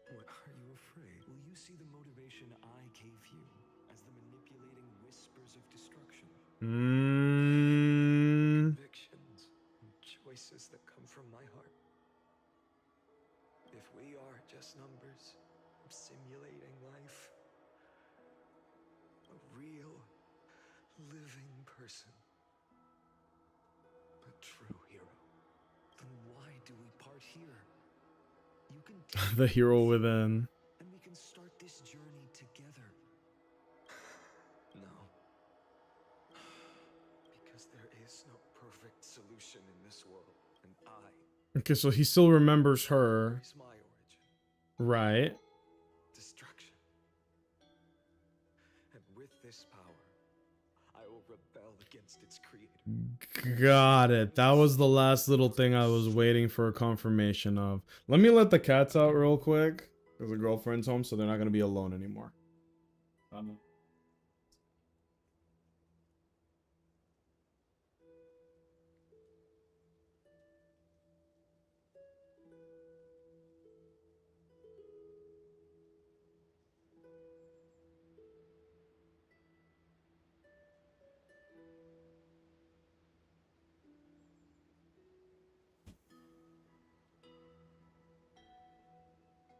Speaker 17: What, are you afraid? Will you see the motivation I gave you as the manipulating whispers of destruction? Convictions and choices that come from my heart. If we are just numbers, simulating life, a real, living person, a true hero, then why do we part here? You can
Speaker 1: The hero within.
Speaker 17: and we can start this journey together. No. Because there is no perfect solution in this world, and
Speaker 1: Okay, so he still remembers her.
Speaker 17: is my origin.
Speaker 1: Right.
Speaker 17: Destruction. And with this power, I will rebel against its creator.
Speaker 1: Got it. That was the last little thing I was waiting for a confirmation of. Let me let the cats out real quick. Because the girlfriend's home, so they're not going to be alone anymore.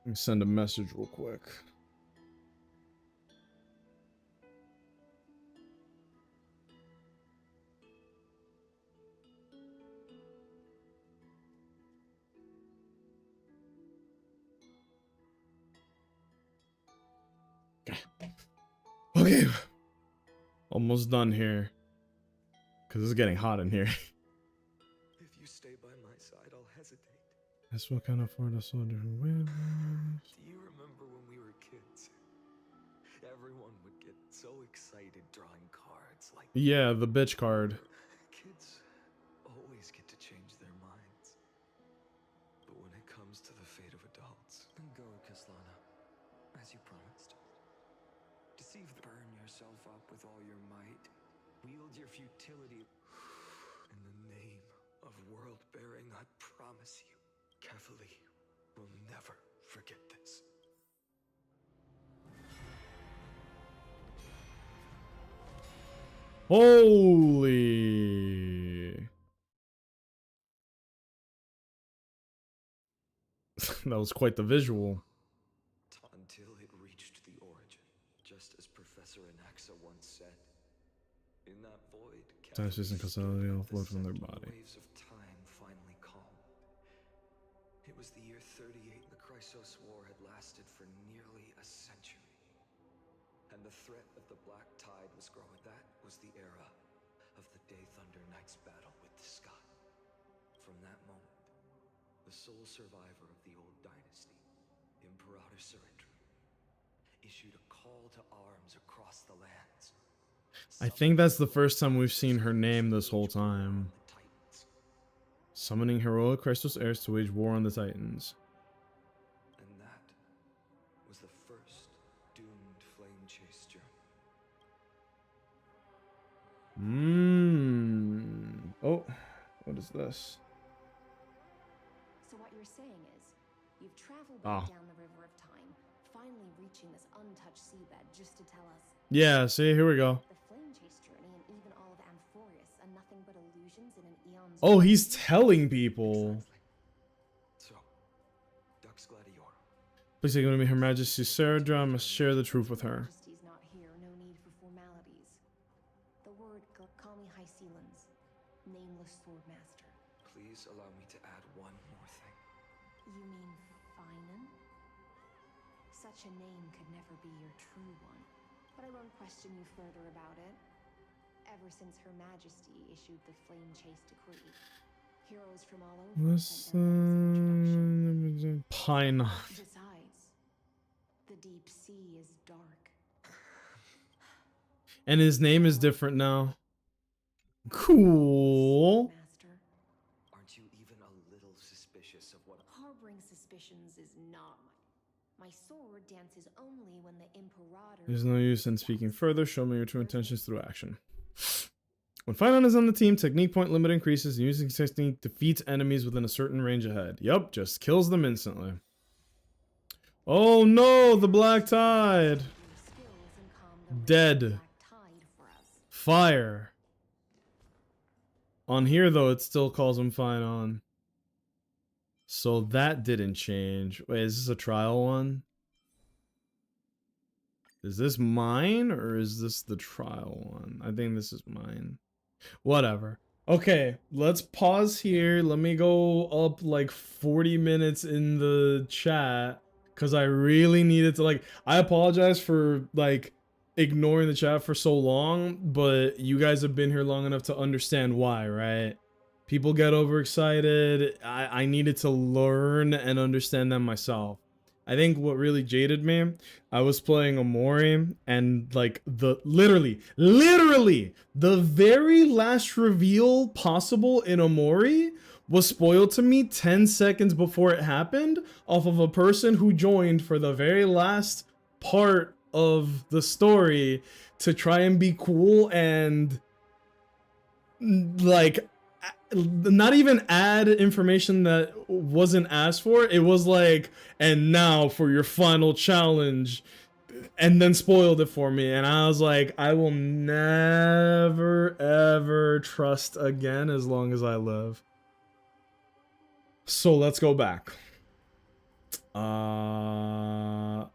Speaker 1: Let me send a message real quick. Okay. Almost done here. Because it's getting hot in here.
Speaker 17: If you stay by my side, I'll hesitate.
Speaker 1: That's what kind of afford a soldier who wins.
Speaker 17: Do you remember when we were kids? Everyone would get so excited drawing cards like...
Speaker 1: Yeah, the bitch card.
Speaker 17: Kids always get to change their minds. But when it comes to the fate of adults... Then go, Kaslana, as you promised. Deceive, burn yourself up with all your might. Wield your futility. In the name of world-bearing, I promise you, Cavalier will never forget this.
Speaker 1: Holy. That was quite the visual.
Speaker 17: Until it reached the origin, just as Professor Anaxa once said. In that void,
Speaker 1: Scientists and causality all flow from their body.
Speaker 17: waves of time finally calmed. It was the year 38. The Chrysos War had lasted for nearly a century. And the threat of the Black Tide was growing. That was the era of the Day Thunder Knight's battle with the sky. From that moment, the sole survivor of the old dynasty, Imperator Surrender, issued a call to arms across the lands.
Speaker 1: I think that's the first time we've seen her name this whole time. Summoning heroic Christos heirs to wage war on the Titans.
Speaker 17: And that was the first doomed flame chase journey.
Speaker 1: Oh, what is this?
Speaker 7: So what you're saying is,
Speaker 3: You've traveled
Speaker 1: Oh.
Speaker 3: down the river of time, finally reaching this untouched seabed just to tell us
Speaker 1: Yeah, see, here we go.
Speaker 3: the flame chase journey and even all of Amphorius are nothing but illusions in an eon's
Speaker 1: Oh, he's telling people.
Speaker 17: So, Dux Gladior.
Speaker 1: Please take me to meet Her Majesty Saradra. I must share the truth with her.
Speaker 3: Majesty's not here, no need for formalities. The word, call me High Sealans, nameless swordmaster.
Speaker 17: Please allow me to add one more thing.
Speaker 3: You mean Finan? Such a name could never be your true one, but I won't question you further about it. Ever since Her Majesty issued the Flame Chase decree, heroes from all over have
Speaker 1: What's
Speaker 3: sent their names for introduction.
Speaker 1: Pine.
Speaker 3: Besides, the deep sea is dark.
Speaker 1: And his name is different now. Cool.
Speaker 17: Aren't you even a little suspicious of what?
Speaker 3: Harboring suspicions is not my sword dances only when the Imperator.
Speaker 1: There's no use in speaking further. Show me your true intentions through action. When Finon is on the team, technique point limit increases. And using technique defeats enemies within a certain range ahead. Yup, just kills them instantly. Oh no, the Black Tide. Dead. Fire. On here though, it still calls him Finon. So that didn't change. Wait, is this a trial one? Is this mine or is this the trial one? I think this is mine. Whatever. Okay, let's pause here. Let me go up like 40 minutes in the chat because I really needed to, like, I apologize for like ignoring the chat for so long, but you guys have been here long enough to understand why, right? People get overexcited. I needed to learn and understand them myself. I think what really jaded me, I was playing Omori and like literally the very last reveal possible in Omori was spoiled to me 10 seconds before it happened off of a person who joined for the very last part of the story to try and be cool and like not even add information that wasn't asked for. It was like, and now for your final challenge, and then spoiled it for me. And I was like, I will never ever trust again as long as I live. So let's go back.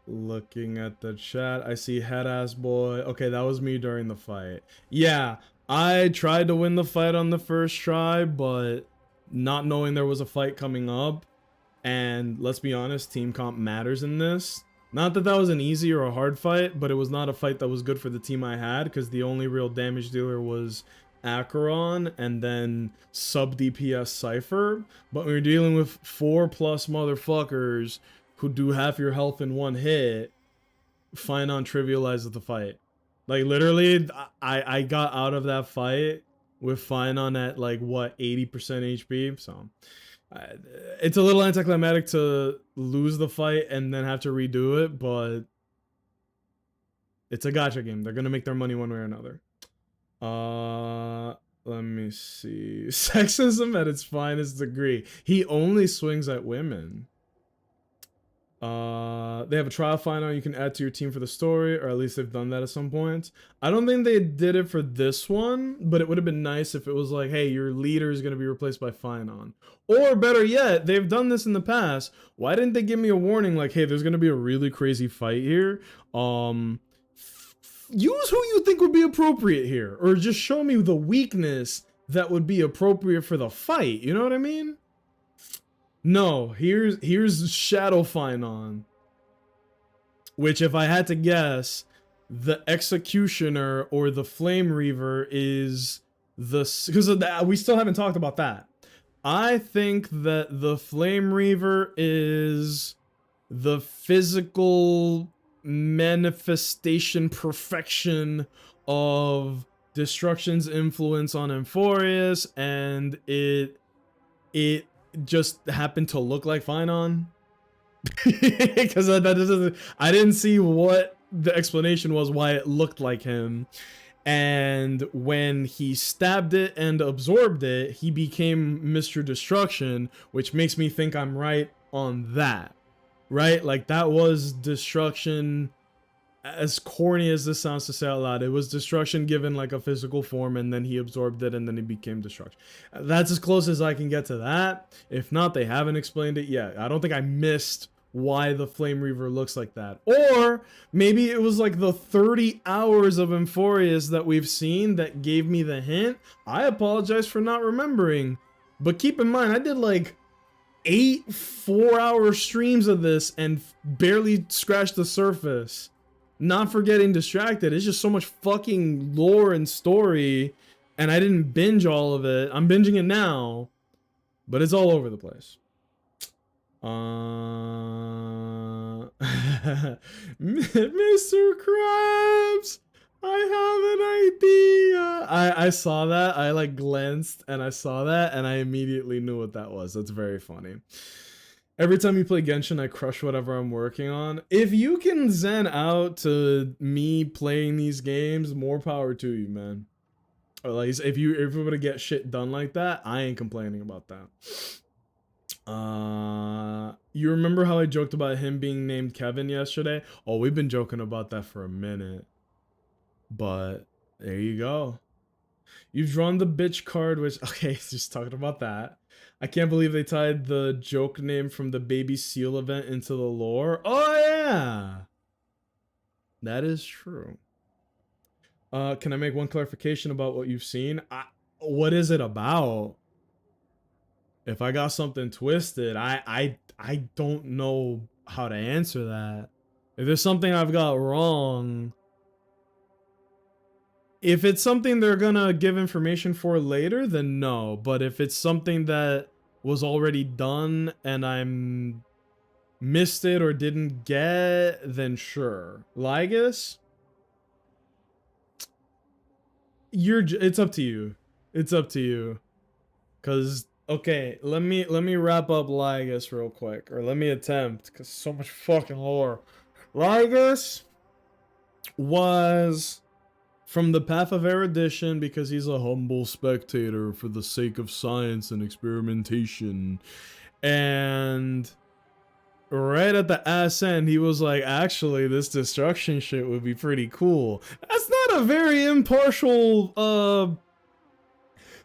Speaker 1: Looking at the chat, I see head ass boy. Okay, that was me during the fight. Yeah, I tried to win the fight on the first try, but not knowing there was a fight coming up, and let's be honest, team comp matters in this. Not that that was an easy or a hard fight, but it was not a fight that was good for the team I had, because the only real damage dealer was Acheron and then sub DPS Cypher. But when you're dealing with 4+ motherfuckers who do half your health in one hit, Finon trivializes the fight. Like literally, I got out of that fight with Finon at like what, 80% HP. So it's a little anticlimactic to lose the fight and then have to redo it, but it's a gacha game. They're gonna make their money one way or another. Let me see. Sexism at its finest degree. He only swings at women. They have a trial final you can add to your team for the story, or at least they've done that at some point. I don't think they did it for this one, but it would have been nice if it was like, hey, your leader is going to be replaced by Finon. Or better yet, they've done this in the past. Why didn't they give me a warning like, hey, there's going to be a really crazy fight here? Use who you think would be appropriate here, or just show me the weakness that would be appropriate for the fight. You know what I mean? No, here's Shadow Finon, which if I had to guess, the Executioner or the Flame Reaver is the, because we still haven't talked about that. I think that the Flame Reaver is the physical manifestation perfection of Destruction's influence on Amphorius, and it just happened to look like Finon. Because I didn't see what the explanation was why it looked like him. And when he stabbed it and absorbed it, he became Mr. Destruction, which makes me think I'm right on that, right? Like that was destruction. As corny as this sounds to say out loud, it was destruction given like a physical form, and then he absorbed it, and then he became destruction. That's as close as I can get to that. If not, they haven't explained it yet. I don't think I missed why the Flame Reaver looks like that. Or maybe it was like the 30 hours of Euphorius that we've seen that gave me the hint. I apologize for not remembering. But keep in mind, I did like 8 4-hour streams of this and barely scratched the surface. Not for getting distracted. It's just so much fucking lore and story, and I didn't binge all of it. I'm binging it now, but it's all over the place. Mr. Krabs, I have an idea. I saw that. I like glanced and I saw that, and I immediately knew what that was. That's very funny. Every time you play Genshin, I crush whatever I'm working on. If you can zen out to me playing these games, more power to you, man. Or like, if you're able to get shit done like that, I ain't complaining about that. You remember how I joked about him being named Kevin yesterday? Oh, we've been joking about that for a minute. But there you go. You've drawn the bitch card, which, okay, just talking about that. I can't believe they tied the joke name from the Baby Seal event into the lore. Oh, yeah! That is true. Can I make one clarification about what you've seen? What is it about? If I got something twisted, I don't know how to answer that. If there's something I've got wrong... If it's something they're gonna give information for later, then no. But if it's something that was already done and I'm missed it or didn't get, then sure. Lygus? It's up to you. It's up to you. Cause okay, let me wrap up Lygus real quick, or let me attempt, cause so much fucking lore. Lygus was from the Path of Erudition because he's a humble spectator for the sake of science and experimentation. And right at the ass end, he was like, actually, this destruction shit would be pretty cool. That's not a very impartial,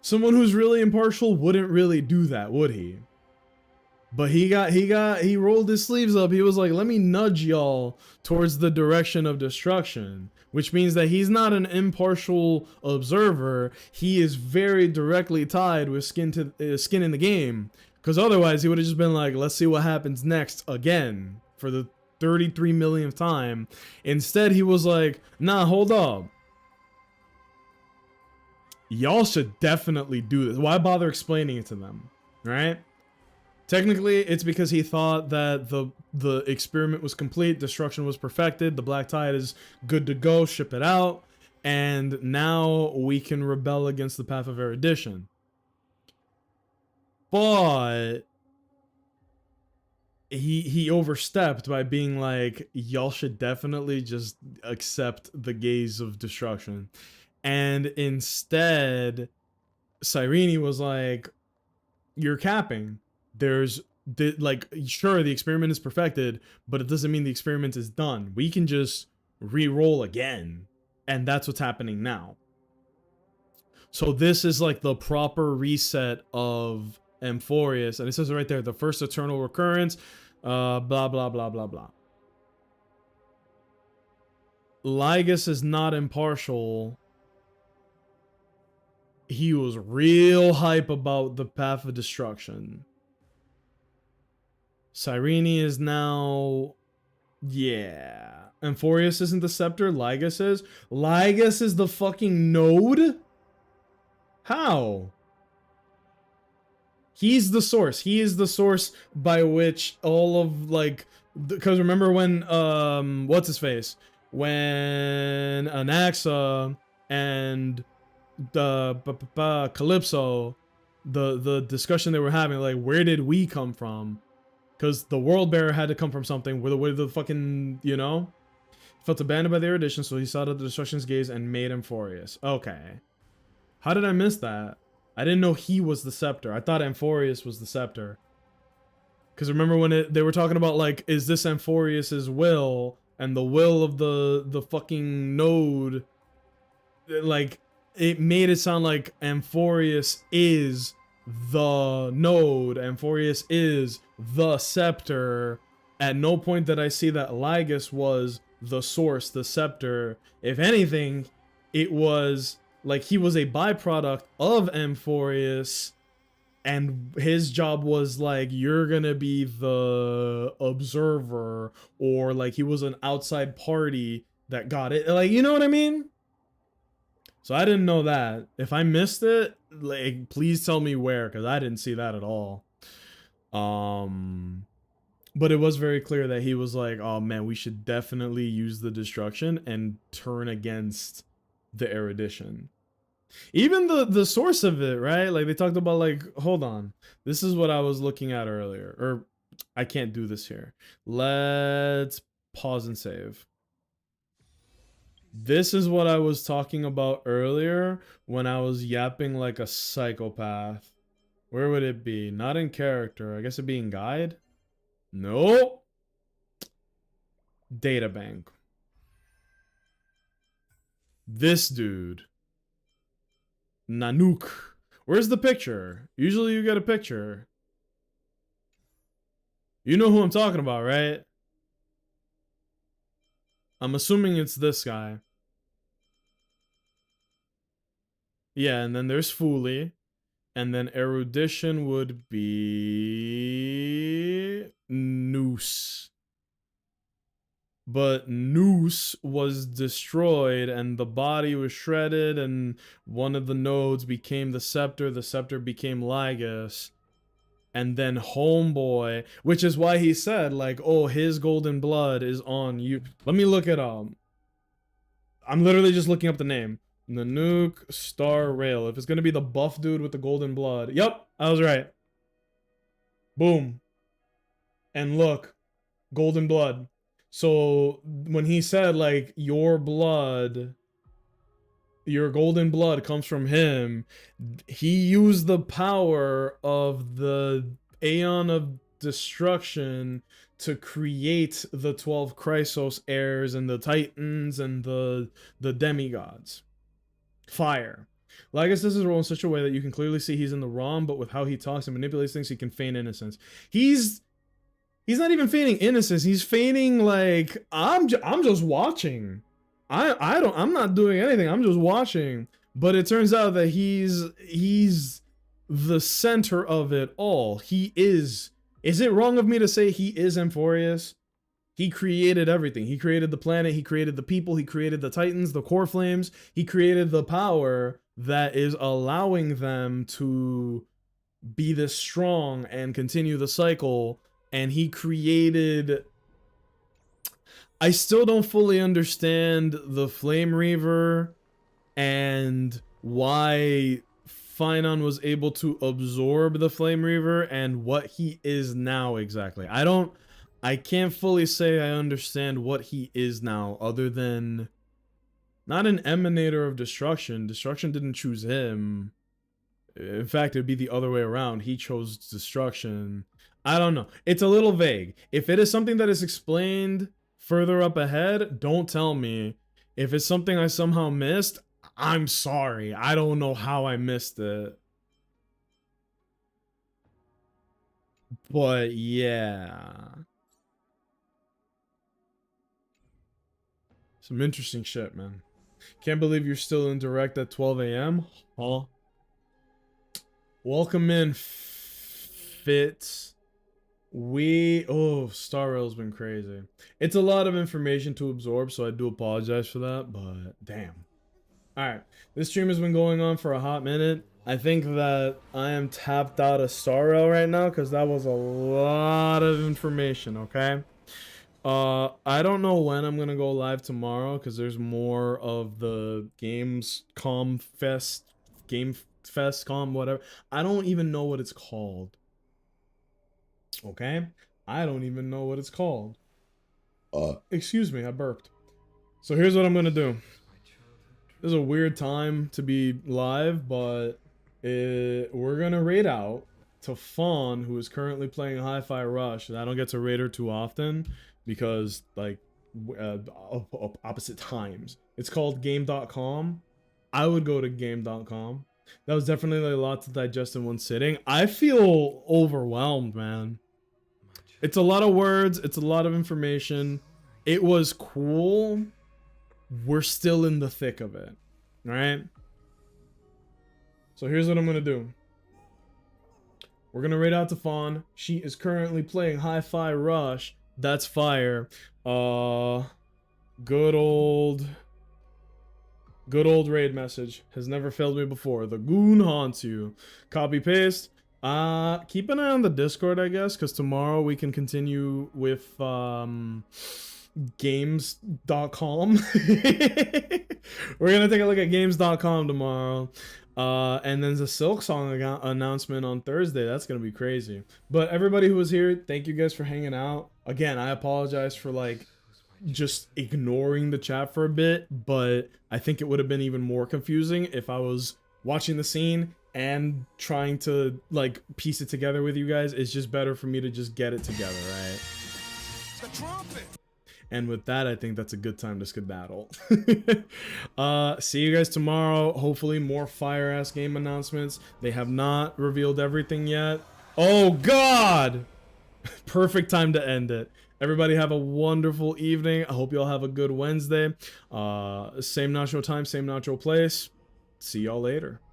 Speaker 1: someone who's really impartial wouldn't really do that, would he? But he rolled his sleeves up. He was like, let me nudge y'all towards the direction of destruction. Which means that he's not an impartial observer. He is very directly tied with skin in the game. Because otherwise he would have just been like, let's see what happens next again. For the 33 millionth time. Instead he was like, nah, hold up. Y'all should definitely do this. Why bother explaining it to them? Right? Technically, it's because he thought that the experiment was complete, destruction was perfected, the Black Tide is good to go, ship it out, and now we can rebel against the Path of Erudition. But he overstepped by being like, y'all should definitely just accept the gaze of destruction. And instead, Cyrene was like, you're capping. There's like, sure, the experiment is perfected, but it doesn't mean the experiment is done. We can just re-roll again, and that's what's happening now. So this is like the proper reset of Euphorius, and it says it right there, the first eternal recurrence, blah blah blah blah blah. Lygus is not impartial. He was real hype about the Path of Destruction. Cyrene is now... Yeah. Euphorius isn't the scepter, Lygus is? Lygus is the fucking node? How? He's the source. He is the source by which all of, like... Because remember when, what's his face? When Anaxa and the Calypso, the discussion they were having, like, where did we come from? Because the World Bearer had to come from something. Where the fucking, you know? Felt abandoned by the Erudition, so he saw the Destruction's gaze and made Euphorius. Okay. How did I miss that? I didn't know he was the scepter. I thought Euphorius was the scepter. Because remember when they were talking about like, is this Amphorius's will and the will of the fucking node? Like, it made it sound like Amphorius is the node. Amphorius is the scepter. At no point did I see that Lygus was the source, the scepter. If anything, it was like he was a byproduct of Amphorius, and his job was like, you're gonna be the observer, or like he was an outside party that got it. Like, you know what I mean? So I didn't know that. If I missed it, like, please tell me where, because I didn't see that at all. But it was very clear that he was like, oh man, we should definitely use the destruction and turn against the erudition. Even the source of it, right? Like they talked about, like, hold on. This is what I was looking at earlier. Or I can't do this here. Let's pause and save. This is what I was talking about earlier when I was yapping like a psychopath. Where would it be? Not in character. I guess it'd be in guide. Nope. Databank. This dude. Nanook. Where's the picture? Usually you get a picture. You know who I'm talking about, right? I'm assuming it's this guy. Yeah, and then there's Fooly. And then erudition would be Noose. But Noose was destroyed and the body was shredded and one of the nodes became the scepter became Lygus. And then Homeboy, which is why he said, like, oh, his golden blood is on you. Let me look it up. I'm literally just looking up the name. Nanook Star Rail. If it's gonna be the buff dude with the golden blood. Yup, I was right. Boom. And look, golden blood. So when he said, like, your blood, your golden blood comes from him, he used the power of the Aeon of Destruction to create the 12 Chrysos heirs and the Titans and the demigods. Fire. Lygus does his role in such a way that you can clearly see he's in the wrong, but with how he talks and manipulates things, he can feign innocence. He's not even feigning innocence. He's feigning like, I'm just watching. I'm not doing anything. I'm just watching. But it turns out that he's the center of it all. He is. Is it wrong of me to say he is Amphorius? He created everything. He created the planet. He created the people. He created the Titans, the core flames. He created the power that is allowing them to be this strong and continue the cycle. And he created... I still don't fully understand the Flame Reaver and why Finon was able to absorb the Flame Reaver and what he is now exactly. I can't fully say I understand what he is now, other than not an emanator of destruction. Destruction didn't choose him. In fact, it'd be the other way around. He chose destruction. I don't know. It's a little vague. If it is something that is explained further up ahead, don't tell me. If it's something I somehow missed, I'm sorry. I don't know how I missed it. But yeah. Some interesting shit, man. Can't believe you're still in direct at 12 a.m. Huh? Welcome in, Fitz. Star Rail's been crazy. It's a lot of information to absorb, so I do apologize for that, but damn. Alright, this stream has been going on for a hot minute. I think that I am tapped out of Star Rail right now, because that was a lot of information, okay? I don't know when I'm gonna go live tomorrow, because there's more of the Gamescom Fest, whatever. I don't even know what it's called. Okay? I don't even know what it's called. Excuse me, I burped. So here's what I'm gonna do. This is a weird time to be live, but we're gonna raid out. to Fawn, who is currently playing Hi-Fi Rush, and I don't get to raid her too often because like opposite times. It's called game.com. I would go to game.com. That was definitely a lot to digest in one sitting. I feel overwhelmed, man. It's a lot of words, it's a lot of information. It was cool. We're still in the thick of it. Alright? So here's what I'm gonna do. We're gonna raid out to Fawn. She is currently playing Hi-Fi Rush. That's fire. Good old raid message. Has never failed me before. The goon haunts you. Copy paste. Keep an eye on the Discord, I guess, because tomorrow we can continue with games.com. We're gonna take a look at games.com tomorrow. And then the Silk Song announcement on Thursday. That's gonna be crazy. But everybody who was here, thank you guys for hanging out. Again, I apologize for like just ignoring the chat for a bit, but I think it would have been even more confusing if I was watching the scene and trying to like piece it together with you guys. It's just better for me to just get it together, right?
Speaker 13: The trumpet.
Speaker 1: And with that, I think that's a good time to skedaddle. See you guys tomorrow. Hopefully more fire-ass game announcements. They have not revealed everything yet. Oh God! Perfect time to end it. Everybody have a wonderful evening. I hope you all have a good Wednesday. Same natural time, same natural place. See y'all later.